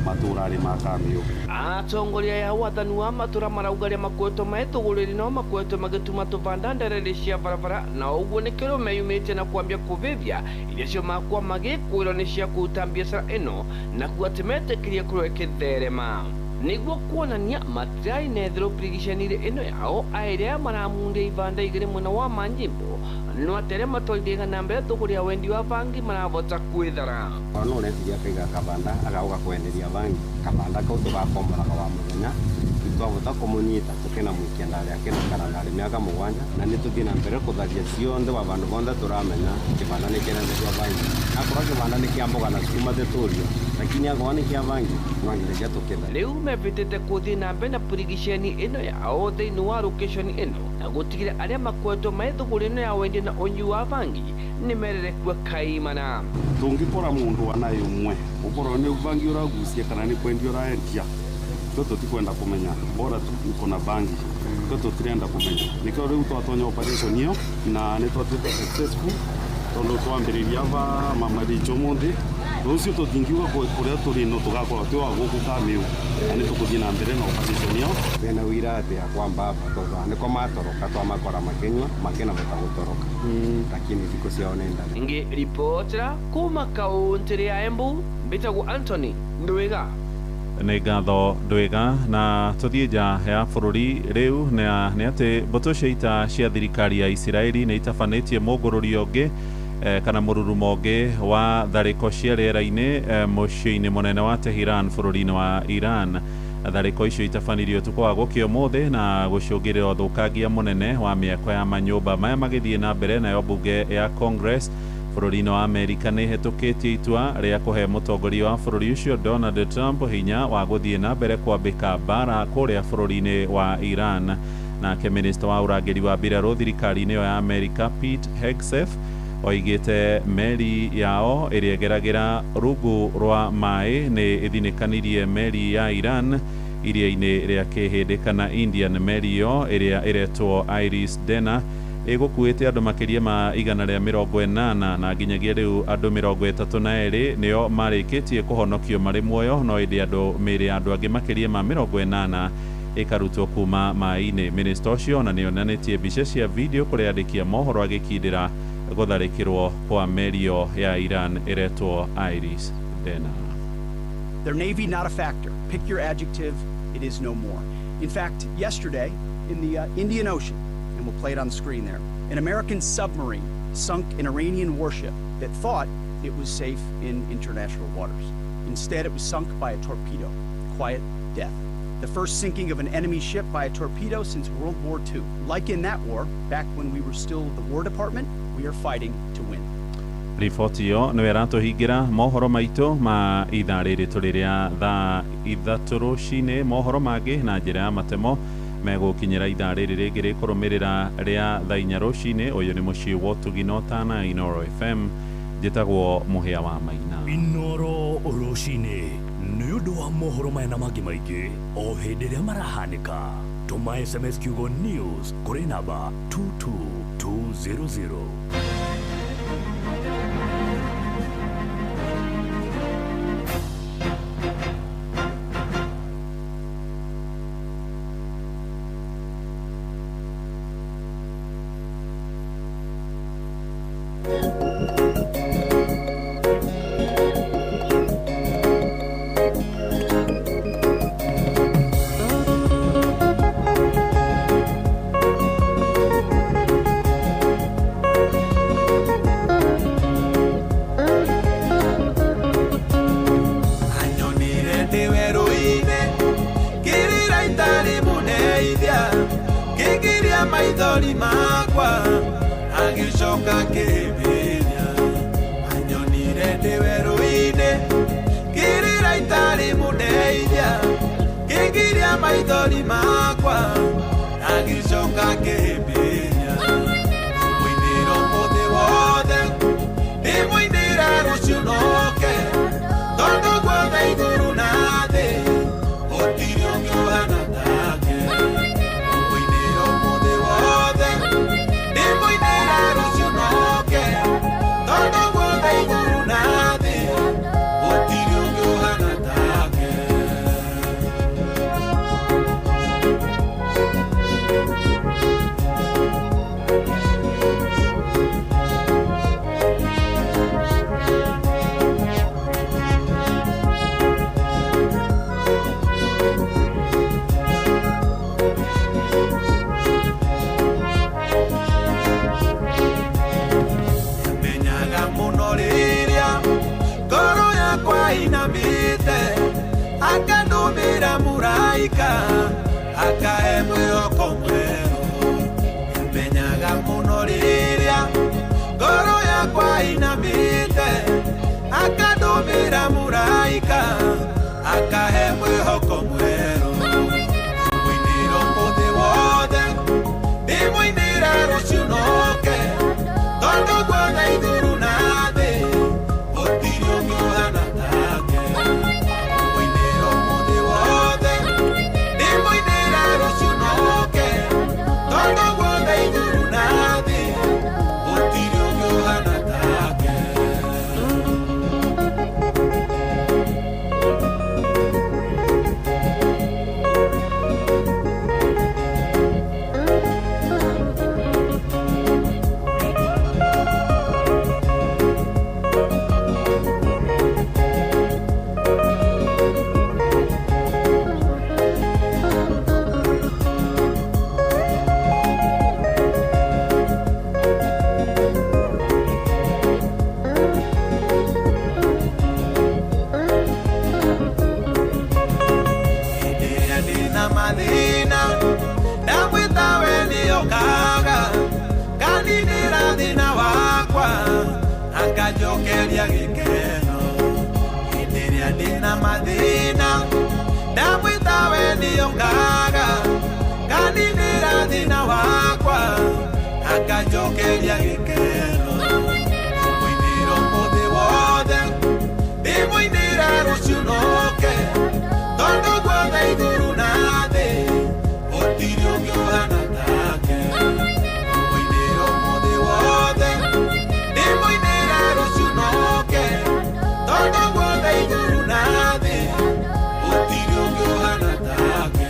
matũra-inĩ ma Kameo. Atongoria ya wathani wa matũra marauga arĩa makoretwo mahĩtũgũrĩri no makoretwo magĩtuma tũbanda nderere cia barabara na ũguo nĩkĩo meyumĩte na kwambia kũbĩbia iria cio makwa magĩkwĩrwo nĩ cia kũruta biacara ĩno na kuo atĩ metĩkĩrie kũrũa ĩkĩtherema. Nĩguo kuonania matirai nethero pirigishanire ĩno yao aĩrĩa maramundia ibanda igĩrĩ mwena wa Manjimbo no atere matwarithia na mbere thũgũrĩ ya wendi wa bangi maravota kwĩthara. No ũreciria akaiga kabanda agauga kwenderia bangi, kabanda kau tũgakomboraga wa mũthenya twavota kumunyita tukinamwikia ndari akinakara ndari miaka mugwanja na nituthii na mbere kutharia cionthe wa vandu vonthe turamenya kibanda ni kirenderia bangi akorwo kibanda ni kia mboga na sukuma titurio lakini akorwo ni kia bangi nwangiregia tukitha riu mevitite kuthii na mbere na purigiceni ino yao thiini wa location ino na gutigira aria makoretwo mai thuguri-ino ya wendia na unyi wa bangi ni mererekua kaimana tungikora mundu anaye umwe ukorwo ni bangi uragucia kana ni kwendia uraendia twe tutikwenda kumenya bora tu uko na bangi twe tutirenda kumenya nikio riu twatonya operation iyo na ni twatuika successful tondu twambiriria ava mamaricho muthi rucio tutingiuga kuria turi no tugakorwo twi wa guku kamiu na ni tukuthii na mbere na operation iyo bena wira ati akwa mbaba tondu niko matoroka twamakora makenywa makena vota gutoroka lakini thiko ciao ni ndari ingi reportera kuma kaunti ya Embu mbitagwo Anthony Ndwiga nä ngatho ndwiga na tũthiĩ nja ya bũrũri rĩu nĩ atĩ mbũtũ cia ita cia thirikari ya Isiraeli nĩ itabanĩtie mũngũrũrio ũngĩ kana mũrurumo ũngĩ wa tharĩko cia rĩera-inĩ mũciĩ-inĩ mũnene wa Tehran bũrũri-inĩ wa Iran. Tharĩko icio itabanirio ũtukũ wa gũkĩa ũmũthĩ na gũcũngĩrĩra ũthũkangia mũnene wa mĩako ya manyũmba maya magĩthiĩ na mbere, nayo mbunge ya Congress bũrũri-inĩ wa Amerika nĩ hetũkĩtie itua rĩa kũhe mũtongoria wa bũrũri ũcio Donald Trump hinya wa gũthiĩ na mbere kwambĩka mbara kũrĩa bũrũri-inĩ wa Iran. Nake minista wa ũrangĩri wa mbirarũ thirikari-inĩ ĩyo ya Amerika Pete Hegseth oigĩte meri yao ĩrĩa ĩgeragĩra rungu rwa maĩ nĩ ĩthinĩkanirie meri ya Iran iria-inĩ rĩa Kĩhĩndĩ kana Indian. Meri ĩyo ĩrĩa ĩretwo Iris Dena ĩgũkuĩte andũ makĩria ma 180 na nginyagia rĩu andũ 32 nĩo marĩkĩtie kũhonokio marĩ muoyo, no ĩndĩ mĩĩrĩ ya andũ angĩ makĩria ma 80 ĩkarutwo kuma maĩ-inĩ. Minista ũcio na nĩonanĩtie mbica cia video kũrĩ andĩki a mohoro agĩkindĩra gũtharĩkĩrwo kwa meri ĩyo ya Iran ĩretwo Iris Dena. Their navy not a factor. Pick your adjective, it is no more. In fact, yesterday in the Indian Ocean, and we'll play it on the screen there, an American submarine sunk an Iranian warship that thought it was safe in international waters. Instead, it was sunk by a torpedo. Quiet death. The first sinking of an enemy ship by a torpedo since World War II. Like in that war, back when we were still the War Department, we are fighting to win. Riboti ĩyo nĩyo ĩratũhingĩra mohoro maitũ ma ithaa rĩrĩ tũrĩ rĩa thaa ithatũ rũcinĩ. Mohoro mangĩ na njĩra ya matemo megũkinyĩra ithaa rĩrĩ rĩngĩ rĩkũrũmĩrĩra rĩa thaa 4 rũcinĩ. Ũyũ nĩ mũciĩ wa Ũtugi Tana Inoro FM. Njĩtagwo Mũhĩa wa Maina. Inoro rũcinĩ nĩ ũndũ wa mohoro maya na mangĩ maingĩ o hĩndĩ ĩrĩa marahanĩka. Tũma SMS kiugo news kũrĩ namba 22200. maithori makwa agicoka kĩhĩmbĩria anyonire ndĩ werũ-inĩ ngĩrĩra itarĩ mũndeithia ngĩngiria maithori makwa agicoka kĩhĩmbĩria mũinĩro mũthĩ wothe ndĩmũinĩra rũciũ noke tondũ guothe igũrũ na thĩ gũtirĩ ũngĩ ũhana take. wakwa akanjokeria gĩkeno hĩndĩ ĩrĩa ndĩna mathĩna ndamwĩta we nĩongaga kaninĩra thĩna wakwa akanjokeria gĩkeno ndĩmũinĩra ũmũthĩ wothe ndĩmũinĩra rũciũ noke tondũ guothe igũrũ na thĩ gũtirĩ ũngĩ ũhana take ndĩmũinĩra ũmũthĩ wothe ndĩmũinĩra rũciũ noke tondũ guothe igũrũ na thĩ gũtirĩ ũngĩ ũhana take.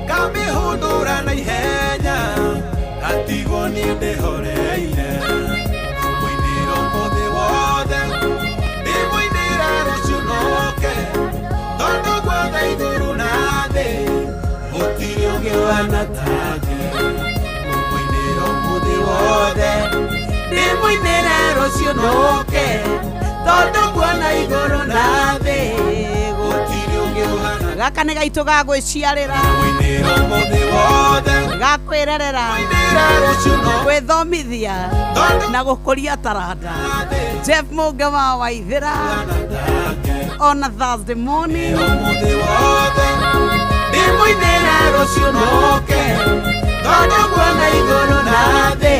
Kamihundura na ihenya atigwo ni ndihoreire mwinira ũmũthĩ wothe ndĩmũinĩra rũciũ noke tondũ guothe igũrũ na thĩ gũtirĩ ũngĩ ũhana take mwinĩra ũmũthĩ wothe ndĩmũinĩra rũciũ noke tondũ guothe igũrũ na thĩ gũtirĩ ũngĩ ũhana. Gaka nĩ gaitũ ga gwĩciarĩra gakwĩrerera gwĩthomithia na gũkũria taranda. Jeff Mũngama wa Waithĩra on a Thursday morning ndĩmũinĩra rũciũ noke tondũ guothe igũrũ na thĩ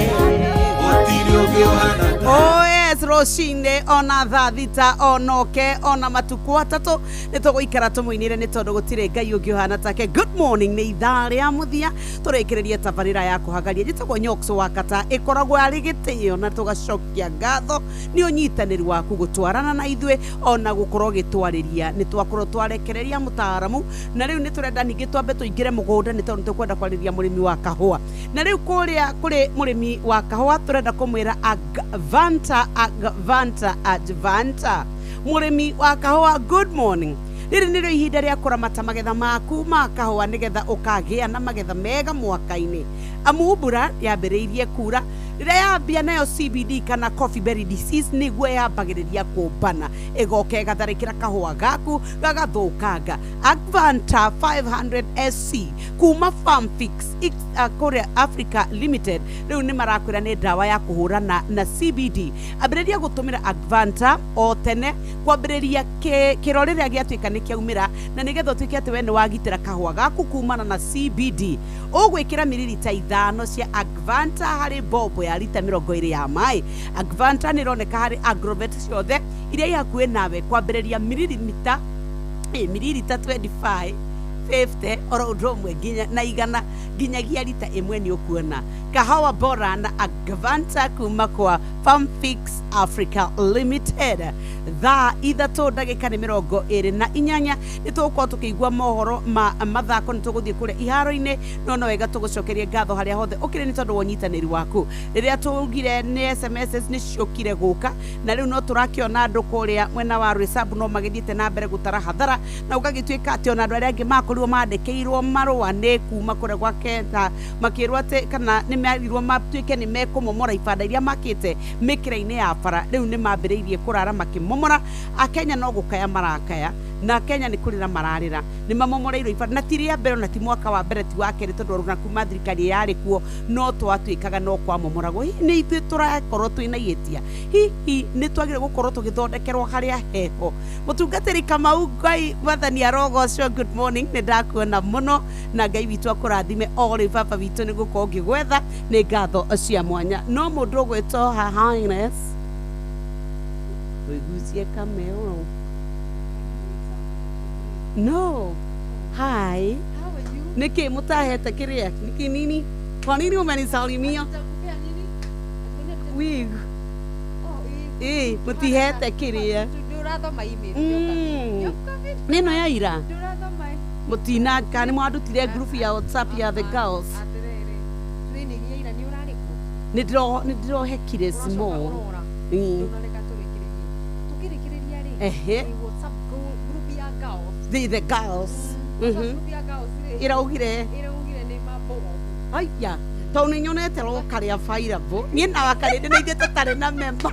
gũtirĩ ũngĩ ũhana. Oh yes, rũcinĩ ona thaa thita onoke ona matukũ atatũ nĩtũgũikara tũmũinĩre nĩ tondũ gũtirĩ Ngai ũngĩ ũhana take. Good morning nĩ ithaa rĩa mũthia tũrĩkĩrĩria tabarĩra ya kũhagaria njĩtagwo Nyoks Wakata ĩkoragwo arĩ gĩtĩo na tũgacokia ngatho nĩ ũnyitanĩri waku gũtwarana na ithuĩ ona gũkorwo gĩtwarĩria nĩ twakorwo twarekereria mũtaaramu na rĩu nĩ tũrenda ningĩ twambe tũingĩre mũgũnda nĩ tondũ nĩtũkwenda kwarĩria mũrĩmi wa kahũa na rĩu kũrĩa kũrĩ mũrĩmi wa kahũa tũrenda kũmwĩra Advanta mũrĩmi wa kahũa. Good morning. Rĩrĩ nĩrĩo ihinda rĩa kũramata magetha maku ma kahũa nĩgetha ũkagĩa na magetha mega mwaka-inĩ. Amu mbura yambĩrĩirie kura rĩrĩa yambia nayo CBD kana coffee berry disease nĩguo yambagĩrĩria kũmbana ĩgoka ĩgatharĩkĩra kahũa gaku gagathũkanga. Advanta 500 SC kuma Farmfix kũrĩa Africa Limited rĩu nĩ marakwĩra nĩ ndawa ya kũhũrana na CBD. Ambĩrĩria gũtũmĩra Advanta o tene kwambĩrĩria kĩro rĩrĩa gĩatuĩka nĩ kĩaumĩra na nĩgetha ũtuĩke atĩ we nĩ wagitĩra kahũa gaku kumana na CBD. Ũgwĩkĩra mililita 5 cia Advanta harĩ bombo ya lita 20 ya maĩ. Advanta nĩ ĩroneka harĩ Agrovet ciothe iria ihakuhĩ nawe kwambĩrĩria mililita 25 50 oro ũndũ ũmwe nginya na igana nginyagia lita 1 nĩ ũkuona. Kahawa bora na Advanta kuma kwa Farmfix Africa Limited. Thaa ithatũ ndagĩka nĩ 28 nĩ tũgũkorwo tũkĩigua mohoro ma mathako nĩ tũgũthiĩ kũrĩa iharo-inĩ no wega tũgũcokeria ngatho harĩa hothe ũkĩrĩ nĩ tondũ wa ũnyitanĩri waku. Rĩrĩa tũgire nĩ SMS nĩ ciokire gũka na rĩu no tũrakĩona andũ kũrĩa mwena wa Rwĩsabu no magĩthiĩte na mbere gũtara hathara na ũgagĩtuĩka atĩ ona andũ arĩa angĩ makorirwo mandĩkĩirwo marũa nĩ kuma kũrĩa gwake makĩrwo atĩ kana nĩ merirwo matuĩke nĩ mekũmomora ibanda iria makĩte mĩkĩra-inĩ ya bara rĩu nĩ mambĩrĩirie kũrara makĩmomora. Akenya no gũkaya marakaya na Kenya nĩ kũrĩra mararĩra nĩ mamomoreirwo ibanda na ti rĩa mbere na ti mwaka wa mbere ti wa kerĩ tondũ na kuma thirikari yarĩ kuo no twatuĩkaga no kwamomoragwo. Hihi nĩ ithuĩ tũrakorwo twĩna ihĩtia, hihi nĩ twagĩrĩirwo gũkorwo tũgĩthondekerwo harĩa heho. Mũtungatĩri Kamau Ngai Wathani arogocwo. Good morning, nĩ ndakuona mũno na Ngai witũ akũrathime orĩ baba witũ nĩ gũkorwo ngĩgwetha nĩ ngatho cia mwanya. No mũndũ ũgwĩtwo Her Highness wĩgucie kameo. No. Hi. How are you? Niki mutahete kiria? Niki nini? Kwa nini umenisalimia? Wig. Mutihete kiria. ndurathoma email nino ya ira ndurathoma mutina kani mwandutire group ya WhatsApp ya the girls training ya ira ni urariko nidirohekire small tukirikireria ri WhatsApp group ya girls the girls group ya girls iraugire ni mambo aya to ni nyonete ro karia fairable ni na wakarende na ithete tare na member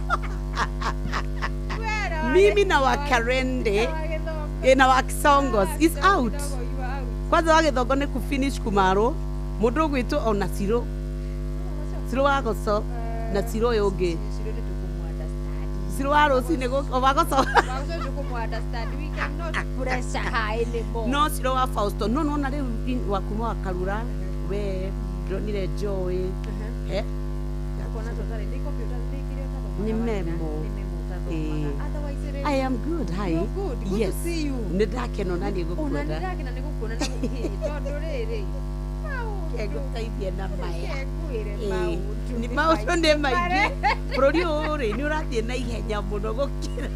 mimi na wakarende na wakisongos is out kwanza wagithongo ni ku finish kumaro mundu gwitu ona siro wa goso na siro yongi siro wa rosi ne go wagoso we cannot pressure high anymore no siro wa Fausto no na riu wakuma wakarura we ndonire joy kona totale ni computer ni kile ni memo I am good. Hi. You're good. Good yes. to see you. Ndakeno nani gukunda. Ndakena ni gukunda na tondu riri. Kegutaithia na maya. Kegwire maundu. Ni maundu ni maingi. Bururi uri ni urathie na ihenya muno gukira.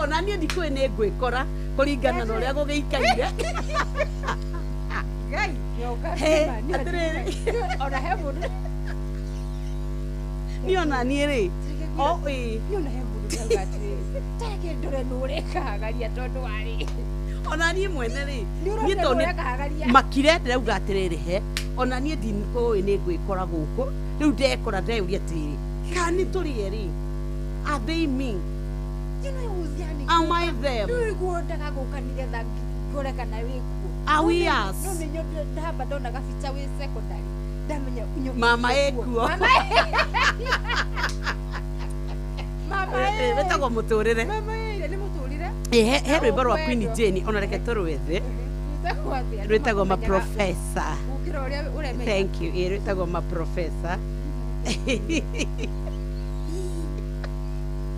Ona ni ndikwe ni ngwikora kuringana na uria gugiikaire. Ngai, yoga. Atiriri. Ona he mundu. Niona niri niona he mundu ngatiri take ndore nurekaagaria tondu wari ona nie mwene ri ni to ni makire ndauga atiriri he ona nie ndiko ni ngwikora guku riu ndekora ndeuria atiri kani turi eri are they me am I them niguo ndaga guka nigetha ngoreka na wiku are we us no ni nyondo ndamba ndona gabica wi secondary ndamenya mama ekuo mama betagwo muturire mama ni muturire he rwimbo rwa Queen Jane ona reke turwethe rwetagwo ma professor thank you rwetagwo ma professor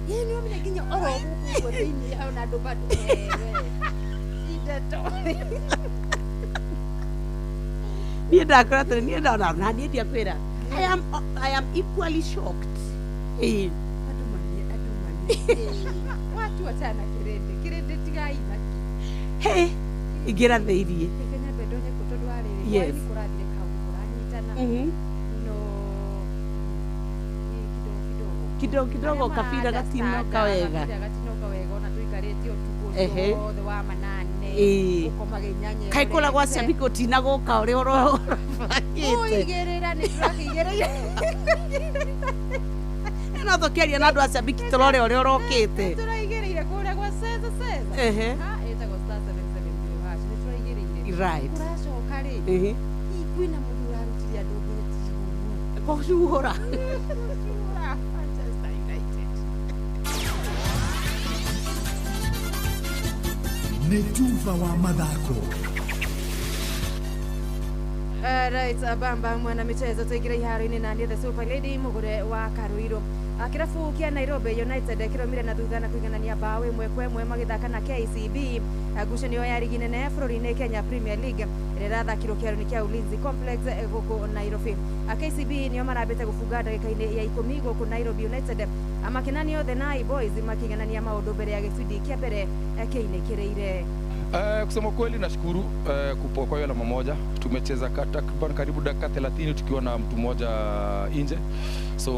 ni wamenya nginya oro guku thini hau na ndu bado sindeto ni ndakora tani ni ndona na ni ndiakwira I am equally shocked watu watana kirende tigai hey igira theirie kenya bedonye kutodu wale yes kuradire kaungu kuranyitana kidogo kafira gatinoka wega ona tuikarete otuko the wa manane ukomage kai kula gwa ciambiko tina guka uri oro uigerera ni turakigereire no thokeria na andu a ciambiki turore uri urokite turaigereire kuria gwa seza etagwo star 770 hash ni turaigereire right uracoka ri kwina mundu urarutire andu ngire kuhura ni tuva wa mathako right abamba mwana michezo tuigira iharo-ini na the super lady mugure wa Karuiro kirabu kia Nairobi United kiromire na thutha na kuiganania bao imwe kwa imwe magithaka na KCB ngucanio ya ligi nene bũrũri-inĩ Kenya Premier League ĩrĩa ĩrathakirwo kĩharo-inĩ kĩa Ulinzi Complex gũkũ Nairobi. KCB nĩo marambĩte gũbunga ndagĩka-inĩ ya 10 gũkũ Nairobi United amakenanio the Nai Boys makĩganania maũndũ mbere ya gĩcunjĩ kĩa mbere kĩinĩkĩrĩire. Kusema kweli nashukuru kupoa kwa hiyo alama moja. Tumecheza takriban karibu dakika 30 tukiwa na mtu mmoja nje. So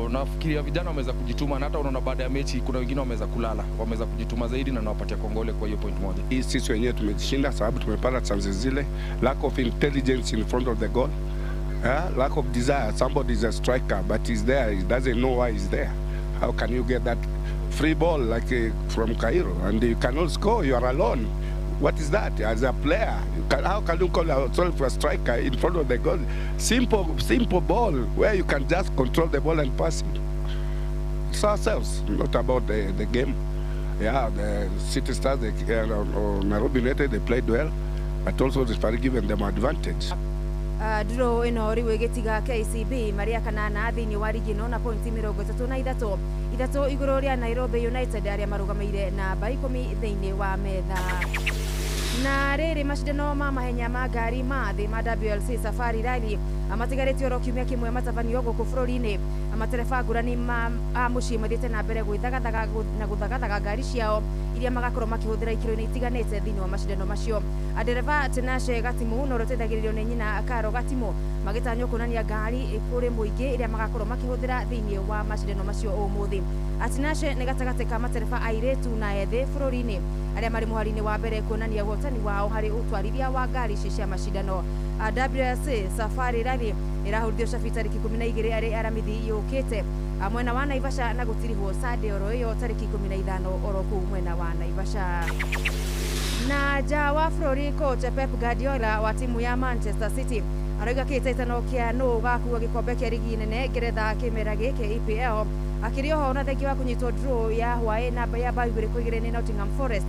nafikiria vijana wameweza kujituma na hata unaona baada ya mechi kuna wengine wameweza kulala. Wameweza kujituma zaidi na nawapatia kongole kwa hiyo point moja. Hii sisi wenyewe tumejishinda sababu tumepata chances zile. Lack of intelligence in front of the goal. Lack of desire. Somebody is a striker but he's there. He doesn't know why he's there. How can you get that free ball like from Cairo and you cannot score? You are alone. What is that? As a player, how can you call yourself a striker in front of the goal? Simple ball where you can just control the ball and pass it. It's ourselves, not about the game. Yeah, the City Stars, or Nairobi United, they played well, but also the referee given them advantage. Draw ino riwe getiga KCB maria kanana thini wa ligi no na pointi 33 ithatũ igũrũ rĩa Nairobi United arĩa marugamĩire na namba 10 thĩinĩ wa metha. Na rĩrĩ macindano ma mahenya ma ngari ma thĩ ma WLC Safari Rally amatigarĩtio oro kiumia kĩmwe matabanio gũkũ bũrũri-inĩ. Amatereba ngũrani a mũciĩ mathiĩte na mbere gwĩthagathaga na gũthagathaga ngari ciao iria magakorwo makĩhũthĩra ikĩro-inĩ itiganĩte thĩinĩ wa macindano macio. Ndereba Tinashe Gatimu na ũrĩa ũteithagĩrĩrio nĩ nyina Karo Gatimu magĩtanywo kuonania ngari kũrĩ mũingĩ iria magakorwo makĩhũthĩra thĩinĩ wa macindano macio ũmũthĩ. Tinashe nĩ gatagatĩ ka matereba airĩtu na ethĩ bũrũri-inĩ arĩa marĩ mũhari-inĩ wa mbere kuonania ũhotani wao harĩ ũtwarithia wa ngari ici cia macindano. WRC Safari Rally ĩrahũrithio cabi tarĩki 12 arĩ aramithi yũkĩte mwena wa Naivasha na gũtirihwo Sunday oro ĩyo tarĩki 15 oro kũu mwena wa Naivasha. Na nja wa bũrũri coach Pep Guardiola wa timu ya Manchester City arauga kĩhĩtahĩtano kĩa nũũ ũgakua gĩkombe kĩa ligi nene Ngeretha kĩmera gĩkĩ EPL akĩrĩ oho na thengia wa kũnyitwo draw ya hwaĩ namba ya bao 2-2 nĩ Nottingham Forest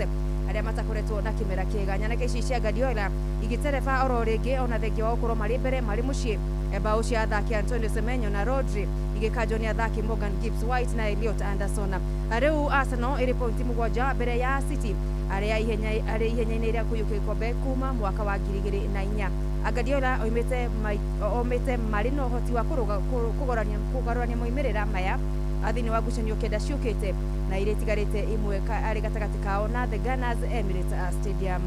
arĩa matakoretwo na kĩmera kĩega. Nyanake ici cia Guardiola igĩtereba oro rĩngĩ ona thengia wa gũkorwo marĩ mbere marĩ mũciĩ. Bao cia athaki Antonio Semenyo na Rodri igĩkanjwo nĩ athaki Morgan Gibbs White na Elliot Anderson. Rĩu Arsenal ĩrĩ pointi 7 mbere ya City arĩa ihenya-inĩ rĩa kũiyũkia gĩkombe kuma mwaka wa 2004. Guardiola oimĩte marĩ na ũhoti wa kũgarũrania moimĩrĩra maya thĩinĩ wa ngucanio kenda ciũkĩte na iria itigarĩte imwe arĩ gatagatĩ kao na The Gunners Emirates Stadium.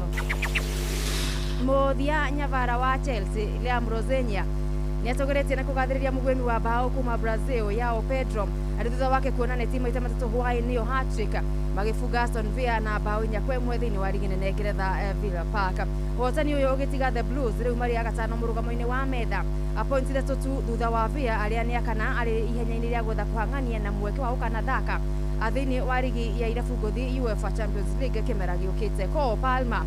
Mũthia nyavara wa Chelsea Liam Rosenia nĩatogeretie na kũgathĩrĩria mũgwĩmi wa bao kuma Brazil Yao Pedro arĩ thutha wake kuona neti maita matatũ hwaĩ-inĩ hat-trick magĩbunga Aston Villa na bao 4-1 thĩinĩ wa ligi nene Ngeretha Villa Park. Ũhotani ũyũ ũgĩtiga The Blues rĩu marĩ agatano mũrũgamo-inĩ wa metha pointi 3 thutha wa Villa arĩa nĩ akana arĩ ihenya-inĩ rĩa gwetha kũhang'ania na mweke wa gũkanathaka thĩinĩ wa ligi ya irabu ngũthi UEFA Champions League kĩmera gĩũkĩte. Cole Palmer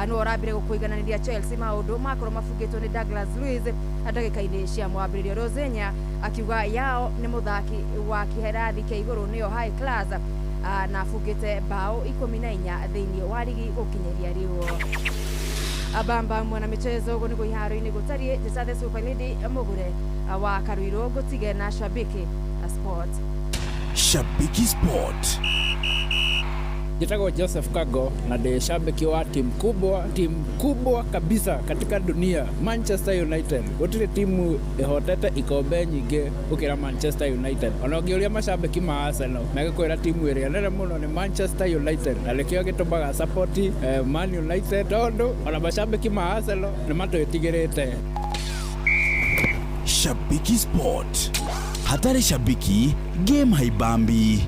nĩwe ũrambire gũkũigananĩria Chelsea maũndũ makorwo mabungĩtwo nĩ Douglas Luiz ndagĩka-inĩ cia mwambĩrĩrio. Rosenia akiuga Yao nĩ mũthaki wa kĩherathi kĩa igũrũ nĩyo high class na abungĩte bao 14 thĩinĩ wa ligi gũkinyĩria rĩu. Abamba mwana michezo ũguo nĩguo iharo-inĩ gũtariĩ Jessathe Super Lady mũgũre wa Karuiro gũtige na Shabiki Sport. Shabiki Sport. Jitagwo Joseph Kago na ndi shabiki wa timu kubwa kabisa katika dunia, Manchester United. Gũtirĩ timu ĩhotete ikombe nyingĩ gũkĩra Manchester United. Ona ũngĩũria mashabiki ma Arsenal megũkwĩra timu ĩrĩa nene mũno nĩ Manchester United, na nĩkĩo gĩtũmaga support Man United tondũ ona mashabiki ma Arsenal nĩ matwĩtigĩrĩte. Shabiki Sport. Hatari shabiki, game haibambi.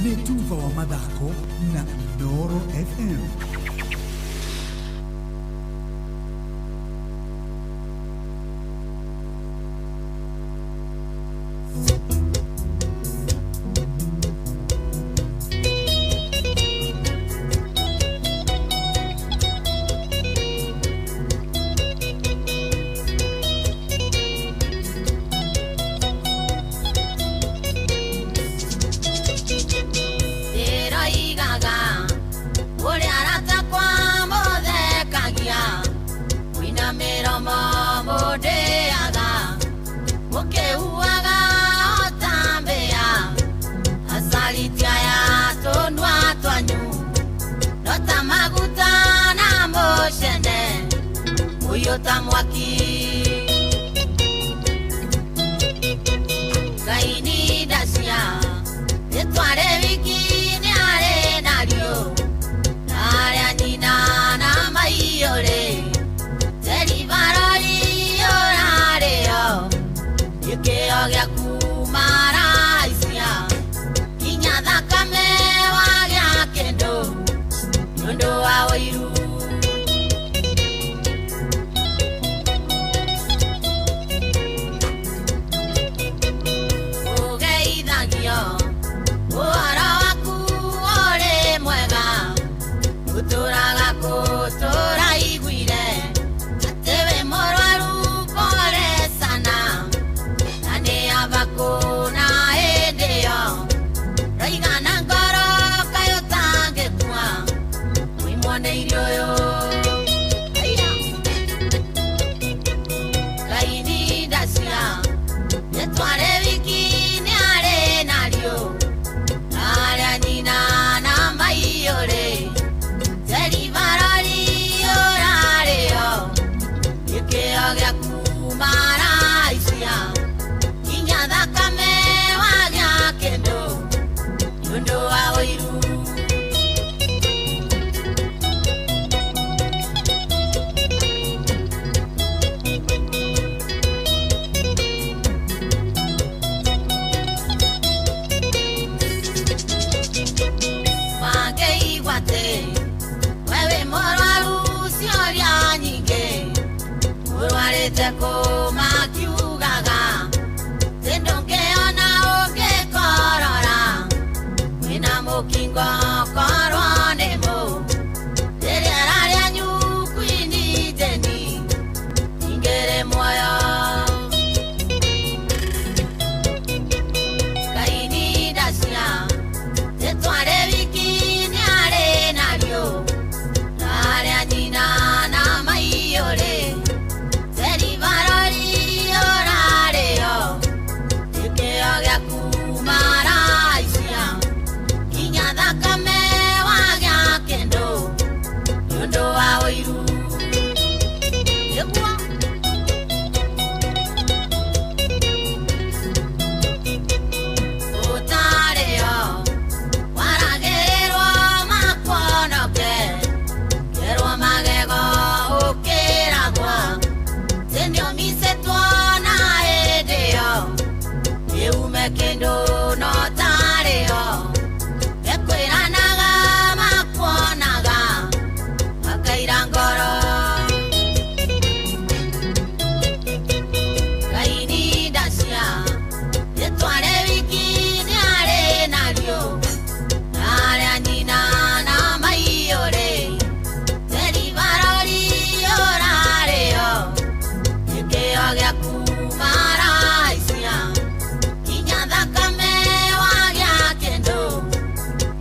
Netuva wa mathako na Noro FM. Atewe morwaru pole sana, nane aba we kendo no tareo ekwiranaga makuonaga makaira ngoro kaini dacia etware wiki ni are nario nare anina na maiore teri barori orareo ekeo gya kumaraisia kinya thakame wagya kendo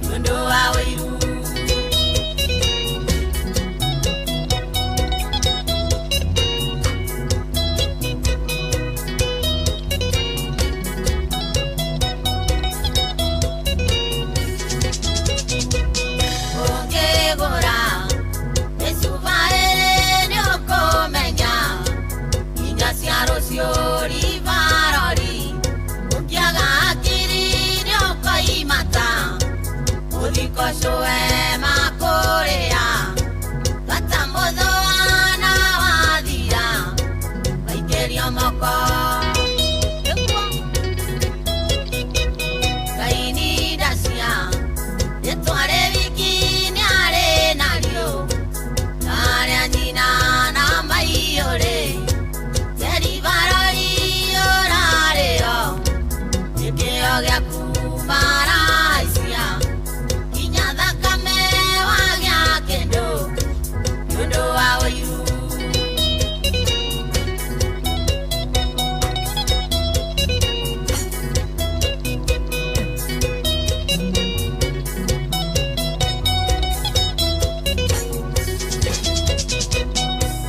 nundu wa wiru Siori varori ukiaga akiri ni okoimata udhikoshoe makorea kata modhoana wathira waikerio moko kaini dacia etware wiki ni are nario nare anina na maiore gya kumaraisia kinya thakame wagya kendo nundu wa wiru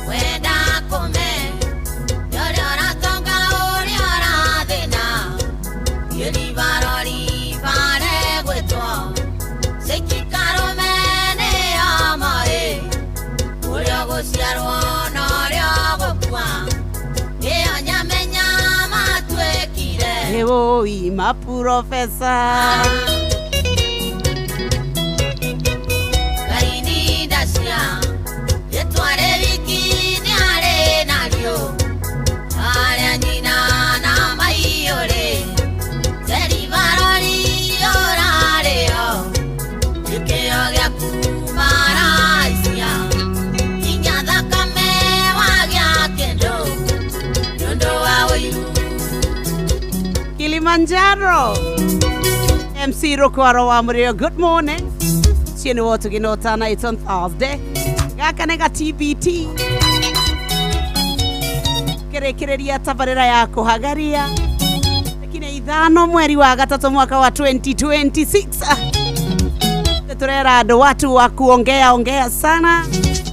wenda kome yoriora tonga uriora thina yeri varori vare gwetwo sekikaro mene amae urio guciarwo no rio gukua iyo nyamenya matwekire oi maprofesa kaini dacia etware wiki ni are nario are anina na maiore teri varori orareo ikeo gya kumaraisia kinya thakame wagya kendo nundu wa wiru Kilimanjaro MC Rokwaro wa Murio, good morning. Chini wotu ginotana, it's on Thursday. Gaka nega TBT. Kirekireria tabarira ya kuhagaria. Lakini idhano mweri wa gatatu mwaka wa 2026. Turera ando watu wa kuongea sana.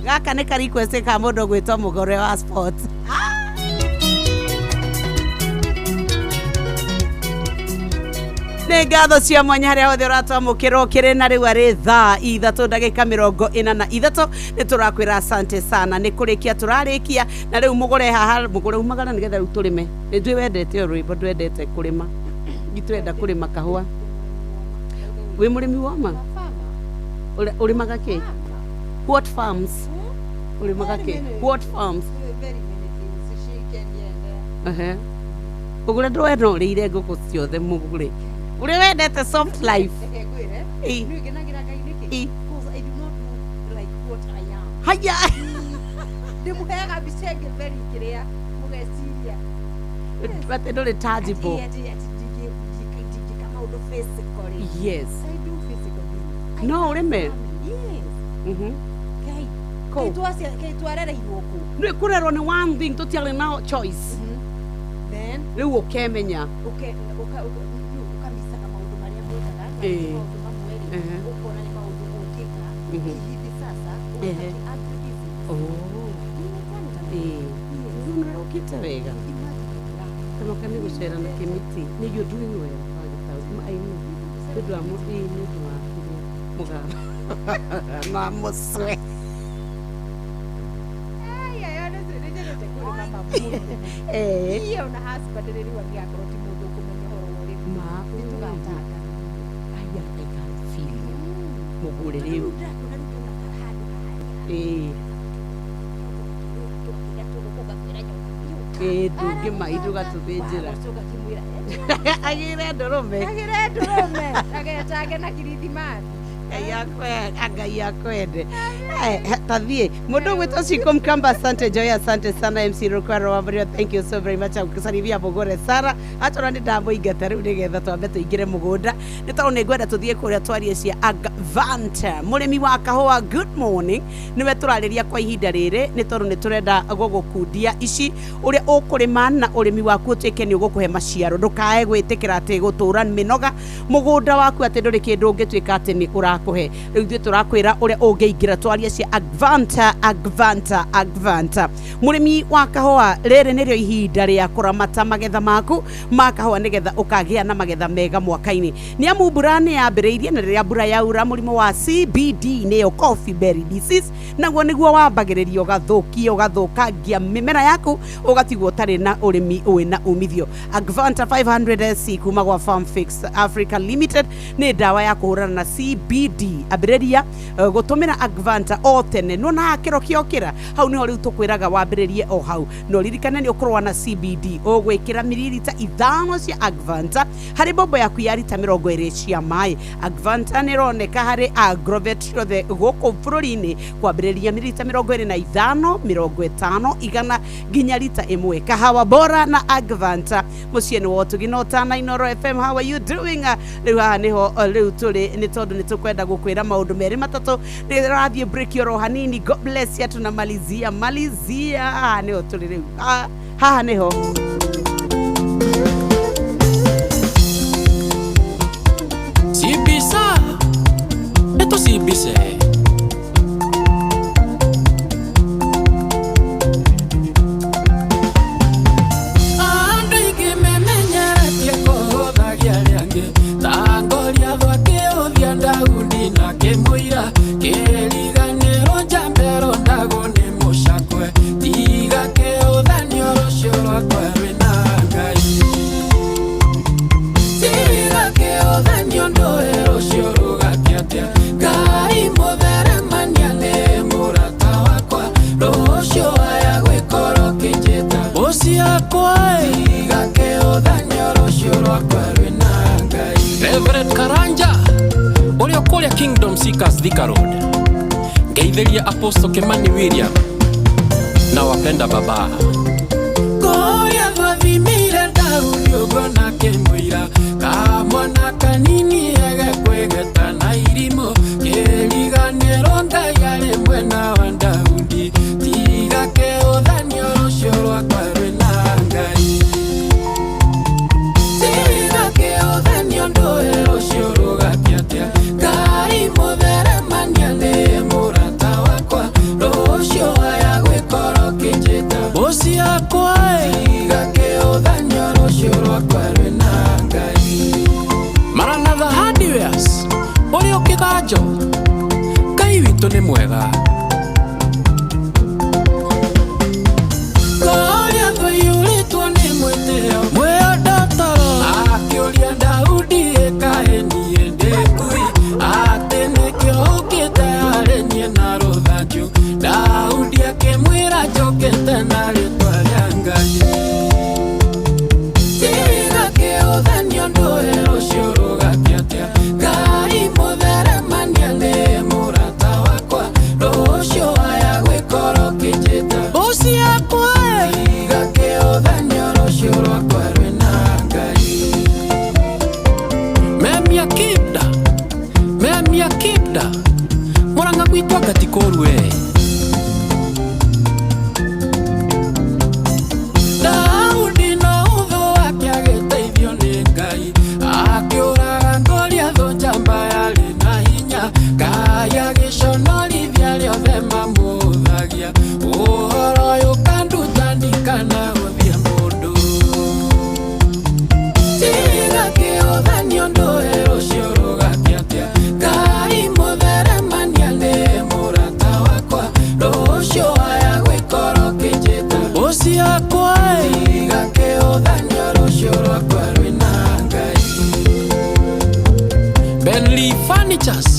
Gaka neka request ka modo gwetwa mugore wa sports. Negatho cia mwanya haria othe uratwamukira ukiri na riu ari thaa 3:43 ni turakwira asante sana ni kurikia turarikia na riu mugore haha mugore umagara nigetha riu turime ni ndwi wendete rwimbo ndwendete kurima ngitwenda kurima kahua wi murimi woma ulimaga ki what farms ulimaga ki what farms ugure ndwenda urire nguku ciothe mugure uri wendete soft life haya ndimuheaga bicenge very kiria mugeciria but they don't tangible kama udo physically yes I do physical no urime yes kai twarere iwoku ni kurerwo ni one thing tutiarĩ na choice then riu ukemenya ukamisa kama maundu maria mwekaga ukona ni maundu ukika hivi sasa ukite wega kama kani gucera na kimiti ni you doing well I know ndu amudi ndu wa mugara na muswe iyo na husband riri wa gya koroti mundu kumenya horo wori ma tugataka aya eka feel mugure riu ndungimaidu gatuthĩnjĩra agĩre ndũrũme agetage na kiritimati Ngai akwende tathie mundu gwitwo Ciko Mkamba. Asante Joy, asante sana MC Rukwaro Wambario, thank you so very much. Akusanivia Bogore Sara atona ndi ndambo ingata riu nigetha twambe tuingire mugunda ni tondũ nĩ ngwenda tuthie kuria twarie cia Agvanta murimi wa kahũa. Good morning, niwe turariria kwa ihinda rĩrĩ nĩ tondũ nĩ turenda gũgũkundia ici uria ũkũrĩma na ũrĩmi waku ũtuĩke nĩ ũgũkũhe maciaro. Ndũkae gwĩtĩkĩra atĩ gũtũra mĩnoga mũgũnda waku atĩ ndũrĩ kĩndũ ũngĩtuĩka atĩ nĩ ũrakũhe. Rĩu ithuĩ tũrakwĩra ũrĩa ũngĩingĩra twaria cia Agvanta mũrĩmi wa kahũa. Rĩrĩ nĩrĩo ihinda rĩa kũramata magetha maku ma kahũa nĩgetha ũkagĩa na magetha mega mwaka-inĩ. Nĩ amu mbura nĩ yambĩrĩirie na rĩrĩa mbura yaura mũrimũ wa CBD nĩyo coffee berry disease naguo nĩguo wambagĩrĩrio ũgathũkangia mĩmera yaku ũgatigwo ũtarĩ na ũrĩmi wĩna umithio. Agvanta 500SC kuma gwa Farm Fix Africa Limited nĩ ndawa ya kũhũrana na CBD. Ambĩrĩria gũtũmĩra Agvanta o tene nona kĩro kĩokĩra hau nĩho rĩu tũkwĩraga wambĩrĩrie o hau. No ririkane nĩ ũkũrũa na CBD ũgwĩkĩra mililita 5 cia Agvanta harĩ bombo yaku ya lita 20 cia maĩ. Agvanta nĩ ĩroneka harĩ Agrovet yothe gũkũ bũrũri-inĩ kwambĩrĩria mililita 25, 50, 100 nginya lita 1. Kahawa bora na Agvanta mũciĩ nĩ wotũginota na Inooro FM. How are you doing? Rĩu haha nĩho rĩu tũrĩ nĩ tondũ nĩ tũkwenda gũkwĩra maũndũ merĩ matatũ. Nĩrathiĩ break yoro hanini. God bless you. Tunamalizia nĩho tũrĩ rĩu haha nĩho Sibisa eto sibise Reverend Karanja Olio Korea Kingdom Seekers Thika Road Geithĩria Apostle Kimani William na wapenda baba Korea thwathimire Daudi ũgona kĩmũira kamwana kanini agakwĩgeta na irimũ kĩriganĩro Ngai arĩ mwena wa Daudi tiga kĩũthanio rũcio rwakwa rwĩna Ngai tiga kĩũthanio ndũĩ rũcio rũgakiatia Ngai mũtheremania nĩ mũrata wakwa rũcio aya gwĩkoro kĩnjĩta bosi yakwa tiga kĩũthanio rũcio rwakwa rwĩna Ngai Maranatha Hardwares ũrĩ ũkĩganjo Ngai witũ nĩ mwega Koria thũiyũrĩtwo nĩ mwĩtĩo mwĩondatoro akĩũria Daudi ĩkahenie ndĩkui atĩ nĩkĩo ũkĩte harĩ niĩ na rũthanju Daudi akĩmwĩra njũkĩte na rĩtwa rĩa Ngai tiga kĩũthanio ndũĩ rũcio rũgakiatia Ngai mũtheremania nĩ mũrata wakwa rũcio aya gwĩkoro kĩnjĩta bosi yakwa tiga kĩũthanio rũcio rwakwa rwĩna Ngai Memia Kibda Mũrang'a gwitũ Gatikũrwe Daudi no ũthũ wake agĩteithio nĩ Ngai akĩũraga Goliathũ njamba yarĩ na hinya Ngai agĩconorithia rĩothe mamũthagia ũhoro ũyũ kanduta na gũthiĩ mũndũ tiga kĩũthanio ndũĩ rũcio rũgakiatia Ngai mũtheremania nĩ mũrata wakwa rũcio aya gwĩkoro kĩnjĩta bosi yakwa tiga kĩũthanio rũcio rwakwa rwĩna Ngai Bentley Furnitures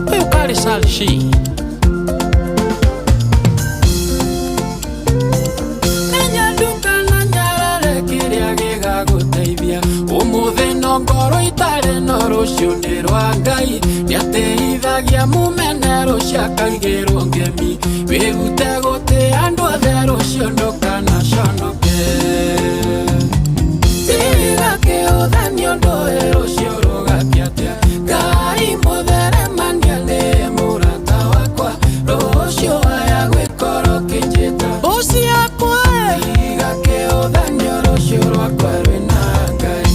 ũyũ karĩ Salshi Nenya duka na ngoro itare no rucio ni rwa Ngai niateithagia mumene rucio akaigirwo ngemi wĩrute gũtĩa andũ othe rucio ndũkanaconoke tiga kĩũthanio ndũĩ rucio rũgakĩatĩa Ngai mũtheremania nĩ mũrata wakwa rucio aya gwĩkoro kĩnjĩta ũcio akwa tiga kĩũthanio rucio rwakwa rwĩna Ngai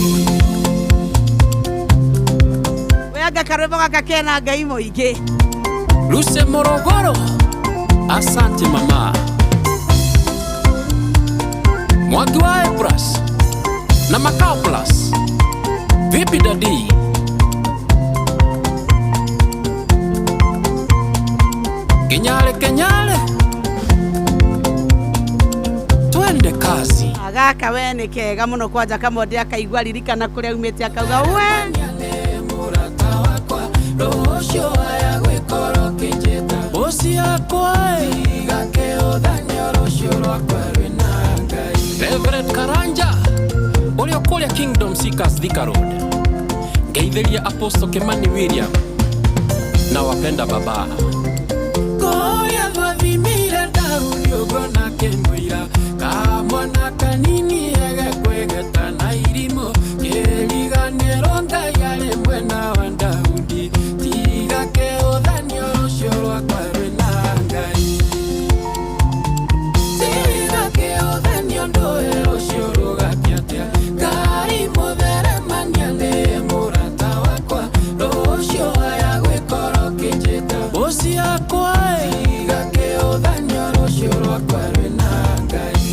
weanga karwĩmbo gaka kena Ngai mũingĩ Luce Morogoro asante mama Mwangi wa Ebras na Macau Plus vipi dadi Kenyale twende kazi agaka we nĩ kega mũno kwanja Kamode akaigua ririkana kũrĩa umĩte akauga we mũrata wakwa rũcio aya gwĩkoro kĩnjĩta ũcio akwa tiga kĩũthanio rũcio rwakwa rwĩna Ngai Reverend Karanja ũrĩa kũrĩa Kingdom Seekers Thika Road ngeithĩria Apostle Kimani William na wapenda baba Koya thwathimire Daudi ũguo nake mũira kamwana kanini egekũĩgeta na irimũ kĩriganĩro Ngai arĩ mwena wa Daudi tiga kĩũthanio rũcio rwakwa rwĩna Ngai tiga kĩũthanio ndũĩ rũcio rũgakĩatĩa Ngai mũtheremania nĩ mũrata wakwa rũcio aya gwĩkoro kĩnjĩta ũcio akwa tiga kĩũthanio rũcio rwakwa rwĩna Ngai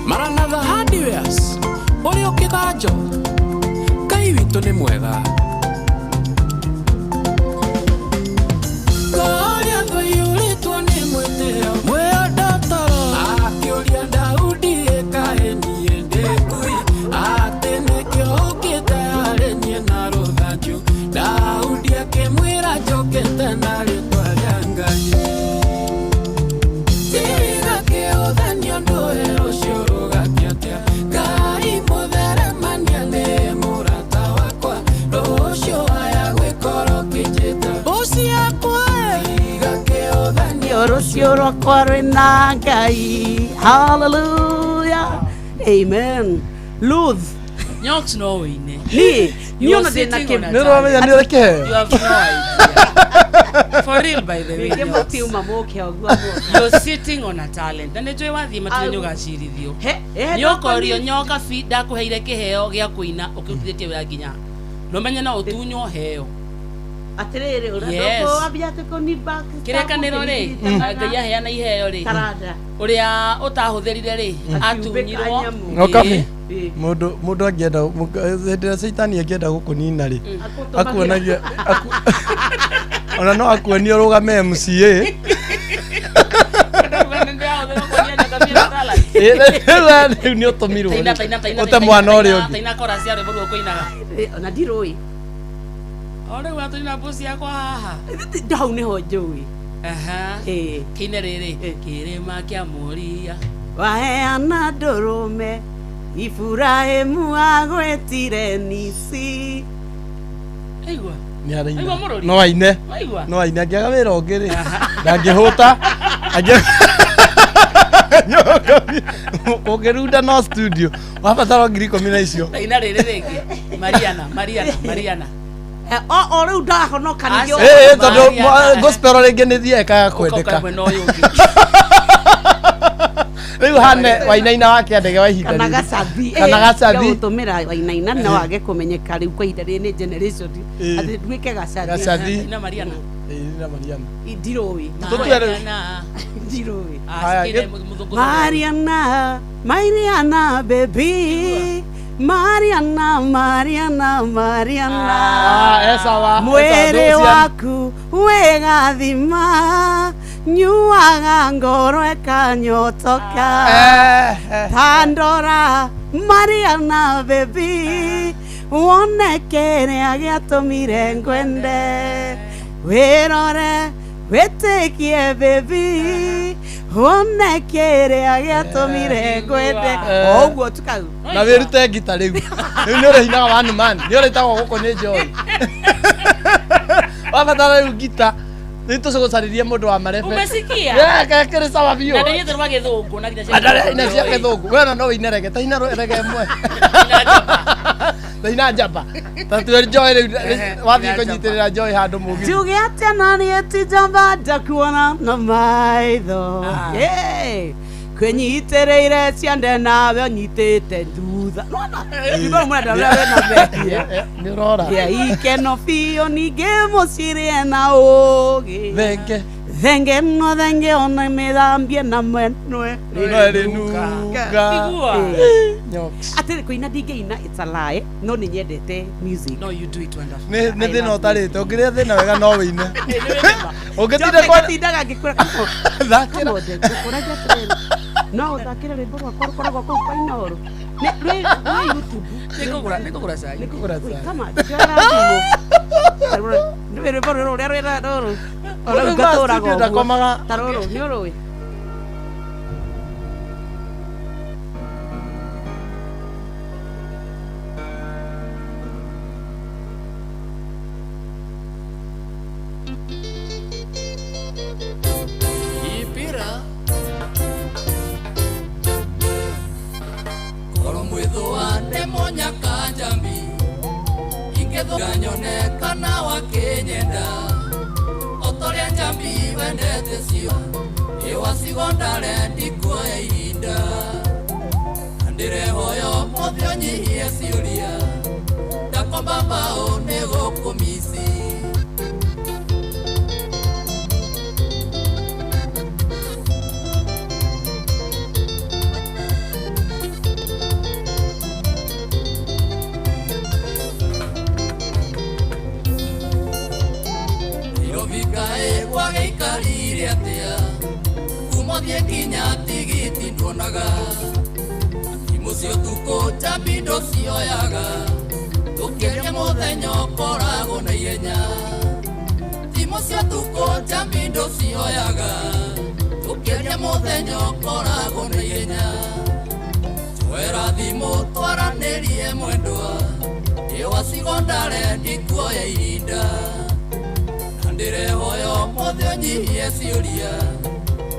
Maranatha Hardwares ũrĩ ũkĩganjo Ngai witũ nĩ mwega Koria thũiyũrĩtwo nĩ mwĩtĩo mwĩondo toro akĩũria Daudi ĩkahenie ndĩkui atĩ nĩkĩo ũkĩte harĩ niĩ na rũthanju Daudi akĩmwĩra njũkĩte na rĩtwa rĩa Ngai tiga kĩũthanio ndũĩ rũcio rũgakĩatĩa Ngai mũtheremania nĩ mũrata wakwa rũcio aya gwĩkoro kĩnjĩta ũcio akwa tiga kĩũthanio rũcio rwakwa rwĩna Ngai hallelujah amen Luth Nyox no wine ni ona ndĩna kĩmwe nĩrwamenya nĩ ũrĩ kĩheo You have no idea. For real, by the way. You're sitting on a talent. Na nĩjũĩ wathiĩ matinyo gacirithio. Nĩũkorio nyoka ndakuheire kĩheo gĩa kũina ũkĩrutithĩtie wĩra nginya. Nomenye no ũtunywo heo. Atĩrĩrĩ ũrenda kwambia atĩ kũni back. Kĩrĩkanĩro rĩ, Ngai aheana iheo rĩ. Ũrĩa ũtahũthĩrire rĩ, atunyirwo. Ngokabi. Mũndũ angĩenda hĩndĩ Saitani angĩenda gũkũnina rĩ akuonagia ona no akuonia ũrũgame MCA rĩu nĩ ũtũmirwo ũte mwana ũrĩa ũngĩ taina kora cia rwĩmbo rũo kũinaga ona ndirũĩ rĩu atũina mbuci yakwa haha hau nĩho njũĩ kĩine rĩrĩ kĩrĩma kĩa Moria waheana ndũrũme Iburahĩmu agwĩtire Nisi aigua no aine angĩaga wĩra ũngĩ rĩ ndangĩhũta ũngĩrunda no studio wabatara ngiri 10 na icio taina rĩrĩ rĩngĩ Mariana o rĩu ndahonoka nĩguo tondũ gospel rĩngĩ nĩ thieka kwendeka rĩu hane Wainaina wake ndege wa ihinda kana gacathi gũtũmĩra Wainaina no wage kũmenyeka rĩu kwa ihinda rĩrĩ nĩ generation atĩ nduĩke gacathi na Mariana ndirũĩ Mariana baby Mariana mwĩrĩ waku wĩgathima nyuaga ngoro ĩkanyotoka tandora Mariana baby wone kĩrĩa gĩatũmire ngwende wĩrore wĩtĩkie baby one kĩrĩa gĩatũmire ngwende ũguo tukau na wĩrute ngita rĩu rĩu nĩ ũrĩhinaga one man nĩ ũrĩtagwo gũkũ nĩ Joy wabatara rĩu ngita nĩ tũcũgũcarĩrie mũndũ wa marebe umesikia kĩrĩ sawa biũ na ndĩnyete rwa gĩthũngũ na nginya cia gĩthũngũ wena no wĩine rege ta ina rege ĩmwe ina njamba ta tuĩ Joy rĩu wathiĩ kũnyitĩrĩra Joy handũ mũgi tuge atĩa na niĩ ti njamba ndakuona na maitho kwĩnyitĩrĩire ciande nawe ũnyitĩte thutha nĩũrona mwenda ũrĩa wĩna mehia nĩũrora ikeno biũ ningĩ mũcirie na ũgĩ thenge no thenge ona mĩthambie na mwenwe rĩnuka atĩrĩ kũina ndingĩina it's a lie no nĩ nyendete music no you do it wonderful nĩ thĩna ũtarĩte ũngĩrĩa thĩna wega no wĩine ũngĩtindaga ngĩkwĩra thakĩra no thakĩra rwĩmbo rwakwa rũkoragwo kũu kwa Inooro rwĩ YouTube nĩkũgũra cai kama njoera thimũ rwĩmbo rũrĩa rwĩra rũrũ ona ngatũraga ũguo ta rũrũ nĩ ũrũĩ Nganyonekana wakinyenda otoria njambi wendete cio iwacigondare ndikuoya ihinda ndirehoyo mothio nyihie ciuria ndakomba mbao nĩgũkũmici wagĩikarire atĩa kuma thiĩ nginya tigiti nduonaga thimũ cia ũtukũ njambi ndũcioyaga tũkĩria mũthenya ũkoragwo na ihenya thimũ cia ũtukũ njambi ndũcioyaga tũkĩria mũthenya ũkoragwo na ihenya twera thimũ twaranĩrie mwendwa ĩwacigondare ndikuoya ihinda ndirehoyo mothio nyihie ciuria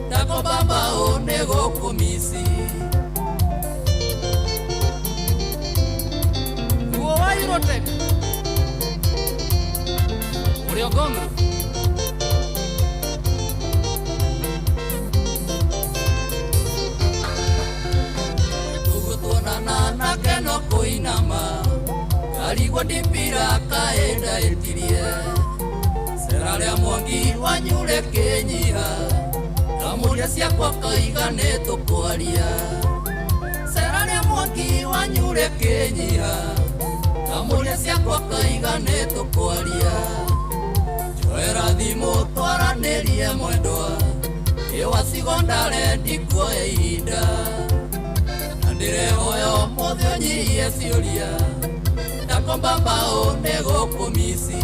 ndakomba mbao nĩgũkũmici guo wa Eurotek ũrĩa ngomro tũgũtuonana nake no kũinama karigwo ndipira kaenda ĩtirie Seralia Mwangi wanyure kĩnyiha kamuria ciakwa kaigane tũkwaria Seralia Mwangi wanyure kĩnyiha kamuria ciakwa kaigane tũkwaria njoera thimũ twaranĩrie mwendwa ĩwacigondare ndikuoya ihinda na ndĩrehoyo mũthio nyihie ciuria ndakomba mbao nĩgũkũmici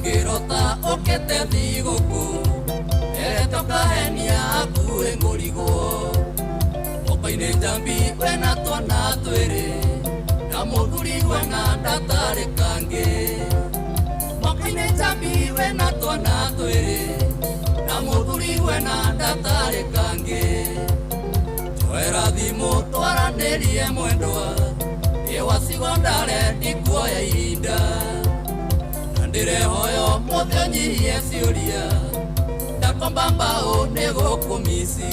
ngĩrota ũkĩte thigũkũ eretokahenia akuĩ ngũrigwo ũkainĩ njambi wena twana twĩrĩ na mũthuri wena ndatarĩ kangĩ mũkainĩ njambi wena twana twĩrĩ na mũthuri wena ndatarĩ kangĩ twera thimũ twaranĩrie mwendwa ĩwacigondare ndikuoya ihinda ndirehoyo mothio nyihie ciuria ndakomba mbao nĩgũkũmici